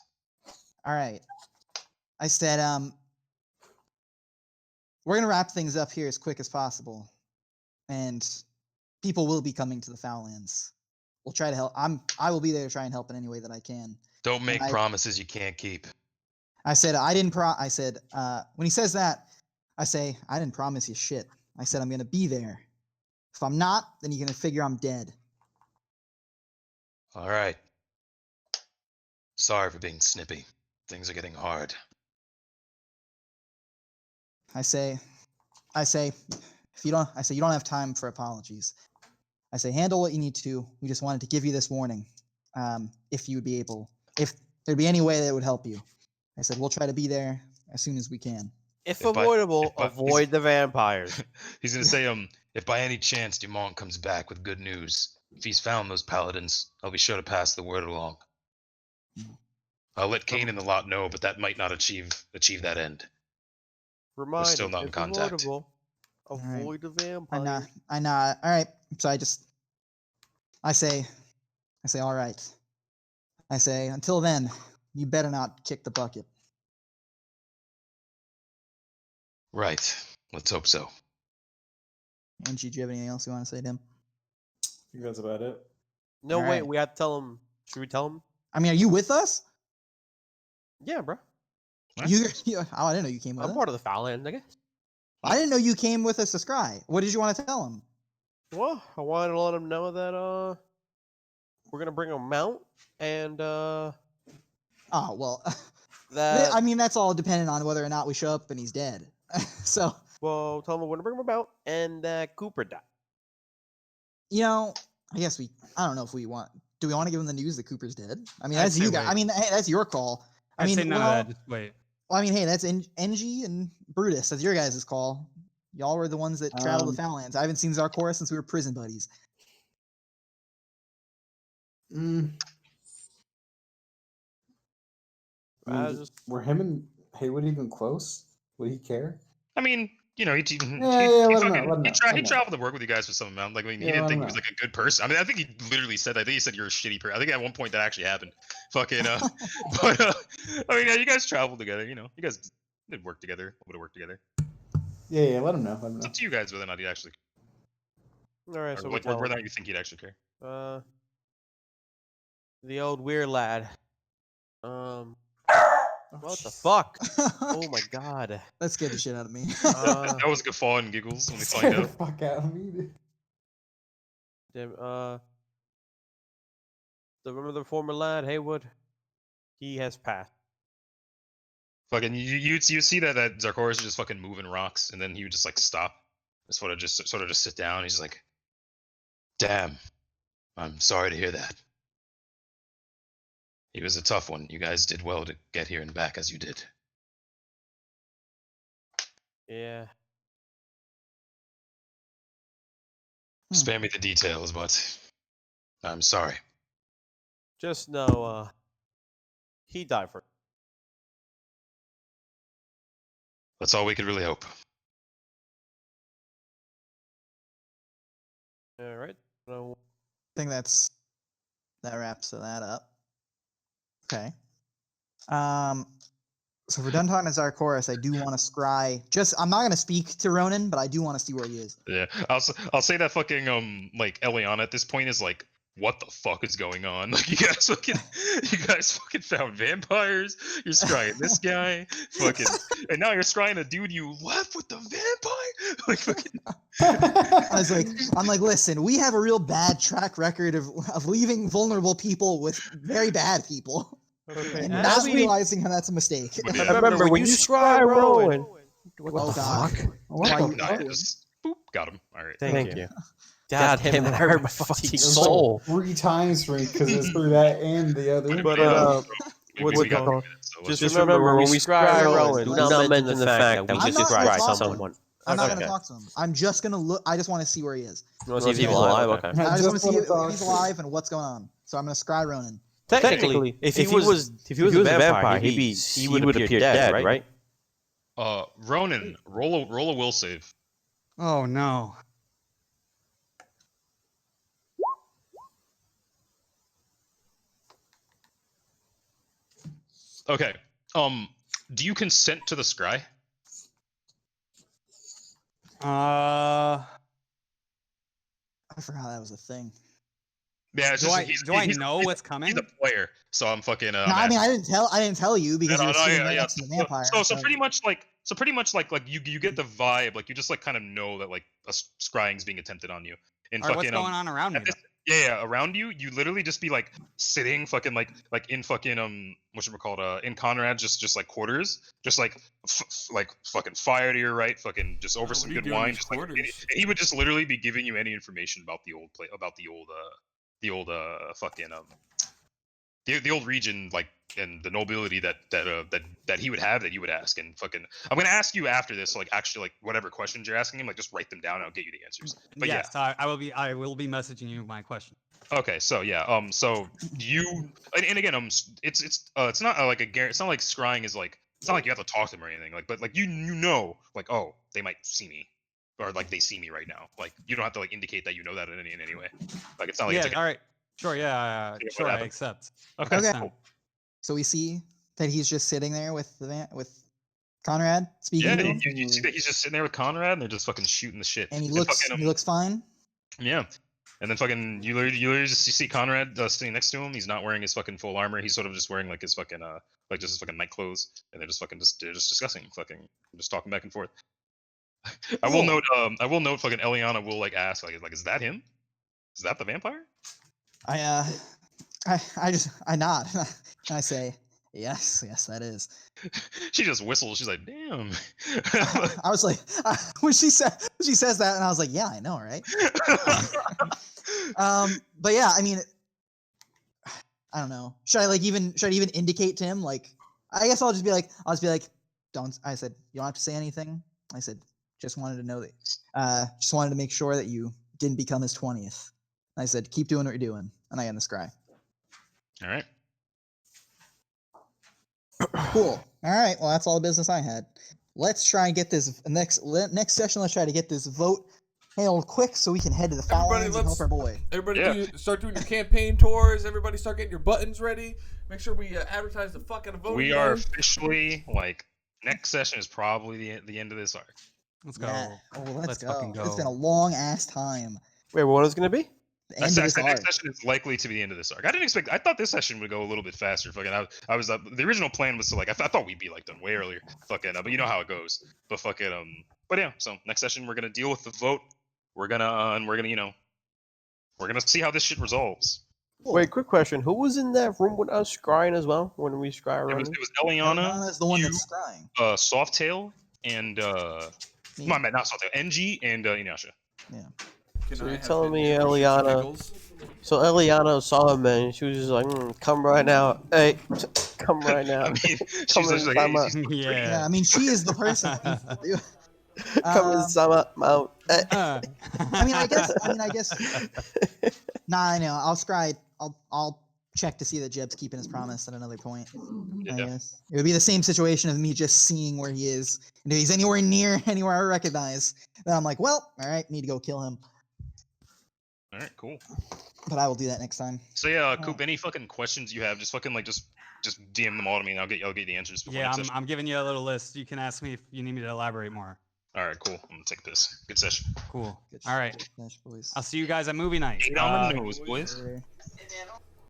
All right. I said, we're gonna wrap things up here as quick as possible, and people will be coming to the Foullands. We'll try to help. I will be there to try and help in any way that I can. Don't make promises you can't keep. I said I didn't I said when he says that, I say I didn't promise you shit. I said I'm gonna be there. If I'm not, then you're gonna figure I'm dead. All right. Sorry for being snippy. Things are getting hard. I say if you don't have time for apologies. I say, handle what you need to. We just wanted to give you this warning. If there'd be any way that would help you. I said, we'll try to be there as soon as we can. If avoidable, avoid the vampires. He's going to say, if by any chance Dumont comes back with good news, if he's found those paladins, I'll be sure to pass the word along. I'll let Kane and the lot know, but that might not achieve that end. We're still not in contact. Avoidable, avoid the vampires. I know. All right. So I say, all right. I say, until then, you better not kick the bucket. Right. Let's hope so. Angie, do you have anything else you want to say to him? think that's about it. No, wait, Alright. we have to tell him. Should we tell him? I mean, are you with us? Yeah, bro. What? Oh, I didn't know you came with I'm us. part of the foul hand, I guess. I didn't know you came with us to scry. What did you want to tell him? Well, I wanted to let him know that we're gonna bring a mount and Oh well, that I mean that's all dependent on whether or not we show up and he's dead. So well, tell him we're gonna bring him a mount and that Cooper died. I guess I don't know if we want. Do we want to give him the news that Cooper's dead? I mean, I'd that's say you guys. wait. I mean, hey, that's your call. I I'd mean, say none well, of that. Just wait. well, I mean, hey, that's NG and Brutus. That's your guys' call. Y'all were the ones that traveled the Foullands. I haven't seen Zarkora since we were prison buddies. Were him and Haywood even close? Would he care? I mean, you know, he let him know, let him know, he let him know. traveled to work with you guys for some amount. Like, I mean, he Yeah, didn't let think him he was know. like a good person. I mean, I think he literally said that. I think he said you're a shitty person. I think at one point that actually happened. Fucking, but I mean, yeah, you guys traveled together. You know, you guys did work together. Would have worked together. Yeah, let him know. Let him It's know. up to you guys whether or not he'd actually, All right, or so we whether tell or him. not you think he'd actually care. The old weird lad. What the fuck? Oh my god. That scared the shit out of me. That was guffaw and giggles when we find Scared the out. fuck out of me, dude. Damn, remember the former lad, Haywood? He has passed. Fucking, you see that Zarkora is just fucking moving rocks, and then he would just like stop, sort of just sit down. He's like, "Damn, I'm sorry to hear that. He was a tough one. You guys did well to get here and back as you did." Yeah. Spare me the details, but I'm sorry. Just know, he died for. That's all we could really hope. All right. I think that wraps that up. Okay. So if we're done talking to Zarkoris, I do want to scry. I'm not gonna speak to Ronan, but I do want to see where he is. Yeah, I'll say that fucking like Eliana at this point is like, what the fuck is going on? Like you guys fucking found vampires. You're scrying this guy, fucking, and now you're scrying a dude you left with the vampire. Like fucking. I'm like, listen, we have a real bad track record of leaving vulnerable people with very bad people, Okay. and as not we- realizing how that's a mistake. Yeah. Remember when you scry Rowan. Oh God. What Why the you- No, fuck? just boop, got him. All right. Thank you. God damn it! I hurt my fucking It was soul. like 3 times for me because it's through that and the other. But what's it called? Just remember when we scry Rowan, do not mention the fact that we I'm just not gonna scry talk to him. someone. I'm not Okay. gonna talk to him. I'm just gonna look. I just want to see where he is. You want to see if he's alive? Okay. I just want to see if talk he's to alive and what's going on. So I'm gonna scry Ronan. Technically, if he was a vampire, he would appear dead, right? Ronan, roll a will save. Oh no. Okay. Do you consent to the scry? I forgot that was a thing. Yeah. It's Do just, I he's know what's coming? He's a player, so I'm fucking. No, I mean I didn't tell you because you were sitting right next to the vampire. So pretty much like you get the vibe, like you just like kind of know that like a scrying's being attempted on you. And All right, fucking what's going on around me? yeah, around you literally just be like sitting fucking like in fucking whatchamacallit, in Conrad just like quarters, just like like fucking fire to your right, fucking just over What some are you good doing in wine, these just like, and quarters? he would just literally be giving you any information about the old fucking the old region, like, and the nobility that he would have, that you would ask. And fucking, I'm gonna ask you after this, like, actually, like, whatever questions you're asking him, like, just write them down and I'll get you the answers. But yes, I will be messaging you my question. yeah. Okay, so yeah, so you, and again, it's not like it's not like scrying is like, it's not like you have to talk to them or anything, like, but like you know, like, oh, they might see me, or like they see me right now, like you don't have to like indicate that you know that in any way, like it's not like Yeah, it's like all right. Sure, yeah, what sure, I happened? accept. Okay. Okay. Cool. So we see that he's just sitting there with Conrad speaking Yeah, to him, you see that he's just sitting there with Conrad, and they're just fucking shooting the shit. and he fucking, looks fine. yeah. And then fucking you literally just you see Conrad sitting next to him. He's not wearing his fucking full armor. He's sort of just wearing like his fucking like just his fucking night clothes. And they're just discussing fucking just talking back and forth. I will note fucking Eliana will like ask like is that him? Is that the vampire? I nod and I say, yes, that is. She just whistles. She's like, damn. I was like, when she says that, and I was like, yeah, I know, right? But yeah, I mean, I don't know. Should I even indicate to him? Like, I guess I'll just be like, don't. I said, you don't have to say anything. I said, just wanted to know that, just wanted to make sure that you didn't become his 20th. I said, keep doing what you're doing, and I end the scry. All right. Cool. All right. Well, that's all the business I had. Let's try and get this next session. Let's try to get this vote handled quick so we can head to the Foullands and help our boy. Everybody start doing your campaign tours. Everybody start getting your buttons ready. Make sure we advertise the fuck out of voting. We are officially like next session is probably the end of this arc. Let's go. Yeah. Oh, let's go. fucking go. It's been a long ass time. Wait, what is it gonna be? The end of this arc. Next session is likely to be the end of this arc. I thought this session would go a little bit faster. Fucking, I was the original plan was to like I thought we'd be like done way earlier. Fucking, but you know how it goes. But fucking, but yeah. So next session we're gonna deal with the vote. We're gonna we're gonna see how this shit resolves. Cool. Wait, quick question. Who was in that room with us scrying as well when we scry running? It was Eliana. Eliana's the one that's scrying. Softail and my man, not Softail. NG and Inuyasha. Yeah. So you're telling me Eliana? So Eliana saw him and she was just like, "Come right now, hey, come right now." I mean, come she's in like, Sama. Yeah. I mean, she is the person. Come in Sama Mount. I mean, I guess. Nah, I know. I'll scry. I'll check to see that Jeb's keeping his promise at another point. I guess it would be the same situation of me just seeing where he is, and if he's anywhere near anywhere I recognize, then I'm like, well, all right, need to go kill him. All right, cool. But I will do that next time. So yeah, Coop, any fucking questions you have, just fucking like just DM them all to me, and I'll get the answers. Before Yeah, next session. I'm giving you a little list. You can ask me if you need me to elaborate more. All right, cool. I'm gonna take this. Good session. Cool. Good All right. shit, boys. I'll see you guys at movie night. 8 on the nose, boys. Sure.